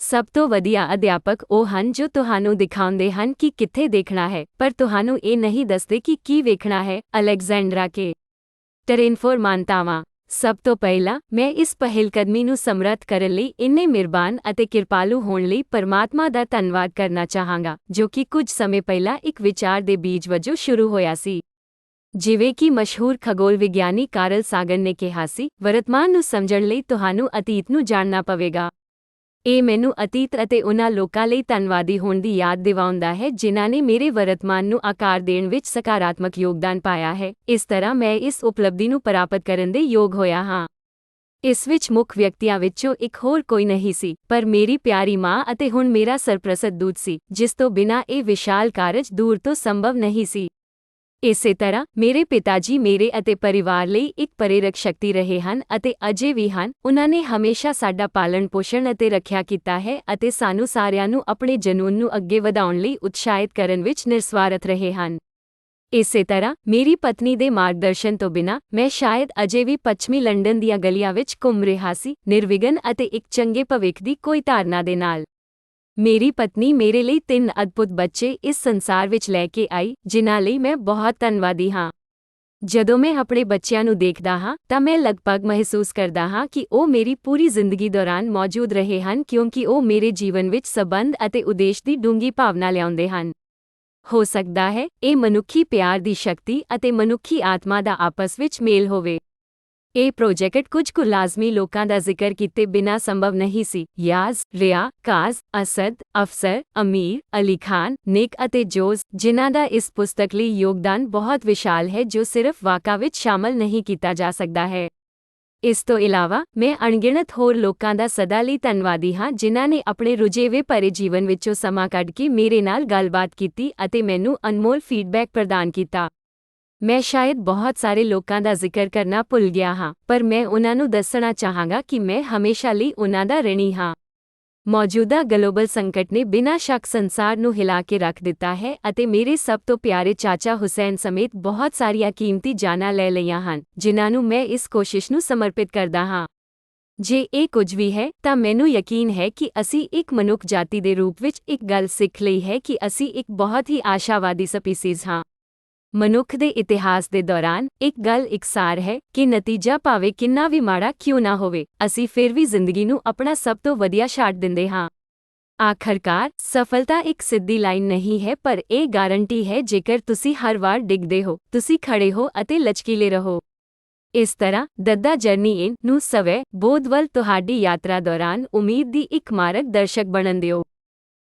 ਸਭ ਤੋਂ ਵਧੀਆ ਅਧਿਆਪਕ ਉਹ ਹਨ ਜੋ ਤੁਹਾਨੂੰ ਦਿਖਾਉਂਦੇ ਹਨ ਕਿ ਕਿੱਥੇ ਦੇਖਣਾ ਹੈ, ਪਰ ਤੁਹਾਨੂੰ ਇਹ ਨਹੀਂ ਦੱਸਦੇ ਕਿ ਕੀ ਵੇਖਣਾ ਹੈ। ਅਲੈਗਜ਼ੈਂਡਰਾ ਕੇ ਟਰੇਨਫੋਰ ਮਾਨਤਾਵਾਂ। ਸਭ ਤੋਂ ਪਹਿਲਾਂ ਮੈਂ ਇਸ ਪਹਿਲਕਦਮੀ ਨੂੰ ਸਮਰੱਥ ਕਰਨ ਲਈ ਇੰਨੇ ਮਿਹਰਬਾਨ ਅਤੇ ਕਿਰਪਾਲੂ ਹੋਣ ਲਈ ਪਰਮਾਤਮਾ ਦਾ ਧੰਨਵਾਦ ਕਰਨਾ ਚਾਹਾਂਗਾ, ਜੋ ਕਿ ਕੁਝ ਸਮੇਂ ਪਹਿਲਾਂ ਇੱਕ ਵਿਚਾਰ ਦੇ ਬੀਜ ਵਜੋਂ ਸ਼ੁਰੂ ਹੋਇਆ ਸੀ। ਜਿਵੇਂ ਕਿ ਮਸ਼ਹੂਰ ਖਗੋਲ ਵਿਗਿਆਨੀ ਕਾਰਲ ਸਾਗਨ ਨੇ ਕਿਹਾ ਸੀ, ਵਰਤਮਾਨ ਨੂੰ ਸਮਝਣ ਲਈ ਤੁਹਾਨੂੰ ਅਤੀਤ ਨੂੰ ਜਾਣਨਾ ਪਵੇਗਾ। ਇਹ ਮੈਨੂੰ ਅਤੀਤ ਅਤੇ ਉਨ੍ਹਾਂ ਲੋਕਾਂ ਲਈ ਧੰਨਵਾਦੀ ਹੋਣ ਦੀ ਯਾਦ ਦਿਵਾਉਂਦਾ ਹੈ ਜਿਨ੍ਹਾਂ ਨੇ ਮੇਰੇ ਵਰਤਮਾਨ ਨੂੰ ਆਕਾਰ ਦੇਣ ਵਿੱਚ ਸਕਾਰਾਤਮਕ ਯੋਗਦਾਨ ਪਾਇਆ ਹੈ। ਇਸ ਤਰ੍ਹਾਂ ਮੈਂ ਇਸ ਉਪਲਬਧੀ ਨੂੰ ਪ੍ਰਾਪਤ ਕਰਨ ਦੇ ਯੋਗ ਹੋਇਆ ਹਾਂ। ਇਸ ਵਿੱਚ ਮੁੱਖ ਵਿਅਕਤੀਆਂ ਵਿੱਚੋਂ ਇੱਕ ਹੋਰ ਕੋਈ ਨਹੀਂ ਸੀ, ਪਰ ਮੇਰੀ ਪਿਆਰੀ ਮਾਂ ਅਤੇ ਹੁਣ ਮੇਰਾ ਸਰਪ੍ਰਸਤ ਦੂਤ ਸੀ, ਜਿਸ ਤੋਂ ਬਿਨਾਂ ਇਹ ਵਿਸ਼ਾਲ ਕਾਰਜ ਦੂਰ ਤੋਂ ਸੰਭਵ ਨਹੀਂ ਸੀ। ਇਸੇ ਤਰ੍ਹਾਂ ਮੇਰੇ ਪਿਤਾ ਜੀ ਮੇਰੇ ਅਤੇ ਪਰਿਵਾਰ ਲਈ ਇੱਕ ਪ੍ਰੇਰਕ ਸ਼ਕਤੀ ਰਹੇ ਹਨ ਅਤੇ ਅਜੇ ਵੀ ਹਨ। ਉਨ੍ਹਾਂ ਨੇ ਹਮੇਸ਼ਾ ਸਾਡਾ ਪਾਲਣ ਪੋਸ਼ਣ ਅਤੇ ਰੱਖਿਆ ਕੀਤਾ ਹੈ ਅਤੇ ਸਾਨੂੰ ਸਾਰਿਆਂ ਨੂੰ ਆਪਣੇ ਜਨੂੰਨ ਨੂੰ ਅੱਗੇ ਵਧਾਉਣ ਲਈ ਉਤਸ਼ਾਹਿਤ ਕਰਨ ਵਿੱਚ ਨਿਰਸਵਾਰਥ ਰਹੇ ਹਨ। ਇਸੇ ਤਰ੍ਹਾਂ ਮੇਰੀ ਪਤਨੀ ਦੇ ਮਾਰਗਦਰਸ਼ਨ ਤੋਂ ਬਿਨਾਂ ਮੈਂ ਸ਼ਾਇਦ ਅਜੇ ਵੀ ਪੱਛਮੀ ਲੰਡਨ ਦੀਆਂ ਗਲੀਆਂ ਵਿੱਚ ਘੁੰਮ ਰਿਹਾ ਸੀ, ਨਿਰਵਿਘਨ ਅਤੇ ਇੱਕ ਚੰਗੇ ਭਵਿੱਖ ਦੀ ਕੋਈ ਧਾਰਨਾ ਦੇ ਨਾਲ। ਮੇਰੀ ਪਤਨੀ ਮੇਰੇ ਲਈ 3 ਅਦਭੁਤ ਬੱਚੇ ਇਸ ਸੰਸਾਰ ਵਿੱਚ ਲੈ ਕੇ ਆਈ, ਜਿਨ੍ਹਾਂ ਲਈ ਮੈਂ ਬਹੁਤ ਧੰਨਵਾਦੀ ਹਾਂ। ਜਦੋਂ ਮੈਂ ਆਪਣੇ ਬੱਚਿਆਂ ਨੂੰ ਦੇਖਦਾ ਹਾਂ ਤਾਂ ਮੈਂ ਲਗਭਗ ਮਹਿਸੂਸ ਕਰਦਾ ਹਾਂ ਕਿ ਉਹ ਮੇਰੀ ਪੂਰੀ ਜ਼ਿੰਦਗੀ ਦੌਰਾਨ ਮੌਜੂਦ ਰਹੇ ਹਨ, ਕਿਉਂਕਿ ਉਹ ਮੇਰੇ ਜੀਵਨ ਵਿੱਚ ਸਬੰਧ ਅਤੇ ਉਦੇਸ਼ ਦੀ ਡੂੰਘੀ ਭਾਵਨਾ ਲਿਆਉਂਦੇ ਹਨ। ਹੋ ਸਕਦਾ ਹੈ ਇਹ ਮਨੁੱਖੀ ਪਿਆਰ ਦੀ ਸ਼ਕਤੀ ਅਤੇ ਮਨੁੱਖੀ ਆਤਮਾ ਦਾ ਆਪਸ ਵਿੱਚ ਮੇਲ ਹੋਵੇ। ਇਹ ਪ੍ਰੋਜੈਕਟ ਕੁਝ ਕੁ ਲਾਜ਼ਮੀ ਲੋਕਾਂ ਦਾ ਜ਼ਿਕਰ ਕੀਤੇ ਬਿਨਾਂ ਸੰਭਵ ਨਹੀਂ ਸੀ। ਯਾਜ਼, ਰਿਆ, ਕਾਜ਼, ਅਸਦ, ਅਫਸਰ, ਅਮੀਰ, ਅਲੀ ਖਾਨ, ਨਿਕ ਅਤੇ ਜੋਜ਼, ਜਿਨ੍ਹਾਂ ਦਾ ਇਸ ਪੁਸਤਕ ਲਈ ਯੋਗਦਾਨ ਬਹੁਤ ਵਿਸ਼ਾਲ ਹੈ ਜੋ ਸਿਰਫ ਵਾਕਾਂ ਵਿੱਚ ਸ਼ਾਮਲ ਨਹੀਂ ਕੀਤਾ ਜਾ ਸਕਦਾ ਹੈ। ਇਸ ਤੋਂ ਇਲਾਵਾ ਮੈਂ ਅਣਗਿਣਤ ਹੋਰ ਲੋਕਾਂ ਦਾ ਸਦਾ ਲਈ ਧੰਨਵਾਦੀ ਹਾਂ ਜਿਨ੍ਹਾਂ ਨੇ ਆਪਣੇ ਰੁਝੇਵੇਂ ਭਰੇ ਜੀਵਨ ਵਿੱਚੋਂ ਸਮਾਂ ਕੱਢ ਕੇ ਮੇਰੇ ਨਾਲ ਗੱਲਬਾਤ ਕੀਤੀ ਅਤੇ ਮੈਨੂੰ ਅਨਮੋਲ ਫੀਡਬੈਕ ਪ੍ਰਦਾਨ ਕੀਤਾ। ਮੈਂ ਸ਼ਾਇਦ ਬਹੁਤ ਸਾਰੇ ਲੋਕਾਂ ਦਾ ਜ਼ਿਕਰ ਕਰਨਾ ਭੁੱਲ ਗਿਆ ਹਾਂ, ਪਰ ਮੈਂ ਉਨ੍ਹਾਂ ਨੂੰ ਦੱਸਣਾ ਚਾਹਾਂਗਾ ਕਿ ਮੈਂ ਹਮੇਸ਼ਾ ਲਈ ਉਨ੍ਹਾਂ ਦਾ ਰਿਣੀ ਹਾਂ। ਮੌਜੂਦਾ ਗਲੋਬਲ ਸੰਕਟ ਨੇ ਬਿਨਾਂ ਸ਼ੱਕ ਸੰਸਾਰ ਨੂੰ ਹਿਲਾ ਕੇ ਰੱਖ ਦਿੱਤਾ ਹੈ ਅਤੇ ਮੇਰੇ ਸਭ ਤੋਂ ਪਿਆਰੇ ਚਾਚਾ ਹੁਸੈਨ ਸਮੇਤ ਬਹੁਤ ਸਾਰੀਆਂ ਕੀਮਤੀ ਜਾਨਾਂ ਲੈ ਲਈਆਂ ਹਨ, ਜਿਨ੍ਹਾਂ ਨੂੰ ਮੈਂ ਇਸ ਕੋਸ਼ਿਸ਼ ਨੂੰ ਸਮਰਪਿਤ ਕਰਦਾ ਹਾਂ। ਜੇ ਇਹ ਕੁਝ ਵੀ ਹੈ ਤਾਂ ਮੈਨੂੰ ਯਕੀਨ ਹੈ ਕਿ ਅਸੀਂ ਇੱਕ ਮਨੁੱਖ ਜਾਤੀ ਦੇ ਰੂਪ ਵਿੱਚ ਇੱਕ ਗੱਲ ਸਿੱਖ ਲਈ ਹੈ ਕਿ ਅਸੀਂ ਇੱਕ ਬਹੁਤ ਹੀ ਆਸ਼ਾਵਾਦੀ ਸਪੀਸੀਜ਼ ਹਾਂ। ਮਨੁੱਖ ਦੇ ਇਤਿਹਾਸ ਦੇ ਦੌਰਾਨ ਇੱਕ ਗੱਲ ਇਕਸਾਰ ਹੈ ਕਿ ਨਤੀਜਾ ਭਾਵੇਂ ਕਿੰਨਾ ਵੀ ਮਾੜਾ ਕਿਉਂ ਨਾ ਹੋਵੇ, ਅਸੀਂ ਫਿਰ ਵੀ ਜ਼ਿੰਦਗੀ ਨੂੰ ਆਪਣਾ ਸਭ ਤੋਂ ਵਧੀਆ ਛੱਡ ਦਿੰਦੇ ਹਾਂ। ਆਖਰਕਾਰ, ਸਫਲਤਾ ਇੱਕ ਸਿੱਧੀ ਲਾਈਨ ਨਹੀਂ ਹੈ, ਪਰ ਇਹ ਗਾਰੰਟੀ ਹੈ ਜੇਕਰ ਤੁਸੀਂ ਹਰ ਵਾਰ ਡਿੱਗਦੇ ਹੋ, ਤੁਸੀਂ ਖੜੇ ਹੋ ਅਤੇ ਲਚਕੀਲੇ ਰਹੋ। ਇਸ ਤਰ੍ਹਾਂ ਦੱਦਾ ਜਰਨੀ ਇਨ ਨੂੰ ਸਵੈ ਬੋਧ ਵੱਲ ਤੁਹਾਡੀ ਯਾਤਰਾ ਦੌਰਾਨ ਉਮੀਦ ਦੀ ਇੱਕ ਮਾਰਗ ਦਰਸ਼ਕ ਬਣਨ ਦਿਓ।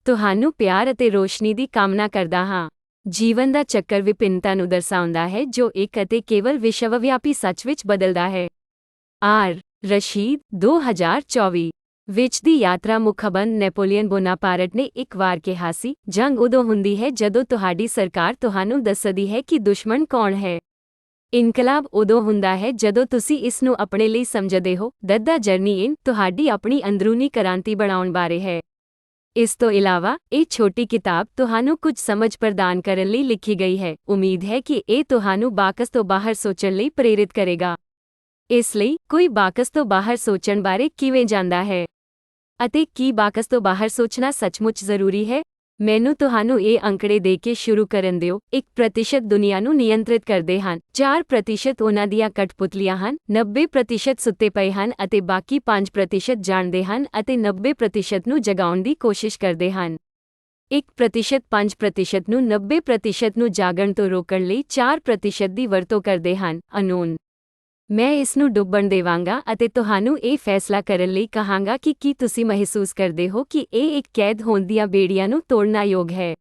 ਤੁਹਾਨੂੰ ਪਿਆਰ ਅਤੇ ਰੋਸ਼ਨੀ ਦੀ ਕਾਮਨਾ ਕਰਦਾ ਹਾਂ। ਜੀਵਨ ਦਾ ਚੱਕਰ ਵਿਭਿੰਨਤਾ ਨੂੰ ਦਰਸਾਉਂਦਾ ਹੈ ਜੋ ਇੱਕ ਅਤੇ ਕੇਵਲ ਵਿਸ਼ਵਵਿਆਪੀ ਸੱਚ ਵਿੱਚ ਬਦਲਦਾ ਹੈ। ਆਰ. ਰਸ਼ੀਦ 2024 ਵਿੱਚ ਦੀ ਯਾਤਰਾ ਮੁਖਬੰਦ ਨੈਪੋਲੀਅਨ ਬੋਨਾਪਾਰਟ ਨੇ ਇੱਕ ਵਾਰ ਕਿਹਾ ਸੀ, ਜੰਗ ਉਦੋਂ ਹੁੰਦੀ ਹੈ ਜਦੋਂ ਤੁਹਾਡੀ ਸਰਕਾਰ ਤੁਹਾਨੂੰ ਦੱਸਦੀ ਹੈ ਕਿ ਦੁਸ਼ਮਣ ਕੌਣ ਹੈ। ਇਨਕਲਾਬ ਉਦੋਂ ਹੁੰਦਾ ਹੈ ਜਦੋਂ ਤੁਸੀਂ ਇਸ ਨੂੰ ਆਪਣੇ ਲਈ ਸਮਝਦੇ ਹੋ। ਦੱਦਾ ਜਰਨੀ ਇਨ ਤੁਹਾਡੀ ਆਪਣੀ ਅੰਦਰੂਨੀ ਕ੍ਰਾਂਤੀ ਬਣਾਉਣ ਬਾਰੇ ਹੈ। ਇਸ ਤੋਂ ਇਲਾਵਾ ਇਹ ਛੋਟੀ ਕਿਤਾਬ ਤੁਹਾਨੂੰ ਕੁਝ ਸਮਝ ਪ੍ਰਦਾਨ ਕਰਨ ਲਈ ਲਿਖੀ ਗਈ ਹੈ। ਉਮੀਦ ਹੈ ਕਿ ਇਹ ਤੁਹਾਨੂੰ ਬਾਕਸ ਤੋਂ ਬਾਹਰ ਸੋਚਣ ਲਈ ਪ੍ਰੇਰਿਤ ਕਰੇਗਾ। ਇਸ ਲਈ ਕੋਈ ਬਾਕਸ ਤੋਂ ਬਾਹਰ ਸੋਚਣ ਬਾਰੇ ਕਿਵੇਂ ਜਾਣਦਾ ਹੈ? ਅਤੇ ਕੀ ਬਾਕਸ ਤੋਂ ਬਾਹਰ ਸੋਚਣਾ ਸੱਚਮੁੱਚ ਜ਼ਰੂਰੀ ਹੈ? ਮੈਨੂੰ ਤੁਹਾਨੂੰ ਇਹ ਅੰਕੜੇ ਦੇ ਕੇ ਸ਼ੁਰੂ ਕਰਨ ਦਿਓ। 1% ਦੁਨੀਆ ਨੂੰ ਨਿਯੰਤਰਿਤ ਕਰਦੇ ਹਨ, 4% ਉਹਨਾਂ ਦੀਆਂ ਕਠਪੁਤਲੀਆਂ ਹਨ, 90% ਸੁੱਤੇ ਪਏ ਹਨ ਅਤੇ ਬਾਕੀ 5% ਜਾਣਦੇ ਹਨ ਅਤੇ 90% ਨੂੰ ਜਗਾਉਣ ਦੀ ਕੋਸ਼ਿਸ਼ ਕਰਦੇ ਹਨ। 1% 5% ਨੂੰ 90% ਨੂੰ ਜਾਗਣ ਤੋਂ ਰੋਕਣ ਲਈ 4% ਦੀ ਵਰਤੋਂ ਕਰਦੇ ਹਨ। ਅਨੂਨ ਮੈਂ ਇਸ ਨੂੰ ਡੁੱਬਣ ਦੇਵਾਂਗਾ ਅਤੇ ਤੁਹਾਨੂੰ ਇਹ ਫੈਸਲਾ ਕਰਨ ਲਈ ਕਹਾਂਗਾ ਕਿ ਕੀ ਤੁਸੀਂ ਮਹਿਸੂਸ ਕਰਦੇ ਹੋ ਕਿ ਇਹ ਇੱਕ ਕੈਦ ਹੋਣ ਦੀਆਂ ਬੇੜੀਆਂ ਨੂੰ ਤੋੜਨਾ ਯੋਗ ਹੈ।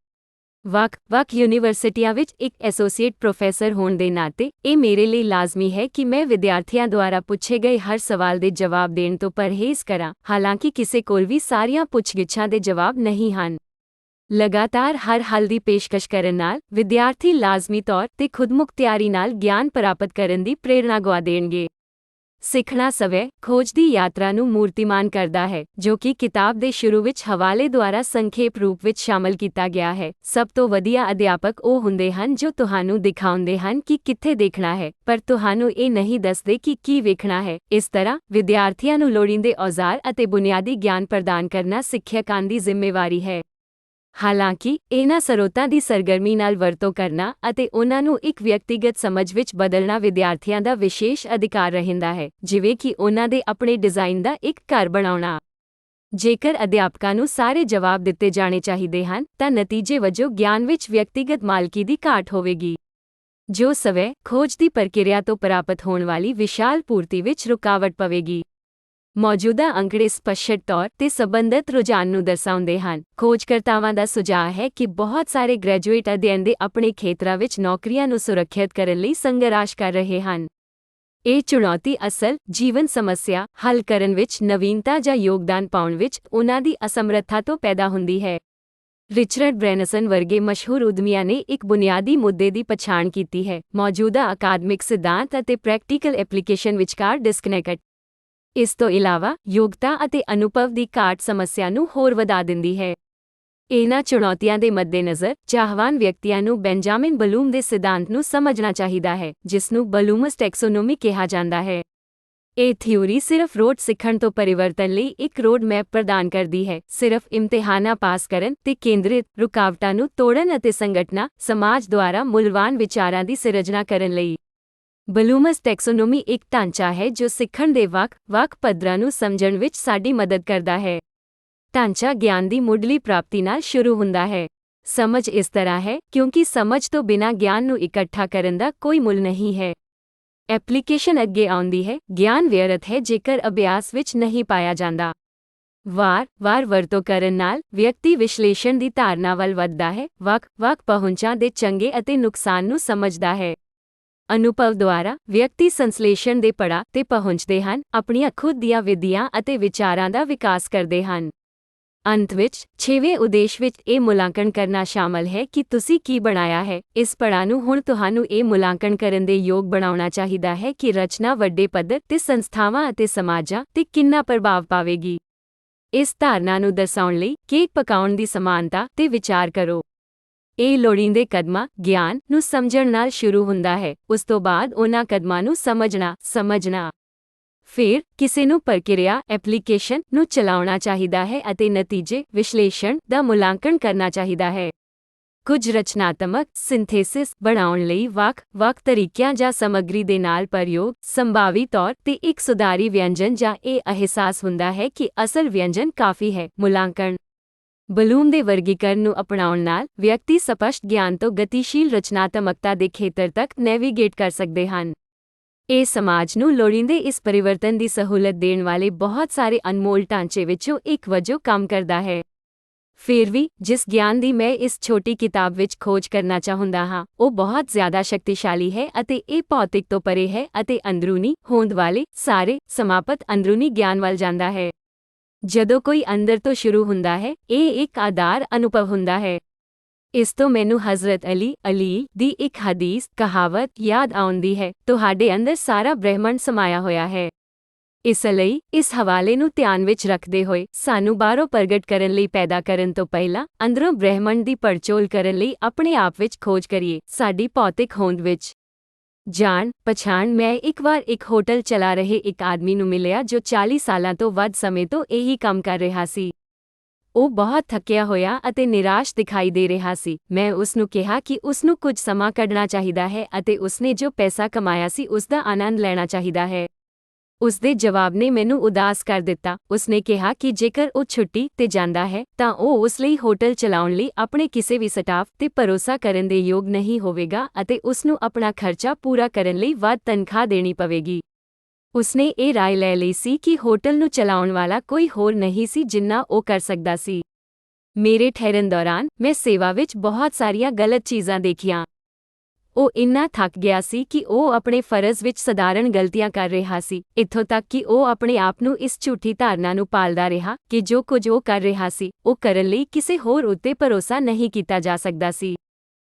ਵੱਖ-ਵੱਖ ਯੂਨੀਵਰਸਿਟੀਆਂ ਵਿੱਚ ਇੱਕ ਐਸੋਸੀਏਟ ਪ੍ਰੋਫੈਸਰ ਹੋਣ ਦੇ ਨਾਤੇ ਇਹ ਮੇਰੇ ਲਈ ਲਾਜ਼ਮੀ ਹੈ ਕਿ ਮੈਂ ਵਿਦਿਆਰਥੀਆਂ ਦੁਆਰਾ ਪੁੱਛੇ ਗਏ ਹਰ ਸਵਾਲ ਦੇ ਜਵਾਬ ਦੇਣ ਤੋਂ ਪਰਹੇਜ਼ ਕਰਾਂ, ਹਾਲਾਂਕਿ ਕਿਸੇ ਕੋਲ ਵੀ ਸਾਰੀਆਂ ਪੁੱਛਗਿੱਛਾਂ ਦੇ ਜਵਾਬ ਨਹੀਂ ਹਨ। ਲਗਾਤਾਰ ਹਰ ਹੱਲ ਦੀ ਪੇਸ਼ਕਸ਼ ਕਰਨ ਨਾਲ ਵਿਦਿਆਰਥੀ ਲਾਜ਼ਮੀ ਤੌਰ ਤੇ ਖੁਦਮੁਖਤਿਆਰੀ ਨਾਲ ਗਿਆਨ ਪ੍ਰਾਪਤ ਕਰਨ ਦੀ ਪ੍ਰੇਰਣਾ ਗੁਆ ਦੇਣਗੇ। ਸਿੱਖਣਾ ਸਵੈ ਖੋਜ ਦੀ ਯਾਤਰਾ ਨੂੰ ਮੂਰਤੀਮਾਨ ਕਰਦਾ ਹੈ, ਜੋ ਕਿ ਕਿਤਾਬ ਦੇ ਸ਼ੁਰੂ ਵਿੱਚ ਹਵਾਲੇ ਦੁਆਰਾ ਸੰਖੇਪ ਰੂਪ ਵਿੱਚ ਸ਼ਾਮਲ ਕੀਤਾ ਗਿਆ ਹੈ। ਸਭ ਤੋਂ ਵਧੀਆ ਅਧਿਆਪਕ ਉਹ ਹੁੰਦੇ ਹਨ ਜੋ ਤੁਹਾਨੂੰ ਦਿਖਾਉਂਦੇ ਹਨ ਕਿ ਕਿੱਥੇ ਦੇਖਣਾ ਹੈ, ਪਰ ਤੁਹਾਨੂੰ ਇਹ ਨਹੀਂ ਦੱਸਦੇ ਕਿ ਕੀ ਵੇਖਣਾ ਹੈ। ਇਸ ਤਰ੍ਹਾਂ ਵਿਦਿਆਰਥੀਆਂ ਨੂੰ ਲੋੜੀਂਦੇ ਔਜ਼ਾਰ ਅਤੇ ਬੁਨਿਆਦੀ ਗਿਆਨ ਪ੍ਰਦਾਨ ਕਰਨਾ ਸਿੱਖਿਅਕਾਂ ਦੀ ਜ਼ਿੰਮੇਵਾਰੀ ਹੈ। ਹਾਲਾਂਕਿ ਇਹਨਾਂ ਸਰੋਤਾਂ ਦੀ ਸਰਗਰਮੀ ਨਾਲ ਵਰਤੋਂ ਕਰਨਾ ਅਤੇ ਉਹਨਾਂ ਨੂੰ ਇੱਕ ਵਿਅਕਤੀਗਤ ਸਮਝ ਵਿੱਚ ਬਦਲਣਾ ਵਿਦਿਆਰਥੀਆਂ ਦਾ ਵਿਸ਼ੇਸ਼ ਅਧਿਕਾਰ ਰਹਿੰਦਾ ਹੈ, ਜਿਵੇਂ ਕਿ ਉਹਨਾਂ ਦੇ ਆਪਣੇ ਡਿਜ਼ਾਈਨ ਦਾ ਇੱਕ ਘਰ ਬਣਾਉਣਾ। ਜੇਕਰ ਅਧਿਆਪਕਾਂ ਨੂੰ ਸਾਰੇ ਜਵਾਬ ਦਿੱਤੇ ਜਾਣੇ ਚਾਹੀਦੇ ਹਨ, ਤਾਂ ਨਤੀਜੇ ਵਜੋਂ ਗਿਆਨ ਵਿੱਚ ਵਿਅਕਤੀਗਤ ਮਾਲਕੀ ਦੀ ਘਾਟ ਹੋਵੇਗੀ, ਜੋ ਸਵੈ ਖੋਜ ਦੀ ਪ੍ਰਕਿਰਿਆ ਤੋਂ ਪ੍ਰਾਪਤ ਹੋਣ ਵਾਲੀ ਵਿਸ਼ਾਲ ਪੂਰਤੀ ਵਿੱਚ ਰੁਕਾਵਟ ਪਵੇਗੀ। ਮੌਜੂਦਾ ਅੰਕੜੇ ਸਪਸ਼ਟ ਤੌਰ ਤੇ ਸਬੰਧਤ ਰੁਝਾਨ ਨੂੰ ਦਰਸਾਉਂਦੇ ਹਨ। ਖੋਜਕਰਤਾਵਾਂ ਦਾ ਸੁਝਾਅ ਹੈ ਕਿ ਬਹੁਤ ਸਾਰੇ ਗ੍ਰੈਜੂਏਟ ਅਧਿਐਨ ਦੇ ਆਪਣੇ ਖੇਤਰਾਂ ਵਿੱਚ ਨੌਕਰੀਆਂ ਨੂੰ ਸੁਰੱਖਿਅਤ ਕਰਨ ਲਈ ਸੰਘਰਸ਼ ਕਰ ਰਹੇ ਹਨ। ਇਹ ਚੁਣੌਤੀ ਅਸਲ ਜੀਵਨ ਸਮੱਸਿਆ ਹੱਲ ਕਰਨ ਵਿੱਚ ਨਵੀਨਤਾ ਜਾਂ ਯੋਗਦਾਨ ਪਾਉਣ ਵਿੱਚ ਉਨ੍ਹਾਂ ਦੀ ਅਸਮਰੱਥਾ ਤੋਂ ਪੈਦਾ ਹੁੰਦੀ ਹੈ। ਰਿਚਰਡ ਬ੍ਰੈਨਸਨ ਵਰਗੇ ਮਸ਼ਹੂਰ ਉਦਮੀਆਂ ਨੇ ਇੱਕ ਬੁਨਿਆਦੀ ਮੁੱਦੇ ਦੀ ਪਛਾਣ ਕੀਤੀ ਹੈ: ਮੌਜੂਦਾ ਅਕਾਦਮਿਕ ਸਿਧਾਂਤ ਅਤੇ ਪ੍ਰੈਕਟੀਕਲ ਐਪਲੀਕੇਸ਼ਨ ਵਿਚਕਾਰ ਡਿਸਕਨੈਕਟ। ਇਸ ਤੋਂ ਇਲਾਵਾ ਯੋਗਤਾ ਅਤੇ ਅਨੁਭਵ ਦੀ ਘਾਟ ਸਮੱਸਿਆ ਨੂੰ ਹੋਰ ਵਧਾ ਦਿੰਦੀ ਹੈ। ਇਹਨਾਂ ਚੁਣੌਤੀਆਂ ਦੇ ਮੱਦੇਨਜ਼ਰ ਚਾਹਵਾਨ ਵਿਅਕਤੀਆਂ ਨੂੰ ਬੈਂਜਾਮਿਨ ਬਲੂਮ ਦੇ ਸਿਧਾਂਤ ਨੂੰ ਸਮਝਣਾ ਚਾਹੀਦਾ ਹੈ, ਜਿਸ ਨੂੰ ਬਲੂਮਸ ਟੈਕਸੋਨੋਮੀ ਕਿਹਾ ਜਾਂਦਾ ਹੈ। ਇਹ ਥਿਊਰੀ ਸਿਰਫ ਰੋਟ ਸਿੱਖਣ ਤੋਂ ਪਰਿਵਰਤਨ ਲਈ ਇੱਕ ਰੋਡ ਮੈਪ ਪ੍ਰਦਾਨ ਕਰਦੀ ਹੈ, ਸਿਰਫ ਇਮਤਿਹਾਨਾਂ ਪਾਸ ਕਰਨ ਤੇ ਕੇਂਦਰਿਤ, ਰੁਕਾਵਟਾਂ ਨੂੰ ਤੋੜਨ ਅਤੇ ਸੰਗਠਨਾਂ ਸਮਾਜ ਦੁਆਰਾ ਮੁੱਲਵਾਨ ਵਿਚਾਰਾਂ ਦੀ ਸਿਰਜਣਾ ਕਰਨ ਲਈ। ਬਲੂਮਸ ਟੈਕਸੋਨੋਮੀ ਇੱਕ ਢਾਂਚਾ ਹੈ ਜੋ ਸਿੱਖਣ ਦੇ ਵੱਖ-ਵੱਖ ਪੱਧਰਾਂ ਨੂੰ ਸਮਝਣ ਵਿੱਚ ਸਾਡੀ ਮਦਦ ਕਰਦਾ ਹੈ। ਢਾਂਚਾ ਗਿਆਨ ਦੀ ਮੁੱਢਲੀ ਪ੍ਰਾਪਤੀ ਨਾਲ ਸ਼ੁਰੂ ਹੁੰਦਾ ਹੈ। ਸਮਝ ਇਸ ਤਰ੍ਹਾਂ ਹੈ ਕਿਉਂਕਿ ਸਮਝ ਤੋਂ ਬਿਨਾਂ ਗਿਆਨ ਨੂੰ ਇਕੱਠਾ ਕਰਨ ਦਾ ਕੋਈ ਮੁੱਲ ਨਹੀਂ ਹੈ। ਐਪਲੀਕੇਸ਼ਨ ਅੱਗੇ ਆਉਂਦੀ ਹੈ। ਗਿਆਨ ਵਿਅਰਥ ਹੈ ਜੇਕਰ ਅਭਿਆਸ ਵਿੱਚ ਨਹੀਂ ਪਾਇਆ ਜਾਂਦਾ। ਵਾਰ-ਵਾਰ ਵਰਤੋਂ ਕਰਨ ਨਾਲ ਵਿਅਕਤੀ ਵਿਸ਼ਲੇਸ਼ਣ ਦੀ ਧਾਰਨਾ ਵੱਲ ਵੱਧਦਾ ਹੈ, ਵੱਖ-ਵੱਖ ਪਹੁੰਚਾਂ ਦੇ ਚੰਗੇ ਅਤੇ ਨੁਕਸਾਨ ਨੂੰ ਸਮਝਦਾ ਹੈ। ਅਨੁਭਵ ਦੁਆਰਾ ਵਿਅਕਤੀ ਸੰਸਲੇਸ਼ਣ ਦੇ ਪੜਾਅ ਤੇ ਪਹੁੰਚਦੇ ਹਨ, ਆਪਣੀਆਂ ਖੁਦ ਦੀਆਂ ਵਿਧੀਆਂ ਅਤੇ ਵਿਚਾਰਾਂ ਦਾ ਵਿਕਾਸ ਕਰਦੇ ਹਨ। ਅੰਤ ਵਿੱਚ 6ਵੇਂ ਉਦੇਸ਼ ਵਿੱਚ ਇਹ ਮੁਲਾਂਕਣ ਕਰਨਾ ਸ਼ਾਮਲ ਹੈ ਕਿ ਤੁਸੀਂ ਕੀ ਬਣਾਇਆ ਹੈ। ਇਸ ਪੜਾਅ ਨੂੰ ਹੁਣ ਤੁਹਾਨੂੰ ਇਹ ਮੁਲਾਂਕਣ ਕਰਨ ਦੇ ਯੋਗ ਬਣਾਉਣਾ ਚਾਹੀਦਾ ਹੈ ਕਿ ਰਚਨਾ ਵੱਡੇ ਪੱਧਰ ਤੇ ਸੰਸਥਾਵਾਂ ਅਤੇ ਸਮਾਜਾਂ ਤੇ ਕਿੰਨਾ ਪ੍ਰਭਾਵ ਪਾਵੇਗੀ। ਇਸ ਧਾਰਨਾ ਨੂੰ ਦਰਸਾਉਣ ਲਈ ਕੇਕ ਪਕਾਉਣ ਦੀ ਸਮਾਨਤਾ ਤੇ ਵਿਚਾਰ ਕਰੋ। ਇਹ ਲੋੜੀਂਦੇ ਕਦਮਾਂ ਗਿਆਨ ਨੂੰ ਸਮਝਣ ਨਾਲ ਸ਼ੁਰੂ ਹੁੰਦਾ ਹੈ, ਉਸ ਤੋਂ ਬਾਅਦ ਉਹਨਾਂ ਕਦਮਾਂ ਨੂੰ ਸਮਝਣਾ। ਫਿਰ ਕਿਸੇ ਨੂੰ ਪ੍ਰਕਿਰਿਆ ਐਪਲੀਕੇਸ਼ਨ ਨੂੰ ਚਲਾਉਣਾ ਚਾਹੀਦਾ ਹੈ ਅਤੇ ਨਤੀਜੇ ਵਿਸ਼ਲੇਸ਼ਣ ਦਾ ਮੁਲਾਂਕਣ ਕਰਨਾ ਚਾਹੀਦਾ ਹੈ। ਕੁਝ ਰਚਨਾਤਮਕ ਸਿੰਥੇਸਿਸ ਬਣਾਉਣ ਲਈ ਵੱਖ-ਵੱਖ ਤਰੀਕਿਆਂ ਜਾਂ ਸਮੱਗਰੀ ਦੇ ਨਾਲ ਪ੍ਰਯੋਗ ਸੰਭਾਵੀ ਤੌਰ ਤੇ ਇੱਕ ਸੁਧਾਰੀ ਵਿਅੰਜਨ ਜਾਂ ਇਹ ਅਹਿਸਾਸ ਹੁੰਦਾ ਹੈ ਕਿ ਅਸਲ ਵਿਅੰਜਨ ਕਾਫੀ ਹੈ। ਮੁਲਾਂਕਣ ਬਲੂਮ ਦੇ ਵਰਗੀਕਰਨ ਨੂੰ ਅਪਣਾਉਣ ਨਾਲ ਵਿਅਕਤੀ ਸਪਸ਼ਟ ਗਿਆਨ ਤੋਂ ਗਤੀਸ਼ੀਲ ਰਚਨਾਤਮਕਤਾ ਦੇ ਖੇਤਰ ਤੱਕ ਨੈਵੀਗੇਟ ਕਰ ਸਕਦੇ ਹਨ। ਇਹ ਸਮਾਜ ਨੂੰ ਲੋੜੀਂਦੇ ਇਸ ਪਰਿਵਰਤਨ ਦੀ ਸਹੂਲਤ ਦੇਣ ਵਾਲੇ ਬਹੁਤ ਸਾਰੇ ਅਨਮੋਲ ਢਾਂਚੇ ਵਿੱਚੋਂ ਇੱਕ ਵਜੋਂ ਕੰਮ ਕਰਦਾ ਹੈ। ਫਿਰ ਵੀ ਜਿਸ ਗਿਆਨ ਦੀ ਮੈਂ ਇਸ ਛੋਟੀ ਕਿਤਾਬ ਵਿੱਚ ਖੋਜ ਕਰਨਾ ਚਾਹੁੰਦਾ ਹਾਂ, ਉਹ ਬਹੁਤ ਜ਼ਿਆਦਾ ਸ਼ਕਤੀਸ਼ਾਲੀ ਹੈ ਅਤੇ ਇਹ ਭੌਤਿਕ ਤੋਂ ਪਰੇ ਹੈ ਅਤੇ ਅੰਦਰੂਨੀ ਹੋਂਦ ਵਾਲੇ ਸਾਰੇ ਸਮਾਪਤ ਅੰਦਰੂਨੀ ਗਿਆਨ ਵੱਲ ਜਾਂਦਾ ਹੈ। ਜਦੋਂ ਕੋਈ ਅੰਦਰ ਤੋਂ ਸ਼ੁਰੂ ਹੁੰਦਾ ਹੈ, ਇਹ ਇੱਕ ਆਧਾਰ ਅਨੁਭਵ ਹੁੰਦਾ ਹੈ। ਇਸ ਤੋਂ ਮੈਨੂੰ ਹਜ਼ਰਤ ਅਲੀ ਦੀ ਇੱਕ ਹਦੀਸ ਕਹਾਵਤ ਯਾਦ ਆਉਂਦੀ ਹੈ, ਤੁਹਾਡੇ ਅੰਦਰ ਸਾਰਾ ਬ੍ਰਹਿਮੰਡ ਸਮਾਇਆ ਹੋਇਆ ਹੈ। ਇਸ ਲਈ ਇਸ ਹਵਾਲੇ ਨੂੰ ਧਿਆਨ ਵਿੱਚ ਰੱਖਦੇ ਹੋਏ ਸਾਨੂੰ ਬਾਹਰੋਂ ਪ੍ਰਗਟ ਕਰਨ ਲਈ ਪੈਦਾ ਕਰਨ ਤੋਂ ਪਹਿਲਾਂ ਅੰਦਰੋਂ ਬ੍ਰਹਿਮੰਡ ਦੀ ਪੜਚੋਲ ਕਰਨ ਲਈ ਆਪਣੇ ਆਪ ਵਿੱਚ ਖੋਜ ਕਰੀਏ। ਸਾਡੀ ਭੌਤਿਕ ਹੋਂਦ ਵਿੱਚ ਜਾਣ ਪਛਾਣ। ਮੈਂ ਇੱਕ ਵਾਰ ਇੱਕ ਹੋਟਲ ਚਲਾ ਰਹੇ ਇੱਕ ਆਦਮੀ ਨੂੰ ਮਿਲਿਆ ਜੋ 40 ਸਾਲਾਂ ਤੋਂ ਵੱਧ ਸਮੇਂ ਤੋਂ ਇਹੀ ਕੰਮ ਕਰ ਰਿਹਾ ਸੀ। ਉਹ ਬਹੁਤ ਥੱਕਿਆ ਹੋਇਆ ਅਤੇ ਨਿਰਾਸ਼ ਦਿਖਾਈ ਦੇ ਰਿਹਾ ਸੀ। ਮੈਂ ਉਸ ਨੂੰ ਕਿਹਾ ਕਿ ਉਸ ਨੂੰ ਕੁਝ ਸਮਾਂ ਕੱਢਣਾ ਚਾਹੀਦਾ ਹੈ ਅਤੇ ਉਸਨੇ ਜੋ ਪੈਸਾ ਕਮਾਇਆ ਸੀ ਉਸ ਦਾ ਆਨੰਦ ਲੈਣਾ ਚਾਹੀਦਾ ਹੈ। ਉਸ ਦੇ ਜਵਾਬ ਨੇ ਮੈਨੂੰ ਉਦਾਸ ਕਰ ਦਿੱਤਾ। ਉਸਨੇ ਕਿਹਾ ਕਿ ਜੇਕਰ ਉਹ ਛੁੱਟੀ ਤੇ ਜਾਂਦਾ ਹੈ ਤਾਂ ਉਹ ਉਸ ਲਈ ਹੋਟਲ ਚਲਾਉਣ ਲਈ ਆਪਣੇ ਕਿਸੇ ਵੀ ਸਟਾਫ ਤੇ ਭਰੋਸਾ ਕਰਨ ਦੇ ਯੋਗ ਨਹੀਂ ਹੋਵੇਗਾ ਅਤੇ ਉਸ ਨੂੰ ਆਪਣਾ ਖਰਚਾ ਪੂਰਾ ਕਰਨ ਲਈ ਵੱਧ ਤਨਖਾਹ ਦੇਣੀ ਪਵੇਗੀ। ਉਸਨੇ ਇਹ ਰਾਏ ਲੈ ਲਈ ਸੀ ਕਿ ਹੋਟਲ ਨੂੰ ਚਲਾਉਣ ਵਾਲਾ ਕੋਈ ਹੋਰ ਨਹੀਂ ਸੀ ਜਿੰਨਾ ਉਹ ਕਰ ਸਕਦਾ ਸੀ। ਮੇਰੇ ਠਹਿਰਨ ਦੌਰਾਨ ਮੈਂ ਸੇਵਾ ਵਿੱਚ ਬਹੁਤ ਸਾਰੀਆਂ ਗਲਤ ਚੀਜ਼ਾਂ ਦੇਖੀਆਂ। ਉਹ ਇੰਨਾ ਥੱਕ ਗਿਆ ਸੀ ਕਿ ਉਹ ਆਪਣੇ ਫਰਜ਼ ਵਿੱਚ ਸਧਾਰਨ ਗਲਤੀਆਂ ਕਰ ਰਿਹਾ ਸੀ, ਇੱਥੋਂ ਤੱਕ ਕਿ ਉਹ ਆਪਣੇ ਆਪ ਨੂੰ ਇਸ ਝੂਠੀ ਧਾਰਨਾ ਨੂੰ ਪਾਲਦਾ ਰਿਹਾ ਕਿ ਜੋ ਕੁਝ ਉਹ ਕਰ ਰਿਹਾ ਸੀ, ਉਹ ਕਰਨ ਲਈ ਕਿਸੇ ਹੋਰ ਉੱਤੇ ਭਰੋਸਾ ਨਹੀਂ ਕੀਤਾ ਜਾ ਸਕਦਾ ਸੀ।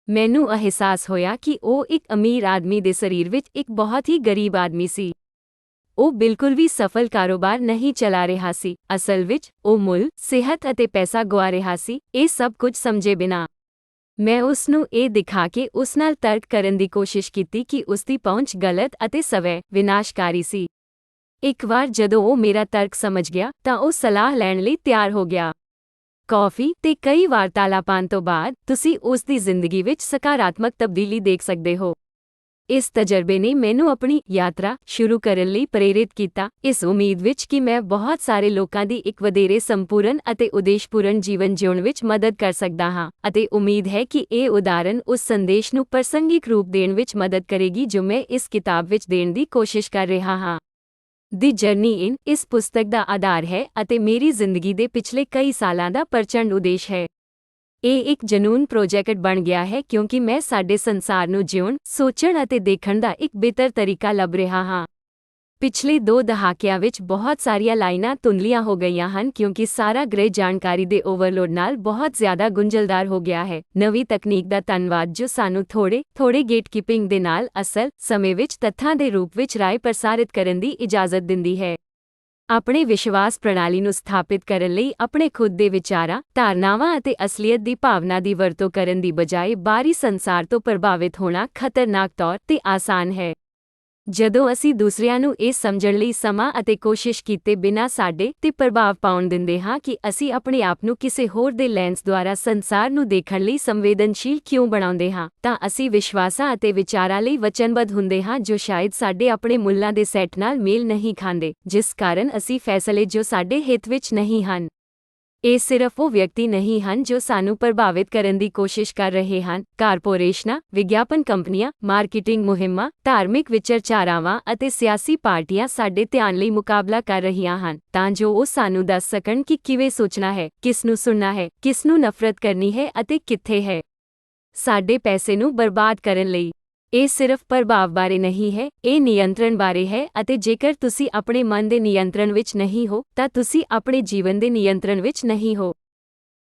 ਮੈਨੂੰ ਅਹਿਸਾਸ ਹੋਇਆ ਕਿ ਉਹ ਇੱਕ ਅਮੀਰ ਆਦਮੀ ਦੇ ਸਰੀਰ ਵਿੱਚ ਇੱਕ ਬਹੁਤ ਹੀ ਗਰੀਬ ਆਦਮੀ ਸੀ। ਉਹ ਬਿਲਕੁਲ ਵੀ ਸਫਲ ਕਾਰੋਬਾਰ ਨਹੀਂ ਚਲਾ ਰਿਹਾ ਸੀ। ਅਸਲ ਵਿੱਚ ਉਹ ਮੁੱਲ, ਸਿਹਤ ਅਤੇ ਪੈਸਾ ਗੁਆ ਰਿਹਾ ਸੀ, ਇਹ ਸਭ ਕੁਝ ਸਮਝੇ ਬਿਨਾਂ। ਮੈਂ ਉਸ ਨੂੰ ਇਹ ਦਿਖਾ ਕੇ ਉਸ ਨਾਲ ਤਰਕ ਕਰਨ ਦੀ ਕੋਸ਼ਿਸ਼ ਕੀਤੀ ਕਿ ਉਸ ਦੀ ਪਹੁੰਚ ਗਲਤ ਅਤੇ ਸਵੈ ਵਿਨਾਸ਼ਕਾਰੀ ਸੀ। ਇੱਕ ਵਾਰ ਜਦੋਂ ਉਹ ਮੇਰਾ ਤਰਕ ਸਮਝ ਗਿਆ ਤਾਂ ਉਹ ਸਲਾਹ ਲੈਣ ਲਈ ਤਿਆਰ ਹੋ ਗਿਆ। ਕੌਫੀ ਤੇ ਕਈ ਵਾਰਤਾਲਾਪਾਂ ਤੋਂ ਬਾਅਦ ਤੁਸੀਂ ਉਸ ਦੀ ਜ਼ਿੰਦਗੀ ਵਿੱਚ ਸਕਾਰਾਤਮਕ ਤਬਦੀਲੀ ਦੇਖ ਸਕਦੇ ਹੋ। ਇਸ ਤਜਰਬੇ ਨੇ ਮੈਨੂੰ ਆਪਣੀ ਯਾਤਰਾ ਸ਼ੁਰੂ ਕਰਨ ਲਈ ਪ੍ਰੇਰਿਤ ਕੀਤਾ, ਇਸ ਉਮੀਦ ਵਿੱਚ ਕਿ ਮੈਂ ਬਹੁਤ ਸਾਰੇ ਲੋਕਾਂ ਦੀ ਇੱਕ ਵਧੇਰੇ ਸੰਪੂਰਨ ਅਤੇ ਉਦੇਸ਼ਪੂਰਨ ਜੀਵਨ ਜਿਉਣ ਵਿੱਚ ਮਦਦ ਕਰ ਸਕਦਾ ਹਾਂ, ਅਤੇ ਉਮੀਦ ਹੈ ਕਿ ਇਹ ਉਦਾਹਰਣ ਉਸ ਸੰਦੇਸ਼ ਨੂੰ ਪ੍ਰਸੰਗਿਕ ਰੂਪ ਦੇਣ ਵਿੱਚ ਮਦਦ ਕਰੇਗੀ ਜੋ ਮੈਂ ਇਸ ਕਿਤਾਬ ਵਿੱਚ ਦੇਣ ਦੀ ਕੋਸ਼ਿਸ਼ ਕਰ ਰਿਹਾ ਹਾਂ। ਦੀ ਜਰਨੀ ਇਨ ਇਸ ਪੁਸਤਕ ਦਾ ਆਧਾਰ ਹੈ ਅਤੇ ਮੇਰੀ ਜ਼ਿੰਦਗੀ ਦੇ ਪਿਛਲੇ ਕਈ ਸਾਲਾਂ ਦਾ ਪ੍ਰਚੰਡ ਉਦੇਸ਼ ਹੈ। ਇਹ ਇੱਕ ਜਨੂੰਨ ਪ੍ਰੋਜੈਕਟ ਬਣ ਗਿਆ ਹੈ ਕਿਉਂਕਿ ਮੈਂ ਸਾਡੇ ਸੰਸਾਰ ਨੂੰ ਜਿਉਣ, ਸੋਚਣ ਅਤੇ ਦੇਖਣ ਦਾ ਇੱਕ ਬਿਹਤਰ ਤਰੀਕਾ ਲੱਭ ਰਿਹਾ ਹਾਂ। ਪਿਛਲੇ 2 ਦਹਾਕਿਆਂ ਵਿੱਚ ਬਹੁਤ ਸਾਰੀਆਂ ਲਾਈਨਾਂ ਧੁੰਦਲੀਆਂ ਹੋ ਗਈਆਂ ਹਨ ਕਿਉਂਕਿ ਸਾਰਾ ਗ੍ਰਹਿ ਜਾਣਕਾਰੀ ਦੇ ਓਵਰਲੋਡ ਨਾਲ ਬਹੁਤ ਜ਼ਿਆਦਾ ਗੁੰਝਲਦਾਰ ਹੋ ਗਿਆ ਹੈ। ਨਵੀਂ ਤਕਨੀਕ ਦਾ ਧੰਨਵਾਦ ਜੋ ਸਾਨੂੰ ਥੋੜੇ ਗੇਟਕੀਪਿੰਗ ਦੇ ਨਾਲ ਅਸਲ ਸਮੇਂ ਵਿੱਚ ਤੱਥਾਂ ਦੇ ਰੂਪ ਵਿੱਚ ਰਾਏ ਪ੍ਰਸਾਰਿਤ ਕਰਨ ਦੀ ਇਜਾਜ਼ਤ ਦਿੰਦੀ ਹੈ। ਆਪਣੇ ਵਿਸ਼ਵਾਸ ਪ੍ਰਣਾਲੀ ਨੂੰ ਸਥਾਪਿਤ ਕਰਨ ਲਈ ਆਪਣੇ ਖੁਦ ਦੇ ਵਿਚਾਰਾਂ, ਧਾਰਨਾਵਾਂ ਅਤੇ ਅਸਲੀਅਤ ਦੀ ਭਾਵਨਾ ਦੀ ਵਰਤੋਂ ਕਰਨ ਦੀ ਬਜਾਏ ਬਾਹਰੀ ਸੰਸਾਰ ਤੋਂ ਪ੍ਰਭਾਵਿਤ ਹੋਣਾ ਖਤਰਨਾਕ ਤੌਰ ਤੇ ਆਸਾਨ ਹੈ। ਜਦੋਂ ਅਸੀਂ ਦੂਸਰਿਆਂ ਨੂੰ ਇਹ ਸਮਝਣ ਲਈ ਸਮਾਂ ਅਤੇ ਕੋਸ਼ਿਸ਼ ਕੀਤੇ ਬਿਨਾਂ ਸਾਡੇ ਤੇ ਪ੍ਰਭਾਵ ਪਾਉਣ ਦਿੰਦੇ ਹਾਂ ਕਿ ਅਸੀਂ ਆਪਣੇ ਆਪ ਨੂੰ ਕਿਸੇ ਹੋਰ ਦੇ ਲੈਂਸ ਦੁਆਰਾ ਸੰਸਾਰ ਨੂੰ ਦੇਖਣ ਲਈ ਸੰਵੇਦਨਸ਼ੀਲ ਕਿਉਂ ਬਣਾਉਂਦੇ ਹਾਂ, ਤਾਂ ਅਸੀਂ ਵਿਸ਼ਵਾਸਾਂ ਅਤੇ ਵਿਚਾਰਾਂ ਲਈ ਵਚਨਬੱਧ ਹੁੰਦੇ ਹਾਂ ਜੋ ਸ਼ਾਇਦ ਸਾਡੇ ਆਪਣੇ ਮੁੱਲਾਂ ਦੇ ਸੈੱਟ ਨਾਲ ਮੇਲ ਨਹੀਂ ਖਾਂਦੇ, ਜਿਸ ਕਾਰਨ ਅਸੀਂ ਫੈਸਲੇ ਜੋ ਸਾਡੇ ਹਿੱਤ ਵਿੱਚ ਨਹੀਂ ਹਨ। ਇਹ ਸਿਰਫ ਉਹ ਵਿਅਕਤੀ ਨਹੀਂ ਹਨ ਜੋ ਸਾਨੂੰ ਪ੍ਰਭਾਵਿਤ ਕਰਨ ਦੀ ਕੋਸ਼ਿਸ਼ ਕਰ ਰਹੇ ਹਨ। ਕਾਰਪੋਰੇਸ਼ਨਾਂ, ਵਿਗਿਆਪਨ ਕੰਪਨੀਆਂ, ਮਾਰਕੀਟਿੰਗ ਮੁਹਿੰਮਾਂ, ਧਾਰਮਿਕ ਵਿਚਾਰਧਾਰਾਵਾਂ ਅਤੇ ਸਿਆਸੀ ਪਾਰਟੀਆਂ ਸਾਡੇ ਧਿਆਨ ਲਈ ਮੁਕਾਬਲਾ ਕਰ ਰਹੀਆਂ ਹਨ ਤਾਂ ਜੋ ਉਹ ਸਾਨੂੰ ਦੱਸ ਸਕਣ ਕਿ ਕਿਵੇਂ ਸੋਚਣਾ ਹੈ, ਕਿਸ ਨੂੰ ਸੁਣਨਾ ਹੈ, ਕਿਸ ਨੂੰ ਨਫ਼ਰਤ ਕਰਨੀ ਹੈ ਅਤੇ ਕਿੱਥੇ ਹੈ। ਸਾਡੇ ਪੈਸੇ ਨੂੰ ਬਰਬਾਦ ਕਰਨ ਲਈ। ਇਹ ਸਿਰਫ ਪ੍ਰਭਾਵ ਬਾਰੇ ਨਹੀਂ ਹੈ, ਇਹ ਨਿਯੰਤਰਣ ਬਾਰੇ ਹੈ ਅਤੇ ਜੇਕਰ ਤੁਸੀਂ ਆਪਣੇ ਮਨ ਦੇ ਨਿਯੰਤਰਣ ਵਿੱਚ ਨਹੀਂ ਹੋ ਤਾਂ ਤੁਸੀਂ ਆਪਣੇ ਜੀਵਨ ਦੇ ਨਿਯੰਤਰਣ ਵਿੱਚ ਨਹੀਂ ਹੋ।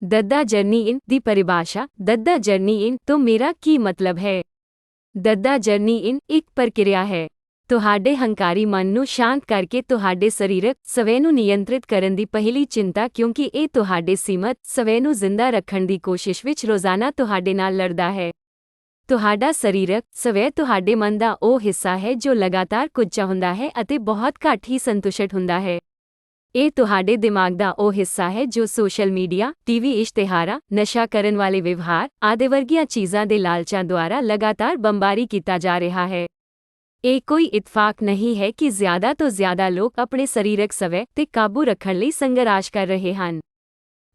ਦੱਦਾ ਜਰਨੀ ਇਨ ਦੀ ਪਰਿਭਾਸ਼ਾ। ਦੱਦਾ ਜਰਨੀ ਇਨ ਤੋਂ ਮੇਰਾ ਕੀ ਮਤਲਬ ਹੈ? ਦੱਦਾ ਜਰਨੀ ਇਨ ਇੱਕ ਪ੍ਰਕਿਰਿਆ ਹੈ। ਤੁਹਾਡੇ ਹੰਕਾਰੀ ਮਨ ਨੂੰ ਸ਼ਾਂਤ ਕਰਕੇ ਤੁਹਾਡੇ ਸਰੀਰਕ ਸਵੈ ਨੂੰ ਨਿਯੰਤਰਿਤ ਕਰਨ ਦੀ ਪਹਿਲੀ ਚਿੰਤਾ, ਕਿਉਂਕਿ ਇਹ ਤੁਹਾਡੇ ਸੀਮਤ ਸਵੈ ਨੂੰ ਜ਼ਿੰਦਾ ਰੱਖਣ ਦੀ ਕੋਸ਼ਿਸ਼ ਵਿੱਚ ਰੋਜ਼ਾਨਾ ਤੁਹਾਡੇ ਨਾਲ ਲੜਦਾ ਹੈ। ਤੁਹਾਡਾ ਸਰੀਰਕ ਸਵੈ ਤੁਹਾਡੇ ਮਨ ਦਾ ਉਹ ਹਿੱਸਾ ਹੈ ਜੋ ਲਗਾਤਾਰ ਕੁਝ ਚਾਹੁੰਦਾ ਹੈ ਅਤੇ ਬਹੁਤ ਘੱਟ ਹੀ ਸੰਤੁਸ਼ਟ ਹੁੰਦਾ ਹੈ। ਇਹ ਤੁਹਾਡੇ ਦਿਮਾਗ ਦਾ ਉਹ ਹਿੱਸਾ ਹੈ ਜੋ ਸੋਸ਼ਲ ਮੀਡੀਆ, ਟੀਵੀ ਇਸ਼ਤਿਹਾਰਾਂ, ਨਸ਼ਾ ਕਰਨ ਵਾਲੇ ਵਿਵਹਾਰ ਆਦਿ ਵਰਗੀਆਂ ਚੀਜ਼ਾਂ ਦੇ ਲਾਲਚਾਂ ਦੁਆਰਾ ਲਗਾਤਾਰ ਬੰਬਾਰੀ ਕੀਤਾ ਜਾ ਰਿਹਾ ਹੈ। ਇਹ ਕੋਈ ਇਤਫਾਕ ਨਹੀਂ ਹੈ ਕਿ ਜ਼ਿਆਦਾ ਤੋਂ ਜ਼ਿਆਦਾ ਲੋਕ ਆਪਣੇ ਸਰੀਰਕ ਸਵੈ ਤੇ ਕਾਬੂ ਰੱਖਣ ਲਈ ਸੰਘਰਸ਼ ਕਰ ਰਹੇ ਹਨ।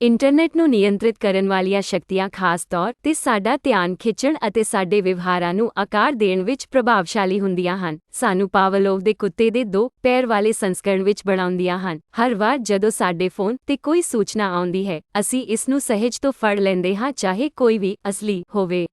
ਇੰਟਰਨੈਟ ਨੂੰ ਨਿਯੰਤਰਿਤ ਕਰਨ ਵਾਲੀਆਂ ਸ਼ਕਤੀਆਂ ਖਾਸ ਤੌਰ ਤੇ ਸਾਡਾ ਧਿਆਨ ਖਿੱਚਣ ਅਤੇ ਸਾਡੇ ਵਿਵਹਾਰਾਂ ਨੂੰ ਆਕਾਰ ਦੇਣ ਵਿੱਚ ਪ੍ਰਭਾਵਸ਼ਾਲੀ ਹੁੰਦੀਆਂ ਹਨ। ਸਾਨੂੰ ਪਾਵਲੋਵ ਦੇ ਕੁੱਤੇ ਦੇ 2 ਪੈਰ ਵਾਲੇ ਸੰਸਕਰਣ ਵਿੱਚ ਬਣਾਉਂਦੀਆਂ ਹਨ। ਹਰ ਵਾਰ ਜਦੋਂ ਸਾਡੇ ਫੋਨ ਤੇ ਕੋਈ ਸੂਚਨਾ ਆਉਂਦੀ ਹੈ, ਅਸੀਂ ਇਸ ਨੂੰ ਸਹਿਜ ਤੋਂ ਫੜ ਲੈਂਦੇ ਹਾਂ, ਚਾਹੇ ਕੋਈ ਵੀ ਅਸਲੀ ਹੋਵੇ।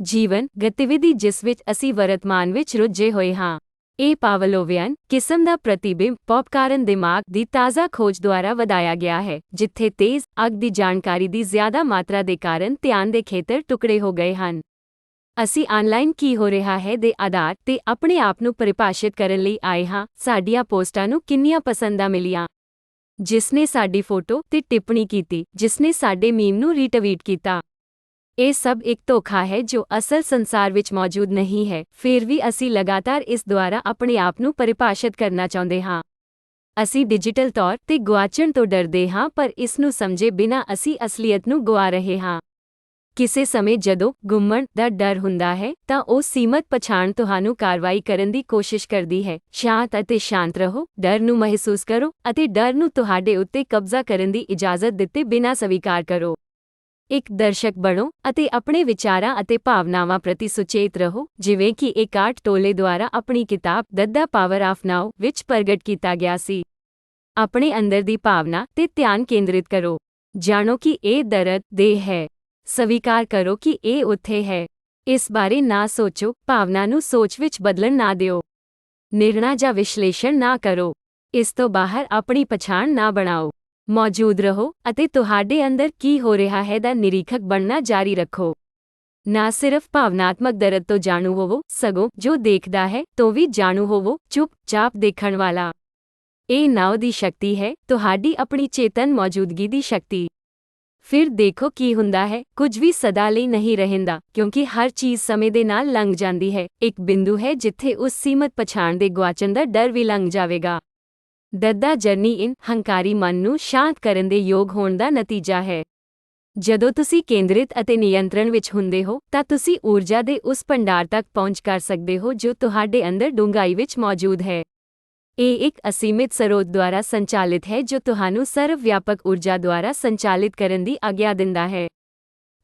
ਜੀਵਨ ਗਤੀਵਿਧੀ ਜਿਸ ਵਿੱਚ ਅਸੀਂ ਵਰਤਮਾਨ ਵਿੱਚ ਰੁੱਝੇ ਹੋਏ ਹਾਂ। ਇਹ ਪਾਵਲੋਵੀਅਨ ਕਿਸਮ ਦਾ ਪ੍ਰਤੀਬਿੰਬ ਪੌਪਕਾਰਨ ਦਿਮਾਗ ਦੀ ਤਾਜ਼ਾ ਖੋਜ ਦੁਆਰਾ ਵਧਾਇਆ ਗਿਆ ਹੈ, ਜਿੱਥੇ ਤੇਜ਼ ਅੱਗ ਦੀ ਜਾਣਕਾਰੀ ਦੀ ਜ਼ਿਆਦਾ ਮਾਤਰਾ ਦੇ ਕਾਰਨ ਧਿਆਨ ਦੇ ਖੇਤਰ ਟੁਕੜੇ ਹੋ ਗਏ ਹਨ। ਅਸੀਂ ਆਨਲਾਈਨ ਕੀ ਹੋ ਰਿਹਾ ਹੈ ਦੇ ਆਧਾਰ ਤੇ ਆਪਣੇ ਆਪ ਨੂੰ ਪਰਿਭਾਸ਼ਿਤ ਕਰਨ ਲਈ ਆਏ ਹਾਂ। ਸਾਡੀਆਂ ਪੋਸਟਾਂ ਨੂੰ ਕਿੰਨੀਆਂ ਪਸੰਦਾਂ ਮਿਲੀਆਂ, ਜਿਸਨੇ ਸਾਡੀ ਫੋਟੋ ਤੇ ਟਿੱਪਣੀ ਕੀਤੀ, ਜਿਸਨੇ ਸਾਡੇ ਮੀਮ ਨੂੰ ਰੀਟਵੀਟ ਕੀਤਾ। ਇਹ ਸਭ ਇੱਕ ਧੋਖਾ ਹੈ ਜੋ ਅਸਲ ਸੰਸਾਰ ਵਿੱਚ ਮੌਜੂਦ ਨਹੀਂ ਹੈ। ਫਿਰ ਵੀ ਅਸੀਂ ਲਗਾਤਾਰ ਇਸ ਦੁਆਰਾ ਆਪਣੇ ਆਪ ਨੂੰ ਪਰਿਭਾਸ਼ਿਤ ਕਰਨਾ ਚਾਹੁੰਦੇ ਹਾਂ। ਅਸੀਂ ਡਿਜੀਟਲ ਤੌਰ ਤੇ ਗੁਆਚਣ ਤੋਂ ਡਰਦੇ ਹਾਂ, ਪਰ ਇਸ ਨੂੰ ਸਮਝੇ ਬਿਨਾਂ ਅਸੀਂ ਅਸਲੀਅਤ ਨੂੰ ਗੁਆ ਰਹੇ ਹਾਂ। ਕਿਸੇ ਸਮੇਂ ਜਦੋਂ ਗੁੰਮਣ ਦਾ ਡਰ ਹੁੰਦਾ ਹੈ ਤਾਂ ਉਹ ਸੀਮਤ ਪਛਾਣ ਤੁਹਾਨੂੰ ਕਾਰਵਾਈ ਕਰਨ ਦੀ ਕੋਸ਼ਿਸ਼ ਕਰਦੀ ਹੈ। ਸ਼ਾਂਤ ਅਤੇ ਸ਼ਾਂਤ ਰਹੋ, ਡਰ ਨੂੰ ਮਹਿਸੂਸ ਕਰੋ ਅਤੇ ਡਰ ਨੂੰ ਤੁਹਾਡੇ ਉੱਤੇ ਕਬਜ਼ਾ ਕਰਨ ਦੀ ਇਜਾਜ਼ਤ ਦਿੱਤੇ ਬਿਨਾਂ ਸਵੀਕਾਰ ਕਰੋ। ਇੱਕ ਦਰਸ਼ਕ ਬਣੋ ਅਤੇ ਆਪਣੇ ਵਿਚਾਰਾਂ ਅਤੇ ਭਾਵਨਾਵਾਂ ਪ੍ਰਤੀ ਸੁਚੇਤ ਰਹੋ, ਜਿਵੇਂ ਕਿ ਏਕਾਰਟ ਟੋਲੇ ਦੁਆਰਾ ਆਪਣੀ ਕਿਤਾਬ ਦੱਦਾ ਪਾਵਰ ਆਫ ਨਾਓ ਵਿੱਚ ਪ੍ਰਗਟ ਕੀਤਾ ਗਿਆ ਸੀ। ਆਪਣੇ ਅੰਦਰ ਦੀ ਭਾਵਨਾ ਤੇ ਧਿਆਨ ਕੇਂਦਰਿਤ ਕਰੋ। ਜਾਣੋ ਕਿ ਇਹ ਦਰਦ ਦੇਹ ਹੈ। ਸਵੀਕਾਰ ਕਰੋ ਕਿ ਇਹ ਉੱਥੇ ਹੈ। ਇਸ ਬਾਰੇ ਨਾ ਸੋਚੋ, ਭਾਵਨਾ ਨੂੰ ਸੋਚ ਵਿੱਚ ਬਦਲਣ ਨਾ ਦਿਓ। ਨਿਰਣਾ ਜਾਂ ਵਿਸ਼ਲੇਸ਼ਣ ਨਾ ਕਰੋ। ਇਸ ਤੋਂ ਬਾਹਰ ਆਪਣੀ ਪਛਾਣ ਨਾ ਬਣਾਓ। ਮੌਜੂਦ ਰਹੋ ਅਤੇ ਤੁਹਾਡੇ ਅੰਦਰ ਕੀ ਹੋ ਰਿਹਾ ਹੈ ਦਾ ਨਿਰੀਖਕ ਬਣਨਾ ਜਾਰੀ ਰੱਖੋ। ਨਾ ਸਿਰਫ ਭਾਵਨਾਤਮਕ ਦਰਦ ਤੋਂ ਜਾਣੂ ਹੋਵੋ, ਸਗੋਂ ਜੋ ਦੇਖਦਾ ਹੈ ਤੋਂ ਵੀ ਜਾਣੂ ਹੋਵੋ, ਚੁੱਪ-ਚਾਪ ਦੇਖਣ ਵਾਲਾ। ਇਹ ਨਾਉ ਦੀ ਸ਼ਕਤੀ ਹੈ, ਤੁਹਾਡੀ ਆਪਣੀ ਚੇਤਨ ਮੌਜੂਦਗੀ ਦੀ ਸ਼ਕਤੀ। ਫਿਰ ਦੇਖੋ ਕੀ ਹੁੰਦਾ ਹੈ, ਕੁਝ ਵੀ ਸਦਾ ਲਈ ਨਹੀਂ ਰਹਿੰਦਾ, ਕਿਉਂਕਿ ਹਰ ਚੀਜ਼ ਸਮੇਂ ਦੇ ਨਾਲ ਲੰਘ ਜਾਂਦੀ ਹੈ। ਇੱਕ ਬਿੰਦੂ ਹੈ ਜਿੱਥੇ ਉਸ ਸੀਮਤ ਪਛਾਣ ਦੇ ਗੁਆਚਣ ਦਾ ਡਰ ਵੀ ਲੰਘ ਜਾਵੇਗਾ। ਦੱਦਾ ਜਰਨੀ ਇਨ ਹੰਕਾਰੀ ਮਨ ਨੂੰ ਸ਼ਾਂਤ ਕਰਨ ਦੇ ਯੋਗ ਹੋਣ ਦਾ ਨਤੀਜਾ ਹੈ। ਜਦੋਂ ਤੁਸੀਂ ਕੇਂਦਰਿਤ ਅਤੇ ਨਿਯੰਤਰਣ ਵਿੱਚ ਹੁੰਦੇ ਹੋ, ਤਾਂ ਤੁਸੀਂ ਊਰਜਾ ਦੇ ਉਸ ਭੰਡਾਰ ਤੱਕ ਪਹੁੰਚ ਕਰ ਸਕਦੇ ਹੋ ਜੋ ਤੁਹਾਡੇ ਅੰਦਰ ਡੂੰਘਾਈ ਵਿੱਚ ਮੌਜੂਦ ਹੈ। ਇਹ ਇੱਕ ਅਸੀਮਿਤ ਸਰੋਤ ਦੁਆਰਾ ਸੰਚਾਲਿਤ ਹੈ ਜੋ ਤੁਹਾਨੂੰ ਸਰਵ ਵਿਆਪਕ ਊਰਜਾ ਦੁਆਰਾ ਸੰਚਾਲਿਤ ਕਰਨ ਦੀ ਆਗਿਆ ਦਿੰਦਾ ਹੈ।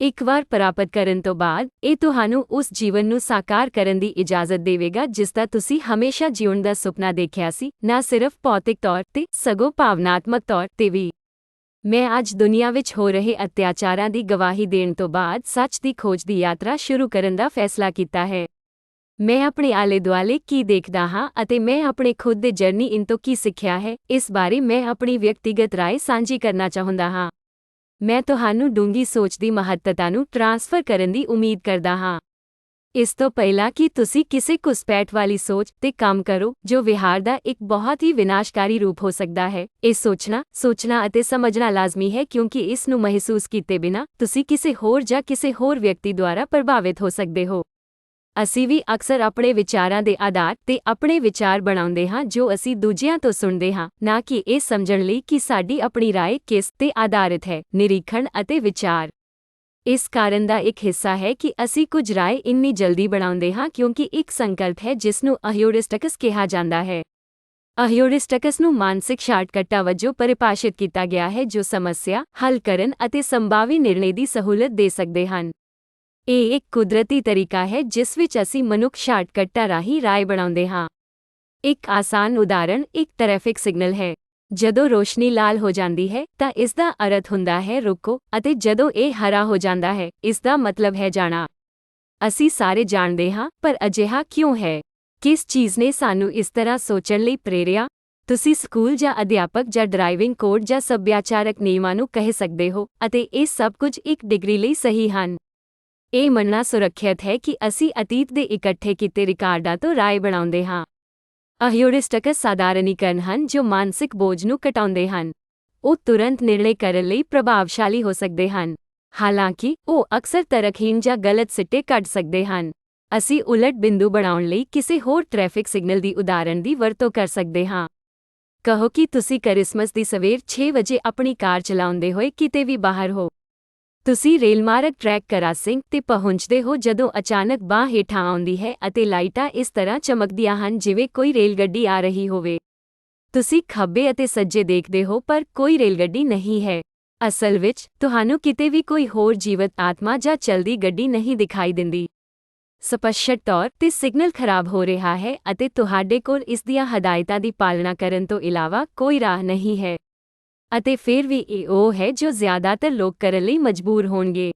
ਇੱਕ ਵਾਰ ਪ੍ਰਾਪਤ ਕਰਨ ਤੋਂ ਬਾਅਦ, ਇਹ ਤੁਹਾਨੂੰ ਉਸ ਜੀਵਨ ਨੂੰ ਸਾਕਾਰ ਕਰਨ ਦੀ ਇਜਾਜ਼ਤ ਦੇਵੇਗਾ ਜਿਸ ਦਾ ਤੁਸੀਂ ਹਮੇਸ਼ਾ ਜਿਉਣ ਦਾ ਸੁਪਨਾ ਦੇਖਿਆ ਸੀ, ਨਾ ਸਿਰਫ ਭੌਤਿਕ ਤੌਰ ਤੇ, ਸਗੋਂ ਭਾਵਨਾਤਮਕ ਤੌਰ ਤੇ ਵੀ। ਮੈਂ ਅੱਜ ਦੁਨੀਆ ਵਿੱਚ ਹੋ ਰਹੇ ਅਤਿਆਚਾਰਾਂ ਦੀ ਗਵਾਹੀ ਦੇਣ ਤੋਂ ਬਾਅਦ ਸੱਚ ਦੀ ਖੋਜ ਦੀ ਯਾਤਰਾ ਸ਼ੁਰੂ ਕਰਨ ਦਾ ਫੈਸਲਾ ਕੀਤਾ ਹੈ। ਮੈਂ ਆਪਣੇ ਆਲੇ-ਦੁਆਲੇ ਕੀ ਦੇਖਦਾ ਹਾਂ ਅਤੇ ਮੈਂ ਆਪਣੇ ਖੁਦ ਦੇ ਜਰਨੀ ਇਨ ਤੋਂ ਕੀ ਸਿੱਖਿਆ ਹੈ, ਇਸ ਬਾਰੇ ਮੈਂ ਆਪਣੀ ਵਿਅਕਤੀਗਤ ਰਾਏ ਸਾਂਝੀ ਕਰਨਾ ਚਾਹੁੰਦਾ ਹਾਂ। ਮੈਂ ਤੁਹਾਨੂੰ ਡੂੰਘੀ ਸੋਚ ਦੀ ਮਹੱਤਤਾ ਨੂੰ ਟ੍ਰਾਂਸਫਰ ਕਰਨ ਦੀ ਉਮੀਦ ਕਰਦਾ ਹਾਂ। ਇਸ ਤੋਂ ਪਹਿਲਾਂ ਕਿ ਤੁਸੀਂ ਕਿਸੇ ਘੁਸਪੈਠ ਵਾਲੀ ਸੋਚ ਤੇ ਕੰਮ ਕਰੋ, ਜੋ ਵਿਹਾਰ ਦਾ ਇੱਕ ਬਹੁਤ ਹੀ ਵਿਨਾਸ਼ਕਾਰੀ ਰੂਪ ਹੋ ਸਕਦਾ ਹੈ, ਇਹ ਸੋਚਣਾ ਅਤੇ ਸਮਝਣਾ ਲਾਜ਼ਮੀ ਹੈ ਕਿਉਂਕਿ ਇਸ ਨੂੰ ਮਹਿਸੂਸ ਕੀਤੇ ਬਿਨਾਂ, ਤੁਸੀਂ ਕਿਸੇ ਹੋਰ ਜਾਂ ਕਿਸੇ ਹੋਰ ਵਿਅਕਤੀ ਦੁਆਰਾ ਪ੍ਰਭਾਵਿਤ ਹੋ ਸਕਦੇ ਹੋ। ਅਸੀਂ ਵੀ ਅਕਸਰ ਆਪਣੇ ਵਿਚਾਰਾਂ ਦੇ ਆਧਾਰ ਤੇ ਆਪਣੇ ਵਿਚਾਰ ਬਣਾਉਂਦੇ ਹਾਂ ਜੋ ਅਸੀਂ ਦੂਜਿਆਂ ਤੋਂ ਸੁਣਦੇ ਹਾਂ, ਨਾ ਕਿ ਇਹ ਸਮਝਣ ਲਈ ਕਿ ਸਾਡੀ ਆਪਣੀ ਰਾਏ ਕਿਸ ਤੇ ਆਧਾਰਿਤ ਹੈ। ਨਿਰੀਖਣ ਅਤੇ ਵਿਚਾਰ ਇਸ ਕਾਰਨ ਦਾ ਇੱਕ ਹਿੱਸਾ ਹੈ ਕਿ ਅਸੀਂ ਕੁਝ ਰਾਏ ਇੰਨੀ ਜਲਦੀ ਬਣਾਉਂਦੇ ਹਾਂ ਕਿਉਂਕਿ ਇੱਕ ਸੰਕਲਪ ਹੈ ਜਿਸ ਨੂੰ ਅਹਿਉਰਿਸਟਿਕਸ ਕਿਹਾ ਜਾਂਦਾ ਹੈ। ਅਹਿਉਰਿਸਟਿਕਸ ਨੂੰ ਮਾਨਸਿਕ ਸ਼ਾਰਟਕੱਟਾਂ ਵਜੋਂ ਪਰਿਭਾਸ਼ਿਤ ਕੀਤਾ ਗਿਆ ਹੈ ਜੋ ਸਮੱਸਿਆ ਹੱਲ ਕਰਨ ਅਤੇ ਸੰਭਾਵੀ ਨਿਰਣੇ ਦੀ ਸਹੂਲਤ ਦੇ ਸਕਦੇ ਹਨ। ਇਹ ਇੱਕ ਕੁਦਰਤੀ ਤਰੀਕਾ ਹੈ ਜਿਸ ਵਿੱਚ ਅਸੀਂ ਮਨੁੱਖ ਸ਼ਾਰਟਕੱਟਾਂ ਰਾਹੀਂ ਰਾਏ ਬਣਾਉਂਦੇ ਹਾਂ। ਇੱਕ ਆਸਾਨ ਉਦਾਹਰਣ ਇੱਕ ਟ੍ਰੈਫਿਕ ਸਿਗਨਲ ਹੈ। ਜਦੋਂ ਰੋਸ਼ਨੀ ਲਾਲ ਹੋ ਜਾਂਦੀ ਹੈ, ਤਾਂ ਇਸ ਦਾ ਅਰਥ ਹੁੰਦਾ ਹੈ ਰੁਕੋ, ਅਤੇ ਜਦੋਂ ਇਹ ਹਰਾ ਹੋ ਜਾਂਦਾ ਹੈ, ਇਸ ਦਾ ਮਤਲਬ ਹੈ ਜਾਣਾ। ਅਸੀਂ ਸਾਰੇ ਜਾਣਦੇ ਹਾਂ, ਪਰ ਅਜਿਹਾ ਕਿਉਂ ਹੈ? ਕਿਸ ਚੀਜ਼ ਨੇ ਸਾਨੂੰ ਇਸ ਤਰ੍ਹਾਂ ਸੋਚਣ ਲਈ ਪ੍ਰੇਰਿਆ? ਤੁਸੀਂ ਸਕੂਲ ਜਾਂ ਅਧਿਆਪਕ ਜਾਂ ਡਰਾਈਵਿੰਗ ਕੋਡ ਜਾਂ ਸੱਭਿਆਚਾਰਕ ਨਿਯਮਾਂ ਨੂੰ ਕਹਿ ਸਕਦੇ ਹੋ, ਅਤੇ ਇਹ ਸਭ ਕੁਝ ਇੱਕ ਡਿਗਰੀ ਲਈ ਸਹੀ ਹਨ। ਇਹ ਮੰਨਣਾ ਸੁਰੱਖਿਅਤ ਹੈ ਕਿ ਅਸੀਂ ਅਤੀਤ ਦੇ ਇਕੱਠੇ ਕੀਤੇ ਰਿਕਾਰਡਾਂ ਤੋਂ ਰਾਏ ਬਣਾਉਂਦੇ ਹਾਂ। ਅਹਿਉਰਿਸਟਿਕਸ ਸਾਧਾਰਣੀਕਰਨ ਹਨ ਜੋ ਮਾਨਸਿਕ ਬੋਝ ਨੂੰ ਘਟਾਉਂਦੇ ਹਨ। ਉਹ ਤੁਰੰਤ ਨਿਰਣੇ ਕਰਨ ਲਈ ਪ੍ਰਭਾਵਸ਼ਾਲੀ ਹੋ ਸਕਦੇ ਹਨ, ਹਾਲਾਂਕਿ ਉਹ ਅਕਸਰ ਤਰਕਹੀਣ ਜਾਂ ਗਲਤ ਸਿੱਟੇ ਕੱਢ ਸਕਦੇ ਹਨ। ਅਸੀਂ ਉਲਟ ਬਿੰਦੂ ਬਣਾਉਣ ਲਈ ਕਿਸੇ ਹੋਰ ਟ੍ਰੈਫਿਕ ਸਿਗਨਲ ਦੀ ਉਦਾਹਰਣ ਦੀ ਵਰਤੋਂ ਕਰ ਸਕਦੇ ਹਾਂ। ਕਹੋ ਕਿ ਤੁਸੀਂ ਕ੍ਰਿਸਮਸ ਦੀ ਸਵੇਰ 6 ਵਜੇ ਆਪਣੀ ਕਾਰ ਚਲਾਉਂਦੇ ਹੋਏ ਕਿਤੇ ਵੀ ਬਾਹਰ ਹੋ। ਤੁਸੀਂ ਰੇਲਮਾਰਗ ਟਰੈਕ ਕਰਾਸਿੰਗ ਤੇ ਪਹੁੰਚਦੇ ਹੋ ਜਦੋਂ ਅਚਾਨਕ ਬਾਂਹ ਹੇਠਾਂ ਆਉਂਦੀ ਹੈ ਅਤੇ ਲਾਈਟਾਂ ਇਸ ਤਰ੍ਹਾਂ ਚਮਕਦੀਆਂ ਹਨ ਜਿਵੇਂ ਕੋਈ ਰੇਲਗੱਡੀ ਆ ਰਹੀ ਹੋਵੇ। ਤੁਸੀਂ ਖੱਬੇ ਅਤੇ ਸੱਜੇ ਦੇਖਦੇ ਹੋ ਪਰ ਕੋਈ ਰੇਲਗੱਡੀ ਨਹੀਂ ਹੈ। ਅਸਲ ਵਿੱਚ, ਤੁਹਾਨੂੰ ਕਿਤੇ ਵੀ ਕੋਈ ਹੋਰ ਜੀਵਤ ਆਤਮਾ ਜਾਂ ਚਲਦੀ ਗੱਡੀ ਨਹੀਂ ਦਿਖਾਈ ਦਿੰਦੀ। ਸਪਸ਼ਟ ਤੌਰ ਤੇ ਸਿਗਨਲ ਖਰਾਬ ਹੋ ਰਿਹਾ ਹੈ ਅਤੇ ਤੁਹਾਡੇ ਕੋਲ ਇਸ ਦੀਆਂ ਹਦਾਇਤਾਂ ਦੀ ਪਾਲਣਾ ਕਰਨ ਤੋਂ ਇਲਾਵਾ ਕੋਈ ਰਾਹ ਨਹੀਂ ਹੈ। ਅਤੇ ਫਿਰ ਵੀ ਇਹ ਉਹ ਹੈ ਜੋ ਜ਼ਿਆਦਾਤਰ ਲੋਕ ਕਰਨ ਲਈ ਮਜਬੂਰ ਹੋਣਗੇ।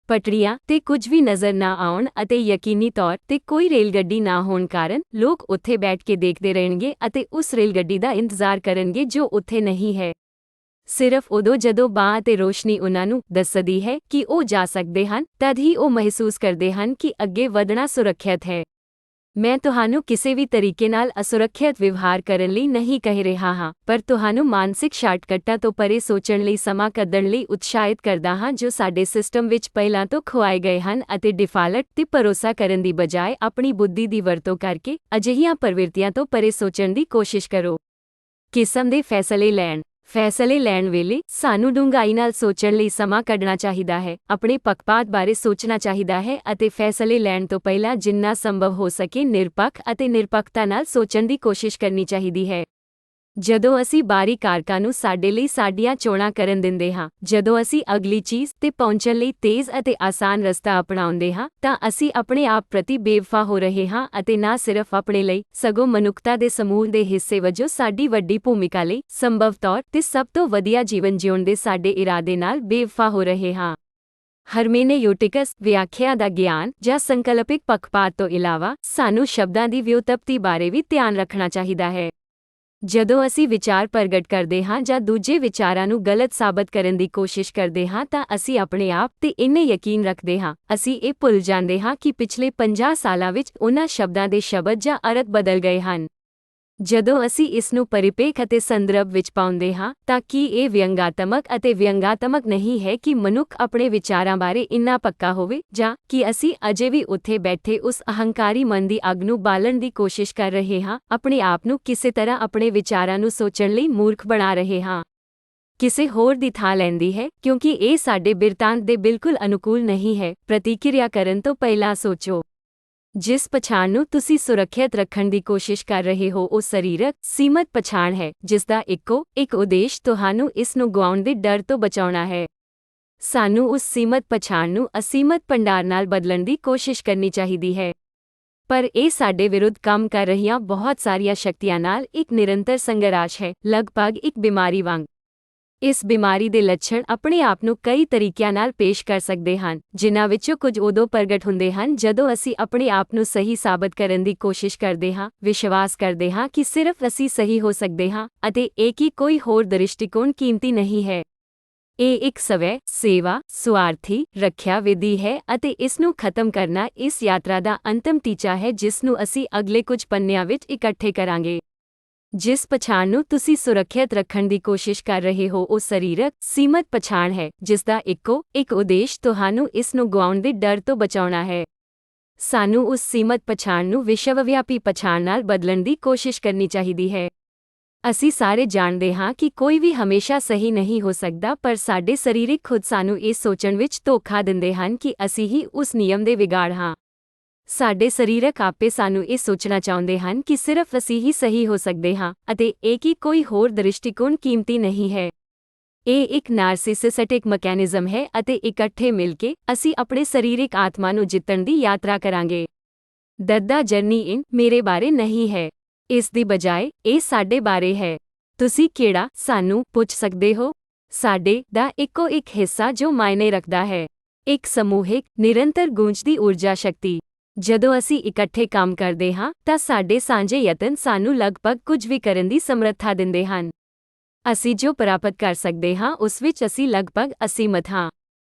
ਪਟੜੀਆਂ ਤੇ ਕੁਝ ਵੀ ਨਜ਼ਰ ਨਾ ਆਉਣ ਅਤੇ ਯਕੀਨੀ ਤੌਰ ਤੇ ਕੋਈ ਰੇਲਗੱਡੀ ਨਾ ਹੋਣ ਕਾਰਨ ਲੋਕ ਉੱਥੇ ਬੈਠ ਕੇ ਦੇਖਦੇ ਰਹਿਣਗੇ ਅਤੇ ਉਸ ਰੇਲਗੱਡੀ ਦਾ ਇੰਤਜ਼ਾਰ ਕਰਨਗੇ ਜੋ ਉੱਥੇ ਨਹੀਂ ਹੈ। ਸਿਰਫ ਉਦੋਂ ਜਦੋਂ ਬਾਂਹ ਅਤੇ ਰੋਸ਼ਨੀ ਉਨ੍ਹਾਂ ਨੂੰ ਦੱਸਦੀ ਹੈ ਕਿ ਉਹ ਜਾ ਸਕਦੇ ਹਨ, ਤਦ ਹੀ ਉਹ ਮਹਿਸੂਸ ਕਰਦੇ ਹਨ ਕਿ ਅੱਗੇ ਵਧਣਾ ਸੁਰੱਖਿਅਤ ਹੈ। ਮੈਂ ਤੁਹਾਨੂੰ ਕਿਸੇ ਵੀ ਤਰੀਕੇ ਨਾਲ ਅਸੁਰੱਖਿਅਤ ਵਿਵਹਾਰ ਕਰਨ ਲਈ ਨਹੀਂ ਕਹਿ ਰਿਹਾ ਹਾਂ, ਪਰ ਤੁਹਾਨੂੰ ਮਾਨਸਿਕ ਸ਼ਾਰਟਕੱਟਾਂ ਤੋਂ ਪਰੇ ਸੋਚਣ ਲਈ ਸਮਾਂ ਕੱਢਣ ਲਈ ਉਤਸ਼ਾਹਿਤ ਕਰਦਾ ਹਾਂ ਜੋ ਸਾਡੇ ਸਿਸਟਮ ਵਿੱਚ ਪਹਿਲਾਂ ਤੋਂ ਖੁਆਏ ਗਏ ਹਨ ਅਤੇ ਡਿਫਾਲਟ ਤੇ ਭਰੋਸਾ ਕਰਨ ਦੀ ਬਜਾਏ ਆਪਣੀ ਬੁੱਧੀ ਦੀ ਵਰਤੋਂ ਕਰਕੇ ਅਜਿਹੀਆਂ ਪ੍ਰਵਿਰਤੀਆਂ ਤੋਂ ਪਰੇ ਸੋਚਣ ਦੀ ਕੋਸ਼ਿਸ਼ ਕਰੋ। ਕਿਸਮ ਦੇ ਫੈਸਲੇ ਲੈਣ ਵੇਲੇ ਸਾਨੂੰ ਡੂੰਘਾਈ ਨਾਲ ਸੋਚਣ ਲਈ ਸਮਾਂ ਕੱਢਣਾ ਚਾਹੀਦਾ ਹੈ, ਆਪਣੇ ਪੱਖਪਾਤ ਬਾਰੇ ਸੋਚਣਾ ਚਾਹੀਦਾ ਹੈ ਅਤੇ ਫੈਸਲੇ ਲੈਣ ਤੋਂ ਪਹਿਲਾਂ ਜਿੰਨਾ ਸੰਭਵ ਹੋ ਸਕੇ ਨਿਰਪੱਖ ਅਤੇ ਨਿਰਪੱਖਤਾ ਨਾਲ ਸੋਚਣ ਦੀ ਕੋਸ਼ਿਸ਼ ਕਰਨੀ ਚਾਹੀਦੀ ਹੈ। ਜਦੋਂ ਅਸੀਂ ਬਾਹਰੀ ਕਾਰਕਾਂ ਨੂੰ ਸਾਡੇ ਲਈ ਸਾਡੀਆਂ ਚੋਣਾਂ ਕਰਨ ਦਿੰਦੇ ਹਾਂ, ਜਦੋਂ ਅਸੀਂ ਅਗਲੀ ਚੀਜ਼ ਤੇ ਪਹੁੰਚਣ ਲਈ ਤੇਜ਼ ਅਤੇ ਆਸਾਨ ਰਸਤਾ ਅਪਣਾਉਂਦੇ ਹਾਂ, ਤਾਂ ਅਸੀਂ ਆਪਣੇ ਆਪ ਪ੍ਰਤੀ ਬੇਵਫਾ ਹੋ ਰਹੇ ਹਾਂ ਅਤੇ ਨਾ ਸਿਰਫ ਆਪਣੇ ਲਈ, ਸਗੋਂ ਮਨੁੱਖਤਾ ਦੇ ਸਮੂਹ ਦੇ ਹਿੱਸੇ ਵਜੋਂ ਸਾਡੀ ਵੱਡੀ ਭੂਮਿਕਾ ਲਈ, ਸੰਭਵ ਤੌਰ ਤੇ ਸਭ ਤੋਂ ਵਧੀਆ ਜੀਵਨ ਜਿਉਣ ਦੇ ਸਾਡੇ ਇਰਾਦੇ ਨਾਲ ਬੇਵਫਾ ਹੋ ਰਹੇ ਹਾਂ। ਹਰਮੇਨੇਯੂਟਿਕਸ ਵਿਆਖਿਆ ਦਾ ਗਿਆਨ ਜਾਂ ਸੰਕਲਪਿਕ ਪੱਖਪਾਤ ਤੋਂ ਇਲਾਵਾ ਸਾਨੂੰ ਸ਼ਬਦਾਂ ਦੀ ਵਿਉਤਪਤੀ ਬਾਰੇ ਵੀ ਧਿਆਨ ਰੱਖਣਾ ਚਾਹੀਦਾ ਹੈ। ਜਦੋਂ ਅਸੀਂ ਵਿਚਾਰ ਪ੍ਰਗਟ ਕਰਦੇ ਹਾਂ ਜਾਂ ਦੂਜੇ ਵਿਚਾਰਾਂ ਨੂੰ ਗਲਤ ਸਾਬਤ ਕਰਨ ਦੀ ਕੋਸ਼ਿਸ਼ ਕਰਦੇ ਹਾਂ ਤਾਂ ਅਸੀਂ ਆਪਣੇ ਆਪ ਤੇ ਇੰਨੇ ਯਕੀਨ ਰੱਖਦੇ ਹਾਂ, ਅਸੀਂ ਇਹ ਭੁੱਲ ਜਾਂਦੇ ਹਾਂ ਕਿ ਪਿਛਲੇ 50 ਸਾਲਾਂ ਵਿੱਚ ਉਨ੍ਹਾਂ ਸ਼ਬਦਾਂ ਦੇ ਸ਼ਬਦ ਜਾਂ ਅਰਥ ਬਦਲ ਗਏ ਹਨ। ਜਦੋਂ ਅਸੀਂ ਇਸ ਨੂੰ ਪਰਿਪੇਖ ਅਤੇ ਸੰਦਰਭ ਵਿੱਚ ਪਾਉਂਦੇ ਹਾਂ ਤਾਂ ਕੀ ਇਹ ਵਿਅੰਗਾਤਮਕ ਅਤੇ ਵਿਅੰਗਾਤਮਕ ਨਹੀਂ ਹੈ ਕਿ ਮਨੁੱਖ ਆਪਣੇ ਵਿਚਾਰਾਂ ਬਾਰੇ ਇੰਨਾ ਪੱਕਾ ਹੋਵੇ, ਜਾਂ ਕਿ ਅਸੀਂ ਅਜੇ ਵੀ ਉੱਥੇ ਬੈਠੇ ਉਸ ਅਹੰਕਾਰੀ ਮਨ ਦੀ ਅੱਗ ਨੂੰ ਬਾਲਣ ਦੀ ਕੋਸ਼ਿਸ਼ ਕਰ ਰਹੇ ਹਾਂ, ਆਪਣੇ ਆਪ ਨੂੰ ਕਿਸੇ ਤਰ੍ਹਾਂ ਆਪਣੇ ਵਿਚਾਰਾਂ ਨੂੰ ਸੋਚਣ ਲਈ ਮੂਰਖ ਬਣਾ ਰਹੇ ਹਾਂ। ਕਿਸੇ ਹੋਰ ਦੀ ਥਾਂ ਲੈਂਦੀ ਹੈ, ਕਿਉਂਕਿ ਇਹ ਸਾਡੇ ਬਿਰਤਾਂਤ ਦੇ ਬਿਲਕੁਲ ਅਨੁਕੂਲ ਨਹੀਂ ਹੈ। ਪ੍ਰਤੀਕਿਰਿਆ ਕਰਨ ਤੋਂ ਪਹਿਲਾਂ ਸੋਚੋ। ਜਿਸ ਪਛਾਣ ਨੂੰ ਤੁਸੀਂ ਸੁਰੱਖਿਅਤ ਰੱਖਣ ਦੀ ਕੋਸ਼ਿਸ਼ ਕਰ ਰਹੇ ਹੋ ਉਹ ਸਰੀਰਕ, ਸੀਮਤ ਪਛਾਣ ਹੈ, ਜਿਸ ਦਾ ਇੱਕੋ ਇੱਕ ਉਦੇਸ਼ ਤੁਹਾਨੂੰ ਇਸ ਨੂੰ ਗੁਆਉਣ ਦੇ ਡਰ ਤੋਂ ਬਚਾਉਣਾ ਹੈ। ਸਾਨੂੰ ਉਸ ਸੀਮਤ ਪਛਾਣ ਨੂੰ ਅਸੀਮਤ ਭੰਡਾਰ ਨਾਲ ਬਦਲਣ ਦੀ ਕੋਸ਼ਿਸ਼ ਕਰਨੀ ਚਾਹੀਦੀ ਹੈ। ਪਰ ਇਹ ਸਾਡੇ ਵਿਰੁੱਧ ਕੰਮ ਕਰ ਰਹੀਆਂ ਬਹੁਤ ਸਾਰੀਆਂ ਸ਼ਕਤੀਆਂ ਨਾਲ ਇੱਕ ਨਿਰੰਤਰ ਸੰਘਰਸ਼ ਹੈ, ਲਗਭਗ ਇੱਕ ਬਿਮਾਰੀ ਵਾਂਗ। ਇਸ ਬਿਮਾਰੀ ਦੇ ਲੱਛਣ ਆਪਣੇ ਆਪ ਨੂੰ ਕਈ ਤਰੀਕਿਆਂ ਨਾਲ ਪੇਸ਼ ਕਰ ਸਕਦੇ ਹਨ, ਜਿਨ੍ਹਾਂ ਵਿੱਚੋਂ ਕੁਝ ਉਦੋਂ ਪ੍ਰਗਟ ਹੁੰਦੇ ਹਨ ਜਦੋਂ ਅਸੀਂ ਆਪਣੇ ਆਪ ਨੂੰ ਸਹੀ ਸਾਬਤ ਕਰਨ ਦੀ ਕੋਸ਼ਿਸ਼ ਕਰਦੇ ਹਾਂ, ਵਿਸ਼ਵਾਸ ਕਰਦੇ ਹਾਂ ਕਿ ਸਿਰਫ ਅਸੀਂ ਸਹੀ ਹੋ ਸਕਦੇ ਹਾਂ, ਅਤੇ ਇਹ ਕਿ ਕੋਈ ਹੋਰ ਦ੍ਰਿਸ਼ਟੀਕੋਣ ਕੀਮਤੀ ਨਹੀਂ ਹੈ। ਇਹ ਇੱਕ ਸਵੈ ਸੇਵਾ ਸੁਆਰਥੀ ਰੱਖਿਆ ਵਿਧੀ ਹੈ ਅਤੇ ਇਸ ਨੂੰ ਖਤਮ ਕਰਨਾ ਇਸ ਯਾਤਰਾ ਦਾ ਅੰਤਮ ਟੀਚਾ ਹੈ ਜਿਸ ਨੂੰ ਅਸੀਂ ਅਗਲੇ ਕੁਝ ਪੰਨਿਆਂ ਵਿੱਚ ਇਕੱਠੇ ਕਰਾਂਗੇ। ਜਿਸ ਪਛਾਣ ਨੂੰ ਤੁਸੀਂ ਸੁਰੱਖਿਅਤ ਰੱਖਣ ਦੀ ਕੋਸ਼ਿਸ਼ ਕਰ ਰਹੇ ਹੋ ਉਹ ਸਰੀਰਕ, ਸੀਮਤ ਪਛਾਣ ਹੈ, ਜਿਸ ਦਾ ਇੱਕੋ ਇੱਕ ਉਦੇਸ਼ ਤੁਹਾਨੂੰ ਇਸ ਨੂੰ ਗੁਆਉਣ ਦੇ ਡਰ ਤੋਂ ਬਚਾਉਣਾ ਹੈ। ਸਾਨੂੰ ਉਸ ਸੀਮਤ ਪਛਾਣ ਨੂੰ ਵਿਸ਼ਵਵਿਆਪੀ ਪਛਾਣ ਨਾਲ ਬਦਲਣ ਦੀ ਕੋਸ਼ਿਸ਼ ਕਰਨੀ ਚਾਹੀਦੀ ਹੈ। ਅਸੀਂ ਸਾਰੇ ਜਾਣਦੇ ਹਾਂ ਕਿ ਕੋਈ ਵੀ ਹਮੇਸ਼ਾ ਸਹੀ ਨਹੀਂ ਹੋ ਸਕਦਾ, ਪਰ ਸਾਡੇ ਸਰੀਰਕ ਖੁਦ ਸਾਨੂੰ ਇਹ ਸੋਚਣ ਵਿੱਚ ਧੋਖਾ ਦਿੰਦੇ ਹਨ ਕਿ ਅਸੀਂ ਹੀ ਉਸ ਨਿਯਮ ਦੇ ਵਿਗਾੜ ਹਾਂ। ਸਾਡੇ ਸਰੀਰਕ ਆਪੇ ਸਾਨੂੰ ਇਹ ਸੋਚਣਾ ਚਾਹੁੰਦੇ ਹਨ ਕਿ ਸਿਰਫ ਅਸੀਂ ਹੀ ਸਹੀ ਹੋ ਸਕਦੇ ਹਾਂ, ਅਤੇ ਇਹ ਕਿ ਕੋਈ ਹੋਰ ਦ੍ਰਿਸ਼ਟੀਕੋਣ ਕੀਮਤੀ ਨਹੀਂ ਹੈ। ਇਹ ਇੱਕ ਨਾਰਸਿਸਿਸਟਿਕ ਮਕੈਨਿਜ਼ਮ ਹੈ ਅਤੇ ਇਕੱਠੇ ਮਿਲ ਕੇ ਅਸੀਂ ਆਪਣੇ ਸਰੀਰਕ ਆਤਮਾ ਨੂੰ ਜਿੱਤਣ ਦੀ ਯਾਤਰਾ ਕਰਾਂਗੇ। ਦੱਦਾ ਜਰਨੀ ਇਨ ਮੇਰੇ ਬਾਰੇ ਨਹੀਂ ਹੈ, ਇਸ ਦੀ ਬਜਾਏ ਇਹ ਸਾਡੇ ਬਾਰੇ ਹੈ। ਤੁਸੀਂ ਕਿਹੜਾ ਸਾਨੂੰ ਪੁੱਛ ਸਕਦੇ ਹੋ? ਸਾਡੇ ਦਾ ਇੱਕੋ ਇੱਕ ਹਿੱਸਾ ਜੋ ਮਾਇਨੇ ਰੱਖਦਾ ਹੈ, ਇੱਕ ਸਮੂਹਿਕ ਨਿਰੰਤਰ ਗੂੰਜਦੀ ਊਰਜਾ ਸ਼ਕਤੀ। ਜਦੋਂ ਅਸੀਂ ਇਕੱਠੇ ਕੰਮ ਕਰਦੇ ਹਾਂ ਤਾਂ ਸਾਡੇ ਸਾਂਝੇ ਯਤਨ ਸਾਨੂੰ ਲਗਭਗ ਕੁਝ ਵੀ ਕਰਨ ਦੀ ਸਮਰੱਥਾ ਦਿੰਦੇ ਹਨ। ਅਸੀਂ ਜੋ ਪ੍ਰਾਪਤ ਕਰ ਸਕਦੇ ਹਾਂ ਉਸ ਵਿੱਚ ਅਸੀਂ ਲਗਭਗ ਅਸੀਮਤ ਹਾਂ।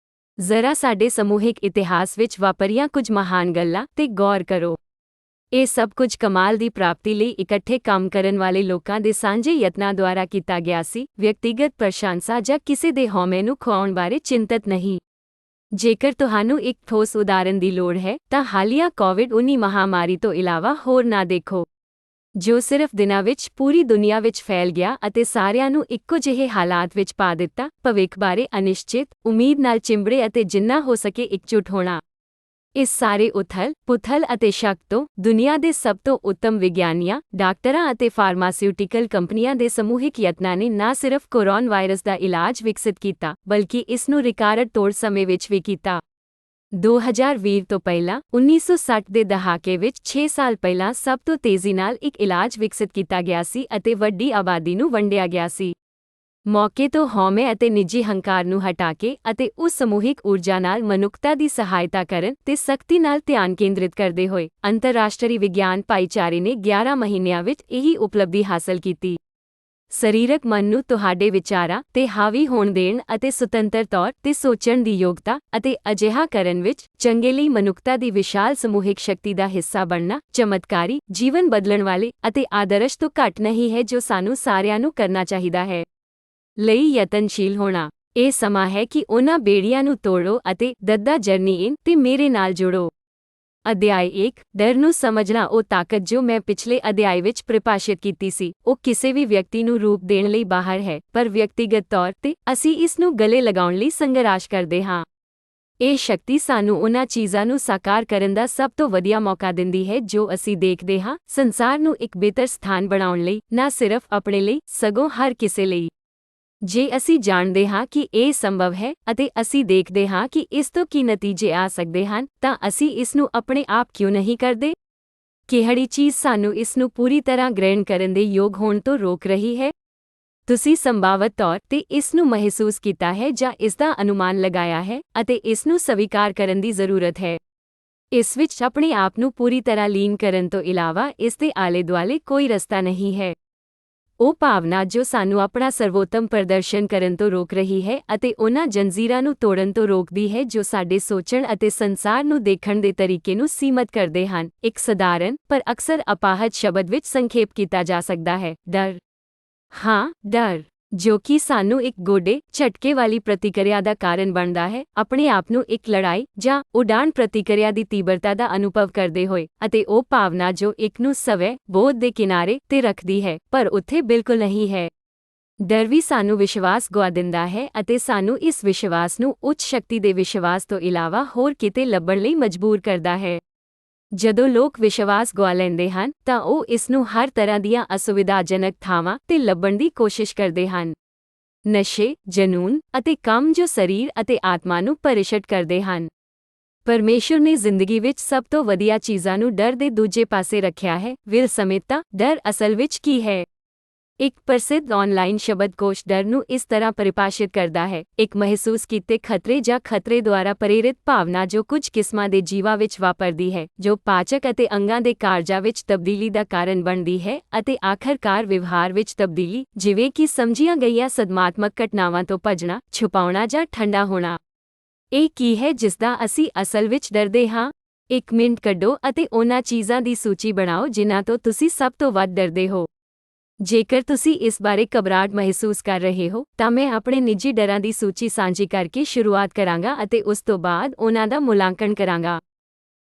ਜ਼ਰਾ ਸਾਡੇ ਸਮੂਹਿਕ ਇਤਿਹਾਸ ਵਿੱਚ ਵਾਪਰੀਆਂ ਕੁਝ ਮਹਾਨ ਗੱਲਾਂ ਤੇ ਗੌਰ ਕਰੋ। ਇਹ ਸਭ ਕੁਝ ਕਮਾਲ ਦੀ ਪ੍ਰਾਪਤੀ ਲਈ ਇਕੱਠੇ ਕੰਮ ਕਰਨ ਵਾਲੇ ਲੋਕਾਂ ਦੇ ਸਾਂਝੇ ਯਤਨਾਂ ਦੁਆਰਾ ਕੀਤਾ ਗਿਆ ਸੀ, ਵਿਅਕਤੀਗਤ ਪ੍ਰਸ਼ੰਸਾ ਜਾਂ ਕਿਸੇ ਦੇ ਹਉਮੈ ਨੂੰ ਖੁਆਉਣ ਬਾਰੇ ਚਿੰਤਤ ਨਹੀਂ। ਜੇਕਰ ਤੁਹਾਨੂੰ ਇੱਕ ਠੋਸ ਉਦਾਹਰਣ ਦੀ ਲੋੜ ਹੈ ਤਾਂ ਹਾਲੀਆ ਕੋਵਿਡ-19 ਮਹਾਮਾਰੀ ਤੋਂ ਇਲਾਵਾ ਹੋਰ ਨਾ ਦੇਖੋ, ਜੋ ਸਿਰਫ ਦਿਨਾਂ ਵਿੱਚ ਪੂਰੀ ਦੁਨੀਆ ਵਿੱਚ ਫੈਲ ਗਿਆ ਅਤੇ ਸਾਰਿਆਂ ਨੂੰ ਇੱਕੋ ਜਿਹੇ ਹਾਲਾਤ ਵਿੱਚ ਪਾ ਦਿੱਤਾ। ਭਵਿੱਖ ਬਾਰੇ ਅਨਿਸ਼ਚਿਤ, ਉਮੀਦ ਨਾਲ ਚਿੰਬੜੇ ਅਤੇ ਜਿੰਨਾ ਹੋ ਸਕੇ ਇਕਜੁੱਟ ਹੋਣਾ। ਇਸ ਸਾਰੇ ਉਥਲ-ਪੁਥਲ ਅਤੇ ਸ਼ੱਕ ਤੋਂ ਦੁਨੀਆ ਦੇ ਸਭ ਤੋਂ ਉੱਤਮ ਵਿਗਿਆਨੀਆਂ, ਡਾਕਟਰਾਂ ਅਤੇ ਫਾਰਮਾਸਿਊਟੀਕਲ ਕੰਪਨੀਆਂ ਦੇ ਸਮੂਹਿਕ ਯਤਨਾਂ ਨੇ ਨਾ ਸਿਰਫ ਕੋਰੋਨਾ ਵਾਇਰਸ ਦਾ ਇਲਾਜ ਵਿਕਸਿਤ ਕੀਤਾ, ਬਲਕਿ ਇਸ ਨੂੰ ਰਿਕਾਰਡ ਤੋੜ ਸਮੇਂ ਵਿੱਚ ਵੀ ਕੀਤਾ। 2020 ਤੋਂ ਪਹਿਲਾਂ 1960 ਦੇ ਦਹਾਕੇ ਵਿੱਚ 6 ਸਾਲ ਪਹਿਲਾਂ ਸਭ ਤੋਂ ਤੇਜ਼ੀ ਨਾਲ ਇੱਕ ਇਲਾਜ ਵਿਕਸਿਤ ਕੀਤਾ ਗਿਆ ਸੀ ਅਤੇ ਵੱਡੀ ਆਬਾਦੀ ਨੂੰ ਵੰਡਿਆ ਗਿਆ ਸੀ। ਮੌਕੇ ਤੋਂ ਹਉਮੈ ਅਤੇ ਨਿੱਜੀ ਹੰਕਾਰ ਨੂੰ ਹਟਾ ਕੇ ਅਤੇ ਉਸ ਸਮੂਹਿਕ ਊਰਜਾ ਨਾਲ ਮਨੁੱਖਤਾ ਦੀ ਸਹਾਇਤਾ ਕਰਨ ਤੇ ਸਖਤੀ ਨਾਲ ਧਿਆਨ ਕੇਂਦਰਿਤ ਕਰਦੇ ਹੋਏ ਅੰਤਰਰਾਸ਼ਟਰੀ ਵਿਗਿਆਨ ਭਾਈਚਾਰੇ ਨੇ 11 ਮਹੀਨਿਆਂ ਵਿੱਚ ਇਹੀ ਉਪਲਬਧੀ ਹਾਸਲ ਕੀਤੀ। ਸਰੀਰਕ ਮਨ ਨੂੰ ਤੁਹਾਡੇ ਵਿਚਾਰਾਂ ਤੇ ਹਾਵੀ ਹੋਣ ਦੇਣ ਅਤੇ ਸੁਤੰਤਰ ਤੌਰ ਤੇ ਸੋਚਣ ਦੀ ਯੋਗਤਾ, ਅਤੇ ਅਜਿਹਾ ਕਰਨ ਵਿੱਚ ਚੰਗੇ ਲਈ ਮਨੁੱਖਤਾ ਦੀ ਵਿਸ਼ਾਲ ਸਮੂਹਿਕ ਸ਼ਕਤੀ ਦਾ ਹਿੱਸਾ ਬਣਨਾ ਚਮਤਕਾਰੀ, ਜੀਵਨ ਬਦਲਣ ਵਾਲੇ ਅਤੇ ਆਦਰਸ਼ ਤੋਂ ਘੱਟ ਨਹੀਂ ਹੈ ਜੋ ਸਾਨੂੰ ਸਾਰਿਆਂ ਨੂੰ ਕਰਨਾ ਚਾਹੀਦਾ ਹੈ। ਲਈ ਯਤਨਸ਼ੀਲ ਹੋਣਾ। ਇਹ ਸਮਾਂ ਹੈ ਕਿ ਉਹਨਾਂ ਬੇੜੀਆਂ ਨੂੰ ਤੋੜੋ ਅਤੇ ਦੱਦਾ ਜਰਨੀ ਇਨ ਤੇ ਮੇਰੇ ਨਾਲ ਜੁੜੋ। ਅਧਿਆਇ 1 ਡਰ ਨੂੰ ਸਮਝਣਾ। ਉਹ ਤਾਕਤ ਜੋ ਮੈਂ ਪਿਛਲੇ ਅਧਿਆਇ ਵਿੱਚ ਪਰਿਭਾਸ਼ਿਤ ਕੀਤੀ ਸੀ, ਉਹ ਕਿਸੇ ਵੀ ਵਿਅਕਤੀ ਨੂੰ ਰੂਪ ਦੇਣ ਲਈ ਬਾਹਰ ਹੈ, ਪਰ ਵਿਅਕਤੀਗਤ ਤੌਰ ਤੇ ਅਸੀਂ ਇਸ ਨੂੰ ਗਲੇ ਲਗਾਉਣ ਲਈ ਸੰਘਰਸ਼ ਕਰਦੇ ਹਾਂ। ਇਹ ਸ਼ਕਤੀ ਸਾਨੂੰ ਉਹਨਾਂ ਚੀਜ਼ਾਂ ਨੂੰ ਸਾਕਾਰ ਕਰਨ ਦਾ ਸਭ ਤੋਂ ਵਧੀਆ ਮੌਕਾ ਦਿੰਦੀ ਹੈ ਜੋ ਅਸੀਂ ਦੇਖਦੇ ਹਾਂ, ਸੰਸਾਰ ਨੂੰ ਇੱਕ ਬਿਹਤਰ ਸਥਾਨ ਬਣਾਉਣ ਲਈ, ਨਾ ਸਿਰਫ ਆਪਣੇ ਲਈ, ਸਗੋਂ ਹਰ ਕਿਸੇ ਲਈ। ਜੇ ਅਸੀਂ ਜਾਣਦੇ ਹਾਂ ਕਿ ਇਹ ਸੰਭਵ ਹੈ ਅਤੇ ਅਸੀਂ ਦੇਖਦੇ ਹਾਂ ਕਿ ਇਸ ਤੋਂ ਕੀ ਨਤੀਜੇ ਆ ਸਕਦੇ ਹਨ, ਤਾਂ ਅਸੀਂ ਇਸ ਨੂੰ ਆਪਣੇ ਆਪ ਕਿਉਂ ਨਹੀਂ ਕਰਦੇ? ਕਿਹੜੀ ਚੀਜ਼ ਸਾਨੂੰ ਇਸ ਨੂੰ ਪੂਰੀ ਤਰ੍ਹਾਂ ਗ੍ਰਹਿਣ ਕਰਨ ਦੇ ਯੋਗ ਹੋਣ ਤੋਂ ਰੋਕ ਰਹੀ ਹੈ? ਤੁਸੀਂ ਸੰਭਾਵਤ ਤੌਰ ਤੇ ਇਸ ਨੂੰ ਮਹਿਸੂਸ ਕੀਤਾ ਹੈ ਜਾਂ ਇਸ ਦਾ ਅਨੁਮਾਨ ਲਗਾਇਆ ਹੈ, ਅਤੇ ਇਸ ਨੂੰ ਸਵੀਕਾਰ ਕਰਨ ਦੀ ਜ਼ਰੂਰਤ ਹੈ। ਇਸ ਵਿੱਚ ਆਪਣੇ ਆਪ ਨੂੰ ਪੂਰੀ ਤਰ੍ਹਾਂ ਲੀਨ ਕਰਨ ਤੋਂ ਇਲਾਵਾ ਇਸ ਦੇ ਆਲੇ ਦੁਆਲੇ ਕੋਈ ਰਸਤਾ ਨਹੀਂ ਹੈ। ਉਹ ਭਾਵਨਾ ਜੋ ਸਾਨੂੰ ਆਪਣਾ ਸਰਵੋਤਮ ਪ੍ਰਦਰਸ਼ਨ ਕਰਨ ਤੋਂ ਰੋਕ ਰਹੀ ਹੈ ਅਤੇ ਉਹਨਾਂ ਜੰਜੀਰਾਂ ਨੂੰ ਤੋੜਨ ਤੋਂ ਰੋਕਦੀ ਹੈ ਜੋ ਸਾਡੇ ਸੋਚਣ ਅਤੇ ਸੰਸਾਰ ਨੂੰ ਦੇਖਣ ਦੇ ਤਰੀਕੇ ਨੂੰ ਸੀਮਤ ਕਰਦੇ ਹਨ। ਇੱਕ ਸਧਾਰਨ ਪਰ ਅਕਸਰ ਅਪਾਹਜ ਸ਼ਬਦ ਵਿੱਚ ਸੰਖੇਪ ਕੀਤਾ ਜਾ ਸਕਦਾ ਹੈ, ਡਰ। ਹਾਂ, ਡਰ, ਜੋ ਕਿ ਸਾਨੂੰ ਇੱਕ ਗੋਡੇ ਝਟਕੇ ਵਾਲੀ ਪ੍ਰਤੀਕਿਰਿਆ ਦਾ ਕਾਰਨ ਬਣਦਾ ਹੈ, ਆਪਣੇ ਆਪ ਨੂੰ ਇੱਕ ਲੜਾਈ ਜਾਂ ਉਡਾਣ ਪ੍ਰਤੀਕਿਰਿਆ ਦੀ ਤੀਬਰਤਾ ਦਾ ਅਨੁਭਵ ਕਰਦੇ ਹੋਏ, ਅਤੇ ਉਹ ਭਾਵਨਾ ਜੋ ਇੱਕ ਨੂੰ ਸਵੈ ਬੋਧ ਦੇ ਕਿਨਾਰੇ ਤੇ ਰੱਖਦੀ ਹੈ ਪਰ ਉੱਥੇ ਬਿਲਕੁਲ ਨਹੀਂ ਹੈ। ਡਰ ਵੀ ਸਾਨੂੰ ਵਿਸ਼ਵਾਸ ਗੁਆ ਦਿੰਦਾ ਹੈ ਅਤੇ ਸਾਨੂੰ ਇਸ ਵਿਸ਼ਵਾਸ ਨੂੰ ਉੱਚ ਸ਼ਕਤੀ ਦੇ ਵਿਸ਼ਵਾਸ ਤੋਂ ਇਲਾਵਾ ਹੋਰ ਕਿਤੇ ਲੱਭਣ ਲਈ ਮਜਬੂਰ ਕਰਦਾ ਹੈ। ਜਦੋਂ ਲੋਕ ਵਿਸ਼ਵਾਸ ਗੁਆ ਲੈਂਦੇ ਹਨ ਤਾਂ ਉਹ ਇਸ ਨੂੰ ਹਰ ਤਰ੍ਹਾਂ ਦੀਆਂ ਅਸੁਵਿਧਾਜਨਕ ਥਾਵਾਂ ਤੇ ਲੱਭਣ ਦੀ ਕੋਸ਼ਿਸ਼ ਕਰਦੇ ਹਨ। ਨਸ਼ੇ, ਜਨੂੰਨ ਅਤੇ ਕੰਮ ਜੋ ਸਰੀਰ ਅਤੇ ਆਤਮਾ ਨੂੰ ਪਰਿਸ਼ਟ ਕਰਦੇ ਹਨ। ਪਰਮੇਸ਼ੁਰ ਨੇ ਜ਼ਿੰਦਗੀ ਵਿੱਚ ਸਭ ਤੋਂ ਵਧੀਆ ਚੀਜ਼ਾਂ ਨੂੰ ਡਰ ਦੇ ਦੂਜੇ ਪਾਸੇ ਰੱਖਿਆ ਹੈ। ਵਿਲ ਸਮੇਤਾ, ਡਰ ਅਸਲ ਵਿੱਚ ਕੀ ਹੈ? ਇੱਕ ਪ੍ਰਸਿੱਧ ਆਨਲਾਈਨ ਸ਼ਬਦਕੋਸ਼ ਡਰ ਨੂੰ ਇਸ ਤਰ੍ਹਾਂ ਪਰਿਭਾਸ਼ਿਤ ਕਰਦਾ ਹੈ, ਇੱਕ ਮਹਿਸੂਸ ਕੀਤੇ ਖਤਰੇ ਜਾਂ ਖਤਰੇ ਦੁਆਰਾ ਪ੍ਰੇਰਿਤ ਭਾਵਨਾ ਜੋ ਕੁਝ ਕਿਸਮਾਂ ਦੇ ਜੀਵਾਂ ਵਿੱਚ ਵਾਪਰਦੀ ਹੈ, ਜੋ ਪਾਚਕ ਅਤੇ ਅੰਗਾਂ ਦੇ ਕਾਰਜਾਂ ਵਿੱਚ ਤਬਦੀਲੀ ਦਾ ਕਾਰਨ ਬਣਦੀ ਹੈ ਅਤੇ ਆਖਰਕਾਰ ਵਿਵਹਾਰ ਵਿੱਚ ਤਬਦੀਲੀ, ਜਿਵੇਂ ਕਿ ਸਮਝੀਆਂ ਗਈਆਂ ਸਦਮਾਤਮਕ ਘਟਨਾਵਾਂ ਤੋਂ ਭੱਜਣਾ, ਛੁਪਾਉਣਾ ਜਾਂ ਠੰਡਾ ਹੋਣਾ। ਇਹ ਕੀ ਹੈ ਜਿਸਦਾ ਅਸੀਂ ਅਸਲ ਵਿੱਚ ਡਰਦੇ ਹਾਂ? ਇੱਕ ਮਿੰਟ ਕੱਢੋ ਅਤੇ ਉਹਨਾਂ ਚੀਜ਼ਾਂ ਦੀ ਸੂਚੀ ਬਣਾਓ ਜਿਨ੍ਹਾਂ ਤੋਂ ਤੁਸੀਂ ਸਭ ਤੋਂ ਵੱਧ ਡਰਦੇ ਹੋ। ਜੇਕਰ ਤੁਸੀਂ ਇਸ ਬਾਰੇ ਘਬਰਾਹਟ ਮਹਿਸੂਸ ਕਰ ਰਹੇ ਹੋ ਤਾਂ ਮੈਂ ਆਪਣੇ ਨਿੱਜੀ ਡਰਾਂ ਦੀ ਸੂਚੀ ਸਾਂਝੀ ਕਰਕੇ ਸ਼ੁਰੂਆਤ ਕਰਾਂਗਾ ਅਤੇ ਉਸ ਤੋਂ ਬਾਅਦ ਉਹਨਾਂ ਦਾ ਮੁਲਾਂਕਣ ਕਰਾਂਗਾ।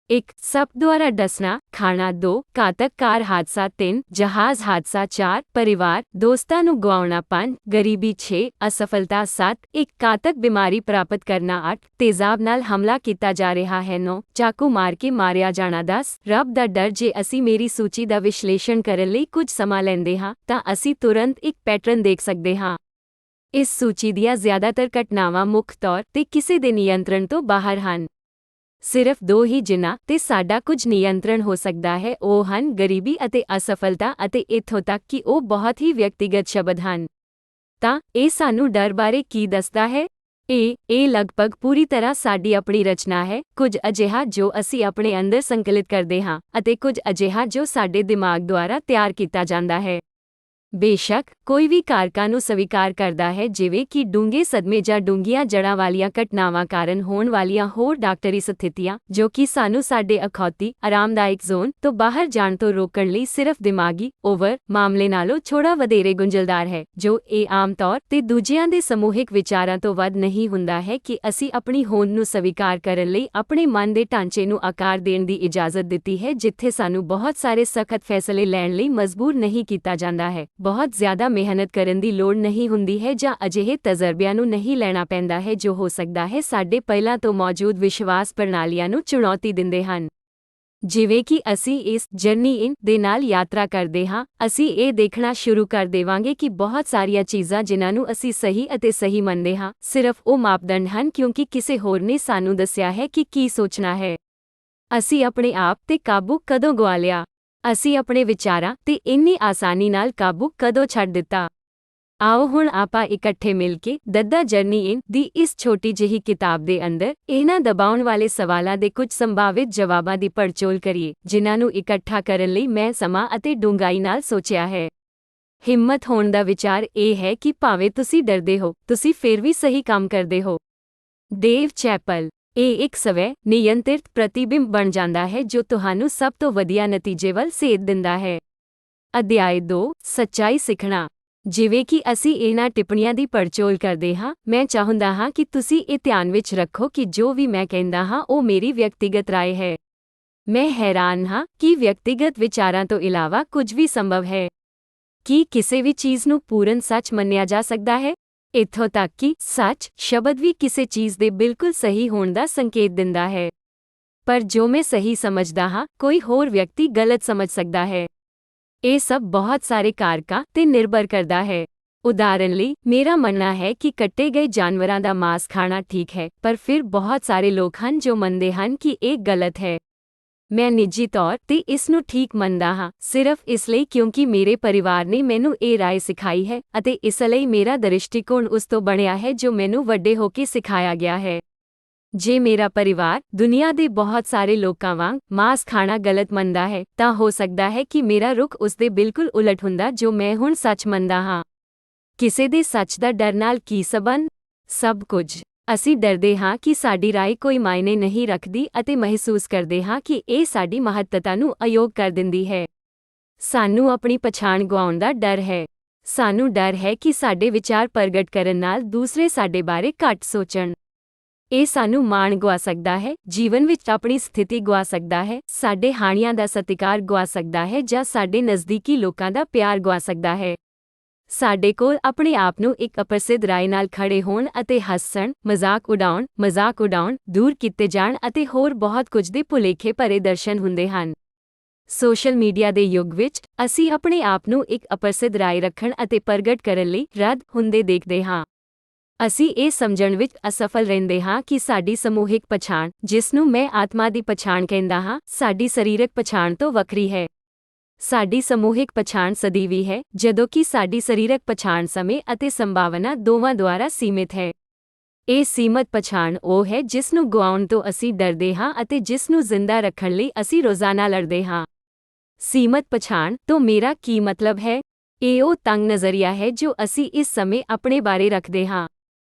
1. ਸੱਪ ਦੁਆਰਾ ਡਸਣਾ, ਖਾਣਾ। 2. ਘਾਤਕ ਕਾਰ ਹਾਦਸਾ। 3. ਜਹਾਜ਼ ਹਾਦਸਾ। 4. ਪਰਿਵਾਰ, ਦੋਸਤਾਂ ਨੂੰ ਗੁਆਉਣਾ। 5. ਗਰੀਬੀ। 6. ਅਸਫਲਤਾ। 7. ਇੱਕ ਘਾਤਕ ਬਿਮਾਰੀ ਪ੍ਰਾਪਤ ਕਰਨਾ। 8. ਤੇਜ਼ਾਬ ਨਾਲ ਹਮਲਾ ਕੀਤਾ ਜਾ ਰਿਹਾ ਹੈ। 9. ਚਾਕੂ ਮਾਰ ਕੇ ਮਾਰਿਆ ਜਾਣਾ। 10. ਰੱਬ ਦਾ ਡਰ। ਜੇ ਅਸੀਂ ਮੇਰੀ ਸੂਚੀ ਦਾ ਵਿਸ਼ਲੇਸ਼ਣ ਕਰਨ ਲਈ ਕੁਝ ਸਮਾਂ ਲੈਂਦੇ ਹਾਂ ਤਾਂ ਅਸੀਂ ਤੁਰੰਤ ਇੱਕ ਪੈਟਰਨ ਦੇਖ ਸਕਦੇ ਹਾਂ। ਇਸ ਸੂਚੀ ਦੀਆਂ ਜ਼ਿਆਦਾਤਰ ਘਟਨਾਵਾਂ ਮੁੱਖ ਤੌਰ ਤੇ ਕਿਸੇ ਦੇ ਨਿਯੰਤਰਣ ਤੋਂ ਬਾਹਰ ਹਨ। ਸਿਰਫ 2 ਹੀ ਜਿਨ੍ਹਾਂ ਤੇ ਸਾਡਾ ਕੁਝ ਨਿਯੰਤਰਣ ਹੋ ਸਕਦਾ ਹੈ ਉਹ ਹਨ ਗਰੀਬੀ ਅਤੇ ਅਸਫਲਤਾ, ਅਤੇ ਇੱਥੋਂ ਤੱਕ ਕਿ ਉਹ ਬਹੁਤ ਹੀ ਵਿਅਕਤੀਗਤ ਸ਼ਬਦ ਹਨ। ਤਾਂ ਇਹ ਸਾਨੂੰ ਡਰ ਬਾਰੇ ਕੀ ਦੱਸਦਾ ਹੈ? ਇਹ ਲਗਭਗ ਪੂਰੀ ਤਰ੍ਹਾਂ ਸਾਡੀ ਆਪਣੀ ਰਚਨਾ ਹੈ, ਕੁਝ ਅਜਿਹਾ ਜੋ ਅਸੀਂ ਆਪਣੇ ਅੰਦਰ ਸੰਕਲਿਤ ਕਰਦੇ ਹਾਂ ਅਤੇ ਕੁਝ ਅਜਿਹਾ ਜੋ ਸਾਡੇ ਦਿਮਾਗ ਦੁਆਰਾ ਤਿਆਰ ਕੀਤਾ ਜਾਂਦਾ ਹੈ। ਬੇਸ਼ੱਕ ਕੋਈ ਵੀ ਕਾਰਕਾਂ ਨੂੰ ਸਵੀਕਾਰ ਕਰਦਾ ਹੈ, ਜਿਵੇਂ ਕਿ ਡੂੰਘੇ ਸਦਮੇ ਜਾਂ ਡੂੰਘੀਆਂ ਜੜ੍ਹਾਂ ਵਾਲੀਆਂ ਘਟਨਾਵਾਂ ਕਾਰਨ ਹੋਣ ਵਾਲੀਆਂ ਹੋਰ ਡਾਕਟਰੀ ਸਥਿਤੀਆਂ, ਜੋ ਕਿ ਸਾਨੂੰ ਸਾਡੇ ਅਖੌਤੀ, ਆਰਾਮਦਾਇਕ ਜ਼ੋਨ ਤੋਂ ਬਾਹਰ ਜਾਣ ਤੋਂ ਰੋਕਣ ਲਈ ਸਿਰਫ ਦਿਮਾਗੀ ਮਾਮਲੇ ਨਾਲੋਂ ਥੋੜ੍ਹਾ ਵਧੇਰੇ ਗੁੰਝਲਦਾਰ ਹੈ, ਜੋ ਇਹ ਆਮ ਤੌਰ ਤੇ ਦੂਜਿਆਂ ਦੇ ਸਮੂਹਿਕ ਵਿਚਾਰਾਂ ਤੋਂ ਵੱਧ ਨਹੀਂ ਹੁੰਦਾ ਹੈ ਕਿ ਅਸੀਂ ਆਪਣੀ ਹੋਂਦ ਨੂੰ ਸਵੀਕਾਰ ਕਰਨ ਲਈ ਆਪਣੇ ਮਨ ਦੇ ਢਾਂਚੇ ਨੂੰ ਆਕਾਰ ਦੇਣ ਦੀ ਇਜਾਜ਼ਤ ਦਿੱਤੀ ਹੈ, ਜਿੱਥੇ ਸਾਨੂੰ ਬਹੁਤ ਸਾਰੇ ਸਖਤ ਫੈਸਲੇ ਲੈਣ ਲਈ ਮਜਬੂਰ ਨਹੀਂ ਕੀਤਾ ਜਾਂਦਾ ਹੈ, ਬਹੁਤ ਜ਼ਿਆਦਾ ਮਿਹਨਤ ਕਰਨ ਦੀ ਲੋੜ ਨਹੀਂ ਹੁੰਦੀ ਹੈ ਜਾਂ ਅਜਿਹੇ ਤਜਰਬਿਆਂ ਨੂੰ ਨਹੀਂ ਲੈਣਾ ਪੈਂਦਾ ਹੈ ਜੋ ਹੋ ਸਕਦਾ ਹੈ ਸਾਡੇ ਪਹਿਲਾਂ ਤੋਂ ਮੌਜੂਦ ਵਿਸ਼ਵਾਸ ਪ੍ਰਣਾਲੀਆਂ ਨੂੰ ਚੁਣੌਤੀ ਦਿੰਦੇ ਹਨ। ਜਿਵੇਂ ਕਿ ਅਸੀਂ ਇਸ ਜਰਨੀ ਇਨ ਦੇ ਨਾਲ ਯਾਤਰਾ ਕਰਦੇ ਹਾਂ, ਅਸੀਂ ਇਹ ਦੇਖਣਾ ਸ਼ੁਰੂ ਕਰ ਦੇਵਾਂਗੇ ਕਿ ਬਹੁਤ ਸਾਰੀਆਂ ਚੀਜ਼ਾਂ ਜਿਨ੍ਹਾਂ ਨੂੰ ਅਸੀਂ ਸਹੀ ਅਤੇ ਸਹੀ ਮੰਨਦੇ ਹਾਂ, ਸਿਰਫ ਉਹ ਮਾਪਦੰਡ ਹਨ ਕਿਉਂਕਿ ਕਿਸੇ ਹੋਰ ਨੇ ਸਾਨੂੰ ਦੱਸਿਆ ਹੈ ਕਿ ਕੀ ਸੋਚਣਾ ਹੈ। ਅਸੀਂ ਆਪਣੇ ਆਪ ਤੇ ਕਾਬੂ ਕਦੋਂ ਗੁਆ ਲਿਆ? ਅਸੀਂ ਆਪਣੇ ਵਿਚਾਰਾਂ ਤੇ ਇੰਨੀ ਆਸਾਨੀ ਨਾਲ ਕਾਬੂ ਕਦੋਂ ਛੱਡ ਦਿੱਤਾ? ਆਓ ਹੁਣ ਆਪਾਂ ਇਕੱਠੇ ਮਿਲ ਕੇ ਦ ਜਰਨੀ ਇਨ ਦੀ ਇਸ ਛੋਟੀ ਜਿਹੀ ਕਿਤਾਬ ਦੇ ਅੰਦਰ ਇਹਨਾਂ ਦਬਾਉਣ ਵਾਲੇ ਸਵਾਲਾਂ ਦੇ ਕੁਝ ਸੰਭਾਵਿਤ ਜਵਾਬਾਂ ਦੀ ਪੜਚੋਲ ਕਰੀਏ, ਜਿਨ੍ਹਾਂ ਨੂੰ ਇਕੱਠਾ ਕਰਨ ਲਈ ਮੈਂ ਸਮਾਂ ਅਤੇ ਡੂੰਘਾਈ ਨਾਲ ਸੋਚਿਆ ਹੈ। ਹਿੰਮਤ ਹੋਣ ਦਾ ਵਿਚਾਰ ਇਹ ਹੈ ਕਿ ਭਾਵੇਂ ਤੁਸੀਂ ਡਰਦੇ ਹੋ, ਤੁਸੀਂ ਫਿਰ ਵੀ ਸਹੀ ਕੰਮ ਕਰਦੇ ਹੋ। ਡੇਵ ਚੈਪਲ। ਇਹ ਇੱਕ ਸਵੈ ਨਿਯੰਤਰਿਤ ਪ੍ਰਤੀਬਿੰਬ ਬਣ ਜਾਂਦਾ ਹੈ ਜੋ ਤੁਹਾਨੂੰ ਸਭ ਤੋਂ ਵਧੀਆ ਨਤੀਜੇ ਵੱਲ ਸੇਧ ਦਿੰਦਾ ਹੈ। ਅਧਿਆਇ 2, ਸੱਚਾਈ ਸਿੱਖਣਾ। ਜਿਵੇਂ ਕਿ ਅਸੀਂ ਇਹਨਾਂ ਟਿੱਪਣੀਆਂ ਦੀ ਪੜਚੋਲ ਕਰਦੇ ਹਾਂ, ਮੈਂ ਚਾਹੁੰਦਾ ਹਾਂ ਕਿ ਤੁਸੀਂ ਇਹ ਧਿਆਨ ਵਿੱਚ ਰੱਖੋ ਕਿ ਜੋ ਵੀ ਮੈਂ ਕਹਿੰਦਾ ਹਾਂ ਉਹ ਮੇਰੀ ਵਿਅਕਤੀਗਤ ਰਾਏ ਹੈ। ਮੈਂ ਹੈਰਾਨ ਹਾਂ ਕਿ ਵਿਅਕਤੀਗਤ ਵਿਚਾਰਾਂ ਤੋਂ ਇਲਾਵਾ ਕੁਝ ਵੀ ਸੰਭਵ ਹੈ। ਕੀ ਕਿਸੇ ਵੀ ਚੀਜ਼ ਨੂੰ ਪੂਰਨ ਸੱਚ ਮੰਨਿਆ ਜਾ ਸਕਦਾ ਹੈ? ਇੱਥੋਂ ਤੱਕ ਕਿ ਸੱਚ ਸ਼ਬਦ ਵੀ ਕਿਸੇ ਚੀਜ਼ ਦੇ ਬਿਲਕੁਲ ਸਹੀ ਹੋਣ ਦਾ ਸੰਕੇਤ ਦਿੰਦਾ ਹੈ। ਪਰ ਜੋ ਮੈਂ ਸਹੀ ਸਮਝਦਾ ਹਾਂ, ਕੋਈ ਹੋਰ ਵਿਅਕਤੀ ਗਲਤ ਸਮਝ ਸਕਦਾ ਹੈ। ਇਹ ਸਭ ਬਹੁਤ ਸਾਰੇ ਕਾਰਕਾਂ ਤੇ ਨਿਰਭਰ ਕਰਦਾ ਹੈ। ਉਦਾਹਰਨ ਲਈ, ਮੇਰਾ ਮੰਨਣਾ ਹੈ ਕਿ ਕੱਟੇ ਗਏ ਜਾਨਵਰਾਂ ਦਾ ਮਾਂਸ ਖਾਣਾ ਠੀਕ ਹੈ, ਪਰ ਫਿਰ ਬਹੁਤ ਸਾਰੇ ਲੋਕ ਹਨ ਜੋ ਮੰਨਦੇ ਹਨ ਕਿ ਇਹ ਗਲਤ ਹੈ। ਮੈਂ ਨਿੱਜੀ ਤੌਰ ਤੇ ਇਸ ਨੂੰ ਠੀਕ ਮੰਨਦਾ ਹਾਂ, ਸਿਰਫ ਇਸ ਲਈ ਕਿਉਂਕਿ ਮੇਰੇ ਪਰਿਵਾਰ ਨੇ ਮੈਨੂੰ ਇਹ ਰਾਏ ਸਿਖਾਈ ਹੈ ਅਤੇ ਇਸ ਲਈ ਮੇਰਾ ਦ੍ਰਿਸ਼ਟੀਕੋਣ ਉਸ ਤੋਂ ਬਣਿਆ ਹੈ ਜੋ ਮੈਨੂੰ ਵੱਡੇ ਹੋ ਕੇ ਸਿਖਾਇਆ ਗਿਆ ਹੈ। ਜੇ ਮੇਰਾ ਪਰਿਵਾਰ ਦੁਨੀਆ ਦੇ ਬਹੁਤ ਸਾਰੇ ਲੋਕਾਂ ਵਾਂਗ ਮਾंस ਖਾਣਾ ਗਲਤ ਮੰਨਦਾ ਹੈ ਤਾਂ ਹੋ ਸਕਦਾ ਹੈ ਕਿ ਮੇਰਾ ਰੁਖ ਉਸ ਦੇ ਬਿਲਕੁਲ ਉਲਟ ਹੁੰਦਾ ਜੋ ਮੈਂ ਹੁਣ ਸੱਚ ਮੰਨਦਾ ਹਾਂ। ਕਿਸੇ ਦੇ ਸੱਚ ਦਾ ਡਰ ਨਾਲ ਕੀ ਸਬੰਧ? ਸਭ ਕੁਝ। ਅਸੀਂ ਡਰਦੇ ਹਾਂ ਕਿ ਸਾਡੀ ਰਾਏ ਕੋਈ ਮਾਇਨੇ ਨਹੀਂ ਰੱਖਦੀ ਅਤੇ ਮਹਿਸੂਸ ਕਰਦੇ ਹਾਂ ਕਿ ਇਹ ਸਾਡੀ ਮਹੱਤਤਾ ਨੂੰ ਅਯੋਗ ਕਰ ਦਿੰਦੀ ਹੈ। ਸਾਨੂੰ ਆਪਣੀ ਪਛਾਣ ਗੁਆਉਣ ਦਾ ਡਰ ਹੈ। ਸਾਨੂੰ ਡਰ ਹੈ ਕਿ ਸਾਡੇ ਵਿਚਾਰ ਪ੍ਰਗਟ ਕਰਨ ਨਾਲ ਦੂਸਰੇ ਸਾਡੇ ਬਾਰੇ ਘੱਟ ਸੋਚਣ। ਇਹ ਸਾਨੂੰ ਮਾਣ ਗੁਆ ਸਕਦਾ ਹੈ, ਜੀਵਨ ਵਿੱਚ ਆਪਣੀ ਸਥਿਤੀ ਗੁਆ ਸਕਦਾ ਹੈ, ਸਾਡੇ ਹਾਣੀਆਂ ਦਾ ਸਤਿਕਾਰ ਗੁਆ ਸਕਦਾ ਹੈ ਜਾਂ ਸਾਡੇ ਨਜ਼ਦੀਕੀ ਲੋਕਾਂ ਦਾ ਪਿਆਰ ਗੁਆ ਸਕਦਾ ਹੈ। ਸਾਡੇ ਕੋਲ ਆਪਣੇ ਆਪ ਨੂੰ ਇੱਕ ਅਪ੍ਰਸਿੱਧ ਰਾਏ ਨਾਲ ਖੜੇ ਹੋਣ ਅਤੇ ਹੱਸਣ, ਮਜ਼ਾਕ ਉਡਾਉਣ, ਦੂਰ ਕੀਤੇ ਜਾਣ ਅਤੇ ਹੋਰ ਬਹੁਤ ਕੁਝ ਦੇ ਭੁਲੇਖੇ ਭਰੇ ਦਰਸ਼ਨ ਹੁੰਦੇ ਹਨ। ਸੋਸ਼ਲ ਮੀਡੀਆ ਦੇ ਯੁੱਗ ਵਿੱਚ ਅਸੀਂ ਆਪਣੇ ਆਪ ਨੂੰ ਇੱਕ ਅਪ੍ਰਸਿੱਧ ਰਾਏ ਰੱਖਣ ਅਤੇ ਪ੍ਰਗਟ ਕਰਨ ਲਈ ਰੱਦ ਹੁੰਦੇ ਦੇਖਦੇ ਹਾਂ। ਅਸੀਂ ਇਹ ਸਮਝਣ ਵਿੱਚ ਅਸਫਲ ਰਹਿੰਦੇ ਹਾਂ ਕਿ ਸਾਡੀ ਸਮੂਹਿਕ ਪਛਾਣ, ਜਿਸ ਨੂੰ ਮੈਂ ਆਤਮਾ ਦੀ ਪਛਾਣ ਕਹਿੰਦਾ ਹਾਂ, ਸਾਡੀ ਸਰੀਰਕ ਪਛਾਣ ਤੋਂ ਵੱਖਰੀ ਹੈ। ਸਾਡੀ ਸਮੂਹਿਕ ਪਛਾਣ ਸਦੀਵੀ ਹੈ, ਜਦੋਂ ਕਿ ਸਾਡੀ ਸਰੀਰਕ ਪਛਾਣ ਸਮੇਂ ਅਤੇ ਸੰਭਾਵਨਾ ਦੋਵਾਂ ਦੁਆਰਾ ਸੀਮਿਤ ਹੈ। ਇਹ ਸੀਮਤ ਪਛਾਣ ਉਹ ਹੈ ਜਿਸ ਨੂੰ ਗੁਆਉਣ ਤੋਂ ਅਸੀਂ ਡਰਦੇ ਹਾਂ ਅਤੇ ਜਿਸ ਨੂੰ ਜ਼ਿੰਦਾ ਰੱਖਣ ਲਈ ਅਸੀਂ ਰੋਜ਼ਾਨਾ ਲੜਦੇ ਹਾਂ। ਸੀਮਤ ਪਛਾਣ ਤੋਂ ਮੇਰਾ ਕੀ ਮਤਲਬ ਹੈ? ਇਹ ਉਹ ਤੰਗ ਨਜ਼ਰੀਆ ਹੈ ਜੋ ਅਸੀਂ ਇਸ ਸਮੇਂ ਆਪਣੇ ਬਾਰੇ ਰੱਖਦੇ ਹਾਂ।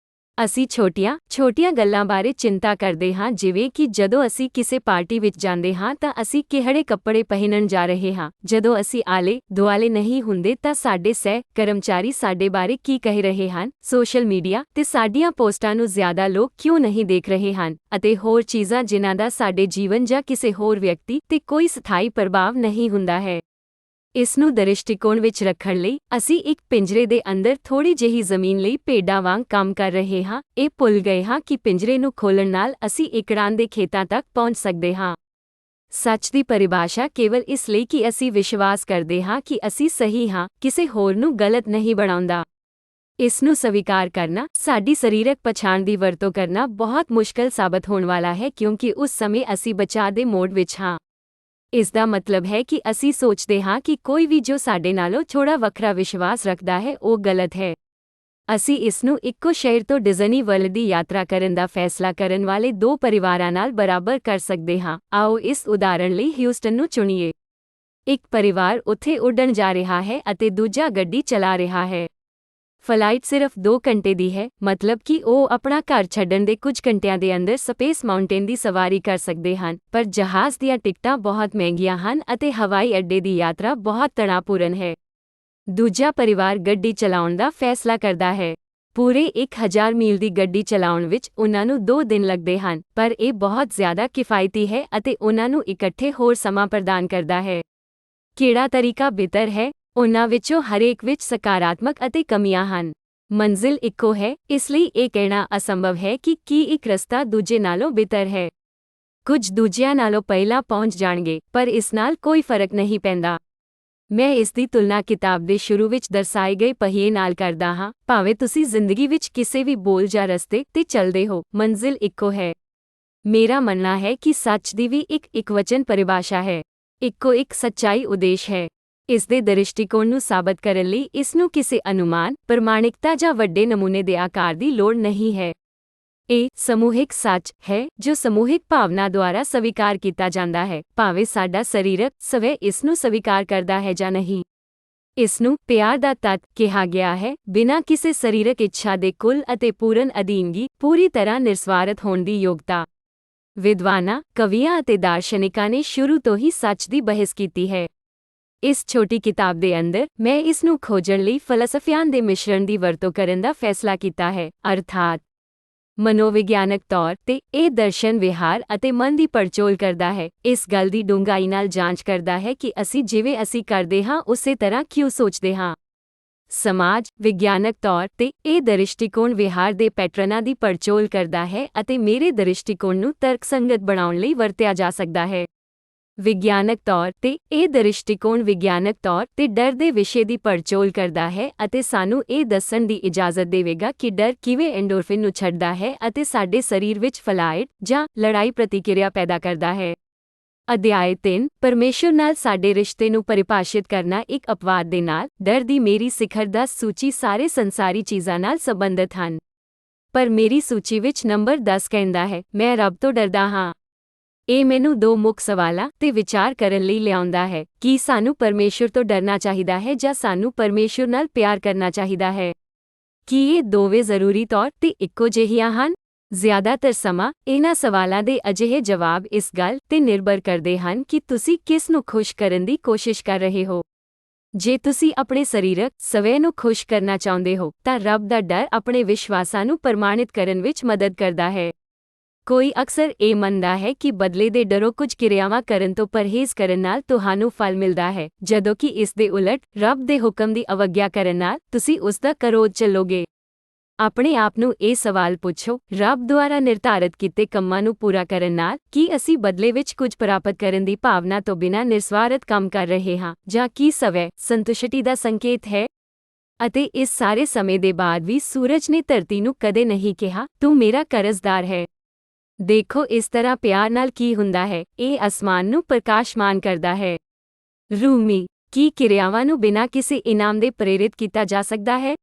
ਅਸੀਂ ਛੋਟੀਆਂ ਗੱਲਾਂ ਬਾਰੇ ਚਿੰਤਾ ਕਰਦੇ ਹਾਂ, ਜਿਵੇਂ ਕਿ ਜਦੋਂ ਅਸੀਂ ਕਿਸੇ ਪਾਰਟੀ ਵਿੱਚ ਜਾਂਦੇ ਹਾਂ ਤਾਂ ਅਸੀਂ ਕਿਹੜੇ ਕੱਪੜੇ ਪਹਿਨਣ ਜਾ ਰਹੇ ਹਾਂ। ਜਦੋਂ ਅਸੀਂ ਆਲੇ ਦੁਆਲੇ ਨਹੀਂ ਹੁੰਦੇ ਤਾਂ ਸਾਡੇ ਸਹਿ ਕਰਮਚਾਰੀ ਸਾਡੇ ਬਾਰੇ ਕੀ ਕਹਿ ਰਹੇ ਹਨ। ਸੋਸ਼ਲ ਮੀਡੀਆ ਤੇ ਸਾਡੀਆਂ ਪੋਸਟਾਂ ਨੂੰ ਜ਼ਿਆਦਾ ਲੋਕ ਕਿਉਂ ਨਹੀਂ ਦੇਖ ਰਹੇ ਹਨ ਅਤੇ ਹੋਰ ਚੀਜ਼ਾਂ ਜਿਨ੍ਹਾਂ ਦਾ ਸਾਡੇ ਜੀਵਨ ਜਾਂ ਕਿਸੇ ਹੋਰ ਵਿਅਕਤੀ ਤੇ ਕੋਈ ਸਥਾਈ ਪ੍ਰਭਾਵ ਨਹੀਂ ਹੁੰਦਾ ਹੈ। ਇਸ ਨੂੰ ਦ੍ਰਿਸ਼ਟੀਕੋਣ ਵਿੱਚ ਰੱਖਣ ਲਈ ਅਸੀਂ ਇੱਕ ਪਿੰਜਰੇ ਦੇ ਅੰਦਰ ਥੋੜ੍ਹੀ ਜਿਹੀ ਜ਼ਮੀਨ ਲਈ ਭੇਡਾਂ ਵਾਂਗ ਕੰਮ ਕਰ ਰਹੇ ਹਾਂ। ਇਹ ਭੁੱਲ ਗਏ ਹਾਂ ਕਿ ਪਿੰਜਰੇ ਨੂੰ ਖੋਲ੍ਹਣ ਨਾਲ ਅਸੀਂ ਏਕੜਾਂ ਦੇ ਖੇਤਾਂ ਤੱਕ ਪਹੁੰਚ ਸਕਦੇ ਹਾਂ। ਸੱਚ ਦੀ ਪਰਿਭਾਸ਼ਾ ਕੇਵਲ ਇਸ ਲਈ ਕਿ ਅਸੀਂ ਵਿਸ਼ਵਾਸ ਕਰਦੇ ਹਾਂ ਕਿ ਅਸੀਂ ਸਹੀ ਹਾਂ, ਕਿਸੇ ਹੋਰ ਨੂੰ ਗਲਤ ਨਹੀਂ ਬਣਾਉਂਦਾ। ਇਸ ਨੂੰ ਸਵੀਕਾਰ ਕਰਨਾ, ਸਾਡੀ ਸਰੀਰਕ ਪਛਾਣ ਦੀ ਵਰਤੋਂ ਕਰਨਾ ਬਹੁਤ ਮੁਸ਼ਕਲ ਸਾਬਤ ਹੋਣ ਵਾਲਾ ਹੈ, ਕਿਉਂਕਿ ਉਸ ਸਮੇਂ ਅਸੀਂ ਬਚਾਅ ਦੇ ਮੋਡ ਵਿੱਚ ਹਾਂ। ਇਸ ਦਾ ਮਤਲਬ ਹੈ ਕਿ ਅਸੀਂ ਸੋਚਦੇ ਹਾਂ ਕਿ ਕੋਈ ਵੀ ਜੋ ਸਾਡੇ ਨਾਲੋਂ ਥੋੜ੍ਹਾ ਵੱਖਰਾ ਵਿਸ਼ਵਾਸ ਰੱਖਦਾ ਹੈ ਉਹ ਗਲਤ ਹੈ। ਅਸੀਂ ਇਸ ਨੂੰ ਇੱਕੋ ਸ਼ਹਿਰ ਤੋਂ ਡਿਜ਼ਨੀ ਵਰਲਡ ਦੀ ਯਾਤਰਾ ਕਰਨ ਦਾ ਫੈਸਲਾ ਕਰਨ ਵਾਲੇ ਦੋ ਪਰਿਵਾਰਾਂ ਨਾਲ ਬਰਾਬਰ ਕਰ ਸਕਦੇ ਹਾਂ। ਆਓ ਇਸ ਉਦਾਹਰਣ ਲਈ ਹਿਊਸਟਨ ਨੂੰ ਚੁਣੀਏ। ਇੱਕ ਪਰਿਵਾਰ ਉੱਥੇ ਉੱਡਣ ਜਾ ਰਿਹਾ ਹੈ ਅਤੇ ਦੂਜਾ ਗੱਡੀ ਚਲਾ ਰਿਹਾ ਹੈ। ਫਲਾਈਟ ਸਿਰਫ 2 ਘੰਟੇ ਦੀ ਹੈ, ਮਤਲਬ ਕਿ ਉਹ ਆਪਣਾ ਘਰ ਛੱਡਣ ਦੇ ਕੁਝ ਘੰਟਿਆਂ ਦੇ ਅੰਦਰ ਸਪੇਸ ਮਾਊਂਟੇਨ ਦੀ ਸਵਾਰੀ ਕਰ ਸਕਦੇ ਹਨ, ਪਰ ਜਹਾਜ਼ ਦੀਆਂ ਟਿਕਟਾਂ ਬਹੁਤ ਮਹਿੰਗੀਆਂ ਹਨ ਅਤੇ ਹਵਾਈ ਅੱਡੇ ਦੀ ਯਾਤਰਾ ਬਹੁਤ ਤਣਾਅਪੂਰਨ ਹੈ। ਦੂਜਾ ਪਰਿਵਾਰ ਗੱਡੀ ਚਲਾਉਣ ਦਾ ਫੈਸਲਾ ਕਰਦਾ ਹੈ। ਪੂਰੇ 1000 ਮੀਲ ਦੀ ਗੱਡੀ ਚਲਾਉਣ ਵਿੱਚ ਉਨ੍ਹਾਂ ਨੂੰ 2 ਦਿਨ ਲੱਗਦੇ ਹਨ, ਪਰ ਇਹ ਬਹੁਤ ਜ਼ਿਆਦਾ ਕਿਫਾਇਤੀ ਹੈ ਅਤੇ ਉਨ੍ਹਾਂ ਨੂੰ ਇਕੱਠੇ ਹੋਰ ਸਮਾਂ ਪ੍ਰਦਾਨ ਕਰਦਾ ਹੈ। ਕਿਹੜਾ ਤਰੀਕਾ ਬਿਹਤਰ ਹੈ? ਉਨ੍ਹਾਂ ਵਿੱਚੋਂ ਹਰੇਕ ਵਿੱਚ ਸਕਾਰਾਤਮਕ ਅਤੇ ਕਮੀਆਂ ਹਨ। ਮੰਜ਼ਿਲ ਇੱਕੋ ਹੈ, ਇਸ ਲਈ ਇਹ ਕਹਿਣਾ ਅਸੰਭਵ ਹੈ ਕਿ ਕੀ ਇੱਕ ਰਸਤਾ ਦੂਜੇ ਨਾਲੋਂ ਬਿਹਤਰ ਹੈ। ਕੁਝ ਦੂਜਿਆਂ ਨਾਲੋਂ ਪਹਿਲਾਂ ਪਹੁੰਚ ਜਾਣਗੇ, ਪਰ ਇਸ ਨਾਲ ਕੋਈ ਫਰਕ ਨਹੀਂ ਪੈਂਦਾ। ਮੈਂ ਇਸ ਦੀ ਤੁਲਨਾ ਕਿਤਾਬ ਦੇ ਸ਼ੁਰੂ ਵਿੱਚ ਦਰਸਾਏ ਗਏ ਪਹੀਏ ਨਾਲ ਕਰਦਾ ਹਾਂ। ਭਾਵੇਂ ਤੁਸੀਂ ਜ਼ਿੰਦਗੀ ਵਿੱਚ ਕਿਸੇ ਵੀ ਬੋਲ ਜਾਂ ਰਸਤੇ ਤੇ ਚੱਲਦੇ ਹੋ, ਮੰਜ਼ਿਲ ਇੱਕੋ ਹੈ। ਮੇਰਾ ਮੰਨਣਾ ਹੈ ਕਿ ਸੱਚ ਦੀ ਵੀ ਇੱਕ ਇਕਵਚਨ ਪਰਿਭਾਸ਼ਾ ਹੈ। ਇੱਕੋ ਇੱਕ ਸੱਚਾਈ ਉਦੇਸ਼ ਹੈ। ਇਸ ਦੇ ਦ੍ਰਿਸ਼ਟੀਕੋਣ ਨੂੰ ਸਾਬਤ ਕਰਨ ਲਈ ਇਸ ਨੂੰ ਕਿਸੇ ਅਨੁਮਾਨ, ਪ੍ਰਮਾਣਿਕਤਾ ਜਾਂ ਵੱਡੇ ਨਮੂਨੇ ਦੇ ਆਕਾਰ ਦੀ ਲੋੜ ਨਹੀਂ ਹੈ। ਇਹ ਸਮੂਹਿਕ ਸੱਚ ਹੈ ਜੋ ਸਮੂਹਿਕ ਭਾਵਨਾ ਦੁਆਰਾ ਸਵੀਕਾਰ ਕੀਤਾ ਜਾਂਦਾ ਹੈ, ਭਾਵੇਂ ਸਾਡਾ ਸਰੀਰਕ ਸਵੈ ਇਸ ਨੂੰ ਸਵੀਕਾਰ ਕਰਦਾ ਹੈ ਜਾਂ ਨਹੀਂ। ਇਸ ਨੂੰ ਪਿਆਰ ਦਾ ਤੱਤ ਕਿਹਾ ਗਿਆ ਹੈ, ਬਿਨਾਂ ਕਿਸੇ ਸਰੀਰਕ ਇੱਛਾ ਦੇ ਕੁੱਲ ਅਤੇ ਪੂਰਨ ਅਧੀਨਗੀ, ਪੂਰੀ ਤਰ੍ਹਾਂ ਨਿਰਸਵਾਰਥ ਹੋਣ ਦੀ ਯੋਗਤਾ। ਵਿਦਵਾਨਾਂ, ਕਵੀਆਂ ਅਤੇ ਦਾਰਸ਼ਨਿਕਾਂ ਨੇ ਸ਼ੁਰੂ ਤੋਂ ਹੀ ਸੱਚ ਦੀ ਬਹਿਸ ਕੀਤੀ ਹੈ। ਇਸ ਛੋਟੀ ਕਿਤਾਬ ਦੇ ਅੰਦਰ ਮੈਂ ਇਸ ਨੂੰ ਖੋਜਣ ਲਈ ਫਲਸਫਿਆਂ ਦੇ ਮਿਸ਼ਰਣ ਦੀ ਵਰਤੋਂ ਕਰਨ ਦਾ ਫੈਸਲਾ ਕੀਤਾ ਹੈ, ਅਰਥਾਤ ਮਨੋਵਿਗਿਆਨਕ ਤੌਰ ਤੇ ਇਹ ਦਰਸ਼ਨ ਵਿਹਾਰ ਅਤੇ ਮਨ ਦੀ ਪੜਚੋਲ ਕਰਦਾ ਹੈ। ਇਸ ਗੱਲ ਦੀ ਡੂੰਘਾਈ ਨਾਲ ਜਾਂਚ ਕਰਦਾ ਹੈ ਕਿ ਅਸੀਂ ਜਿਵੇਂ ਅਸੀਂ ਕਰਦੇ ਹਾਂ ਉਸੇ ਤਰ੍ਹਾਂ ਕਿਉਂ ਸੋਚਦੇ ਹਾਂ। ਸਮਾਜ ਵਿਗਿਆਨਕ ਤੌਰ ਤੇ ਇਹ ਦ੍ਰਿਸ਼ਟੀਕੋਣ ਵਿਹਾਰ ਦੇ ਪੈਟਰਨਾਂ ਦੀ ਪੜਚੋਲ ਕਰਦਾ ਹੈ ਅਤੇ ਮੇਰੇ ਦ੍ਰਿਸ਼ਟੀਕੋਣ ਨੂੰ ਤਰਕਸੰਗਤ ਬਣਾਉਣ ਲਈ ਵਰਤਿਆ ਜਾ ਸਕਦਾ ਹੈ। ਵਿਗਿਆਨਕ ਤੌਰ ਤੇ ਇਹ ਦ੍ਰਿਸ਼ਟੀਕੋਣ ਵਿਗਿਆਨਕ ਤੌਰ ਤੇ ਡਰ ਦੇ ਵਿਸ਼ੇ ਦੀ ਪੜਚੋਲ ਕਰਦਾ ਹੈ ਅਤੇ ਸਾਨੂੰ ਇਹ ਦੱਸਣ ਦੀ ਇਜਾਜ਼ਤ ਦੇਵੇਗਾ ਕਿ ਡਰ ਕਿਵੇਂ ਐਂਡੋਰਫਿਨ ਨੂੰ ਛੱਡਦਾ ਹੈ ਅਤੇ ਸਾਡੇ ਸਰੀਰ ਵਿੱਚ ਫਲਾਈਟ ਜਾਂ ਲੜਾਈ ਪ੍ਰਤੀਕਿਰਿਆ ਪੈਦਾ ਕਰਦਾ ਹੈ। ਅਧਿਆਇ 3 ਪਰਮੇਸ਼ੁਰ ਨਾਲ ਸਾਡੇ ਰਿਸ਼ਤੇ ਨੂੰ ਪਰਿਭਾਸ਼ਿਤ ਕਰਨਾ ਇੱਕ ਅਪਵਾਦ ਦੇ ਨਾਲ, ਡਰ ਦੀ ਮੇਰੀ ਸਿਖਰ 10 ਸੂਚੀ ਸਾਰੇ ਸੰਸਾਰੀ ਚੀਜ਼ਾਂ ਨਾਲ ਸੰਬੰਧਿਤ ਹਨ। ਪਰ ਮੇਰੀ ਸੂਚੀ ਵਿੱਚ ਨੰਬਰ 10 ਕਹਿੰਦਾ ਹੈ, ਮੈਂ ਰੱਬ ਤੋਂ ਡਰਦਾ ਹਾਂ। ਇਹ ਮੈਨੂੰ ਦੋ ਮੁੱਖ ਸਵਾਲਾਂ ਤੇ ਵਿਚਾਰ ਕਰਨ ਲਈ ਲਿਆਉਂਦਾ ਹੈ। ਕੀ ਸਾਨੂੰ ਪਰਮੇਸ਼ੁਰ ਤੋਂ ਡਰਨਾ ਚਾਹੀਦਾ ਹੈ ਜਾਂ ਸਾਨੂੰ ਪਰਮੇਸ਼ੁਰ ਨਾਲ ਪਿਆਰ ਕਰਨਾ ਚਾਹੀਦਾ ਹੈ? ਕੀ ਇਹ ਦੋਵੇਂ ਜ਼ਰੂਰੀ ਤੌਰ ਤੇ ਇੱਕੋ ਜਿਹੀਆਂ ਹਨ? ਜ਼ਿਆਦਾਤਰ ਸਮਾਂ ਇਹਨਾਂ ਸਵਾਲਾਂ ਦੇ ਅਜਿਹੇ ਜਵਾਬ ਇਸ ਗੱਲ ਤੇ ਨਿਰਭਰ ਕਰਦੇ ਹਨ ਕਿ ਤੁਸੀਂ ਕਿਸ ਨੂੰ ਖੁਸ਼ ਕਰਨ ਦੀ ਕੋਸ਼ਿਸ਼ ਕਰ ਰਹੇ ਹੋ। ਜੇ ਤੁਸੀਂ ਆਪਣੇ ਸਰੀਰਕ ਸਵੈ ਨੂੰ ਖੁਸ਼ ਕਰਨਾ ਚਾਹੁੰਦੇ ਹੋ ਤਾਂ ਰੱਬ ਦਾ ਡਰ ਆਪਣੇ ਵਿਸ਼ਵਾਸਾਂ ਨੂੰ ਪ੍ਰਮਾਣਿਤ ਕਰਨ ਵਿੱਚ ਮਦਦ ਕਰਦਾ ਹੈ। ਕੋਈ ਅਕਸਰ ਇਹ ਮੰਨਦਾ ਹੈ ਕਿ ਬਦਲੇ ਦੇ ਡਰੋਂ ਕੁਝ ਕਿਰਿਆਵਾਂ ਕਰਨ ਤੋਂ ਪਰਹੇਜ਼ ਕਰਨ ਨਾਲ ਤੁਹਾਨੂੰ ਫਲ ਮਿਲਦਾ ਹੈ, ਜਦੋਂ ਕਿ ਇਸ ਦੇ ਉਲਟ ਰੱਬ ਦੇ ਹੁਕਮ ਦੀ ਅਵਗਿਆ ਕਰਨ ਨਾਲ ਤੁਸੀਂ ਉਸ ਦਾ ਕਰੋਧ ਚੱਲੋਗੇ। ਆਪਣੇ ਆਪ ਨੂੰ ਇਹ ਸਵਾਲ ਪੁੱਛੋ, ਰੱਬ ਦੁਆਰਾ ਨਿਰਧਾਰਤ ਕੀਤੇ ਕੰਮਾਂ ਨੂੰ ਪੂਰਾ ਕਰਨ ਨਾਲ ਕੀ ਅਸੀਂ ਬਦਲੇ ਵਿੱਚ ਕੁਝ ਪ੍ਰਾਪਤ ਕਰਨ ਦੀ ਭਾਵਨਾ ਤੋਂ ਬਿਨਾਂ ਨਿਰਸਵਾਰਥ ਕੰਮ ਕਰ ਰਹੇ ਹਾਂ, ਜਾਂ ਕੀ ਸਵੈ ਸੰਤੁਸ਼ਟੀ ਦਾ ਸੰਕੇਤ ਹੈ? ਅਤੇ ਇਸ ਸਾਰੇ ਸਮੇਂ ਦੇ ਬਾਅਦ ਵੀ ਸੂਰਜ ਨੇ ਧਰਤੀ ਨੂੰ ਕਦੇ ਨਹੀਂ ਕਿਹਾ, ਤੂੰ ਮੇਰਾ ਕਰਜ਼ਦਾਰ ਹੈ। ਦੇਖੋ ਇਸ ਤਰ੍ਹਾਂ ਪਿਆਰ ਨਾਲ ਕੀ ਹੁੰਦਾ ਹੈ, ਇਹ ਅਸਮਾਨ ਨੂੰ ਪ੍ਰਕਾਸ਼ਮਾਨ ਕਰਦਾ ਹੈ। ਰੂਮੀ, ਕੀ ਕਿਰਿਆਵਾਂ ਨੂੰ ਬਿਨਾਂ ਕਿਸੇ ਇਨਾਮ ਦੇ ਪ੍ਰੇਰਿਤ ਕੀਤਾ ਜਾ ਸਕਦਾ ਹੈ?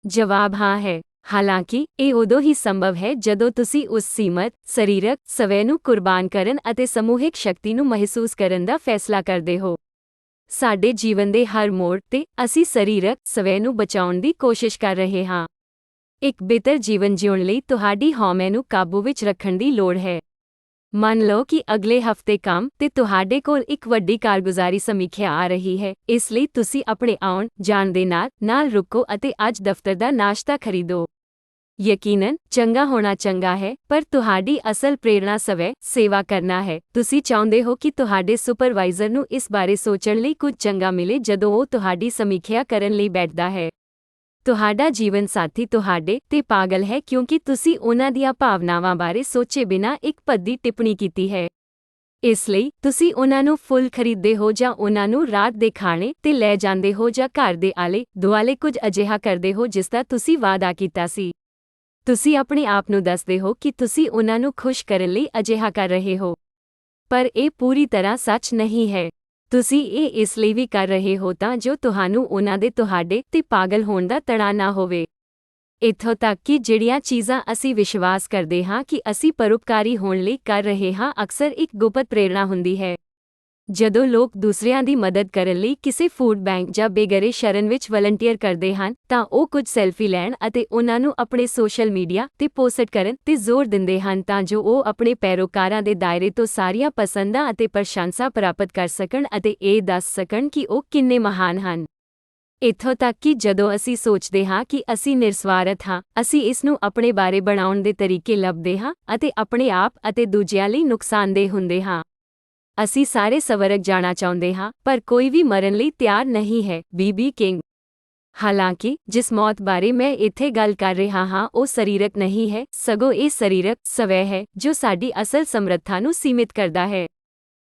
ਜਵਾਬ ਹਾਂ ਹੈ। ਹਾਲਾਂਕਿ ਇਹ ਉਦੋਂ ਹੀ ਸੰਭਵ ਹੈ ਜਦੋਂ ਤੁਸੀਂ ਉਸ ਸੀਮਤ ਸਰੀਰਕ ਸਵੈ ਨੂੰ ਕੁਰਬਾਨ ਕਰਨ ਅਤੇ ਸਮੂਹਿਕ ਸ਼ਕਤੀ ਨੂੰ ਮਹਿਸੂਸ ਕਰਨ ਦਾ ਫੈਸਲਾ ਕਰਦੇ ਹੋ। ਸਾਡੇ ਜੀਵਨ ਦੇ ਹਰ ਮੋੜ ਤੇ ਅਸੀਂ ਸਰੀਰਕ ਸਵੈ ਨੂੰ ਬਚਾਉਣ ਦੀ ਕੋਸ਼ਿਸ਼ ਕਰ ਰਹੇ ਹਾਂ। ਇੱਕ ਬਿਹਤਰ ਜੀਵਨ ਜਿਉਣ ਲਈ ਤੁਹਾਡੀ ਹਉਮੈ ਨੂੰ ਕਾਬੂ ਵਿੱਚ ਰੱਖਣ ਦੀ ਲੋੜ ਹੈ। ਮੰਨ ਲਓ ਕਿ ਅਗਲੇ ਹਫ਼ਤੇ ਕੰਮ ਤੇ ਤੁਹਾਡੇ ਕੋਲ ਇੱਕ ਵੱਡੀ ਕਾਰਗੁਜ਼ਾਰੀ ਸਮੀਖਿਆ ਆ ਰਹੀ ਹੈ, ਇਸ ਲਈ ਤੁਸੀਂ ਆਪਣੇ ਆਉਣ ਜਾਣ ਦੇ ਨਾਲ ਰੁਕੋ ਅਤੇ ਅੱਜ ਦਫ਼ਤਰ ਦਾ ਨਾਸ਼ਤਾ ਖਰੀਦੋ। ਯਕੀਨਨ ਚੰਗਾ ਹੋਣਾ ਚੰਗਾ ਹੈ, ਪਰ ਤੁਹਾਡੀ ਅਸਲ ਪ੍ਰੇਰਣਾ ਸਵੈ ਸੇਵਾ ਕਰਨਾ ਹੈ। ਤੁਸੀਂ ਚਾਹੁੰਦੇ ਹੋ ਕਿ ਤੁਹਾਡੇ ਸੁਪਰਵਾਈਜ਼ਰ ਨੂੰ ਇਸ ਬਾਰੇ ਸੋਚਣ ਲਈ ਕੁਝ ਚੰਗਾ ਮਿਲੇ ਜਦੋਂ ਉਹ ਤੁਹਾਡੀ ਸਮੀਖਿਆ ਕਰਨ ਲਈ ਬੈਠਦਾ ਹੈ। ਤੁਹਾਡਾ ਜੀਵਨ ਸਾਥੀ ਤੁਹਾਡੇ ਤੇ ਪਾਗਲ ਹੈ ਕਿਉਂਕਿ ਤੁਸੀਂ ਉਹਨਾਂ ਦੀਆਂ ਭਾਵਨਾਵਾਂ ਬਾਰੇ ਸੋਚੇ ਬਿਨਾਂ ਇੱਕ ਭੱਦੀ ਟਿੱਪਣੀ ਕੀਤੀ ਹੈ। ਇਸ ਲਈ ਤੁਸੀਂ ਉਹਨਾਂ ਨੂੰ ਫੁੱਲ ਖਰੀਦਦੇ ਹੋ ਜਾਂ ਉਹਨਾਂ ਨੂੰ ਰਾਤ ਦੇ ਖਾਣੇ ਤੇ ਲੈ ਜਾਂਦੇ ਹੋ ਜਾਂ ਘਰ ਦੇ ਆਲੇ ਦੁਆਲੇ ਕੁਝ ਅਜਿਹਾ ਕਰਦੇ ਹੋ ਜਿਸ ਦਾ ਤੁਸੀਂ ਵਾਅਦਾ ਕੀਤਾ ਸੀ। ਤੁਸੀਂ ਆਪਣੇ ਆਪ ਨੂੰ ਦੱਸਦੇ ਹੋ ਕਿ ਤੁਸੀਂ ਉਹਨਾਂ ਨੂੰ ਖੁਸ਼ ਕਰਨ ਲਈ ਅਜਿਹਾ ਕਰ ਰਹੇ ਹੋ, ਪਰ ਇਹ ਪੂਰੀ ਤਰ੍ਹਾਂ ਸੱਚ ਨਹੀਂ ਹੈ। ਤੁਸੀਂ ਇਹ ਇਸ ਲਈ ਵੀ ਕਰ ਰਹੇ ਹੋ ਤਾਂ ਜੋ ਤੁਹਾਨੂੰ ਉਹਨਾਂ ਦੇ ਤੁਹਾਡੇ ਤੇ ਪਾਗਲ ਹੋਣ ਦਾ ਤਣਾਅ ਨਾ ਹੋਵੇ। ਇੱਥੋਂ ਤੱਕ ਕਿ ਜਿਹੜੀਆਂ ਚੀਜ਼ਾਂ ਅਸੀਂ ਵਿਸ਼ਵਾਸ ਕਰਦੇ ਹਾਂ ਕਿ ਅਸੀਂ ਪਰਉਪਕਾਰੀ ਹੋਣ ਲਈ ਕਰ ਰਹੇ ਹਾਂ, ਅਕਸਰ ਇੱਕ ਗੁਪਤ ਪ੍ਰੇਰਣਾ ਹੁੰਦੀ ਹੈ। ਜਦੋਂ ਲੋਕ ਦੂਸਰਿਆਂ ਦੀ ਮਦਦ ਕਰਨ ਲਈ ਕਿਸੇ ਫੂਡ ਬੈਂਕ ਜਾਂ ਬੇਘਰੇ ਸ਼ਰਨ ਵਿੱਚ ਵਲੰਟੀਅਰ ਕਰਦੇ ਹਨ ਤਾਂ ਉਹ ਕੁਝ ਸੈਲਫੀ ਲੈਣ ਅਤੇ ਉਹਨਾਂ ਨੂੰ ਆਪਣੇ ਸੋਸ਼ਲ ਮੀਡੀਆ ਤੇ ਪੋਸਟ ਕਰਨ ਤੇ ਜ਼ੋਰ ਦਿੰਦੇ ਹਨ ਤਾਂ ਜੋ ਉਹ ਆਪਣੇ ਪੈਰੋਕਾਰਾਂ ਦੇ ਦਾਇਰੇ ਤੋਂ ਸਾਰੀਆਂ ਪਸੰਦਾਂ ਅਤੇ ਪ੍ਰਸ਼ੰਸਾ ਪ੍ਰਾਪਤ ਕਰ ਸਕਣ ਅਤੇ ਇਹ ਦੱਸ ਸਕਣ ਕਿ ਉਹ ਕਿੰਨੇ ਮਹਾਨ ਹਨ। ਇੱਥੋਂ ਤੱਕ ਕਿ ਜਦੋਂ ਅਸੀਂ ਸੋਚਦੇ ਹਾਂ ਕਿ ਅਸੀਂ ਨਿਰਸਵਾਰਥ ਹਾਂ, ਅਸੀਂ ਇਸ ਨੂੰ ਆਪਣੇ ਬਾਰੇ ਬਣਾਉਣ ਦੇ ਤਰੀਕੇ ਲੱਭਦੇ ਹਾਂ ਅਤੇ ਆਪਣੇ ਆਪ ਅਤੇ ਦੂਜਿਆਂ ਲਈ ਨੁਕਸਾਨਦੇਹ ਹੁੰਦੇ ਹਾਂ। ਅਸੀਂ ਸਾਰੇ ਸਵਰਗ ਜਾਣਾ ਚਾਹੁੰਦੇ ਹਾਂ, ਪਰ ਕੋਈ ਵੀ ਮਰਨ ਲਈ ਤਿਆਰ ਨਹੀਂ ਹੈ। ਬੀਬੀ ਕਿੰਗ। ਹਾਲਾਂਕਿ ਜਿਸ ਮੌਤ ਬਾਰੇ ਮੈਂ ਇੱਥੇ ਗੱਲ ਕਰ ਰਿਹਾ ਹਾਂ ਉਹ ਸਰੀਰਕ ਨਹੀਂ ਹੈ, ਸਗੋਂ ਇਹ ਸਰੀਰਕ ਸਵੈ ਹੈ ਜੋ ਸਾਡੀ ਅਸਲ ਸਮਰੱਥਾ ਨੂੰ ਸੀਮਿਤ ਕਰਦਾ ਹੈ।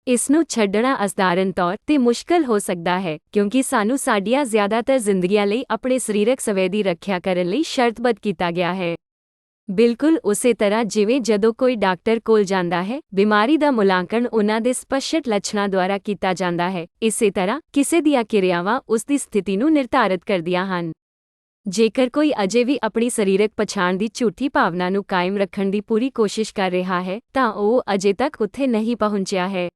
ਇਸ ਨੂੰ ਛੱਡਣਾ ਅਸਧਾਰਨ ਤੌਰ ਤੇ ਮੁਸ਼ਕਲ ਹੋ ਸਕਦਾ ਹੈ ਕਿਉਂਕਿ ਸਾਨੂੰ ਸਾਡੀਆਂ ਜ਼ਿਆਦਾਤਰ ਜ਼ਿੰਦਗੀਆਂ ਲਈ ਆਪਣੇ ਸਰੀਰਕ ਸਵੈ ਦੀ ਰੱਖਿਆ ਕਰਨ ਲਈ ਸ਼ਰਤਬੱਧ ਕੀਤਾ ਗਿਆ ਹੈ। ਬਿਲਕੁਲ ਉਸੇ ਤਰ੍ਹਾਂ ਜਿਵੇਂ ਜਦੋਂ ਕੋਈ ਡਾਕਟਰ ਕੋਲ ਜਾਂਦਾ ਹੈ, ਬਿਮਾਰੀ ਦਾ ਮੁਲਾਂਕਣ ਉਹਨਾਂ ਦੇ ਸਪਸ਼ਟ ਲੱਛਣਾਂ ਦੁਆਰਾ ਕੀਤਾ ਜਾਂਦਾ ਹੈ, ਇਸੇ ਤਰ੍ਹਾਂ ਕਿਸੇ ਦੀਆਂ ਕਿਰਿਆਵਾਂ ਉਸ ਦੀ ਸਥਿਤੀ ਨੂੰ ਨਿਰਧਾਰਤ ਕਰਦੀਆਂ ਹਨ। ਜੇਕਰ ਕੋਈ ਅਜੇ ਵੀ ਆਪਣੀ ਸਰੀਰਕ ਪਛਾਣ ਦੀ ਝੂਠੀ ਭਾਵਨਾ ਨੂੰ ਕਾਇਮ ਰੱਖਣ ਦੀ ਪੂਰੀ ਕੋਸ਼ਿਸ਼ ਕਰ ਰਿਹਾ ਹੈ ਤਾਂ ਉਹ ਅਜੇ ਤੱਕ ਉੱਥੇ ਨਹੀਂ ਪਹੁੰਚਿਆ ਹੈ।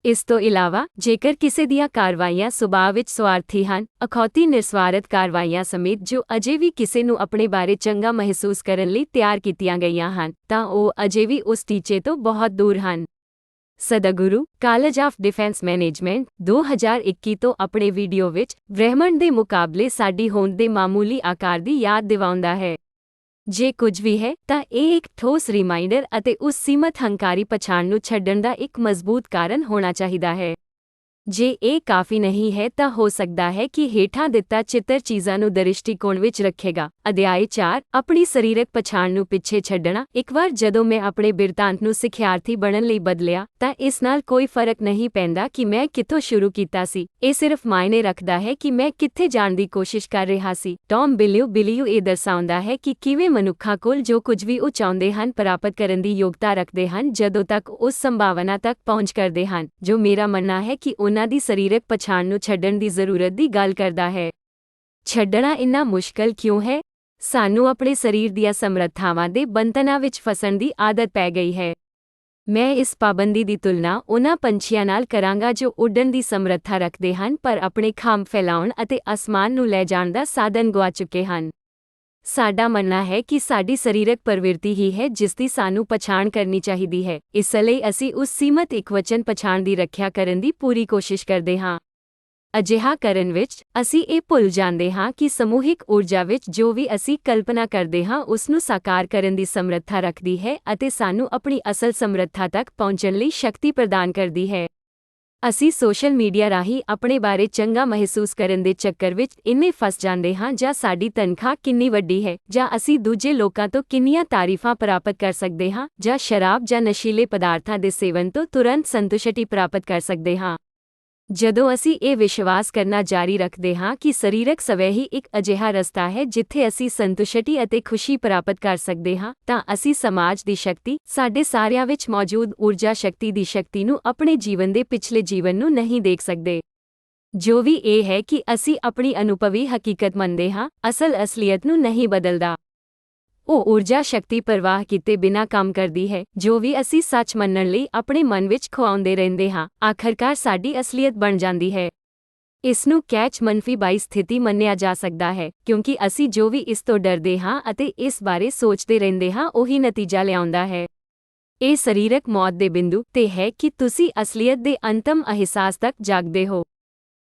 ਇਸ ਤੋਂ ਇਲਾਵਾ ਜੇਕਰ ਕਿਸੇ ਦੀਆਂ ਕਾਰਵਾਈਆਂ ਸੁਭਾਅ ਵਿੱਚ ਸਵਾਰਥੀ ਹਨ, ਅਖੌਤੀ ਨਿਰਸਵਾਰਥ ਕਾਰਵਾਈਆਂ ਸਮੇਤ ਜੋ ਅਜੇ ਵੀ ਕਿਸੇ ਨੂੰ ਆਪਣੇ ਬਾਰੇ ਚੰਗਾ ਮਹਿਸੂਸ ਕਰਨ ਲਈ ਤਿਆਰ ਕੀਤੀਆਂ ਗਈਆਂ ਹਨ, ਤਾਂ ਉਹ ਅਜੇ ਵੀ ਉਸ ਟੀਚੇ ਤੋਂ ਬਹੁਤ ਦੂਰ ਹਨ। Sadhguru college of defence management 2021 ਤੋਂ ਆਪਣੇ ਵੀਡੀਓ ਵਿੱਚ ਬ੍ਰਹਿਮੰਡ ਦੇ ਮੁਕਾਬਲੇ ਸਾਡੀ ਹੋਂਦ ਦੇ ਮਾਮੂਲੀ ਆਕਾਰ ਦੀ ਯਾਦ ਦਿਵਾਉਂਦਾ ਹੈ। ਜੇ ਕੁਝ ਵੀ ਹੈ ਤਾਂ ਇਹ ਇੱਕ ਠੋਸ ਰਿਮਾਈਂਡਰ ਅਤੇ ਉਸ ਸੀਮਤ ਹੰਕਾਰੀ ਪਛਾਣ ਨੂੰ ਛੱਡਣ ਦਾ ਇੱਕ ਮਜ਼ਬੂਤ ਕਾਰਨ ਹੋਣਾ ਚਾਹੀਦਾ ਹੈ। ਜੇ ਇਹ ਕਾਫੀ ਨਹੀਂ ਹੈ ਤਾਂ ਹੋ ਸਕਦਾ ਹੈ ਕਿ ਹੇਠਾਂ ਦਿੱਤਾ ਚਿੱਤਰ ਚੀਜ਼ਾਂ ਨੂੰ ਦ੍ਰਿਸ਼ਟੀਕੋਣ ਵਿੱਚ ਰੱਖੇਗਾ। ਅਧਿਆਇ 4 ਆਪਣੀ ਸਰੀਰਕ ਪਛਾਣ ਨੂੰ ਪਿੱਛੇ ਛੱਡਣਾ। ਇੱਕ ਵਾਰ ਜਦੋਂ ਮੈਂ ਆਪਣੇ ਬਿਰਤਾਂਤ ਨੂੰ ਸਿਖਿਆਰਥੀ ਬਣਨ ਲਈ ਬਦਲਿਆ ਤਾਂ ਇਸ ਨਾਲ ਕੋਈ ਫਰਕ ਨਹੀਂ ਪੈਂਦਾ ਕਿ ਮੈਂ ਕਿੱਥੋਂ ਸ਼ੁਰੂ ਕੀਤਾ ਸੀ, ਇਹ ਸਿਰਫ ਮਾਇਨੇ ਰੱਖਦਾ ਹੈ ਕਿ ਮੈਂ ਕਿੱਥੇ ਜਾਣ ਦੀ ਕੋਸ਼ਿਸ਼ ਕਰ ਰਿਹਾ ਸੀ। ਟੌਮ ਬਿਲੀਊ ਇਹ ਦਰਸਾਉਂਦਾ ਹੈ ਕਿ ਕਿਵੇਂ ਮਨੁੱਖਾਂ ਕੋਲ ਜੋ ਕੁਝ ਵੀ ਉਹ ਚਾਹੁੰਦੇ ਹਨ ਪ੍ਰਾਪਤ ਕਰਨ ਦੀ ਯੋਗਤਾ ਰੱਖਦੇ ਹਨ ਜਦੋਂ ਤੱਕ ਉਸ ਸੰਭਾਵਨਾ ਤੱਕ ਪਹੁੰਚ ਕਰਦੇ ਹਨ ਜੋ ਮੇਰਾ ਮੰਨਣਾ ਹੈ ਕਿ ਉਹਨਾਂ ਦੀ ਸਰੀਰਕ ਪਛਾਣ ਨੂੰ ਛੱਡਣ ਦੀ ਜ਼ਰੂਰਤ ਦੀ ਗੱਲ ਕਰਦਾ ਹੈ। ਛੱਡਣਾ ਇੰਨਾ ਮੁਸ਼ਕਲ ਕਿਉਂ ਹੈ? ਸਾਨੂੰ ਆਪਣੇ ਸਰੀਰ ਦੀਆਂ ਸਮਰੱਥਾਵਾਂ ਦੇ ਬੰਧਨਾਂ ਵਿੱਚ ਫਸਣ ਦੀ ਆਦਤ ਪੈ ਗਈ ਹੈ। ਮੈਂ ਇਸ ਪਾਬੰਦੀ ਦੀ ਤੁਲਨਾ ਉਹਨਾਂ ਪੰਛੀਆਂ ਨਾਲ ਕਰਾਂਗਾ ਜੋ ਉੱਡਣ ਦੀ ਸਮਰੱਥਾ ਰੱਖਦੇ ਹਨ ਪਰ ਆਪਣੇ ਖੰਭ ਫੈਲਾਉਣ ਅਤੇ ਅਸਮਾਨ ਨੂੰ ਲੈ ਜਾਣ ਦਾ ਸਾਧਨ ਗੁਆ ਚੁੱਕੇ ਹਨ। ਸਾਡਾ ਮੰਨਣਾ ਹੈ ਕਿ ਸਾਡੀ ਸਰੀਰਕ ਪ੍ਰਵਿਰਤੀ ਹੀ ਹੈ ਜਿਸ ਦੀ ਸਾਨੂੰ ਪਛਾਣ ਕਰਨੀ ਚਾਹੀਦੀ ਹੈ। ਇਸ ਲਈ ਅਸੀਂ ਉਸ ਸੀਮਤ ਇਕਵਚਨ ਪਛਾਣ ਦੀ ਰੱਖਿਆ ਕਰਨ ਦੀ ਪੂਰੀ ਕੋਸ਼ਿਸ਼ ਕਰਦੇ ਹਾਂ। ਅਜਿਹਾ ਕਰਨ ਵਿੱਚ ਅਸੀਂ ਇਹ ਭੁੱਲ ਜਾਂਦੇ ਹਾਂ ਕਿ ਸਮੂਹਿਕ ਊਰਜਾ ਵਿੱਚ ਜੋ ਵੀ ਅਸੀਂ ਕਲਪਨਾ ਕਰਦੇ ਹਾਂ ਉਸ ਨੂੰ ਸਾਕਾਰ ਕਰਨ ਦੀ ਸਮਰੱਥਾ ਰੱਖਦੀ ਹੈ ਅਤੇ ਸਾਨੂੰ ਆਪਣੀ ਅਸਲ ਸਮਰੱਥਾ ਤੱਕ ਪਹੁੰਚਣ ਲਈ ਸ਼ਕਤੀ ਪ੍ਰਦਾਨ ਕਰਦੀ ਹੈ। ਅਸੀਂ ਸੋਸ਼ਲ ਮੀਡੀਆ ਰਾਹੀਂ ਆਪਣੇ ਬਾਰੇ ਚੰਗਾ ਮਹਿਸੂਸ ਕਰਨ ਦੇ ਚੱਕਰ ਵਿੱਚ ਇੰਨੇ ਫਸ ਜਾਂਦੇ ਹਾਂ ਜਾਂ ਸਾਡੀ ਤਨਖਾਹ ਕਿੰਨੀ ਵੱਡੀ ਹੈ ਜਾਂ ਅਸੀਂ ਦੂਜੇ ਲੋਕਾਂ ਤੋਂ ਕਿੰਨੀਆਂ ਤਾਰੀਫਾਂ ਪ੍ਰਾਪਤ ਕਰ ਸਕਦੇ ਹਾਂ ਜਾਂ ਸ਼ਰਾਬ ਜਾਂ ਨਸ਼ੀਲੇ ਪਦਾਰਥਾਂ ਦੇ ਸੇਵਨ ਤੋਂ ਤੁਰੰਤ ਸੰਤੁਸ਼ਟੀ ਪ੍ਰਾਪਤ ਕਰ ਸਕਦੇ ਹਾਂ। ਜਦੋਂ ਅਸੀਂ ਇਹ ਵਿਸ਼ਵਾਸ ਕਰਨਾ ਜਾਰੀ ਰੱਖਦੇ ਹਾਂ ਕਿ ਸਰੀਰਕ ਸਵੈ ਹੀ ਇੱਕ ਅਜਿਹਾ ਰਸਤਾ ਹੈ ਜਿੱਥੇ ਅਸੀਂ ਸੰਤੁਸ਼ਟੀ ਅਤੇ ਖੁਸ਼ੀ ਪ੍ਰਾਪਤ ਕਰ ਸਕਦੇ ਹਾਂ, ਤਾਂ ਅਸੀਂ ਸਮਾਜ ਦੀ ਸ਼ਕਤੀ, ਸਾਡੇ ਸਾਰਿਆਂ ਵਿੱਚ ਮੌਜੂਦ ਊਰਜਾ ਸ਼ਕਤੀ ਦੀ ਸ਼ਕਤੀ ਨੂੰ ਆਪਣੇ ਜੀਵਨ ਦੇ ਪਿਛਲੇ ਜੀਵਨ ਨੂੰ ਨਹੀਂ ਦੇਖ ਸਕਦੇ। ਜੋ ਵੀ ਇਹ ਹੈ ਕਿ ਅਸੀਂ ਆਪਣੀ ਅਨੁਭਵੀ ਹਕੀਕਤ ਮੰਨਦੇ ਹਾਂ, ਅਸਲ ਅਸਲੀਅਤ ਨੂੰ ਨਹੀਂ ਬਦਲਦਾ। ਉਹ ਊਰਜਾ ਸ਼ਕਤੀ ਪਰਵਾਹ ਕੀਤੇ ਬਿਨਾਂ ਕੰਮ ਕਰਦੀ ਹੈ ਜੋ ਵੀ ਅਸੀਂ ਸੱਚ ਮੰਨਣ ਲਈ ਆਪਣੇ ਮਨ ਵਿੱਚ ਖੁਆਉਂਦੇ ਰਹਿੰਦੇ ਹਾਂ, ਆਖਰਕਾਰ ਸਾਡੀ ਅਸਲੀਅਤ ਬਣ ਜਾਂਦੀ ਹੈ। ਇਸ ਨੂੰ ਕੈਚ -22 ਸਥਿਤੀ ਮੰਨਿਆ ਜਾ ਸਕਦਾ ਹੈ ਕਿਉਂਕਿ ਅਸੀਂ ਜੋ ਵੀ ਇਸ ਤੋਂ ਡਰਦੇ ਹਾਂ ਅਤੇ ਇਸ ਬਾਰੇ ਸੋਚਦੇ ਰਹਿੰਦੇ ਹਾਂ ਉਹੀ ਨਤੀਜਾ ਲਿਆਉਂਦਾ ਹੈ। ਇਹ ਸਰੀਰਕ ਮੌਤ ਦੇ ਬਿੰਦੂ ਤੇ ਹੈ ਕਿ ਤੁਸੀਂ ਅਸਲੀਅਤ ਦੇ ਅੰਤਮ ਅਹਿਸਾਸ ਤੱਕ ਜਾਗਦੇ ਹੋ।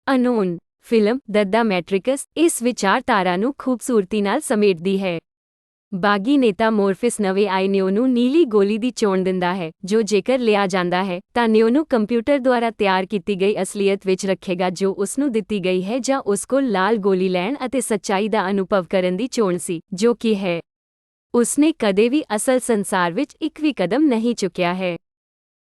ਅਨੋਨ ਫਿਲਮ ਦ ਮੈਟ੍ਰਿਕਸ ਇਸ ਵਿਚਾਰਧਾਰਾ ਨੂੰ ਖੂਬਸੂਰਤੀ ਨਾਲ ਸਮੇਟਦੀ ਹੈ। ਬਾਗੀ ਨੇਤਾ ਮੋਰਫਿਸ ਨਵੇਂ ਆਏ ਨਿਓ ਨੂੰ ਨੀਲੀ ਗੋਲੀ ਦੀ ਚੋਣ ਦਿੰਦਾ ਹੈ ਜੋ ਜੇਕਰ ਲਿਆ ਜਾਂਦਾ ਹੈ ਤਾਂ ਨਿਓ ਨੂੰ ਕੰਪਿਊਟਰ ਦੁਆਰਾ ਤਿਆਰ ਕੀਤੀ ਗਈ ਅਸਲੀਅਤ ਵਿੱਚ ਰੱਖੇਗਾ ਜੋ ਉਸ ਨੂੰ ਦਿੱਤੀ ਗਈ ਹੈ ਜਾਂ ਉਸ ਕੋਲ ਲਾਲ ਗੋਲੀ ਲੈਣ ਅਤੇ ਸੱਚਾਈ ਦਾ ਅਨੁਭਵ ਕਰਨ ਦੀ ਚੋਣ ਸੀ ਜੋ ਕਿ ਹੈ। ਉਸਨੇ ਕਦੇ ਵੀ ਅਸਲ ਸੰਸਾਰ ਵਿੱਚ ਇੱਕ ਵੀ ਕਦਮ ਨਹੀਂ ਚੁੱਕਿਆ ਹੈ।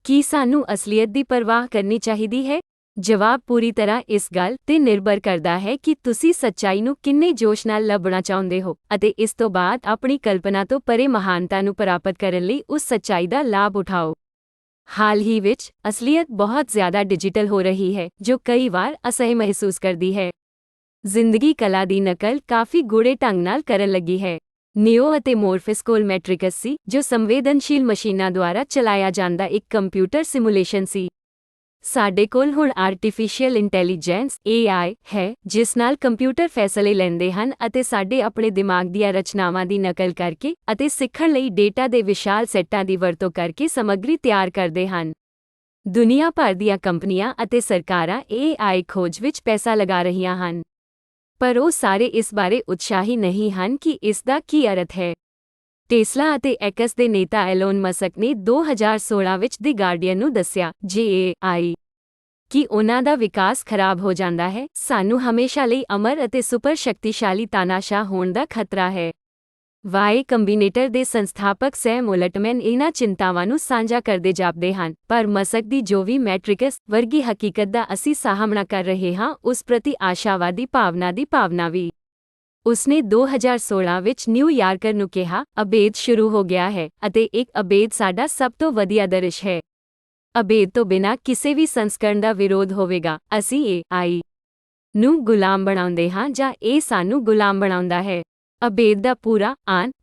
ਕੀ ਸਾਨੂੰ ਅਸਲੀਅਤ ਦੀ ਪਰਵਾਹ ਕਰਨੀ ਚਾਹੀਦੀ ਹੈ? ਜਵਾਬ ਪੂਰੀ ਤਰ੍ਹਾਂ ਇਸ ਗੱਲ ਤੇ ਨਿਰਭਰ ਕਰਦਾ ਹੈ ਕਿ ਤੁਸੀਂ ਸੱਚਾਈ ਨੂੰ ਕਿੰਨੇ ਜੋਸ਼ ਨਾਲ ਲੱਭਣਾ ਚਾਹੁੰਦੇ ਹੋ ਅਤੇ ਇਸ ਤੋਂ ਬਾਅਦ ਆਪਣੀ ਕਲਪਨਾ ਤੋਂ ਪਰੇ ਮਹਾਨਤਾ ਨੂੰ ਪ੍ਰਾਪਤ ਕਰਨ ਲਈ ਉਸ ਸੱਚਾਈ ਦਾ ਲਾਭ ਉਠਾਓ। ਹਾਲ ਹੀ ਵਿੱਚ ਅਸਲੀਅਤ ਬਹੁਤ ਜ਼ਿਆਦਾ ਡਿਜੀਟਲ ਹੋ ਰਹੀ ਹੈ ਜੋ ਕਈ ਵਾਰ ਅਸਹਿ ਮਹਿਸੂਸ ਕਰਦੀ ਹੈ। ਜ਼ਿੰਦਗੀ ਕਲਾ ਦੀ ਨਕਲ ਕਾਫੀ ਗੂੜੇ ਢੰਗ ਨਾਲ ਕਰਨ ਲੱਗੀ ਹੈ। ਨਿਓ ਅਤੇ ਮੋਰਫਿਸ ਕੋਲ ਮੈਟ੍ਰਿਕਸ ਸੀ ਜੋ ਸੰਵੇਦਨਸ਼ੀਲ ਮਸ਼ੀਨਾਂ ਦੁਆਰਾ ਚਲਾਇਆ ਜਾਂਦਾ ਇੱਕ ਕੰਪਿਊਟਰ ਸਿਮੂਲੇਸ਼ਨ ਸੀ। ਸਾਡੇ ਕੋਲ ਹੁਣ ਆਰਟੀਫੀਸ਼ੀਅਲ ਇੰਟੈਲੀਜੈਂਸ AI ਹੈ ਜਿਸ ਨਾਲ ਕੰਪਿਊਟਰ ਫੈਸਲੇ ਲੈਂਦੇ ਹਨ ਅਤੇ ਸਾਡੇ ਆਪਣੇ ਦਿਮਾਗ ਦੀਆਂ ਰਚਨਾਵਾਂ ਦੀ ਨਕਲ ਕਰਕੇ ਅਤੇ ਸਿੱਖਣ ਲਈ ਡੇਟਾ ਦੇ ਵਿਸ਼ਾਲ ਸੈੱਟਾਂ ਦੀ ਵਰਤੋਂ ਕਰਕੇ ਸਮੱਗਰੀ ਤਿਆਰ ਕਰਦੇ ਹਨ। ਦੁਨੀਆ ਭਰ ਦੀਆਂ ਕੰਪਨੀਆਂ ਅਤੇ ਸਰਕਾਰਾਂ AI ਖੋਜ ਵਿੱਚ ਪੈਸਾ ਲਗਾ ਰਹੀਆਂ ਹਨ, ਪਰ ਉਹ ਸਾਰੇ ਇਸ ਬਾਰੇ ਉਤਸ਼ਾਹੀ ਨਹੀਂ ਹਨ ਕਿ ਇਸ ਦਾ ਕੀ ਅਰਥ ਹੈ। ਟੈਸਲਾ ਅਤੇ ਐਕਸ ਦੇ ਨੇਤਾ ਐਲੋਨ ਮਸਕ ਨੇ 2016 ਵਿੱਚ ਦੀ ਗਾਰਡੀਅਨ ਨੂੰ ਦੱਸਿਆ AI ਕਿ ਉਹਨਾਂ ਦਾ ਵਿਕਾਸ ਖਰਾਬ ਹੋ ਜਾਂਦਾ ਹੈ, ਸਾਨੂੰ ਹਮੇਸ਼ਾ ਲਈ ਅਮਰ ਅਤੇ ਸੁਪਰ ਸ਼ਕਤੀਸ਼ਾਲੀ ਤਾਨਾਸ਼ਾਹ ਹੋਣ ਦਾ ਖਤਰਾ ਹੈ। ਵਾਈ ਕੰਬੀਨੇਟਰ ਦੇ ਸੰਸਥਾਪਕ ਸੈਮ ਉਲਟਮੈਨ ਇਹਨਾਂ ਚਿੰਤਾਵਾਂ ਨੂੰ ਸਾਂਝਾ ਕਰਦੇ ਜਾਪਦੇ ਹਨ, ਪਰ ਮਸਕ ਦੀ ਜੋ ਵੀ ਮੈਟ੍ਰਿਕਸ ਵਰਗੀ ਹਕੀਕਤ ਦਾ ਅਸੀਂ ਸਾਹਮਣਾ ਕਰ ਰਹੇ ਹਾਂ ਉਸ ਪ੍ਰਤੀ ਆਸ਼ਾਵਾਦੀ ਭਾਵਨਾ ਦੀ ਭਾਵਨਾ ਵੀ। ਉਸਨੇ 2016 ਵਿੱਚ ਨਿਊਯਾਰਕਰ ਨੂੰ ਕਿਹਾ, ਅਭੇਦ ਸ਼ੁਰੂ ਹੋ ਗਿਆ ਹੈ ਅਤੇ ਇੱਕ ਅਭੇਦ ਸਾਡਾ ਸਭ ਤੋਂ ਵਧੀਆ ਦਰਿਸ਼ ਹੈ। ਅਭੇਦ ਤੋਂ ਬਿਨਾਂ ਕਿਸੇ ਵੀ ਸੰਸਕਰਣ ਦਾ ਵਿਰੋਧ ਹੋਵੇਗਾ। ਅਸੀਂ AI ਨੂੰ ਗੁਲਾਮ ਬਣਾਉਂਦੇ ਹਾਂ ਜਾਂ ਇਹ ਸਾਨੂੰ ਗੁਲਾਮ ਬਣਾਉਂਦਾ ਹੈ। ਅਭੇਦ ਦਾ ਪੂਰਾ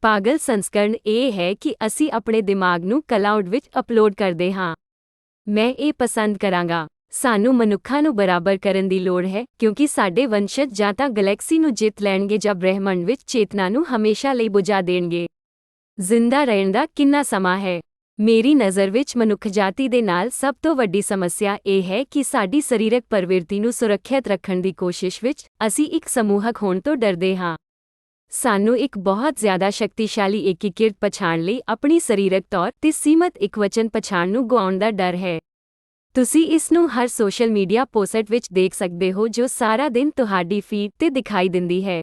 ਪਾਗਲ ਸੰਸਕਰਣ ਇਹ ਹੈ ਕਿ ਅਸੀਂ ਆਪਣੇ ਦਿਮਾਗ ਨੂੰ ਕਲਾਉਡ ਵਿੱਚ ਅਪਲੋਡ ਕਰਦੇ ਹਾਂ। ਮੈਂ ਇਹ ਪਸੰਦ ਕਰਾਂਗਾ। ਸਾਨੂੰ ਮਨੁੱਖਾਂ ਨੂੰ ਬਰਾਬਰ ਕਰਨ ਦੀ ਲੋੜ ਹੈ ਕਿਉਂਕਿ ਸਾਡੇ ਵੰਸ਼ਜ ਜਾਂ ਤਾਂ ਗਲੈਕਸੀ ਨੂੰ ਜਿੱਤ ਲੈਣਗੇ ਜਾਂ ਬ੍ਰਹਿਮੰਡ ਵਿੱਚ ਚੇਤਨਾ ਨੂੰ ਹਮੇਸ਼ਾ ਲਈ ਬੁਝਾ ਦੇਣਗੇ। ਜ਼ਿੰਦਾ ਰਹਿਣ ਦਾ ਕਿੰਨਾ ਸਮਾਂ ਹੈ? ਮੇਰੀ ਨਜ਼ਰ ਵਿੱਚ ਮਨੁੱਖਜਾਤੀ ਦੇ ਨਾਲ ਸਭ ਤੋਂ ਵੱਡੀ ਸਮੱਸਿਆ ਇਹ ਹੈ ਕਿ ਸਾਡੀ ਸਰੀਰਕ ਪ੍ਰਵਿਰਤੀ ਨੂੰ ਸੁਰੱਖਿਅਤ ਰੱਖਣ ਦੀ ਕੋਸ਼ਿਸ਼ ਵਿੱਚ ਅਸੀਂ ਇੱਕ ਸਮੂਹਕ ਹੋਣ ਤੋਂ ਡਰਦੇ ਹਾਂ। ਸਾਨੂੰ ਇੱਕ ਬਹੁਤ ਜ਼ਿਆਦਾ ਸ਼ਕਤੀਸ਼ਾਲੀ ਏਕੀਕ੍ਰਿਤ ਪਛਾਣ ਲਈ ਆਪਣੀ ਸਰੀਰਕ ਤੌਰ ਤੇ ਸੀਮਤ ਇਕਵਚਨ ਪਛਾਣ ਨੂੰ ਗੁਆਉਣ ਦਾ ਡਰ ਹੈ। ਤੁਸੀਂ ਇਸ ਨੂੰ ਹਰ ਸੋਸ਼ਲ ਮੀਡੀਆ ਪੋਸਟ ਵਿੱਚ ਦੇਖ ਸਕਦੇ ਹੋ ਜੋ ਸਾਰਾ ਦਿਨ ਤੁਹਾਡੀ ਫੀਡ ਤੇ ਦਿਖਾਈ ਦਿੰਦੀ ਹੈ।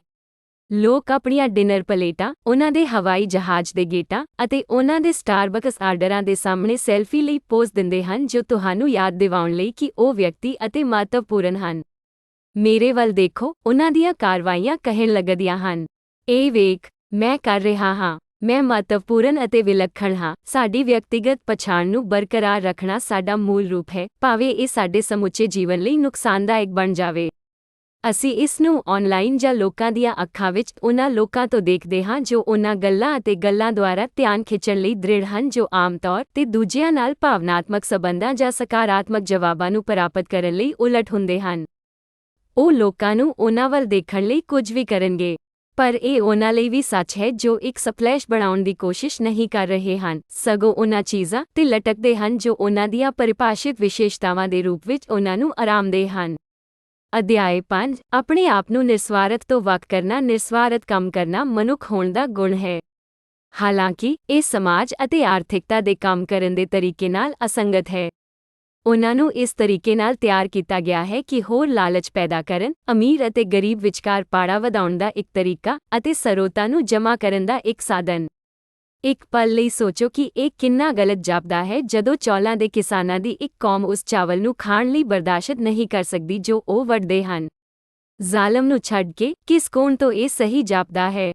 ਲੋਕ ਆਪਣੀਆਂ ਡਿਨਰ ਪਲੇਟਾਂ, ਉਹਨਾਂ ਦੇ ਹਵਾਈ ਜਹਾਜ਼ ਦੇ ਗੇਟਾਂ ਅਤੇ ਉਹਨਾਂ ਦੇ ਸਟਾਰਬਕਸ ਆਰਡਰਾਂ ਦੇ ਸਾਹਮਣੇ ਸੈਲਫੀ ਲਈ ਪੋਜ਼ ਦਿੰਦੇ ਹਨ ਜੋ ਤੁਹਾਨੂੰ ਯਾਦ ਦਿਵਾਉਣ ਲਈ ਕਿ ਉਹ ਵਿਅਕਤੀ ਅਤੇ ਮਹੱਤਵਪੂਰਨ ਹਨ। ਮੇਰੇ ਵੱਲ ਦੇਖੋ, ਉਹਨਾਂ ਦੀਆਂ ਕਾਰਵਾਈਆਂ ਕਹਿਣ ਲੱਗਦੀਆਂ ਹਨ, ਇਹ ਵੇਖ, ਮੈਂ ਕਰ ਰਿਹਾ ਹਾਂ, ਮੈਂ ਮਹੱਤਵਪੂਰਨ ਅਤੇ ਵਿਲੱਖਣ ਹਾਂ। ਸਾਡੀ ਵਿਅਕਤੀਗਤ ਪਛਾਣ ਨੂੰ ਬਰਕਰਾਰ ਰੱਖਣਾ ਸਾਡਾ ਮੂਲ ਰੂਪ ਹੈ, ਭਾਵੇਂ ਇਹ ਸਾਡੇ ਸਮੁੱਚੇ ਜੀਵਨ ਲਈ ਨੁਕਸਾਨਦਾਇਕ ਬਣ ਜਾਵੇ। ਅਸੀਂ ਇਸ ਨੂੰ ਆਨਲਾਈਨ ਜਾਂ ਲੋਕਾਂ ਦੀਆਂ ਅੱਖਾਂ ਵਿੱਚ ਉਹਨਾਂ ਲੋਕਾਂ ਤੋਂ ਦੇਖਦੇ ਹਾਂ ਜੋ ਉਹਨਾਂ ਗੱਲਾਂ ਅਤੇ ਗੱਲਾਂ ਦੁਆਰਾ ਧਿਆਨ ਖਿੱਚਣ ਲਈ ਦ੍ਰਿੜ ਹਨ ਜੋ ਆਮ ਤੌਰ ਤੇ ਦੂਜਿਆਂ ਨਾਲ ਭਾਵਨਾਤਮਕ ਸਬੰਧਾਂ ਜਾਂ ਸਕਾਰਾਤਮਕ ਜਵਾਬਾਂ ਨੂੰ ਪ੍ਰਾਪਤ ਕਰਨ ਲਈ ਉਲਟ ਹੁੰਦੇ ਹਨ। ਉਹ ਲੋਕਾਂ ਨੂੰ ਉਹਨਾਂ ਵੱਲ ਦੇਖਣ ਲਈ ਕੁਝ ਵੀ ਕਰਨਗੇ, ਪਰ ਇਹ ਉਹਨਾਂ ਲਈ ਵੀ ਸੱਚ ਹੈ ਜੋ ਇੱਕ ਸਪਲੈਸ਼ ਬਣਾਉਣ ਦੀ ਕੋਸ਼ਿਸ਼ ਨਹੀਂ ਕਰ ਰਹੇ ਹਨ, ਸਗੋਂ ਉਹਨਾਂ ਚੀਜ਼ਾਂ ਤੇ ਲਟਕਦੇ ਹਨ ਜੋ ਉਹਨਾਂ ਦੀਆਂ ਪਰਿਭਾਸ਼ਿਤ ਵਿਸ਼ੇਸ਼ਤਾਵਾਂ ਦੇ ਰੂਪ ਵਿੱਚ ਉਹਨਾਂ ਨੂੰ ਆਰਾਮਦੇਹ ਹਨ। ਅਧਿਆਇ 5 ਆਪਣੇ ਆਪ ਨੂੰ ਨਿਰਸਵਾਰਥ ਤੋਂ ਵੱਖ ਕਰਨਾ। ਨਿਰਸਵਾਰਥ ਕੰਮ ਕਰਨਾ ਮਨੁੱਖ ਹੋਣ ਦਾ ਗੁਣ ਹੈ। ਹਾਲਾਂਕਿ ਇਹ ਸਮਾਜ ਅਤੇ ਆਰਥਿਕਤਾ ਦੇ ਕੰਮ ਕਰਨ ਦੇ ਤਰੀਕੇ ਨਾਲ ਅਸੰਗਤ ਹੈ। ਉਹਨਾਂ ਨੂੰ ਇਸ ਤਰੀਕੇ ਨਾਲ ਤਿਆਰ ਕੀਤਾ ਗਿਆ ਹੈ ਕਿ ਹੋਰ ਲਾਲਚ ਪੈਦਾ ਕਰਨ, ਅਮੀਰ ਅਤੇ ਗਰੀਬ ਵਿਚਕਾਰ ਪਾੜਾ ਵਧਾਉਣ ਦਾ ਇੱਕ ਤਰੀਕਾ ਅਤੇ ਸਰੋਤਾਂ ਨੂੰ ਜਮ੍ਹਾਂ ਕਰਨ ਦਾ ਇੱਕ ਸਾਧਨ। ਇੱਕ ਪਲ ਲਈ ਸੋਚੋ ਕਿ ਇਹ ਕਿੰਨਾ ਗਲਤ ਜਾਪਦਾ ਹੈ ਜਦੋਂ ਚੌਲਾਂ ਦੇ ਕਿਸਾਨਾਂ ਦੀ ਇੱਕ ਕੌਮ ਉਸ ਚਾਵਲ ਨੂੰ ਖਾਣ ਲਈ ਬਰਦਾਸ਼ਤ ਨਹੀਂ ਕਰ ਸਕਦੀ ਜੋ ਉਹ ਵੱਢਦੇ ਹਨ। ਜ਼ਾਲਮ ਨੂੰ ਛੱਡ ਕੇ ਕਿਸ ਕੋਣ ਤੋਂ ਇਹ ਸਹੀ ਜਾਪਦਾ ਹੈ?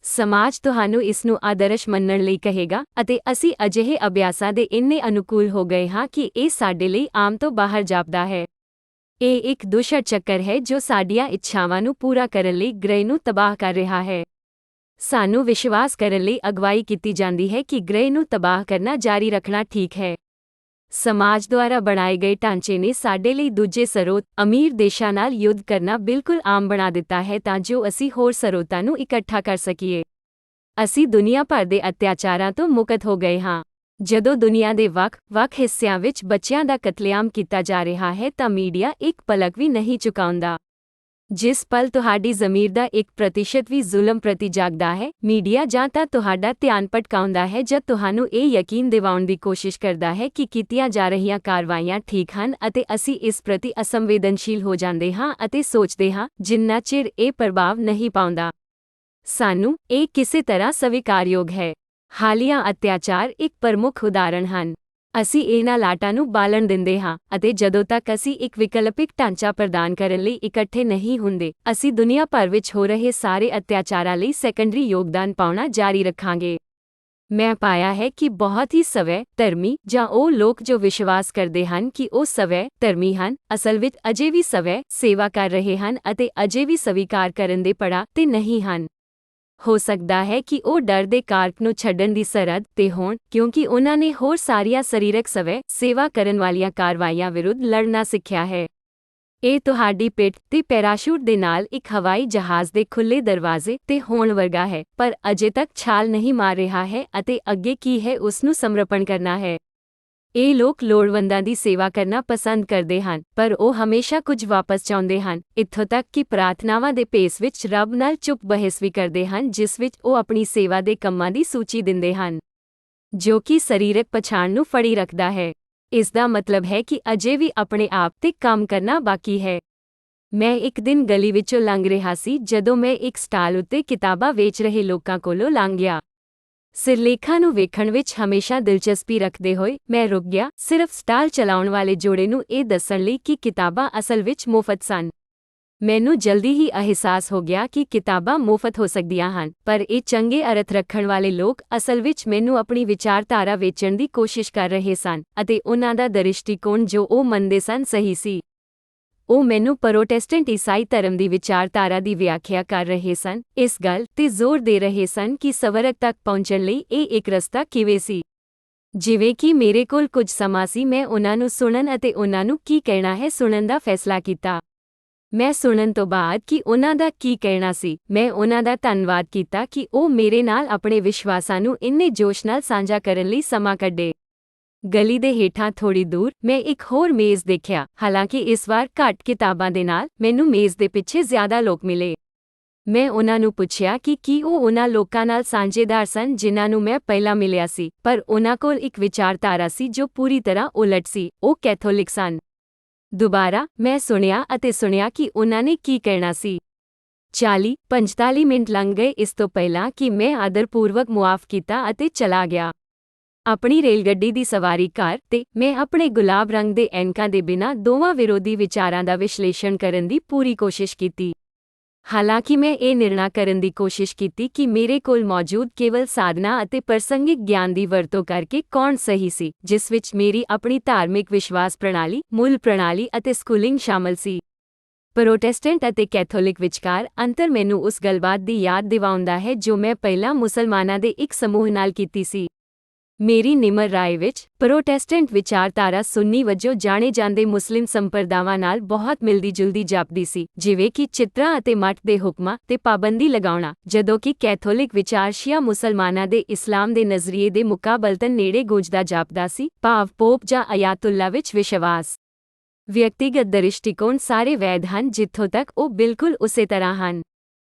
ਸਮਾਜ ਤੁਹਾਨੂੰ ਇਸ ਨੂੰ ਆਦਰਸ਼ ਮੰਨਣ ਲਈ ਕਹੇਗਾ ਅਤੇ ਅਸੀਂ ਅਜਿਹੇ ਅਭਿਆਸਾਂ ਦੇ ਇੰਨੇ ਅਨੁਕੂਲ ਹੋ ਗਏ ਹਾਂ ਕਿ ਇਹ ਸਾਡੇ ਲਈ ਆਮ ਤੋਂ ਬਾਹਰ ਜਾਪਦਾ ਹੈ। ਇਹ ਇੱਕ ਦੁਸ਼ਟ ਚੱਕਰ ਹੈ ਜੋ ਸਾਡੀਆਂ ਇੱਛਾਵਾਂ ਨੂੰ ਪੂਰਾ ਕਰਨ ਲਈ ਗ੍ਰਹਿ ਨੂੰ ਤਬਾਹ ਕਰ ਰਿਹਾ ਹੈ। ਸਾਨੂੰ ਵਿਸ਼ਵਾਸ ਕਰਨ ਲਈ ਅਗਵਾਈ ਕੀਤੀ ਜਾਂਦੀ ਹੈ ਕਿ ਗ੍ਰਹਿ ਨੂੰ ਤਬਾਹ ਕਰਨਾ ਜਾਰੀ ਰੱਖਣਾ ਠੀਕ ਹੈ। ਸਮਾਜ ਦੁਆਰਾ ਬਣਾਏ ਗਏ ਢਾਂਚੇ ਨੇ ਸਾਡੇ ਲਈ ਦੂਜੇ ਸਰੋਤ, ਅਮੀਰ ਦੇਸ਼ਾਂ ਨਾਲ ਯੁੱਧ ਕਰਨਾ ਬਿਲਕੁਲ ਆਮ ਬਣਾ ਦਿੱਤਾ ਹੈ ਤਾਂ ਜੋ ਅਸੀਂ ਹੋਰ ਸਰੋਤਾਂ ਨੂੰ ਇਕੱਠਾ ਕਰ ਸਕੀਏ। ਅਸੀਂ ਦੁਨੀਆ ਭਰ ਦੇ ਅਤਿਆਚਾਰਾਂ ਤੋਂ ਮੁਕਤ ਹੋ ਗਏ ਹਾਂ। ਜਦੋਂ ਦੁਨੀਆ ਦੇ ਵੱਖ-ਵੱਖ ਹਿੱਸਿਆਂ ਵਿੱਚ ਬੱਚਿਆਂ ਦਾ ਕਤਲੇਆਮ ਕੀਤਾ ਜਾ ਰਿਹਾ ਹੈ ਤਾਂ ਮੀਡੀਆ ਇੱਕ ਪਲਕ ਵੀ ਨਹੀਂ ਝੁਕਾਉਂਦਾ। ਜਿਸ ਪਲ ਤੁਹਾਡੀ ਜ਼ਮੀਰ ਦਾ 1% ਵੀ ਜ਼ੁਲਮ ਪ੍ਰਤੀ ਜਾਗਦਾ ਹੈ, ਮੀਡੀਆ ਜਾਂ ਤਾਂ ਤੁਹਾਡਾ ਧਿਆਨ ਭਟਕਾਉਂਦਾ ਹੈ ਜਾਂ ਤੁਹਾਨੂੰ ਇਹ ਯਕੀਨ ਦਿਵਾਉਣ ਦੀ ਕੋਸ਼ਿਸ਼ ਕਰਦਾ ਹੈ ਕਿ ਕੀਤੀਆਂ ਜਾ ਰਹੀਆਂ ਕਾਰਵਾਈਆਂ ਠੀਕ ਹਨ ਅਤੇ ਅਸੀਂ ਇਸ ਪ੍ਰਤੀ ਅਸੰਵੇਦਨਸ਼ੀਲ ਹੋ ਜਾਂਦੇ ਹਾਂ ਅਤੇ ਸੋਚਦੇ ਹਾਂ ਜਿੰਨਾ ਚਿਰ ਇਹ ਪ੍ਰਭਾਵ ਨਹੀਂ ਪਾਉਂਦਾ, ਸਾਨੂੰ ਇਹ ਕਿਸੇ ਤਰ੍ਹਾਂ ਸਵੀਕਾਰਯੋਗ ਹੈ। ਹਾਲੀਆ ਅਤਿਆਚਾਰ ਇੱਕ ਪ੍ਰਮੁੱਖ ਉਦਾਹਰਣ ਹਨ। ਅਸੀਂ ਇਹਨਾਂ ਲਾਟਾਂ ਨੂੰ ਬਾਲਣ ਦਿੰਦੇ ਹਾਂ ਅਤੇ ਜਦੋਂ ਤੱਕ ਅਸੀਂ ਇੱਕ ਵਿਕਲਪਿਕ ਢਾਂਚਾ ਪ੍ਰਦਾਨ ਕਰਨ ਲਈ ਇਕੱਠੇ ਨਹੀਂ ਹੁੰਦੇ, ਅਸੀਂ ਦੁਨੀਆ ਭਰ ਵਿੱਚ ਹੋ ਰਹੇ ਸਾਰੇ ਅਤਿਆਚਾਰਾਂ ਲਈ ਸੈਕੰਡਰੀ ਯੋਗਦਾਨ ਪਾਉਣਾ ਜਾਰੀ ਰੱਖਾਂਗੇ। ਮੈਂ ਪਾਇਆ ਹੈ ਕਿ ਬਹੁਤ ਹੀ ਸਵੈ-ਧਰਮੀ ਜਾਂ ਉਹ ਲੋਕ ਜੋ ਵਿਸ਼ਵਾਸ ਕਰਦੇ ਹਨ ਕਿ ਉਹ ਸਵੈ-ਧਰਮੀ ਹਨ, ਅਸਲ ਵਿੱਚ ਅਜੇ ਵੀ ਸਵੈ-ਸੇਵਾ ਕਰ ਰਹੇ ਹਨ ਅਤੇ ਅਜੇ ਵੀ ਸਵੀਕਾਰ ਕਰਨ ਦੇ ਪੜਾਅ ਤੇ ਨਹੀਂ ਹਨ। ਹੋ ਸਕਦਾ ਹੈ ਕਿ ਉਹ ਡਰ ਦੇ ਕਾਰਕ ਨੂੰ ਛੱਡਣ ਦੀ ਸਰਹੱਦ ਤੇ ਹੋਣ ਕਿਉਂਕਿ ਉਹਨਾਂ ਨੇ ਹੋਰ ਸਾਰੀਆਂ ਸਰੀਰਕ ਸੇਵਾ ਕਰਨ ਵਾਲੀਆਂ ਕਾਰਵਾਈਆਂ ਵਿਰੁੱਧ ਲੜਨਾ ਸਿੱਖਿਆ ਹੈ। ਇਹ ਤੁਹਾਡੀ ਪਿੱਠ ਤੇ ਪੈਰਾਸ਼ੂਟ ਦੇ ਨਾਲ ਇੱਕ ਹਵਾਈ ਜਹਾਜ਼ ਦੇ ਖੁੱਲ੍ਹੇ ਦਰਵਾਜ਼ੇ ਤੇ ਹੋਣ ਵਰਗਾ ਹੈ, ਪਰ ਅਜੇ ਤੱਕ ਛਾਲ ਨਹੀਂ ਮਾਰ ਰਿਹਾ ਹੈ ਅਤੇ ਅੱਗੇ ਕੀ ਹੈ ਉਸ ਨੂੰ ਸਮਰਪਣ ਕਰਨਾ ਹੈ। ਇਹ ਲੋਕ ਲੋੜਵੰਦਾਂ ਦੀ ਸੇਵਾ ਕਰਨਾ ਪਸੰਦ ਕਰਦੇ ਹਨ, ਪਰ ਉਹ ਹਮੇਸ਼ਾ ਕੁਝ ਵਾਪਸ ਚਾਹੁੰਦੇ ਹਨ, ਇੱਥੋਂ ਤੱਕ ਕਿ ਪ੍ਰਾਰਥਨਾਵਾਂ ਦੇ ਭੇਸ ਵਿੱਚ ਰੱਬ ਨਾਲ ਚੁੱਪ ਬਹਿਸ ਵੀ ਕਰਦੇ ਹਨ ਜਿਸ ਵਿੱਚ ਉਹ ਆਪਣੀ ਸੇਵਾ ਦੇ ਕੰਮਾਂ ਦੀ ਸੂਚੀ ਦਿੰਦੇ ਹਨ, ਜੋ ਕਿ ਸਰੀਰਕ ਪਛਾਣ ਨੂੰ ਫੜੀ ਰੱਖਦਾ ਹੈ। ਇਸ ਦਾ ਮਤਲਬ ਹੈ ਕਿ ਅਜੇ ਵੀ ਆਪਣੇ ਆਪ ਤੇ ਕੰਮ ਕਰਨਾ ਬਾਕੀ ਹੈ। ਮੈਂ ਇੱਕ ਦਿਨ ਗਲੀ ਵਿੱਚੋਂ ਲੰਘ ਰਿਹਾ ਸੀ ਜਦੋਂ ਮੈਂ ਇੱਕ ਸਟਾਲ ਉੱਤੇ ਕਿਤਾਬਾਂ ਵੇਚ ਰਹੇ ਲੋਕਾਂ ਕੋਲੋਂ ਲੰਘ ਗਿਆ। ਸਿਰਲੇਖਾਂ ਨੂੰ ਵੇਖਣ ਵਿੱਚ ਹਮੇਸ਼ਾ ਦਿਲਚਸਪੀ ਰੱਖਦੇ ਹੋਏ ਮੈਂ ਰੁਕ ਗਿਆ, ਸਿਰਫ ਸਟਾਲ ਚਲਾਉਣ ਵਾਲੇ ਜੋੜੇ ਨੂੰ ਇਹ ਦੱਸਣ ਲਈ ਕਿ ਕਿਤਾਬਾਂ ਅਸਲ ਵਿੱਚ ਮੁਫਤ ਸਨ। ਮੈਨੂੰ ਜਲਦੀ ਹੀ ਅਹਿਸਾਸ ਹੋ ਗਿਆ ਕਿ ਕਿਤਾਬਾਂ ਮੁਫਤ ਹੋ ਸਕਦੀਆਂ ਹਨ, ਪਰ ਇਹ ਚੰਗੇ ਅਰਥ ਰੱਖਣ ਵਾਲੇ ਲੋਕ ਅਸਲ ਵਿੱਚ ਮੈਨੂੰ ਆਪਣੀ ਵਿਚਾਰਧਾਰਾ ਵੇਚਣ ਦੀ ਕੋਸ਼ਿਸ਼ ਕਰ ਰਹੇ ਸਨ ਅਤੇ ਉਹਨਾਂ ਦਾ ਦ੍ਰਿਸ਼ਟੀਕੋਣ ਜੋ ਉਹ ਮੰਨਦੇ ਸਨ ਸਹੀ ਸੀ। ਉਹ ਮੈਨੂੰ ਪ੍ਰੋਟੈਸਟੈਂਟ ਈਸਾਈ ਧਰਮ ਦੀ ਵਿਚਾਰਧਾਰਾ ਦੀ ਵਿਆਖਿਆ ਕਰ ਰਹੇ ਸਨ, ਇਸ ਗੱਲ ਤੇ ਜ਼ੋਰ ਦੇ ਰਹੇ ਸਨ ਕਿ ਸਵਰਗ ਤੱਕ ਪਹੁੰਚਣ ਲਈ ਇਹ ਇੱਕ ਰਸਤਾ ਕਿਵੇਂ ਸੀ। ਜਿਵੇਂ ਕਿ ਮੇਰੇ ਕੋਲ ਕੁਝ ਸਮਾਂ ਸੀ, ਮੈਂ ਉਹਨਾਂ ਨੂੰ ਸੁਣਨ ਅਤੇ ਉਹਨਾਂ ਨੂੰ ਕੀ ਕਹਿਣਾ ਹੈ ਸੁਣਨ ਦਾ ਫੈਸਲਾ ਕੀਤਾ। ਮੈਂ ਸੁਣਨ ਤੋਂ ਬਾਅਦ ਕਿ ਉਹਨਾਂ ਦਾ ਕੀ ਕਹਿਣਾ ਸੀ, ਮੈਂ ਉਹਨਾਂ ਦਾ ਧੰਨਵਾਦ ਕੀਤਾ ਕਿ ਉਹ ਮੇਰੇ ਨਾਲ ਆਪਣੇ ਵਿਸ਼ਵਾਸਾਂ ਨੂੰ ਇੰਨੇ ਜੋਸ਼ ਨਾਲ ਸਾਂਝਾ ਕਰਨ ਲਈ ਸਮਾਂ ਕੱਢੇ। ਗਲੀ ਦੇ ਹੇਠਾਂ ਥੋੜ੍ਹੀ ਦੂਰ ਮੈਂ ਇੱਕ ਹੋਰ ਮੇਜ਼ ਦੇਖਿਆ, ਹਾਲਾਂਕਿ ਇਸ ਵਾਰ ਘੱਟ ਕਿਤਾਬਾਂ ਦੇ ਨਾਲ ਮੈਨੂੰ ਮੇਜ਼ ਦੇ ਪਿੱਛੇ ਜ਼ਿਆਦਾ ਲੋਕ ਮਿਲੇ। ਮੈਂ ਉਹਨਾਂ ਨੂੰ ਪੁੱਛਿਆ ਕਿ ਕੀ ਉਹ ਉਹਨਾਂ ਲੋਕਾਂ ਨਾਲ ਸਾਂਝੇਦਾਰ ਸਨ ਜਿਨ੍ਹਾਂ ਨੂੰ ਮੈਂ ਪਹਿਲਾਂ ਮਿਲਿਆ ਸੀ, ਪਰ ਉਹਨਾਂ ਕੋਲ ਇੱਕ ਵਿਚਾਰਧਾਰਾ ਸੀ ਜੋ ਪੂਰੀ ਤਰ੍ਹਾਂ ਉਲਟ ਸੀ, ਉਹ ਕੈਥੋਲਿਕ ਸਨ। ਦੁਬਾਰਾ ਮੈਂ ਸੁਣਿਆ ਅਤੇ ਸੁਣਿਆ ਕਿ ਉਹਨਾਂ ਨੇ ਕੀ ਕਹਿਣਾ ਸੀ। 40-45 ਮਿੰਟ ਲੰਘ ਗਏ ਇਸ ਤੋਂ ਪਹਿਲਾਂ ਕਿ ਮੈਂ ਆਦਰਪੂਰਵਕ ਮੁਆਫ਼ ਕੀਤਾ ਅਤੇ ਚਲਾ ਗਿਆ। ਆਪਣੀ ਰੇਲਗੱਡੀ ਦੀ ਸਵਾਰੀ ਕਾਰ ਤੇ ਮੈਂ ਆਪਣੇ ਗੁਲਾਬ ਰੰਗ ਦੇ ਐਨਕਾਂ ਦੇ ਬਿਨਾਂ ਦੋਵਾਂ ਵਿਰੋਧੀ ਵਿਚਾਰਾਂ ਦਾ ਵਿਸ਼ਲੇਸ਼ਣ ਕਰਨ ਦੀ ਪੂਰੀ ਕੋਸ਼ਿਸ਼ ਕੀਤੀ। ਹਾਲਾਂਕਿ ਮੈਂ ਇਹ ਨਿਰਣਾ ਕਰਨ ਦੀ ਕੋਸ਼ਿਸ਼ ਕੀਤੀ ਕਿ ਮੇਰੇ ਕੋਲ ਮੌਜੂਦ ਕੇਵਲ ਸਾਧਨਾ ਅਤੇ ਪ੍ਰਸੰਗਿਕ ਗਿਆਨ ਦੀ ਵਰਤੋਂ ਕਰਕੇ ਕੌਣ ਸਹੀ ਸੀ, ਜਿਸ ਵਿੱਚ ਮੇਰੀ ਆਪਣੀ ਧਾਰਮਿਕ ਵਿਸ਼ਵਾਸ ਪ੍ਰਣਾਲੀ, ਮੂਲ ਪ੍ਰਣਾਲੀ ਅਤੇ ਸਕੂਲਿੰਗ ਸ਼ਾਮਲ ਸੀ। ਪ੍ਰੋਟੈਸਟੈਂਟ ਅਤੇ ਕੈਥੋਲਿਕ ਵਿਚਕਾਰ ਅੰਤਰ ਮੈਨੂੰ ਉਸ ਗੱਲਬਾਤ ਦੀ ਯਾਦ ਦਿਵਾਉਂਦਾ ਹੈ ਜੋ ਮੈਂ ਪਹਿਲਾਂ ਮੁਸਲਮਾਨਾਂ ਦੇ ਇੱਕ ਸਮੂਹ ਨਾਲ ਕੀਤੀ ਸੀ। ਮੇਰੀ ਨਿਮਰ ਰਾਏ ਵਿੱਚ ਪ੍ਰੋਟੈਸਟੈਂਟ ਵਿਚਾਰਧਾਰਾ ਸੁੰਨੀ ਵਜੋਂ ਜਾਣੇ ਜਾਂਦੇ ਮੁਸਲਿਮ ਸੰਪਰਦਾਵਾਂ ਨਾਲ ਬਹੁਤ ਮਿਲਦੀ-ਜੁਲਦੀ ਜਾਪਦੀ ਸੀ, ਜਿਵੇਂ ਕਿ ਚਿੱਤਰਾਂ ਅਤੇ ਮੱਠ ਦੇ ਹੁਕਮਾਂ ਤੇ ਪਾਬੰਦੀ ਲਗਾਉਣਾ, ਜਦੋਂ ਕਿ ਕੈਥੋਲਿਕ ਵਿਚਾਰ ਸ਼ੀਆ ਮੁਸਲਮਾਨਾਂ ਦੇ ਇਸਲਾਮ ਦੇ ਨਜ਼ਰੀਏ ਦੇ ਮੁਕਾਬਲਤਨ ਨੇੜੇ ਗੁੰਜਦਾ ਜਾਪਦਾ ਸੀ, ਭਾਵ ਪੋਪ ਜਾਂ ਅਯਾਤੁੱਲਾ ਵਿੱਚ ਵਿਸ਼ਵਾਸ। ਵਿਅਕਤੀਗਤ ਦ੍ਰਿਸ਼ਟੀਕੋਣ ਸਾਰੇ ਵੈਧ ਹਨ ਜਿੱਥੋਂ ਤੱਕ ਉਹ ਬਿਲਕੁਲ ਉਸੇ ਤਰ੍ਹਾਂ ਹਨ।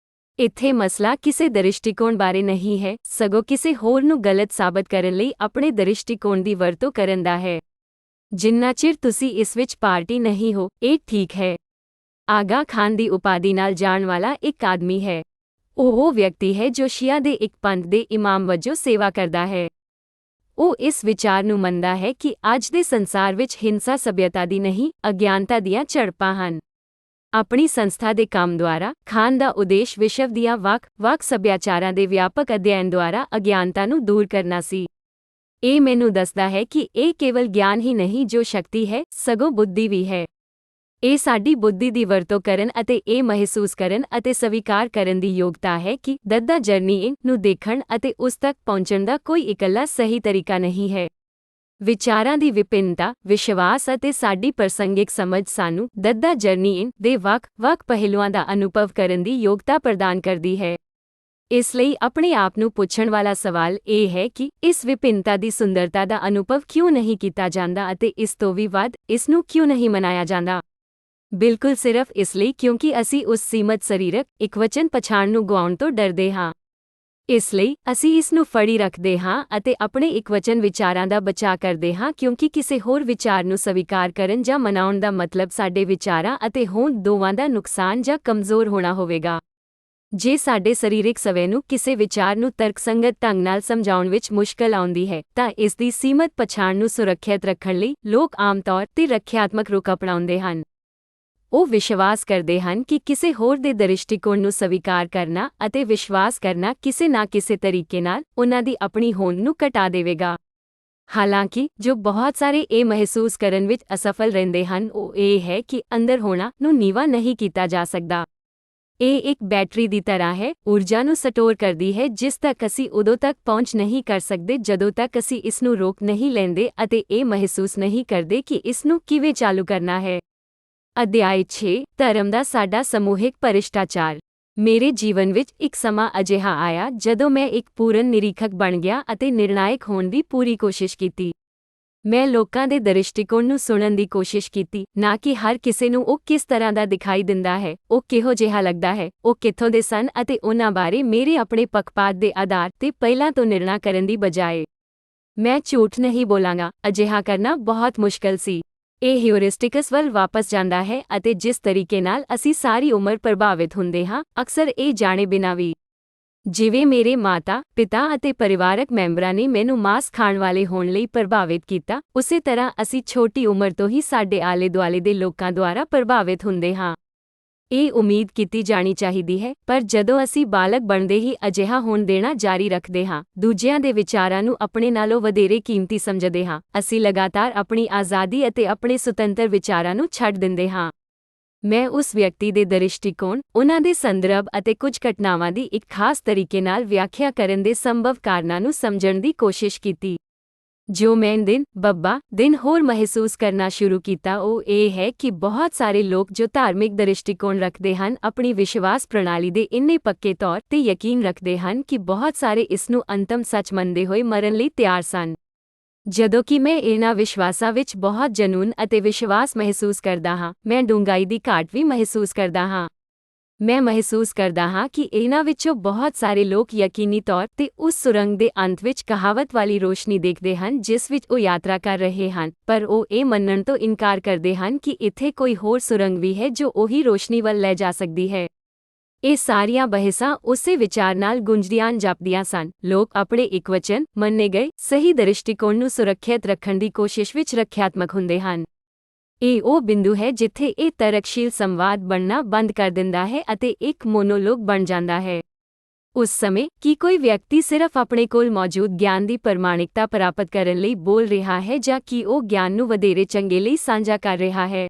ਇੱਥੇ ਮਸਲਾ ਕਿਸੇ ਦ੍ਰਿਸ਼ਟੀਕੋਣ ਬਾਰੇ ਨਹੀਂ ਹੈ, ਸਗੋਂ ਕਿਸੇ ਹੋਰ ਨੂੰ ਗਲਤ ਸਾਬਤ ਕਰਨ ਲਈ ਆਪਣੇ ਦ੍ਰਿਸ਼ਟੀਕੋਣ ਦੀ ਵਰਤੋਂ ਕਰਨ ਦਾ ਹੈ। ਜਿੰਨਾ ਚਿਰ ਤੁਸੀਂ ਇਸ ਵਿੱਚ ਪਾਰਟੀ ਨਹੀਂ ਹੋ, ਇਹ ਠੀਕ ਹੈ। ਆਗਾ ਖਾਨ ਦੀ ਉਪਾਧੀ ਨਾਲ ਜਾਣ ਵਾਲਾ ਇੱਕ ਆਦਮੀ ਹੈ। ਉਹ ਵਿਅਕਤੀ ਹੈ ਜੋ ਸ਼ੀਆ ਦੇ ਇੱਕ ਪੰਥ ਦੇ ਇਮਾਮ ਵਜੋਂ ਸੇਵਾ ਕਰਦਾ ਹੈ। ਉਹ ਇਸ ਵਿਚਾਰ ਨੂੰ ਮੰਨਦਾ ਹੈ ਕਿ ਅੱਜ ਦੇ ਸੰਸਾਰ ਵਿੱਚ ਹਿੰਸਾ ਸਭਿਅਤਾ ਦੀ ਨਹੀਂ, ਅਗਿਆਨਤਾ ਦੀਆਂ ਝੜਪਾਂ ਹਨ। ਆਪਣੀ ਸੰਸਥਾ ਦੇ ਕੰਮ ਦੁਆਰਾ ਖਾਨ ਦਾ ਉਦੇਸ਼ ਵਿਸ਼ਵ ਦੀਆਂ ਵੱਖ-ਵੱਖ ਸੱਭਿਆਚਾਰਾਂ ਦੇ ਵਿਆਪਕ ਅਧਿਐਨ ਦੁਆਰਾ ਅਗਿਆਨਤਾ ਨੂੰ ਦੂਰ ਕਰਨਾ ਸੀ। ਇਹ ਮੈਨੂੰ ਦੱਸਦਾ ਹੈ ਕਿ ਇਹ ਕੇਵਲ ਗਿਆਨ ਹੀ ਨਹੀਂ ਜੋ ਸ਼ਕਤੀ ਹੈ, ਸਗੋਂ ਬੁੱਧੀ ਵੀ ਹੈ। ਇਹ ਸਾਡੀ ਬੁੱਧੀ ਦੀ ਵਰਤੋਂ ਕਰਨ ਅਤੇ ਇਹ ਮਹਿਸੂਸ ਕਰਨ ਅਤੇ ਸਵੀਕਾਰ ਕਰਨ ਦੀ ਯੋਗਤਾ ਹੈ ਕਿ ਦੱਦਾ ਜਰਨੀ ਨੂੰ ਦੇਖਣ ਅਤੇ ਉਸ ਤੱਕ ਪਹੁੰਚਣ ਦਾ ਕੋਈ ਇਕੱਲਾ ਸਹੀ ਤਰੀਕਾ ਨਹੀਂ ਹੈ। ਵਿਚਾਰਾਂ ਦੀ ਵਿਭਿੰਨਤਾ, ਵਿਸ਼ਵਾਸ ਅਤੇ ਸਾਡੀ ਪ੍ਰਸੰਗਿਕ ਸਮਝ ਸਾਨੂੰ ਦੱਦਾ ਜਰਨੀ ਦੇ ਵੱਖ-ਵੱਖ ਪਹਿਲੂਆਂ ਦਾ ਅਨੁਭਵ ਕਰਨ ਦੀ ਯੋਗਤਾ ਪ੍ਰਦਾਨ ਕਰਦੀ ਹੈ। ਇਸ ਲਈ ਆਪਣੇ ਆਪ ਨੂੰ ਪੁੱਛਣ ਵਾਲਾ ਸਵਾਲ ਇਹ ਹੈ ਕਿ ਇਸ ਵਿਭਿੰਨਤਾ ਦੀ ਸੁੰਦਰਤਾ ਦਾ ਅਨੁਭਵ ਕਿਉਂ ਨਹੀਂ ਕੀਤਾ ਜਾਂਦਾ ਅਤੇ ਇਸ ਤੋਂ ਵੀ ਵੱਧ, ਇਸ ਨੂੰ ਕਿਉਂ ਨਹੀਂ ਮਨਾਇਆ ਜਾਂਦਾ? ਬਿਲਕੁਲ ਸਿਰਫ ਇਸ ਲਈ ਕਿਉਂਕਿ ਅਸੀਂ ਉਸ ਸੀਮਤ ਸਰੀਰਕ ਇਕਵਚਨ ਪਛਾਣ ਨੂੰ ਗੁਆਉਣ ਤੋਂ ਡਰਦੇ ਹਾਂ। ਇਸ ਲਈ ਅਸੀਂ ਇਸ ਨੂੰ ਫੜੀ ਰੱਖਦੇ ਹਾਂ ਅਤੇ ਆਪਣੇ ਇਕਵਚਨ ਵਿਚਾਰਾਂ ਦਾ ਬਚਾਅ ਕਰਦੇ ਹਾਂ ਕਿਉਂਕਿ ਕਿਸੇ ਹੋਰ ਵਿਚਾਰ ਨੂੰ ਸਵੀਕਾਰ ਕਰਨ ਜਾਂ ਮਨਾਉਣ ਦਾ ਮਤਲਬ ਸਾਡੇ ਵਿਚਾਰਾਂ ਅਤੇ ਹੋਂਦ ਦੋਵਾਂ ਦਾ ਨੁਕਸਾਨ ਜਾਂ ਕਮਜ਼ੋਰ ਹੋਣਾ ਹੋਵੇਗਾ। ਜੇ ਸਾਡੇ ਸਰੀਰਕ ਸਵੈ ਨੂੰ ਕਿਸੇ ਵਿਚਾਰ ਨੂੰ ਤਰਕਸੰਗਤ ਢੰਗ ਨਾਲ ਸਮਝਾਉਣ ਵਿੱਚ ਮੁਸ਼ਕਲ ਆਉਂਦੀ ਹੈ ਤਾਂ ਇਸ ਦੀ ਸੀਮਤ ਪਛਾਣ ਨੂੰ ਸੁਰੱਖਿਅਤ ਰੱਖਣ ਲਈ ਲੋਕ ਆਮ ਤੌਰ ਤੇ ਰੱਖਿਆਤਮਕ ਰੁਖ ਅਪਣਾਉਂਦੇ ਹਨ। ਉਹ ਵਿਸ਼ਵਾਸ ਕਰਦੇ ਹਨ ਕਿ ਕਿਸੇ ਹੋਰ ਦੇ ਦ੍ਰਿਸ਼ਟੀਕੋਣ ਨੂੰ ਸਵੀਕਾਰ ਕਰਨਾ ਅਤੇ ਵਿਸ਼ਵਾਸ ਕਰਨਾ ਕਿਸੇ ਨਾ ਕਿਸੇ ਤਰੀਕੇ ਨਾਲ ਉਨ੍ਹਾਂ ਦੀ ਆਪਣੀ ਹੋਂਦ ਨੂੰ ਘਟਾ ਦੇਵੇਗਾ। ਹਾਲਾਂਕਿ ਜੋ ਬਹੁਤ ਸਾਰੇ ਇਹ ਮਹਿਸੂਸ ਕਰਨ ਵਿੱਚ ਅਸਫਲ ਰਹਿੰਦੇ ਹਨ ਉਹ ਇਹ ਹੈ ਕਿ ਅੰਦਰ ਹੋਣਾ ਨੂੰ ਨੀਵਾਂ ਨਹੀਂ ਕੀਤਾ ਜਾ ਸਕਦਾ। ਇਹ ਇੱਕ ਬੈਟਰੀ ਦੀ ਤਰ੍ਹਾਂ ਹੈ, ਊਰਜਾ ਨੂੰ ਸਟੋਰ ਕਰਦੀ ਹੈ ਜਿਸ ਤੱਕ ਅਸੀਂ ਉਦੋਂ ਤੱਕ ਪਹੁੰਚ ਨਹੀਂ ਕਰ ਸਕਦੇ ਜਦੋਂ ਤੱਕ ਅਸੀਂ ਇਸ ਨੂੰ ਰੋਕ ਨਹੀਂ ਲੈਂਦੇ ਅਤੇ ਇਹ ਮਹਿਸੂਸ ਨਹੀਂ ਕਰਦੇ ਕਿ ਇਸ ਨੂੰ ਕਿਵੇਂ ਚਾਲੂ ਕਰਨਾ ਹੈ। ਅਧਿਆਇ 6 ਧਰਮ ਦਾ ਸਾਡਾ ਸਮੂਹਿਕ ਭ੍ਰਿਸ਼ਟਾਚਾਰ। ਮੇਰੇ ਜੀਵਨ ਵਿੱਚ ਇੱਕ ਸਮਾਂ ਅਜਿਹਾ ਆਇਆ ਜਦੋਂ ਮੈਂ ਇੱਕ ਪੂਰਨ ਨਿਰੀਖਕ ਬਣ ਗਿਆ ਅਤੇ ਨਿਰਣਾਇਕ ਹੋਣ ਦੀ ਪੂਰੀ ਕੋਸ਼ਿਸ਼ ਕੀਤੀ। ਮੈਂ ਲੋਕਾਂ ਦੇ ਦ੍ਰਿਸ਼ਟੀਕੋਣ ਨੂੰ ਸੁਣਨ ਦੀ ਕੋਸ਼ਿਸ਼ ਕੀਤੀ, ਨਾ ਕਿ ਹਰ ਕਿਸੇ ਨੂੰ ਉਹ ਕਿਸ ਤਰ੍ਹਾਂ ਦਾ ਦਿਖਾਈ ਦਿੰਦਾ ਹੈ, ਉਹ ਕਿਹੋ ਜਿਹਾ ਲੱਗਦਾ ਹੈ, ਉਹ ਕਿੱਥੋਂ ਦੇ ਸਨ ਅਤੇ ਉਨ੍ਹਾਂ ਬਾਰੇ ਮੇਰੇ ਆਪਣੇ ਪੱਖਪਾਤ ਦੇ ਆਧਾਰ ਤੇ ਪਹਿਲਾਂ ਤੋਂ ਨਿਰਣਾ ਕਰਨ ਦੀ ਬਜਾਏ। ਮੈਂ ਝੂਠ ਨਹੀਂ ਬੋਲਾਂਗਾ, ਅਜਿਹਾ ਕਰਨਾ ਬਹੁਤ ਮੁਸ਼ਕਲ ਸੀ। ਇਹ ਹਿਊਰਿਸਟਿਕਸ ਵੱਲ ਵਾਪਸ ਜਾਂਦਾ ਹੈ ਅਤੇ ਜਿਸ ਤਰੀਕੇ ਨਾਲ ਅਸੀਂ ਸਾਰੀ ਉਮਰ ਪ੍ਰਭਾਵਿਤ ਹੁੰਦੇ ਹਾਂ, ਅਕਸਰ ਇਹ ਜਾਣੇ ਬਿਨਾਂ ਵੀ। ਜਿਵੇਂ ਮੇਰੇ ਮਾਤਾ, ਪਿਤਾ ਅਤੇ ਪਰਿਵਾਰਕ ਮੈਂਬਰਾਂ ਨੇ ਮੈਨੂੰ ਮਾਸ ਖਾਣ ਵਾਲੇ ਹੋਣ ਲਈ ਪ੍ਰਭਾਵਿਤ ਕੀਤਾ, ਉਸੇ ਤਰ੍ਹਾਂ ਅਸੀਂ ਛੋਟੀ ਉਮਰ ਤੋਂ ਹੀ ਸਾਡੇ ਆਲੇ-ਦੁਆਲੇ ਦੇ ਲੋਕਾਂ ਦੁਆਰਾ ਪ੍ਰਭਾਵਿਤ ਹੁੰਦੇ ਹਾਂ। ਇਹ ਉਮੀਦ ਕੀਤੀ ਜਾਣੀ ਚਾਹੀਦੀ ਹੈ, ਪਰ ਜਦੋਂ ਅਸੀਂ ਬਾਲਗ ਬਣਦੇ ਹੀ ਅਜਿਹਾ ਹੋਣ ਦੇਣਾ ਜਾਰੀ ਰੱਖਦੇ ਹਾਂ, ਦੂਜਿਆਂ ਦੇ ਵਿਚਾਰਾਂ ਨੂੰ ਆਪਣੇ ਨਾਲੋਂ ਵਧੇਰੇ ਕੀਮਤੀ ਸਮਝਦੇ ਹਾਂ, ਅਸੀਂ ਲਗਾਤਾਰ ਆਪਣੀ ਆਜ਼ਾਦੀ ਅਤੇ ਆਪਣੇ ਸੁਤੰਤਰ ਵਿਚਾਰਾਂ ਨੂੰ ਛੱਡ ਦਿੰਦੇ ਹਾਂ। ਮੈਂ ਉਸ ਵਿਅਕਤੀ ਦੇ ਦ੍ਰਿਸ਼ਟੀਕੋਣ, ਉਨ੍ਹਾਂ ਦੇ ਸੰਦਰਭ ਅਤੇ ਕੁਝ ਘਟਨਾਵਾਂ ਦੀ ਇੱਕ ਖਾਸ ਤਰੀਕੇ ਨਾਲ ਵਿਆਖਿਆ ਕਰਨ ਦੇ ਸੰਭਵ ਕਾਰਨਾਂ ਨੂੰ ਸਮਝਣ ਦੀ ਕੋਸ਼ਿਸ਼ ਕੀਤੀ। ਜੋ ਮੈਂ ਦਿਨ ਹੋਰ ਮਹਿਸੂਸ ਕਰਨਾ ਸ਼ੁਰੂ ਕੀਤਾ ਉਹ ਇਹ ਹੈ ਕਿ ਬਹੁਤ ਸਾਰੇ ਲੋਕ ਜੋ ਧਾਰਮਿਕ ਦ੍ਰਿਸ਼ਟੀਕੋਣ ਰੱਖਦੇ ਹਨ ਆਪਣੀ ਵਿਸ਼ਵਾਸ ਪ੍ਰਣਾਲੀ ਦੇ ਇੰਨੇ ਪੱਕੇ ਤੌਰ ਤੇ ਯਕੀਨ ਰੱਖਦੇ ਹਨ ਕਿ ਬਹੁਤ ਸਾਰੇ ਇਸ ਨੂੰ ਅੰਤਮ ਸੱਚ ਮੰਨਦੇ ਹੋਏ ਮਰਨ ਲਈ ਤਿਆਰ ਸਨ। ਜਦੋਂ ਕਿ ਮੈਂ ਇਹਨਾਂ ਵਿਸ਼ਵਾਸਾਂ ਵਿੱਚ ਬਹੁਤ ਜਨੂੰਨ ਅਤੇ ਵਿਸ਼ਵਾਸ ਮਹਿਸੂਸ ਕਰਦਾ ਹਾਂ, ਮੈਂ ਡੂੰਘਾਈ ਦੀ ਘਾਟ ਵੀ ਮਹਿਸੂਸ ਕਰਦਾ ਹਾਂ। ਮੈਂ ਮਹਿਸੂਸ ਕਰਦਾ ਹਾਂ ਕਿ ਇਹਨਾਂ ਵਿੱਚੋਂ ਬਹੁਤ ਸਾਰੇ ਲੋਕ ਯਕੀਨੀ ਤੌਰ ਤੇ ਉਸ ਸੁਰੰਗ ਦੇ ਅੰਤ ਵਿੱਚ ਕਹਾਵਤ ਵਾਲੀ ਰੋਸ਼ਨੀ ਦੇਖਦੇ ਹਨ ਜਿਸ ਵਿੱਚ ਉਹ ਯਾਤਰਾ ਕਰ ਰਹੇ ਹਨ, ਪਰ ਉਹ ਇਹ ਮੰਨਣ ਤੋਂ ਇਨਕਾਰ ਕਰਦੇ ਹਨ ਕਿ ਇੱਥੇ ਕੋਈ ਹੋਰ ਸੁਰੰਗ ਵੀ ਹੈ ਜੋ ਉਹੀ ਰੋਸ਼ਨੀ ਵੱਲ ਲੈ ਜਾ ਸਕਦੀ ਹੈ। ਇਹ ਸਾਰੀਆਂ ਬਹਿਸਾਂ ਉਸੇ ਵਿਚਾਰ ਨਾਲ ਗੁੰਝਦੀਆਂ ਜਾਪਦੀਆਂ ਸਨ। ਲੋਕ ਆਪਣੇ ਇਕਵਚਨ ਮੰਨੇ ਗਏ ਸਹੀ ਦ੍ਰਿਸ਼ਟੀਕੋਣ ਨੂੰ ਸੁਰੱਖਿਅਤ ਰੱਖਣ ਦੀ ਕੋਸ਼ਿਸ਼ ਵਿੱਚ ਰੱਖਿਆਤਮਕ ਹੁੰਦੇ ਹਨ। ਇਹ ਉਹ ਬਿੰਦੂ ਹੈ ਜਿੱਥੇ ਇਹ ਤਰਕਸ਼ੀਲ ਸੰਵਾਦ ਬਣਨਾ ਬੰਦ ਕਰ ਦਿੰਦਾ ਹੈ ਅਤੇ ਇੱਕ ਮੋਨੋਲੋਗ ਬਣ ਜਾਂਦਾ ਹੈ। ਉਸ ਸਮੇਂ ਕੀ ਕੋਈ ਵਿਅਕਤੀ ਸਿਰਫ ਆਪਣੇ ਕੋਲ ਮੌਜੂਦ ਗਿਆਨ ਦੀ ਪ੍ਰਮਾਣਿਕਤਾ ਪ੍ਰਾਪਤ ਕਰਨ ਲਈ ਬੋਲ ਰਿਹਾ ਹੈ ਜਾਂ ਕੀ ਉਹ ਗਿਆਨ ਨੂੰ ਵਧੇਰੇ ਚੰਗੇ ਲਈ ਸਾਂਝਾ ਕਰ ਰਿਹਾ ਹੈ?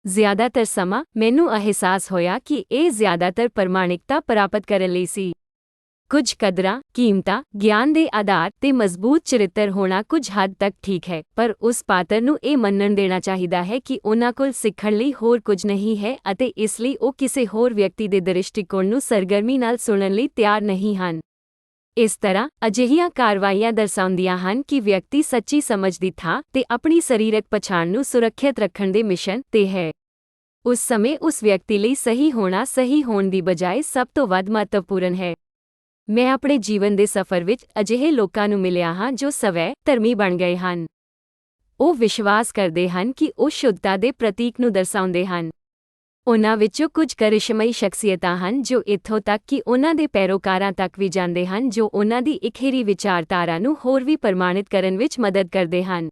ਜ਼ਿਆਦਾਤਰ ਸਮਾਂ ਮੈਨੂੰ ਅਹਿਸਾਸ ਹੋਇਆ ਕਿ ਇਹ ਜ਼ਿਆਦਾਤਰ ਪ੍ਰਮਾਣਿਕਤਾ ਪ੍ਰਾਪਤ ਕਰਨ ਲਈ ਸੀ। ਕੁਝ ਕਦਰਾਂ, ਕੀਮਤਾਂ, ਗਿਆਨ ਦੇ ਆਧਾਰ ਤੇ ਮਜ਼ਬੂਤ ਚਰਿੱਤਰ ਹੋਣਾ ਕੁਝ ਹੱਦ ਤੱਕ ਠੀਕ ਹੈ, ਪਰ ਉਸ ਪਾਤਰ ਨੂੰ ਇਹ ਮੰਨਣ ਦੇਣਾ ਚਾਹੀਦਾ ਹੈ ਕਿ ਉਨ੍ਹਾਂ ਕੋਲ ਸਿੱਖਣ ਲਈ ਹੋਰ ਕੁਝ ਨਹੀਂ ਹੈ ਅਤੇ ਇਸ ਲਈ ਉਹ ਕਿਸੇ ਹੋਰ ਵਿਅਕਤੀ ਦੇ ਦ੍ਰਿਸ਼ਟੀਕੋਣ ਨੂੰ ਸਰਗਰਮੀ ਨਾਲ ਸੁਣਨ ਲਈ ਤਿਆਰ ਨਹੀਂ ਹਨ। ਇਸ ਤਰ੍ਹਾਂ ਅਜਿਹੀਆਂ ਕਾਰਵਾਈਆਂ ਦਰਸਾਉਂਦੀਆਂ ਹਨ ਕਿ ਵਿਅਕਤੀ ਸੱਚੀ ਸਮਝ ਦੀ ਥਾਂ ਤੇ ਆਪਣੀ ਸਰੀਰਕ ਪਛਾਣ ਨੂੰ ਸੁਰੱਖਿਅਤ ਰੱਖਣ ਦੇ ਮਿਸ਼ਨ ਤੇ ਹੈ। ਉਸ ਸਮੇਂ ਉਸ ਵਿਅਕਤੀ ਲਈ ਸਹੀ ਹੋਣਾ ਸਹੀ ਹੋਣ ਦੀ ਬਜਾਏ ਸਭ ਤੋਂ ਵੱਧ ਮਹੱਤਵਪੂਰਨ ਹੈ। ਮੈਂ ਆਪਣੇ ਜੀਵਨ ਦੇ ਸਫ਼ਰ ਵਿੱਚ ਅਜਿਹੇ ਲੋਕਾਂ ਨੂੰ ਮਿਲਿਆ ਹਾਂ ਜੋ ਸਵੈ ਧਰਮੀ ਬਣ ਗਏ ਹਨ। ਉਹ ਵਿਸ਼ਵਾਸ ਕਰਦੇ ਹਨ ਕਿ ਉਹ ਸ਼ੁੱਧਤਾ ਦੇ ਪ੍ਰਤੀਕ ਨੂੰ ਦਰਸਾਉਂਦੇ ਹਨ। ਉਨ੍ਹਾਂ ਵਿੱਚੋਂ ਕੁਝ ਕਰਿਸ਼ਮਈ ਸ਼ਖਸੀਅਤਾਂ ਹਨ ਜੋ ਇੱਥੋਂ ਤੱਕ ਕਿ ਉਨ੍ਹਾਂ ਦੇ ਪੈਰੋਕਾਰਾਂ ਤੱਕ ਵੀ ਜਾਂਦੇ ਹਨ ਜੋ ਉਨ੍ਹਾਂ ਦੀ ਇਕਹਿਰੀ ਵਿਚਾਰਧਾਰਾ ਨੂੰ ਹੋਰ ਵੀ ਪ੍ਰਮਾਣਿਤ ਕਰਨ ਵਿੱਚ ਮਦਦ ਕਰਦੇ ਹਨ।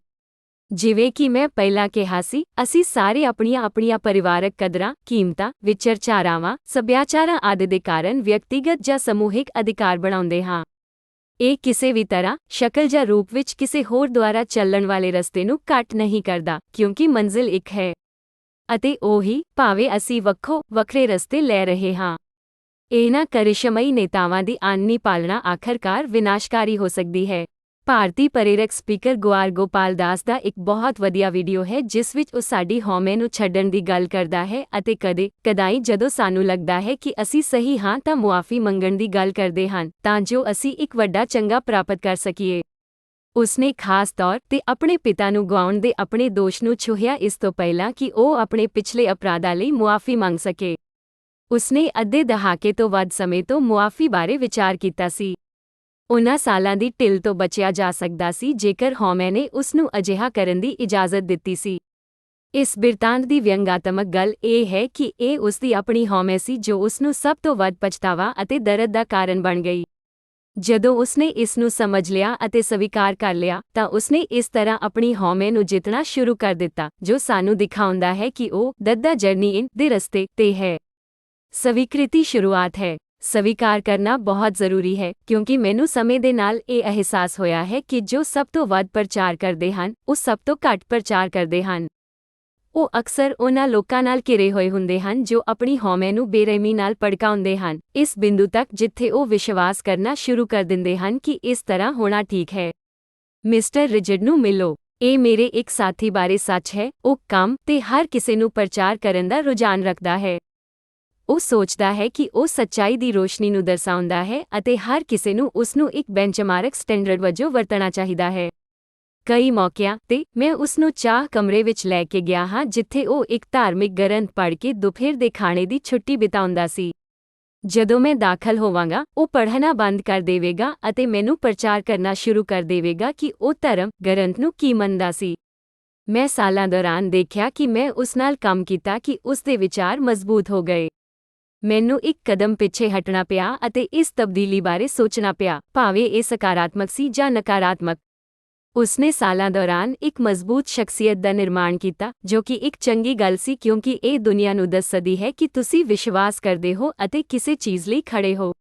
ਜਿਵੇਂ ਕਿ ਮੈਂ ਪਹਿਲਾਂ ਕਿਹਾ ਸੀ, ਅਸੀਂ ਸਾਰੇ ਆਪਣੀਆਂ ਪਰਿਵਾਰਕ ਕਦਰਾਂ, ਕੀਮਤਾਂ, ਵਿਚਾਰਧਾਰਾਵਾਂ, ਸੱਭਿਆਚਾਰਾਂ ਆਦਿ ਦੇ ਕਾਰਨ ਵਿਅਕਤੀਗਤ ਜਾਂ ਸਮੂਹਿਕ ਅਧਿਕਾਰ ਬਣਾਉਂਦੇ ਹਾਂ। ਇਹ ਕਿਸੇ ਵੀ ਤਰ੍ਹਾਂ, ਸ਼ਕਲ ਜਾਂ ਰੂਪ ਵਿੱਚ ਕਿਸੇ ਹੋਰ ਦੁਆਰਾ ਚੱਲਣ ਵਾਲੇ ਰਸਤੇ ਨੂੰ ਘੱਟ ਨਹੀਂ ਕਰਦਾ, ਕਿਉਂਕਿ ਮੰਜ਼ਿਲ ਇੱਕ ਹੈ ਅਤੇ ਉਹੀ, ਭਾਵੇਂ ਅਸੀਂ ਵੱਖਰੇ ਰਸਤੇ ਲੈ ਰਹੇ ਹਾਂ। ਇਹਨਾਂ ਕਰਿਸ਼ਮਈ ਨੇਤਾਵਾਂ ਦੀ ਆਨਨੀ ਪਾਲਣਾ ਆਖਰਕਾਰ ਵਿਨਾਸ਼ਕਾਰੀ ਹੋ ਸਕਦੀ ਹੈ। ਭਾਰਤੀ ਪ੍ਰੇਰਕ ਸਪੀਕਰ ਗੁਆਰ ਗੋਪਾਲ ਦਾਸ ਦਾ ਇੱਕ ਬਹੁਤ ਵਧੀਆ ਵੀਡੀਓ ਹੈ ਜਿਸ ਵਿੱਚ ਉਹ ਸਾਡੀ ਹਉਮੈ ਨੂੰ ਛੱਡਣ ਦੀ ਗੱਲ ਕਰਦਾ ਹੈ ਅਤੇ ਕਦੇ-ਕਦਾਈਂ ਜਦੋਂ ਸਾਨੂੰ ਲੱਗਦਾ ਹੈ ਕਿ ਅਸੀਂ ਸਹੀ ਹਾਂ ਤਾਂ ਮੁਆਫ਼ੀ ਮੰਗਣ ਦੀ ਗੱਲ ਕਰਦੇ ਹਨ ਤਾਂ ਜੋ ਅਸੀਂ ਇੱਕ ਵੱਡਾ ਚੰਗਾ ਪ੍ਰਾਪਤ ਕਰ ਸਕੀਏ। ਉਸਨੇ ਖਾਸ ਤੌਰ ਤੇ ਆਪਣੇ ਪਿਤਾ ਨੂੰ ਗਵਾਉਣ ਦੇ ਆਪਣੇ ਦੋਸ਼ ਨੂੰ ਛੂਹਿਆ ਇਸ ਤੋਂ ਪਹਿਲਾਂ ਕਿ ਉਹ ਆਪਣੇ ਪਿਛਲੇ ਅਪਰਾਧਾਂ ਲਈ ਮੁਆਫ਼ੀ ਮੰਗ ਸਕੇ। ਉਸਨੇ ਅੱਧੇ ਦਹਾਕੇ ਤੋਂ ਵੱਧ ਸਮੇਂ ਤੋਂ ਮੁਆਫ਼ੀ ਬਾਰੇ ਵਿਚਾਰ ਕੀਤਾ ਸੀ। ਉਨ੍ਹਾਂ ਸਾਲਾਂ ਦੀ ਢਿੱਲ ਤੋਂ ਬਚਿਆ ਜਾ ਸਕਦਾ ਸੀ ਜੇਕਰ ਹਉਮੈ ਨੇ ਉਸ ਨੂੰ ਅਜਿਹਾ ਕਰਨ ਦੀ ਇਜਾਜ਼ਤ ਦਿੱਤੀ ਸੀ। ਇਸ ਬਿਰਤਾਂਤ ਦੀ ਵਿਅੰਗਾਤਮਕ ਗੱਲ ਇਹ ਹੈ ਕਿ ਇਹ ਉਸਦੀ ਆਪਣੀ ਹਉਮੈ ਸੀ ਜੋ ਉਸ ਨੂੰ ਸਭ ਤੋਂ ਵੱਧ ਪਛਤਾਵਾ ਅਤੇ ਦਰਦ ਦਾ ਕਾਰਨ ਬਣ ਗਈ। ਜਦੋਂ ਉਸਨੇ ਇਸ ਨੂੰ ਸਮਝ ਲਿਆ ਅਤੇ ਸਵੀਕਾਰ ਕਰ ਲਿਆ ਤਾਂ ਉਸਨੇ ਇਸ ਤਰ੍ਹਾਂ ਆਪਣੀ ਹਉਮੈ ਨੂੰ ਜਿੱਤਣਾ ਸ਼ੁਰੂ ਕਰ ਦਿੱਤਾ ਜੋ ਸਾਨੂੰ ਦਿਖਾਉਂਦਾ ਹੈ ਕਿ ਉਹ ਦੱਦਾ ਜਰਨੀ ਦੇ ਰਸਤੇ ਤੇ ਹੈ। ਸਵੀਕ੍ਰਿਤੀ ਸ਼ੁਰੂਆਤ ਹੈ। ਸਵੀਕਾਰ ਕਰਨਾ ਬਹੁਤ ਜ਼ਰੂਰੀ ਹੈ ਕਿਉਂਕਿ ਮੈਨੂੰ ਸਮੇਂ ਦੇ ਨਾਲ ਇਹ ਅਹਿਸਾਸ ਹੋਇਆ ਹੈ ਕਿ ਜੋ ਸਭ ਤੋਂ ਵੱਧ ਪ੍ਰਚਾਰ ਕਰਦੇ ਹਨ ਉਹ ਸਭ ਤੋਂ ਘੱਟ ਪ੍ਰਚਾਰ ਕਰਦੇ ਹਨ। ਉਹ ਅਕਸਰ ਉਹਨਾਂ ਲੋਕਾਂ ਨਾਲ ਘਿਰੇ ਹੋਏ ਹੁੰਦੇ ਹਨ ਜੋ ਆਪਣੀ ਹਉਮੈ ਨੂੰ ਬੇਰਹਿਮੀ ਨਾਲ ਭੜਕਾਉਂਦੇ ਹਨ, ਇਸ ਬਿੰਦੂ ਤੱਕ ਜਿੱਥੇ ਉਹ ਵਿਸ਼ਵਾਸ ਕਰਨਾ ਸ਼ੁਰੂ ਕਰ ਦਿੰਦੇ ਹਨ ਕਿ ਇਸ ਤਰ੍ਹਾਂ ਹੋਣਾ ਠੀਕ ਹੈ। ਮਿਸਟਰ ਰਿਜਿਡ ਨੂੰ ਮਿਲੋ। ਇਹ ਮੇਰੇ ਇੱਕ ਸਾਥੀ ਬਾਰੇ ਸੱਚ ਹੈ। ਉਹ ਕੰਮ ਤੇ ਹਰ ਕਿਸੇ ਨੂੰ ਪ੍ਰਚਾਰ ਕਰਨ ਦਾ ਰੁਝਾਨ ਰੱਖਦਾ ਹੈ। ਉਹ ਸੋਚਦਾ ਹੈ ਕਿ ਉਹ ਸੱਚਾਈ ਦੀ ਰੋਸ਼ਨੀ ਨੂੰ ਦਰਸਾਉਂਦਾ ਹੈ ਅਤੇ ਹਰ ਕਿਸੇ ਨੂੰ ਉਸ ਨੂੰ ਇੱਕ ਬੈਂਚਮਾਰਕ ਸਟੈਂਡਰਡ ਵਜੋਂ ਵਰਤਣਾ ਚਾਹੀਦਾ ਹੈ। ਕਈ ਮੌਕਿਆਂ ਤੇ ਮੈਂ ਉਸ ਨੂੰ ਚਾਹ ਕਮਰੇ ਵਿੱਚ ਲੈ ਕੇ ਗਿਆ ਹਾਂ ਜਿੱਥੇ ਉਹ ਇੱਕ ਧਾਰਮਿਕ ਗ੍ਰੰਥ ਪੜ੍ਹ ਕੇ ਦੁਪਹਿਰ ਦੇ ਖਾਣੇ ਦੀ ਛੁੱਟੀ ਬਿਤਾਉਂਦਾ ਸੀ। ਜਦੋਂ ਮੈਂ ਦਾਖਲ ਹੋਵਾਂਗਾ ਉਹ ਪੜ੍ਹਨਾ ਬੰਦ ਕਰ ਦੇਵੇਗਾ ਅਤੇ ਮੈਨੂੰ ਪ੍ਰਚਾਰ ਕਰਨਾ ਸ਼ੁਰੂ ਕਰ ਦੇਵੇਗਾ ਕਿ ਉਹ ਧਰਮ ਗ੍ਰੰਥ ਨੂੰ ਕੀ ਮੰਨਦਾ ਸੀ। ਮੈਂ ਸਾਲਾਂ ਦੌਰਾਨ ਦੇਖਿਆ ਕਿ ਮੈਂ ਉਸ ਨਾਲ ਕੰਮ ਕੀਤਾ ਕਿ ਉਸ ਦੇ ਵਿਚਾਰ ਮਜ਼ਬੂਤ ਹੋ ਗਏ। ਮੈਨੂੰ ਇੱਕ ਕਦਮ ਪਿੱਛੇ ਹਟਣਾ ਪਿਆ ਅਤੇ ਇਸ ਤਬਦੀਲੀ ਬਾਰੇ ਸੋਚਣਾ ਪਿਆ, ਭਾਵੇਂ ਇਹ ਸਕਾਰਾਤਮਕ ਸੀ ਜਾਂ ਨਕਾਰਾਤਮਕ। ਉਸਨੇ ਸਾਲਾਂ ਦੌਰਾਨ ਇੱਕ ਮਜ਼ਬੂਤ ਸ਼ਖਸੀਅਤ ਦਾ ਨਿਰਮਾਣ ਕੀਤਾ ਜੋ ਕਿ ਇੱਕ ਚੰਗੀ ਗੱਲ ਸੀ ਕਿਉਂਕਿ ਇਹ ਦੁਨੀਆ ਨੂੰ ਦੱਸਦੀ ਹੈ ਕਿ ਤੁਸੀਂ ਵਿਸ਼ਵਾਸ ਕਰਦੇ ਹੋ ਅਤੇ ਕਿਸੇ ਚੀਜ਼ ਲਈ ਖੜੇ ਹੋ।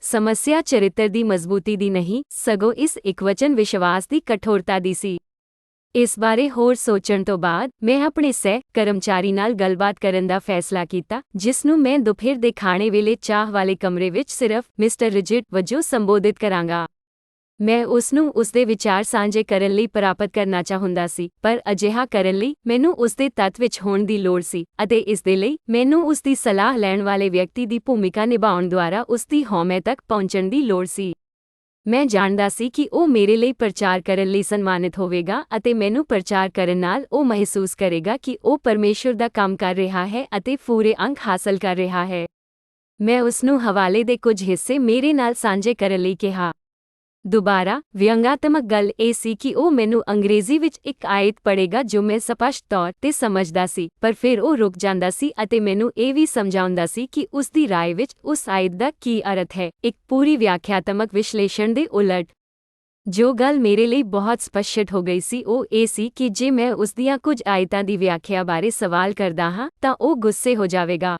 ਸਮੱਸਿਆ ਚਰਿੱਤਰ ਦੀ ਮਜ਼ਬੂਤੀ ਦੀ ਨਹੀਂ, ਸਗੋਂ ਇਸ ਇਕਵਚਨ ਵਿਸ਼ਵਾਸ ਦੀ ਕਠੋਰਤਾ ਦੀ ਸੀ। ਇਸ ਬਾਰੇ ਹੋਰ ਸੋਚਣ ਤੋਂ ਬਾਅਦ ਮੈਂ ਆਪਣੇ ਕਰਮਚਾਰੀ ਨਾਲ ਗੱਲਬਾਤ ਕਰਨ ਦਾ ਫੈਸਲਾ ਕੀਤਾ ਜਿਸ ਨੂੰ ਮੈਂ ਦੁਪਹਿਰ ਦੇ ਖਾਣੇ ਵੇਲੇ ਚਾਹ ਵਾਲੇ ਕਮਰੇ ਵਿੱਚ ਸਿਰਫ ਮਿਸਟਰ ਰਿਜਿਡ ਵਜੋਂ ਸੰਬੋਧਿਤ ਕਰਾਂਗਾ। ਮੈਂ ਉਸ ਨੂੰ ਉਸ ਦੇ ਵਿਚਾਰ ਸਾਂਝੇ ਕਰਨ ਲਈ ਪ੍ਰਾਪਤ ਕਰਨਾ ਚਾਹੁੰਦਾ ਸੀ, ਪਰ ਅਜਿਹਾ ਕਰਨ ਲਈ ਮੈਨੂੰ ਉਸ ਦੇ ਤੱਤ ਵਿੱਚ ਹੋਣ ਦੀ ਲੋੜ ਸੀ ਅਤੇ ਇਸ ਦੇ ਲਈ ਮੈਨੂੰ ਉਸ ਦੀ ਸਲਾਹ ਲੈਣ ਵਾਲੇ ਵਿਅਕਤੀ ਦੀ ਭੂਮਿਕਾ ਨਿਭਾਉਣ ਦੁਆਰਾ ਉਸ ਦੀ ਹਉਮੈ ਤੱਕ ਪਹੁੰਚਣ ਦੀ ਲੋੜ ਸੀ। ਮੈਂ ਜਾਣਦਾ ਸੀ ਕਿ ਉਹ ਮੇਰੇ ਲਈ ਪ੍ਰਚਾਰ ਕਰਨ ਲਈ ਸਨਮਾਨਿਤ ਹੋਵੇਗਾ ਅਤੇ ਮੈਨੂੰ ਪ੍ਰਚਾਰ ਕਰਨ ਨਾਲ ਉਹ ਮਹਿਸੂਸ ਕਰੇਗਾ ਕਿ ਉਹ ਪਰਮੇਸ਼ੁਰ ਦਾ ਕੰਮ ਕਰ ਰਿਹਾ ਹੈ ਅਤੇ ਪੂਰੇ ਅੰਕ ਹਾਸਲ ਕਰ ਰਿਹਾ ਹੈ। ਮੈਂ ਉਸ ਨੂੰ ਹਵਾਲੇ ਦੇ ਕੁਝ ਹਿੱਸੇ ਮੇਰੇ ਨਾਲ ਸਾਂਝੇ ਕਰਨ ਲਈ ਕਿਹਾ। ਦੁਬਾਰਾ ਵਿਅੰਗਾਤਮਕ ਗੱਲ ਇਹ ਸੀ ਕਿ ਉਹ ਮੈਨੂੰ ਅੰਗਰੇਜ਼ੀ ਵਿੱਚ ਇੱਕ ਆਇਤ ਪੜ੍ਹੇਗਾ ਜੋ ਮੈਂ ਸਪਸ਼ਟ ਤੌਰ ਤੇ ਸਮਝਦਾ ਸੀ, ਪਰ ਫਿਰ ਉਹ ਰੁਕ ਜਾਂਦਾ ਸੀ ਅਤੇ ਮੈਨੂੰ ਇਹ ਵੀ ਸਮਝਾਉਂਦਾ ਸੀ ਕਿ ਉਸ ਦੀ ਰਾਏ ਵਿੱਚ ਉਸ ਆਇਤ ਦਾ ਕੀ ਅਰਥ ਹੈ, ਇੱਕ ਪੂਰੀ ਵਿਆਖਿਆਤਮਕ ਵਿਸ਼ਲੇਸ਼ਣ ਦੇ ਉਲਟ। ਜੋ ਗੱਲ ਮੇਰੇ ਲਈ ਬਹੁਤ ਸਪਸ਼ਟ ਹੋ ਗਈ ਸੀ ਉਹ ਇਹ ਸੀ ਕਿ ਜੇ ਮੈਂ ਉਸ ਦੀਆਂ ਕੁਝ ਆਇਤਾਂ ਦੀ ਵਿਆਖਿਆ ਬਾਰੇ ਸਵਾਲ ਕਰਦਾ ਹਾਂ ਤਾਂ ਉਹ ਗੁੱਸੇ ਹੋ ਜਾਵੇਗਾ।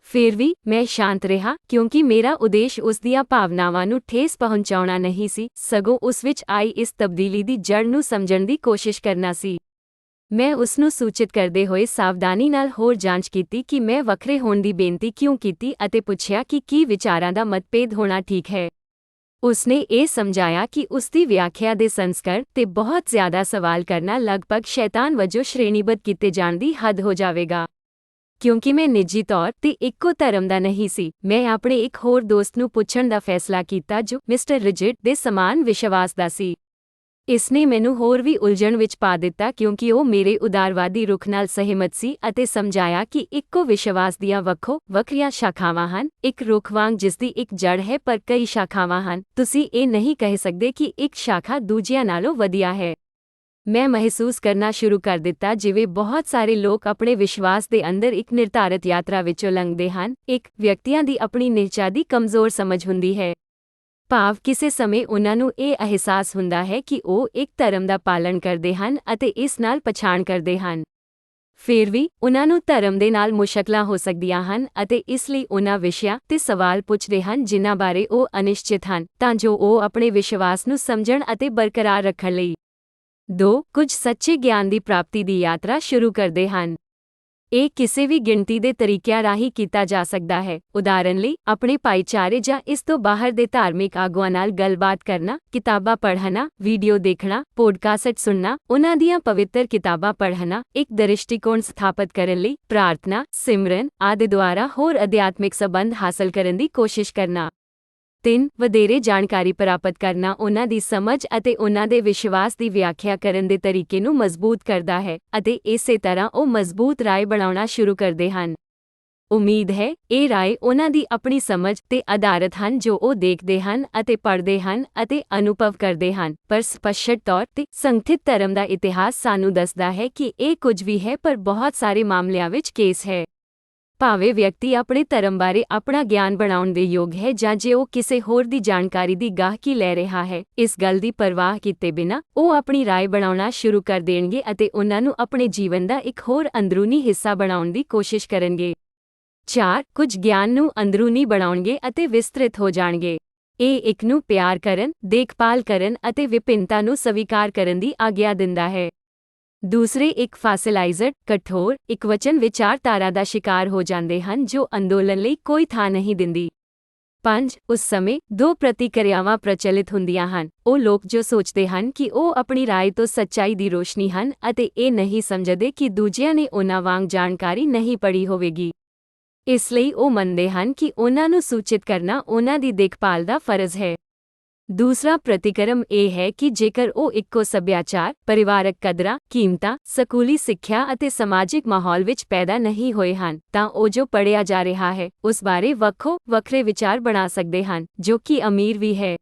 ਫਿਰ ਵੀ ਮੈਂ ਸ਼ਾਂਤ ਰਿਹਾ ਕਿਉਂਕਿ ਮੇਰਾ ਉਦੇਸ਼ ਉਸ ਦੀਆਂ ਭਾਵਨਾਵਾਂ ਨੂੰ ਠੇਸ ਪਹੁੰਚਾਉਣਾ ਨਹੀਂ ਸੀ, ਸਗੋਂ ਉਸ ਵਿੱਚ ਆਈ ਇਸ ਤਬਦੀਲੀ ਦੀ ਜੜ ਨੂੰ ਸਮਝਣ ਦੀ ਕੋਸ਼ਿਸ਼ ਕਰਨਾ ਸੀ। ਮੈਂ ਉਸ ਨੂੰ ਸੂਚਿਤ ਕਰਦੇ ਹੋਏ ਸਾਵਧਾਨੀ ਨਾਲ ਹੋਰ ਜਾਂਚ ਕੀਤੀ ਕਿ ਮੈਂ ਵੱਖਰੇ ਹੋਣ ਦੀ ਬੇਨਤੀ ਕਿਉਂ ਕੀਤੀ ਅਤੇ ਪੁੱਛਿਆ ਕਿ ਕੀ ਵਿਚਾਰਾਂ ਦਾ ਮਤਭੇਦ ਹੋਣਾ ਠੀਕ ਹੈ। ਉਸਨੇ ਇਹ ਸਮਝਾਇਆ ਕਿ ਉਸਦੀ ਵਿਆਖਿਆ ਦੇ ਸੰਸਕਰ ਤੇ ਬਹੁਤ ਜ਼ਿਆਦਾ ਸਵਾਲ ਕਰਨਾ ਲਗਭਗ ਸ਼ੈਤਾਨ ਵਜੋਂ ਸ਼੍ਰੇਣੀਬੱਧ ਕੀਤੇ ਜਾਣ ਦੀ ਹੱਦ ਹੋ ਜਾਵੇਗਾ। ਕਿਉਂਕਿ ਮੈਂ ਨਿੱਜੀ ਤੌਰ ਤੇ ਇੱਕੋ ਧਰਮ ਦਾ ਨਹੀਂ ਸੀ, ਮੈਂ ਆਪਣੇ ਇੱਕ ਹੋਰ ਦੋਸਤ ਨੂੰ ਪੁੱਛਣ ਦਾ ਫੈਸਲਾ ਕੀਤਾ ਜੋ ਮਿਸਟਰ ਰਿਜਿਡ ਦੇ ਸਮਾਨ ਵਿਸ਼ਵਾਸ ਦਾ ਸੀ। ਇਸਨੇ ਮੈਨੂੰ ਹੋਰ ਵੀ ਉਲਝਣ ਵਿੱਚ ਪਾ ਦਿੱਤਾ ਕਿਉਂਕਿ ਉਹ ਮੇਰੇ ਉਦਾਰਵਾਦੀ ਰੁਖ ਨਾਲ ਸਹਿਮਤ ਸੀ ਅਤੇ ਸਮਝਾਇਆ ਕਿ ਇੱਕੋ ਵਿਸ਼ਵਾਸ ਦੀਆਂ ਵੱਖਰੀਆਂ ਸ਼ਾਖਾਵਾਂ ਹਨ, ਇੱਕ ਰੁੱਖ ਵਾਂਗ ਜਿਸਦੀ ਇੱਕ ਜੜ੍ਹ ਹੈ ਪਰ ਕਈ ਸ਼ਾਖਾਵਾਂ ਹਨ। ਤੁਸੀਂ ਇਹ ਨਹੀਂ ਕਹਿ ਸਕਦੇ ਕਿ ਇੱਕ ਸ਼ਾਖਾ ਦੂਜਿਆਂ ਨਾਲੋਂ ਵਧੀਆ ਹੈ। ਮੈਂ ਮਹਿਸੂਸ ਕਰਨਾ ਸ਼ੁਰੂ ਕਰ ਦਿੱਤਾ ਜਿਵੇਂ ਬਹੁਤ ਸਾਰੇ ਲੋਕ ਆਪਣੇ ਵਿਸ਼ਵਾਸ ਦੇ ਅੰਦਰ ਇੱਕ ਨਿਰਧਾਰਤ ਯਾਤਰਾ ਵਿੱਚੋਂ ਲੰਘਦੇ ਹਨ। ਇੱਕ ਵਿਅਕਤੀਆਂ ਦੀ ਆਪਣੀ ਨਿਹਚਾ ਦੀ ਕਮਜ਼ੋਰ ਸਮਝ ਹੁੰਦੀ ਹੈ। ਭਾਵ ਕਿਸੇ ਸਮੇਂ ਉਨ੍ਹਾਂ ਨੂੰ ਇਹ ਅਹਿਸਾਸ ਹੁੰਦਾ ਹੈ ਕਿ ਉਹ ਇੱਕ ਧਰਮ ਦਾ ਪਾਲਣ ਕਰਦੇ ਹਨ ਅਤੇ ਇਸ ਨਾਲ ਪਛਾਣ ਕਰਦੇ ਹਨ। ਫਿਰ ਵੀ ਉਨ੍ਹਾਂ ਨੂੰ ਧਰਮ ਦੇ ਨਾਲ ਮੁਸ਼ਕਲਾਂ ਹੋ ਸਕਦੀਆਂ ਹਨ ਅਤੇ ਇਸ ਲਈ ਉਨ੍ਹਾਂ ਵਿਸ਼ਿਆਂ ਤੇ ਸਵਾਲ ਪੁੱਛਦੇ ਹਨ ਜਿਨ੍ਹਾਂ ਬਾਰੇ ਉਹ ਅਨਿਸ਼ਚਿਤ ਹਨ, ਤਾਂ ਜੋ ਉਹ ਆਪਣੇ ਵਿਸ਼ਵਾਸ ਨੂੰ ਸਮਝਣ ਅਤੇ ਬਰਕਰਾਰ ਰੱਖਣ ਲਈ 2 ਕੁਝ ਸੱਚੇ ਗਿਆਨ ਦੀ ਪ੍ਰਾਪਤੀ ਦੀ ਯਾਤਰਾ ਸ਼ੁਰੂ ਕਰਦੇ ਹਨ। ਇਹ ਕਿਸੇ ਵੀ ਗਿਣਤੀ ਦੇ ਤਰੀਕਿਆਂ ਰਾਹੀਂ ਕੀਤਾ ਜਾ ਸਕਦਾ ਹੈ। ਉਦਾਹਰਨ ਲਈ, ਆਪਣੇ ਭਾਈਚਾਰੇ ਜਾਂ ਇਸ ਤੋਂ ਬਾਹਰ ਦੇ ਧਾਰਮਿਕ ਆਗੂਆਂ ਨਾਲ ਗੱਲਬਾਤ ਕਰਨਾ, ਕਿਤਾਬਾਂ ਪੜ੍ਹਨਾ, ਵੀਡੀਓ ਦੇਖਣਾ, ਪੋਡਕਾਸਟ ਸੁਣਨਾ, ਉਨ੍ਹਾਂ ਦੀਆਂ ਪਵਿੱਤਰ ਕਿਤਾਬਾਂ ਪੜ੍ਹਨਾ, ਇੱਕ ਦ੍ਰਿਸ਼ਟੀਕੋਣ ਸਥਾਪਿਤ ਕਰਨ ਲਈ ਪ੍ਰਾਰਥਨਾ, ਸਿਮਰਨ ਆਦਿ ਦੁਆਰਾ ਹੋਰ ਅਧਿਆਤਮਿਕ ਸੰਬੰਧ ਹਾਸਲ ਕਰਨ ਦੀ ਕੋਸ਼ਿਸ਼ ਕਰਨਾ। 3 ਵਧੇਰੇ ਜਾਣਕਾਰੀ ਪ੍ਰਾਪਤ ਕਰਨਾ ਉਨ੍ਹਾਂ ਦੀ ਸਮਝ ਅਤੇ ਉਨ੍ਹਾਂ ਦੇ ਵਿਸ਼ਵਾਸ ਦੀ ਵਿਆਖਿਆ ਕਰਨ ਦੇ ਤਰੀਕੇ ਨੂੰ ਮਜ਼ਬੂਤ ਕਰਦਾ ਹੈ ਅਤੇ ਇਸੇ ਤਰ੍ਹਾਂ ਉਹ ਮਜ਼ਬੂਤ ਰਾਏ ਬਣਾਉਣਾ ਸ਼ੁਰੂ ਕਰਦੇ ਹਨ। ਉਮੀਦ ਹੈ ਇਹ ਰਾਏ ਉਨ੍ਹਾਂ ਦੀ ਆਪਣੀ ਸਮਝ ਤੇ ਆਧਾਰਿਤ ਹਨ ਜੋ ਉਹ ਦੇਖਦੇ ਹਨ ਅਤੇ ਪੜ੍ਹਦੇ ਹਨ ਅਤੇ ਅਨੁਭਵ ਕਰਦੇ ਹਨ। ਪਰ ਸਪਸ਼ਟ ਤੌਰ ਤੇ ਸੰਗਠਿਤ ਧਰਮ ਦਾ ਇਤਿਹਾਸ ਸਾਨੂੰ ਦੱਸਦਾ ਹੈ ਕਿ ਇਹ ਕੁਝ ਵੀ ਹੈ ਪਰ ਬਹੁਤ ਸਾਰੇ ਮਾਮਲਿਆਂ ਵਿੱਚ ਕੇਸ ਹੈ। ਭਾਵੇਂ ਵਿਅਕਤੀ ਆਪਣੇ ਧਰਮ ਬਾਰੇ ਆਪਣਾ ਗਿਆਨ ਬਣਾਉਣ ਦੇ ਯੋਗ ਹੈ ਜਾਂ ਜੇ ਉਹ ਕਿਸੇ ਹੋਰ ਦੀ ਜਾਣਕਾਰੀ ਦੀ ਗਾਹਕੀ ਲੈ ਰਿਹਾ ਹੈ, ਇਸ ਗੱਲ ਦੀ ਪਰਵਾਹ ਕੀਤੇ ਬਿਨਾਂ ਉਹ ਆਪਣੀ ਰਾਏ ਬਣਾਉਣਾ ਸ਼ੁਰੂ ਕਰ ਦੇਣਗੇ ਅਤੇ ਉਨ੍ਹਾਂ ਨੂੰ ਆਪਣੇ ਜੀਵਨ ਦਾ ਇੱਕ ਹੋਰ ਅੰਦਰੂਨੀ ਹਿੱਸਾ ਬਣਾਉਣ ਦੀ ਕੋਸ਼ਿਸ਼ ਕਰਨਗੇ। 4 ਕੁਝ ਗਿਆਨ ਨੂੰ ਅੰਦਰੂਨੀ ਬਣਾਉਣਗੇ ਅਤੇ ਵਿਸਤ੍ਰਿਤ ਹੋ ਜਾਣਗੇ। ਇਹ ਇੱਕ ਨੂੰ ਪਿਆਰ ਕਰਨ, ਦੇਖਭਾਲ ਕਰਨ ਅਤੇ ਵਿਭਿੰਨਤਾ ਨੂੰ ਸਵੀਕਾਰ ਕਰਨ ਦੀ ਆਗਿਆ ਦਿੰਦਾ ਹੈ। ਦੂਸਰੇ ਇੱਕ ਫਾਸਿਲਾਈਜ਼ਡ, ਕਠੋਰ, ਇਕਵਚਨ ਵਿਚਾਰਧਾਰਾ ਦਾ ਸ਼ਿਕਾਰ ਹੋ ਜਾਂਦੇ ਹਨ ਜੋ ਅੰਦੋਲਨ ਲਈ ਕੋਈ ਥਾਂ ਨਹੀਂ ਦਿੰਦੀ। 5 ਉਸ ਸਮੇਂ 2 ਪ੍ਰਤੀਕਿਰਿਆਵਾਂ ਪ੍ਰਚਲਿਤ ਹੁੰਦੀਆਂ ਹਨ। ਉਹ ਲੋਕ ਜੋ ਸੋਚਦੇ ਹਨ ਕਿ ਉਹ ਆਪਣੀ ਰਾਏ ਤੋਂ ਸੱਚਾਈ ਦੀ ਰੋਸ਼ਨੀ ਹਨ ਅਤੇ ਇਹ ਨਹੀਂ ਸਮਝਦੇ ਕਿ ਦੂਜਿਆਂ ਨੇ ਉਨ੍ਹਾਂ ਵਾਂਗ ਜਾਣਕਾਰੀ ਨਹੀਂ ਪੜ੍ਹੀ ਹੋਵੇਗੀ। ਇਸ ਲਈ ਉਹ ਮੰਨਦੇ ਹਨ ਕਿ ਉਨ੍ਹਾਂ ਨੂੰ ਸੂਚਿਤ ਕਰਨਾ ਉਨ੍ਹਾਂ ਦੀ ਦੇਖਭਾਲ ਦਾ ਫਰਜ਼ ਹੈ। ਦੂਸਰਾ ਪ੍ਰਤੀਕਰਮ ਇਹ ਹੈ ਕਿ ਜੇਕਰ ਉਹ ਇੱਕੋ ਸੱਭਿਆਚਾਰ, ਪਰਿਵਾਰਕ ਕਦਰਾਂ, ਕੀਮਤਾਂ, ਸਕੂਲੀ ਸਿੱਖਿਆ ਅਤੇ ਸਮਾਜਿਕ ਮਾਹੌਲ ਵਿੱਚ ਪੈਦਾ ਨਹੀਂ ਹੋਏ ਹਨ, ਤਾਂ ਉਹ ਜੋ ਪੜ੍ਹਿਆ ਜਾ ਰਿਹਾ ਹੈ ਉਸ ਬਾਰੇ ਵੱਖਰੇ ਵਿਚਾਰ ਬਣਾ ਸਕਦੇ ਹਨ, ਜੋ ਕਿ ਅਮੀਰ ਵੀ ਹੈ।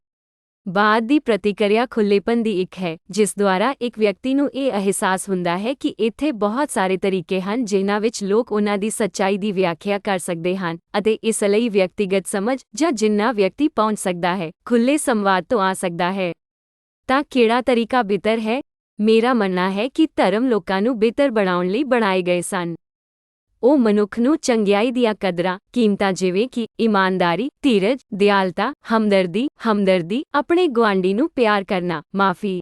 ਬਾਅਦ ਦੀ ਪ੍ਰਤੀਕਿਰਿਆ ਖੁੱਲ੍ਹੇਪਨ ਦੀ ਇੱਕ ਹੈ, ਜਿਸ ਦੁਆਰਾ ਇੱਕ ਵਿਅਕਤੀ ਨੂੰ ਇਹ ਅਹਿਸਾਸ ਹੁੰਦਾ ਹੈ ਕਿ ਇੱਥੇ ਬਹੁਤ ਸਾਰੇ ਤਰੀਕੇ ਹਨ ਜਿਨ੍ਹਾਂ ਵਿੱਚ ਲੋਕ ਉਨ੍ਹਾਂ ਦੀ ਸੱਚਾਈ ਦੀ ਵਿਆਖਿਆ ਕਰ ਸਕਦੇ ਹਨ ਅਤੇ ਇਸ ਲਈ ਵਿਅਕਤੀਗਤ ਸਮਝ ਜਾਂ ਜਿੰਨਾ ਵਿਅਕਤੀ ਪਹੁੰਚ ਸਕਦਾ ਹੈ, ਖੁੱਲ੍ਹੇ ਸੰਵਾਦ ਤੋਂ ਆ ਸਕਦਾ ਹੈ। ਤਾਂ ਕਿਹੜਾ ਤਰੀਕਾ ਬਿਹਤਰ ਹੈ? ਮੇਰਾ ਮੰਨਣਾ ਹੈ ਕਿ ਧਰਮ ਲੋਕਾਂ ਨੂੰ ਬਿਹਤਰ ਬਣਾਉਣ ਲਈ ਬਣਾਏ ਗਏ ਸਨ। ਉਹ ਮਨੁੱਖ ਨੂੰ ਚੰਗਿਆਈ ਦੀਆਂ ਕਦਰਾਂ, ਕੀਮਤਾਂ ਜਿਵੇਂ ਕਿ ਇਮਾਨਦਾਰੀ, ਧੀਰਜ, ਦਿਆਲਤਾ, ਹਮਦਰਦੀ, ਆਪਣੇ ਗੁਆਂਢੀ ਨੂੰ ਪਿਆਰ ਕਰਨਾ, ਮਾਫ਼ੀ।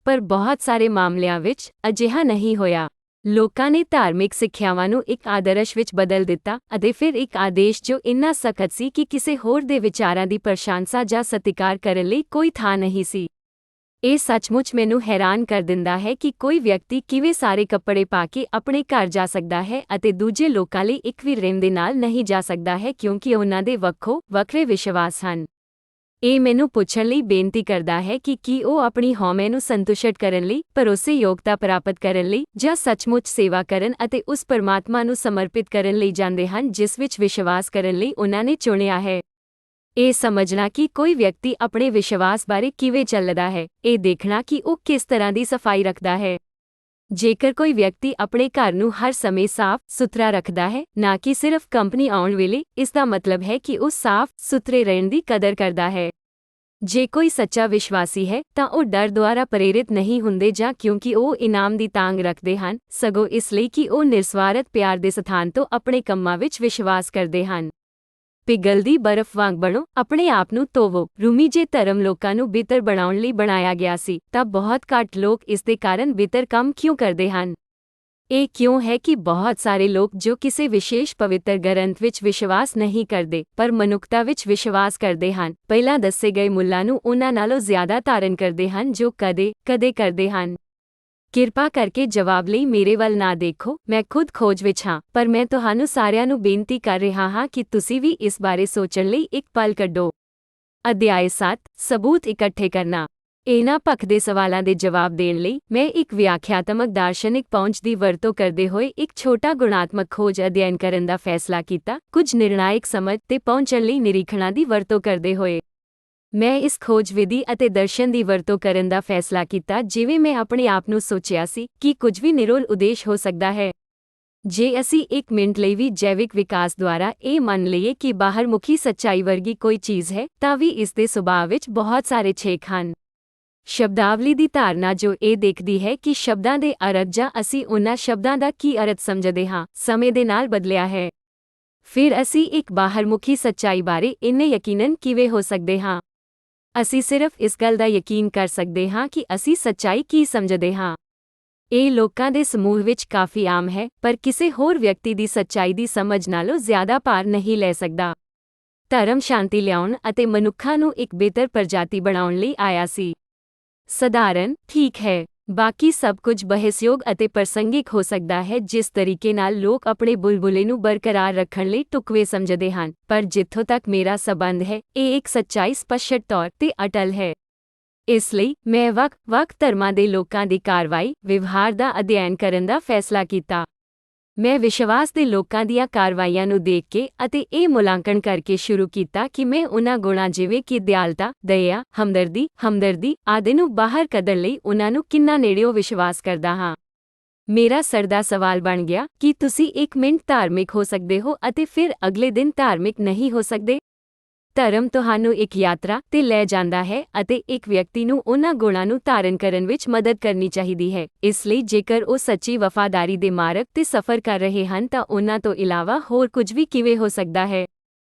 ਪਰ ਬਹੁਤ ਸਾਰੇ ਮਾਮਲਿਆਂ ਵਿੱਚ ਅਜਿਹਾ ਨਹੀਂ ਹੋਇਆ। ਲੋਕਾਂ ਨੇ ਧਾਰਮਿਕ ਸਿੱਖਿਆਵਾਂ ਨੂੰ ਇੱਕ ਆਦਰਸ਼ ਵਿੱਚ ਬਦਲ ਦਿੱਤਾ ਅਤੇ ਫਿਰ ਇੱਕ ਆਦੇਸ਼ ਜੋ ਇੰਨਾ ਸਖਤ ਸੀ ਕਿ ਕਿਸੇ ਹੋਰ ਦੇ ਵਿਚਾਰਾਂ ਦੀ ਪ੍ਰਸ਼ੰਸਾ ਜਾਂ ਸਤਿਕਾਰ ਕਰਨ ਲਈ ਕੋਈ ਥਾਂ ਨਹੀਂ ਸੀ। ਇਹ ਸੱਚਮੁੱਚ ਮੈਨੂੰ ਹੈਰਾਨ ਕਰ ਦਿੰਦਾ ਹੈ ਕਿ ਕੋਈ ਵਿਅਕਤੀ ਕਿਵੇਂ ਸਾਰੇ ਕੱਪੜੇ ਪਾ ਕੇ ਆਪਣੇ ਘਰ ਜਾ ਸਕਦਾ ਹੈ ਅਤੇ ਦੂਜੇ ਲੋਕਾਂ ਲਈ ਇੱਕ ਵੀ ਰਿਮ ਦੇ ਨਾਲ ਨਹੀਂ ਜਾ ਸਕਦਾ ਹੈ ਕਿਉਂਕਿ ਉਨ੍ਹਾਂ ਦੇ ਵੱਖਰੇ ਵਿਸ਼ਵਾਸ ਹਨ। ਇਹ ਮੈਨੂੰ ਪੁੱਛਣ ਲਈ ਬੇਨਤੀ ਕਰਦਾ ਹੈ ਕਿ ਕੀ ਉਹ ਆਪਣੀ ਹਉਮੈ ਨੂੰ ਸੰਤੁਸ਼ਟ ਕਰਨ ਲਈ, ਭਰੋਸੇਯੋਗਤਾ ਪ੍ਰਾਪਤ ਕਰਨ ਲਈ ਜਾਂ ਸੱਚਮੁੱਚ ਸੇਵਾ ਕਰਨ ਅਤੇ ਉਸ ਪਰਮਾਤਮਾ ਨੂੰ ਸਮਰਪਿਤ ਕਰਨ ਲਈ ਜਾਂਦੇ ਹਨ ਜਿਸ ਵਿੱਚ ਵਿਸ਼ਵਾਸ ਕਰਨ ਲਈ ਉਨ੍ਹਾਂ ਨੇ ਚੁਣਿਆ ਹੈ। ਇਹ ਸਮਝਣਾ ਕਿ ਕੋਈ ਵਿਅਕਤੀ ਆਪਣੇ ਵਿਸ਼ਵਾਸ ਬਾਰੇ ਕਿਵੇਂ ਚੱਲਦਾ ਹੈ, ਇਹ ਦੇਖਣਾ ਕਿ ਉਹ ਕਿਸ ਤਰ੍ਹਾਂ ਦੀ ਸਫਾਈ ਰੱਖਦਾ ਹੈ। ਜੇਕਰ ਕੋਈ ਵਿਅਕਤੀ ਆਪਣੇ ਘਰ ਨੂੰ ਹਰ ਸਮੇਂ ਸਾਫ਼-ਸੁਥਰਾ ਰੱਖਦਾ ਹੈ, ਨਾ ਕਿ ਸਿਰਫ ਕੰਪਨੀ ਆਉਣ ਵੇਲੇ, ਇਸ ਦਾ ਮਤਲਬ ਹੈ ਕਿ ਉਹ ਸਾਫ਼-ਸੁਥਰੇ ਰਹਿਣ ਦੀ ਕਦਰ ਕਰਦਾ ਹੈ। ਜੇ ਕੋਈ ਸੱਚਾ ਵਿਸ਼ਵਾਸੀ ਹੈ, ਤਾਂ ਉਹ ਡਰ ਦੁਆਰਾ ਪ੍ਰੇਰਿਤ ਨਹੀਂ ਹੁੰਦੇ ਜਾਂ ਕਿਉਂਕਿ ਉਹ ਇਨਾਮ ਦੀ ਤਾਂਘ ਰੱਖਦੇ ਹਨ, ਸਗੋਂ ਇਸ ਲਈ ਕਿ ਉਹ ਨਿਰਸਵਾਰਥ ਪਿਆਰ ਦੇ ਸਥਾਨ ਤੋਂ ਆਪਣੇ ਕੰਮਾਂ ਵਿੱਚ ਵਿਸ਼ਵਾਸ ਕਰਦੇ ਹਨ। ਪਿਘਲਦੀ ਬਰਫ਼ ਵਾਂਗ ਬਣੋ, ਆਪਣੇ ਆਪ ਨੂੰ ਧੋਵੋ। ਰੂਮੀ ਜੇ ਧਰਮ ਲੋਕਾਂ ਨੂੰ ਬਿਹਤਰ ਬਣਾਉਣ ਲਈ ਬਣਾਇਆ ਗਿਆ ਸੀ, ਤਾਂ ਬਹੁਤ ਘੱਟ ਲੋਕ ਇਸ ਦੇ ਕਾਰਨ ਬਿਹਤਰ ਕੰਮ ਕਿਉਂ ਕਰਦੇ ਹਨ? ਇਹ ਕਿਉਂ ਹੈ ਕਿ ਬਹੁਤ ਸਾਰੇ ਲੋਕ ਜੋ ਕਿਸੇ ਵਿਸ਼ੇਸ਼ ਪਵਿੱਤਰ ਗ੍ਰੰਥ ਵਿੱਚ ਵਿਸ਼ਵਾਸ ਨਹੀਂ ਕਰਦੇ ਪਰ ਮਨੁੱਖਤਾ ਵਿੱਚ ਵਿਸ਼ਵਾਸ ਕਰਦੇ ਹਨ, ਪਹਿਲਾਂ ਦੱਸੇ ਗਏ ਮੁੱਲਾਂ ਨੂੰ ਉਹਨਾਂ ਨਾਲੋਂ ਜ਼ਿਆਦਾ ਧਾਰਨ ਕਰਦੇ ਹਨ ਜੋ ਕਦੇ ਕਰਦੇ ਹਨ? ਕਿਰਪਾ ਕਰਕੇ ਜਵਾਬ ਲਈ ਮੇਰੇ ਵੱਲ ਨਾ ਦੇਖੋ, ਮੈਂ ਖੁਦ ਖੋਜ ਵਿੱਚ ਹਾਂ, ਪਰ ਮੈਂ ਤੁਹਾਨੂੰ ਸਾਰਿਆਂ ਨੂੰ ਬੇਨਤੀ ਕਰ ਰਿਹਾ ਹਾਂ ਕਿ ਤੁਸੀਂ ਵੀ ਇਸ ਬਾਰੇ ਸੋਚਣ ਲਈ ਇੱਕ ਪਲ ਕੱਢੋ। ਅਧਿਆਇ 7 ਸਬੂਤ ਇਕੱਠੇ ਕਰਨਾ। ਇਹਨਾਂ ਭਖਦੇ ਸਵਾਲਾਂ ਦੇ ਜਵਾਬ ਦੇਣ ਲਈ ਮੈਂ ਇੱਕ ਵਿਆਖਿਆਤਮਕ ਦਾਰਸ਼ਨਿਕ ਪਹੁੰਚ ਦੀ ਵਰਤੋਂ ਕਰਦੇ ਹੋਏ ਇੱਕ ਛੋਟਾ ਗੁਣਾਤਮਕ ਖੋਜ ਅਧਿਐਨ ਕਰਨ ਦਾ ਫੈਸਲਾ ਕੀਤਾ, ਕੁਝ ਨਿਰਣਾਇਕ ਸਮਝ ਤੇ ਪਹੁੰਚਣ ਲਈ ਨਿਰੀਖਣਾਂ ਦੀ ਵਰਤੋਂ ਕਰਦੇ ਹੋਏ। ਮੈਂ ਇਸ ਖੋਜ ਵਿਧੀ ਅਤੇ ਦਰਸ਼ਨ ਦੀ ਵਰਤੋਂ ਕਰਨ ਦਾ ਫੈਸਲਾ ਕੀਤਾ ਜਿਵੇਂ ਮੈਂ ਆਪਣੇ ਆਪ ਨੂੰ ਸੋਚਿਆ ਸੀ ਕਿ ਕੁਝ ਵੀ ਨਿਰੋਲ ਉਦੇਸ਼ ਹੋ ਸਕਦਾ ਹੈ। ਜੇ ਅਸੀਂ ਇੱਕ ਮਿੰਟ ਲਈ ਵੀ ਜੈਵਿਕ ਵਿਕਾਸ ਦੁਆਰਾ ਇਹ ਮੰਨ ਲਈਏ ਕਿ ਬਾਹਰਮੁਖੀ ਸੱਚਾਈ ਵਰਗੀ ਕੋਈ ਚੀਜ਼ ਹੈ, ਤਾਂ ਵੀ ਇਸ ਦੇ ਸੁਭਾਅ ਵਿੱਚ ਬਹੁਤ ਸਾਰੇ ਛੇਕ ਹਨ। ਸ਼ਬਦਾਵਲੀ ਦੀ ਧਾਰਨਾ ਜੋ ਇਹ ਦੇਖਦੀ ਹੈ ਕਿ ਸ਼ਬਦਾਂ ਦੇ ਅਰਥ ਜਾਂ ਅਸੀਂ ਉਹਨਾਂ ਸ਼ਬਦਾਂ ਦਾ ਕੀ ਅਰਥ ਸਮਝਦੇ ਹਾਂ, ਸਮੇਂ ਦੇ ਨਾਲ ਬਦਲਿਆ ਹੈ। ਫਿਰ ਅਸੀਂ ਇੱਕ ਬਾਹਰਮੁਖੀ ਸੱਚਾਈ ਬਾਰੇ ਇੰਨੇ ਯਕੀਨਨ ਕਿਵੇਂ ਹੋ ਸਕਦੇ ਹਾਂ? ਅਸੀਂ ਸਿਰਫ ਇਸ ਗੱਲ ਦਾ ਯਕੀਨ ਕਰ ਸਕਦੇ ਹਾਂ ਕਿ ਅਸੀਂ ਸੱਚਾਈ ਕੀ ਸਮਝਦੇ ਹਾਂ। ਇਹ ਲੋਕਾਂ ਦੇ ਸਮੂਹ ਵਿੱਚ ਕਾਫੀ ਆਮ ਹੈ, ਪਰ ਕਿਸੇ ਹੋਰ ਵਿਅਕਤੀ ਦੀ ਸੱਚਾਈ ਦੀ ਸਮਝ ਨਾਲੋਂ ਜ਼ਿਆਦਾ ਭਾਰ ਨਹੀਂ ਲੈ ਸਕਦਾ। ਧਰਮ ਸ਼ਾਂਤੀ ਲਿਆਉਣ ਅਤੇ ਮਨੁੱਖਾਂ ਨੂੰ ਇੱਕ ਬਿਹਤਰ ਪ੍ਰਜਾਤੀ ਬਣਾਉਣ ਲਈ ਆਇਆ ਸੀ। ਸਧਾਰਨ, ਠੀਕ ਹੈ। ਬਾਕੀ ਸਭ ਕੁਝ ਬਹਿਸਯੋਗ ਅਤੇ ਪ੍ਰਸੰਗਿਕ ਹੋ ਸਕਦਾ ਹੈ ਜਿਸ ਤਰੀਕੇ ਨਾਲ ਲੋਕ ਆਪਣੇ ਬੁਲਬੁਲੇ ਨੂੰ ਬਰਕਰਾਰ ਰੱਖਣ ਲਈ ਢੁਕਵੇਂ ਸਮਝਦੇ ਹਨ, ਪਰ ਜਿੱਥੋਂ ਤੱਕ ਮੇਰਾ ਸਬੰਧ ਹੈ, ਇਹ ਇੱਕ ਸੱਚਾਈ ਸਪਸ਼ਟ ਤੌਰ ਤੇ ਅਟਲ ਹੈ। ਇਸ ਲਈ ਮੈਂ ਵੱਖ-ਵੱਖ ਧਰਮਾਂ ਦੇ ਲੋਕਾਂ ਦੀ ਕਾਰਵਾਈ, ਵਿਵਹਾਰ ਦਾ ਅਧਿਐਨ ਕਰਨ ਦਾ ਫੈਸਲਾ ਕੀਤਾ। ਮੈਂ ਵਿਸ਼ਵਾਸ ਦੇ ਲੋਕਾਂ ਦੀਆਂ ਕਾਰਵਾਈਆਂ ਨੂੰ ਦੇਖ ਕੇ ਅਤੇ ਇਹ ਮੁਲਾਂਕਣ ਕਰਕੇ ਸ਼ੁਰੂ ਕੀਤਾ ਕਿ ਮੈਂ ਉਹਨਾਂ ਗੁਣਾਂ ਜਿਵੇਂ ਕਿ ਦਿਆਲਤਾ, ਦਇਆ, ਹਮਦਰਦੀ ਆਦਿ ਨੂੰ ਬਾਹਰ ਕੱਢਣ ਲਈ ਉਹਨਾਂ ਨੂੰ ਕਿੰਨਾ ਨੇੜਿਓਂ ਵਿਸ਼ਵਾਸ ਕਰਦਾ ਹਾਂ। ਮੇਰਾ ਸਰ ਸਵਾਲ ਬਣ ਗਿਆ ਕਿ ਤੁਸੀਂ ਇੱਕ ਮਿੰਟ ਧਾਰਮਿਕ ਹੋ ਸਕਦੇ ਹੋ ਅਤੇ ਫਿਰ ਅਗਲੇ ਦਿਨ ਧਾਰਮਿਕ ਨਹੀਂ ਹੋ ਸਕਦੇ? ਧਰਮ ਤੁਹਾਨੂੰ ਇੱਕ ਯਾਤਰਾ ਤੇ ਲੈ ਜਾਂਦਾ ਹੈ ਅਤੇ ਇੱਕ ਵਿਅਕਤੀ ਨੂੰ ਉਹਨਾਂ ਗੁਣਾਂ ਨੂੰ ਧਾਰਨ ਕਰਨ ਵਿੱਚ ਮਦਦ ਕਰਨੀ ਚਾਹੀਦੀ ਹੈ। ਇਸ ਲਈ ਜੇਕਰ ਉਹ ਸੱਚੀ ਵਫ਼ਾਦਾਰੀ ਦੇ ਮਾਰਗ ਤੇ ਸਫ਼ਰ ਕਰ ਰਹੇ ਹਨ ਤਾਂ ਉਹਨਾਂ ਤੋਂ ਇਲਾਵਾ ਹੋਰ ਕੁਝ ਵੀ ਕਿਵੇਂ ਹੋ ਸਕਦਾ ਹੈ?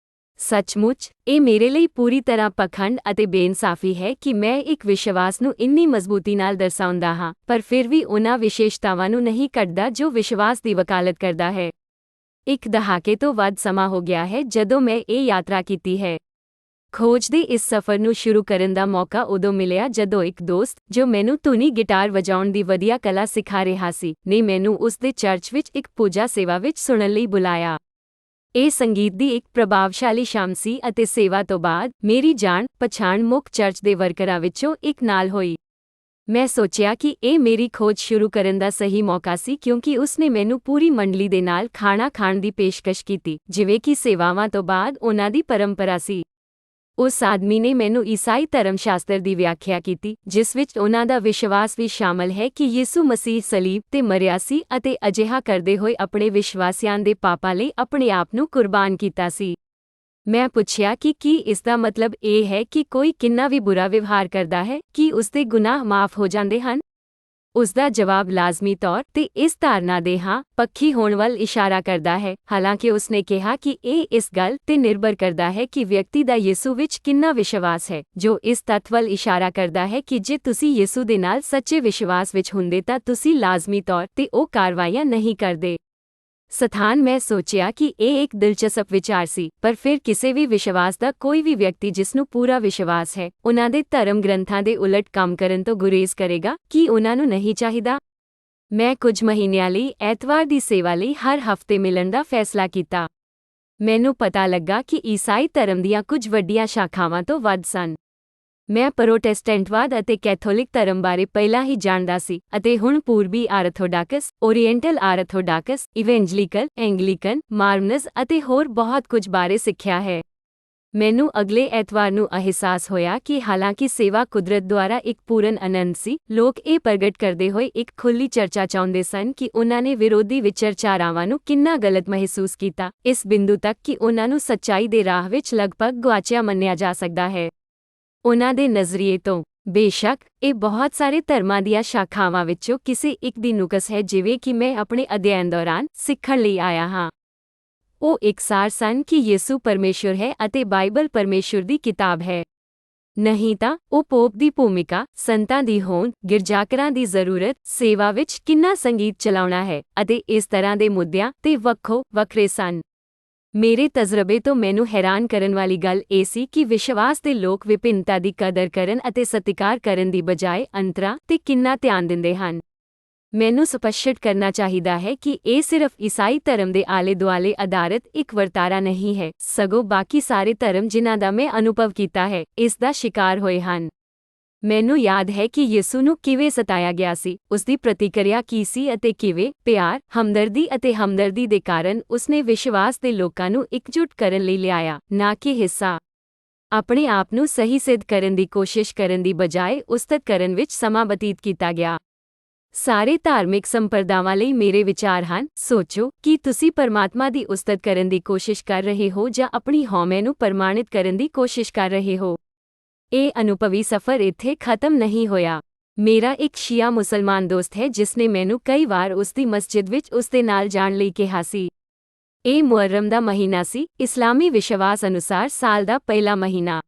ਸੱਚਮੁੱਚ, ਇਹ ਮੇਰੇ ਲਈ ਪੂਰੀ ਤਰ੍ਹਾਂ ਪਖੰਡ ਅਤੇ ਬੇਇਨਸਾਫੀ ਹੈ ਕਿ ਮੈਂ ਇੱਕ ਵਿਸ਼ਵਾਸ ਨੂੰ ਇੰਨੀ ਮਜ਼ਬੂਤੀ ਨਾਲ ਦਰਸਾਉਂਦਾ ਹਾਂ, ਪਰ ਫਿਰ ਵੀ ਉਹਨਾਂ ਵਿਸ਼ੇਸ਼ਤਾਵਾਂ ਨੂੰ ਨਹੀਂ ਕੱਢਦਾ ਜੋ ਵਿਸ਼ਵਾਸ ਦੀ ਵਕਾਲਤ ਕਰਦਾ ਹੈ। ਇੱਕ ਦਹਾਕੇ ਤੋਂ ਵੱਧ ਸਮਾਂ ਹੋ ਗਿਆ ਹੈ ਜਦੋਂ ਮੈਂ ਇਹ ਯਾਤਰਾ ਕੀਤੀ ਹੈ। ਖੋਜ ਦੇ ਇਸ ਸਫ਼ਰ ਨੂੰ ਸ਼ੁਰੂ ਕਰਨ ਦਾ ਮੌਕਾ ਉਦੋਂ ਮਿਲਿਆ ਜਦੋਂ ਇੱਕ ਦੋਸਤ, ਜੋ ਮੈਨੂੰ ਧੁਨੀ ਗਿਟਾਰ ਵਜਾਉਣ ਦੀ ਵਧੀਆ ਕਲਾ ਸਿਖਾ ਰਿਹਾ ਸੀ, ਨੇ ਮੈਨੂੰ ਉਸ ਦੇ ਚਰਚ ਵਿੱਚ ਇੱਕ ਪੂਜਾ ਸੇਵਾ ਵਿੱਚ ਸੁਣਨ ਲਈ ਬੁਲਾਇਆ। ਇਹ ਸੰਗੀਤ ਦੀ ਇੱਕ ਪ੍ਰਭਾਵਸ਼ਾਲੀ ਸ਼ਾਮ ਸੀ ਅਤੇ ਸੇਵਾ ਤੋਂ ਬਾਅਦ ਮੇਰੀ ਜਾਣ-ਪਛਾਣ ਮੁੱਖ ਚਰਚ ਦੇ ਵਰਕਰਾਂ ਵਿੱਚੋਂ ਇੱਕ ਨਾਲ ਹੋਈ। ਮੈਂ ਸੋਚਿਆ ਕਿ ਇਹ ਮੇਰੀ ਖੋਜ ਸ਼ੁਰੂ ਕਰਨ ਦਾ ਸਹੀ ਮੌਕਾ ਸੀ ਕਿਉਂਕਿ ਉਸ ਨੇ ਮੈਨੂੰ ਪੂਰੀ ਮੰਡਲੀ ਦੇ ਨਾਲ ਖਾਣਾ ਖਾਣ ਦੀ ਪੇਸ਼ਕਸ਼ ਕੀਤੀ, ਜਿਵੇਂ ਕਿ ਸੇਵਾਵਾਂ ਤੋਂ ਬਾਅਦ ਉਹਨਾਂ ਦੀ ਪਰੰਪਰਾ ਸੀ। ਉਸ ਆਦਮੀ ਨੇ ਮੈਨੂੰ ਈਸਾਈ ਧਰਮ ਸ਼ਾਸਤਰ ਦੀ ਵਿਆਖਿਆ ਕੀਤੀ, ਜਿਸ ਵਿੱਚ ਉਹਨਾਂ ਦਾ ਵਿਸ਼ਵਾਸ ਵੀ ਸ਼ਾਮਲ ਹੈ ਕਿ ਯਿਸੂ ਮਸੀਹ ਸਲੀਬ ਤੇ ਮਰਿਆ ਸੀ ਅਤੇ ਅਜਿਹਾ ਕਰਦੇ ਹੋਏ ਆਪਣੇ ਵਿਸ਼ਵਾਸੀਆਂ ਦੇ ਪਾਪਾਂ ਲਈ ਆਪਣੇ ਆਪ ਨੂੰ ਕੁਰਬਾਨ ਕੀਤਾ ਸੀ। ਮੈਂ ਪੁੱਛਿਆ ਕਿ ਕੀ ਇਸ ਦਾ ਮਤਲਬ ਇਹ ਹੈ ਕਿ ਕੋਈ ਕਿੰਨਾ ਵੀ ਬੁਰਾ ਵਿਵਹਾਰ ਕਰਦਾ ਹੈ, ਕੀ ਉਸ ਦੇ ਗੁਨਾਹ ਮਾਫ਼ ਹੋ ਜਾਂਦੇ ਹਨ? ਉਸ ਦਾ ਜਵਾਬ ਲਾਜ਼ਮੀ ਤੌਰ ਤੇ ਇਸ ਧਾਰਨਾ ਦੇ ਹਾਂ ਪੱਖੀ ਹੋਣ ਵੱਲ ਇਸ਼ਾਰਾ ਕਰਦਾ ਹੈ, ਹਾਲਾਂਕਿ ਉਸ ਨੇ ਕਿਹਾ ਕਿ ਇਹ ਇਸ ਗੱਲ ਤੇ ਨਿਰਭਰ ਕਰਦਾ ਹੈ ਕਿ ਵਿਅਕਤੀ ਦਾ ਯਿਸੂ ਵਿੱਚ ਕਿੰਨਾ ਵਿਸ਼ਵਾਸ ਹੈ, ਜੋ ਇਸ ਤੱਥ ਵੱਲ ਇਸ਼ਾਰਾ ਕਰਦਾ ਹੈ ਕਿ ਜੇ ਤੁਸੀਂ ਯਿਸੂ ਦੇ ਨਾਲ ਸੱਚੇ ਵਿਸ਼ਵਾਸ ਵਿੱਚ ਹੁੰਦੇ ਤਾਂ ਤੁਸੀਂ ਲਾਜ਼ਮੀ ਤੌਰ ਤੇ ਉਹ ਕਾਰਵਾਈਆਂ ਨਹੀਂ ਕਰਦੇ। ਸਥਾਨ ਮੈਂ ਸੋਚਿਆ ਕਿ ਇਹ ਇੱਕ ਦਿਲਚਸਪ ਵਿਚਾਰ ਸੀ, ਪਰ ਫਿਰ ਕਿਸੇ ਵੀ ਵਿਸ਼ਵਾਸ ਦਾ ਕੋਈ ਵੀ ਵਿਅਕਤੀ ਜਿਸ ਨੂੰ ਪੂਰਾ ਵਿਸ਼ਵਾਸ ਹੈ, ਉਹਨਾਂ ਦੇ ਧਰਮ ਗ੍ਰੰਥਾਂ ਦੇ ਉਲਟ ਕੰਮ ਕਰਨ ਤੋਂ ਗੁਰੇਜ਼ ਕਰੇਗਾ, ਕੀ ਉਹਨਾਂ ਨੂੰ ਨਹੀਂ ਚਾਹੀਦਾ? ਮੈਂ ਕੁਝ ਮਹੀਨਿਆਂ ਲਈ ਐਤਵਾਰ ਦੀ ਸੇਵਾ ਲਈ ਹਰ ਹਫ਼ਤੇ ਮਿਲਣ ਦਾ ਫੈਸਲਾ ਕੀਤਾ। ਮੈਨੂੰ ਪਤਾ ਲੱਗਾ ਕਿ ਈਸਾਈ ਧਰਮ ਦੀਆਂ ਕੁਝ ਵੱਡੀਆਂ ਸ਼ਾਖਾਵਾਂ ਤੋਂ ਵੱਧ ਸਨ। ਮੈਂ ਪ੍ਰੋਟੈਸਟੈਂਟਵਾਦ ਅਤੇ ਕੈਥੋਲਿਕ ਧਰਮ ਬਾਰੇ ਪਹਿਲਾਂ ਹੀ ਜਾਣਦਾ ਸੀ ਅਤੇ ਹੁਣ ਪੂਰਬੀ ਆਰਥੋਡਾਕਸ, ਓਰੀਐਂਟਲ ਆਰਥੋਡਾਕਸ, ਇਵੈਂਜਲੀਕਲ, ਐਂਗਲੀਕਨ, ਮਾਰਮਨਜ਼ ਅਤੇ ਹੋਰ ਬਹੁਤ ਕੁਝ ਬਾਰੇ ਸਿੱਖਿਆ ਹੈ। ਮੈਨੂੰ ਅਗਲੇ ਐਤਵਾਰ ਨੂੰ ਅਹਿਸਾਸ ਹੋਇਆ ਕਿ ਹਾਲਾਂਕਿ ਸੇਵਾ ਕੁਦਰਤ ਦੁਆਰਾ ਇੱਕ ਪੂਰਨ ਆਨੰਦ ਸੀ, ਲੋਕ ਇਹ ਪ੍ਰਗਟ ਕਰਦੇ ਹੋਏ ਇੱਕ ਖੁੱਲ੍ਹੀ ਚਰਚਾ ਚਾਹੁੰਦੇ ਸਨ ਕਿ ਉਹਨਾਂ ਨੇ ਵਿਰੋਧੀ ਵਿਚਾਰਧਾਰਾਵਾਂ ਨੂੰ ਕਿੰਨਾ ਗਲਤ ਮਹਿਸੂਸ ਕੀਤਾ, ਇਸ ਬਿੰਦੂ ਤੱਕ ਕਿ ਉਹਨਾਂ ਨੂੰ ਸੱਚਾਈ ਦੇ ਰਾਹ ਵਿੱਚ ਲਗਭਗ ਗੁਆਚਿਆ ਮੰਨਿਆ ਜਾ ਸਕਦਾ ਹੈ। ਉਹਨਾਂ ਦੇ ਨਜ਼ਰੀਏ ਤੋਂ, ਬੇਸ਼ੱਕ, ਇਹ ਬਹੁਤ ਸਾਰੇ ਧਰਮਾਂ ਦੀਆਂ ਸ਼ਾਖਾਵਾਂ ਵਿੱਚੋਂ ਕਿਸੇ ਇੱਕ ਦੀ ਨੁਕਸ ਹੈ ਜਿਵੇਂ ਕਿ ਮੈਂ ਆਪਣੇ ਅਧਿਐਨ ਦੌਰਾਨ ਸਿੱਖਣ ਲਈ ਆਇਆ ਹਾਂ। ਉਹ ਇਕਸਾਰ ਸਨ ਕਿ ਯਿਸੂ ਪਰਮੇਸ਼ੁਰ ਹੈ ਅਤੇ ਬਾਈਬਲ ਪਰਮੇਸ਼ੁਰ ਦੀ ਕਿਤਾਬ ਹੈ। ਨਹੀਂ ਤਾਂ ਉਹ ਪੋਪ ਦੀ ਭੂਮਿਕਾ, ਸੰਤਾਂ ਦੀ ਹੋਂਦ, ਗਿਰਜਾਘਰਾਂ ਦੀ ਜ਼ਰੂਰਤ, ਸੇਵਾ ਵਿੱਚ ਕਿੰਨਾ ਸੰਗੀਤ ਚਲਾਉਣਾ ਹੈ ਅਤੇ ਇਸ ਤਰ੍ਹਾਂ ਦੇ ਮੁੱਦਿਆਂ ਤੇ ਵੱਖੋ ਵੱਖਰੇ ਸਨ। ਮੇਰੇ ਤਜਰਬੇ ਤੋਂ ਮੈਨੂੰ ਹੈਰਾਨ ਕਰਨ ਵਾਲੀ ਗੱਲ ਇਹ ਸੀ ਕਿ ਵਿਸ਼ਵਾਸ ਦੇ ਲੋਕ ਵਿਭਿੰਨਤਾ ਦੀ ਕਦਰ ਕਰਨ ਅਤੇ ਸਤਿਕਾਰ ਕਰਨ ਦੀ ਬਜਾਏ ਅੰਤਰਾਂ ਤੇ ਕਿੰਨਾ ਧਿਆਨ ਦਿੰਦੇ ਹਨ। ਮੈਨੂੰ ਸਪਸ਼ਟ ਕਰਨਾ ਚਾਹੀਦਾ ਹੈ ਕਿ ਇਹ ਸਿਰਫ ਈਸਾਈ ਧਰਮ ਦੇ ਆਲੇ-ਦੁਆਲੇ ਆਧਾਰਿਤ ਇੱਕ ਵਰਤਾਰਾ ਨਹੀਂ ਹੈ, ਸਗੋਂ ਬਾਕੀ ਸਾਰੇ ਧਰਮ ਜਿਨ੍ਹਾਂ ਦਾ ਮੈਂ ਅਨੁਭਵ ਕੀਤਾ ਹੈ, ਇਸ ਦਾ ਸ਼ਿਕਾਰ ਹੋਏ ਹਨ। ਮੈਨੂੰ ਯਾਦ ਹੈ ਕਿ ਯਿਸੂ ਨੂੰ ਕਿਵੇਂ ਸਤਾਇਆ ਗਿਆ ਸੀ, ਉਸ ਦੀ ਪ੍ਰਤੀਕਿਰਿਆ ਕੀ ਸੀ ਅਤੇ ਕਿਵੇਂ ਪਿਆਰ, ਹਮਦਰਦੀ ਅਤੇ ਹਮਦਰਦੀ ਦੇ ਕਾਰਨ ਉਸਨੇ ਵਿਸ਼ਵਾਸ ਦੇ ਲੋਕਾਂ ਨੂੰ ਇਕਜੁੱਟ ਕਰਨ ਲਈ ਲਿਆਇਆ, ਨਾ ਕਿ ਹਿੱਸਾ। ਆਪਣੇ ਆਪ ਨੂੰ ਸਹੀ ਸਿੱਧ ਕਰਨ ਦੀ ਕੋਸ਼ਿਸ਼ ਕਰਨ ਦੀ ਬਜਾਏ ਉਸਤਤ ਕਰਨ ਵਿੱਚ ਸਮਾਂ ਬਤੀਤ ਕੀਤਾ ਗਿਆ। ਸਾਰੇ ਧਾਰਮਿਕ ਸੰਪਰਦਾਵਾਂ ਲਈ ਮੇਰੇ ਵਿਚਾਰ ਹਨ। ਸੋਚੋ ਕਿ ਤੁਸੀਂ ਪਰਮਾਤਮਾ ਦੀ ਉਸਤਤ ਕਰਨ ਦੀ ਕੋਸ਼ਿਸ਼ ਕਰ ਰਹੇ ਹੋ ਜਾਂ ਆਪਣੀ ਹਉਮੈ ਨੂੰ ਪ੍ਰਮਾਣਿਤ ਕਰਨ ਦੀ ਕੋਸ਼ਿਸ਼ ਕਰ ਰਹੇ ਹੋ। ਇਹ ਅਨੁਭਵੀ ਸਫ਼ਰ ਇੱਥੇ ਖਤਮ ਨਹੀਂ ਹੋਇਆ। ਮੇਰਾ ਇੱਕ ਸ਼ੀਆ ਮੁਸਲਮਾਨ ਦੋਸਤ ਹੈ ਜਿਸਨੇ ਮੈਨੂੰ ਕਈ ਵਾਰ ਉਸ ਦੀ ਮਸਜਿਦ ਵਿੱਚ ਉਸ ਦੇ ਨਾਲ ਜਾਣ ਲਈ ਕਿਹਾ ਸੀ। ਇਹ ਮੁਹੱਰਮ ਦਾ ਮਹੀਨਾ ਸੀ, ਇਸਲਾਮੀ ਵਿਸ਼ਵਾਸ ਅਨੁਸਾਰ ਸਾਲ ਦਾ ਪਹਿਲਾ ਮਹੀਨਾ।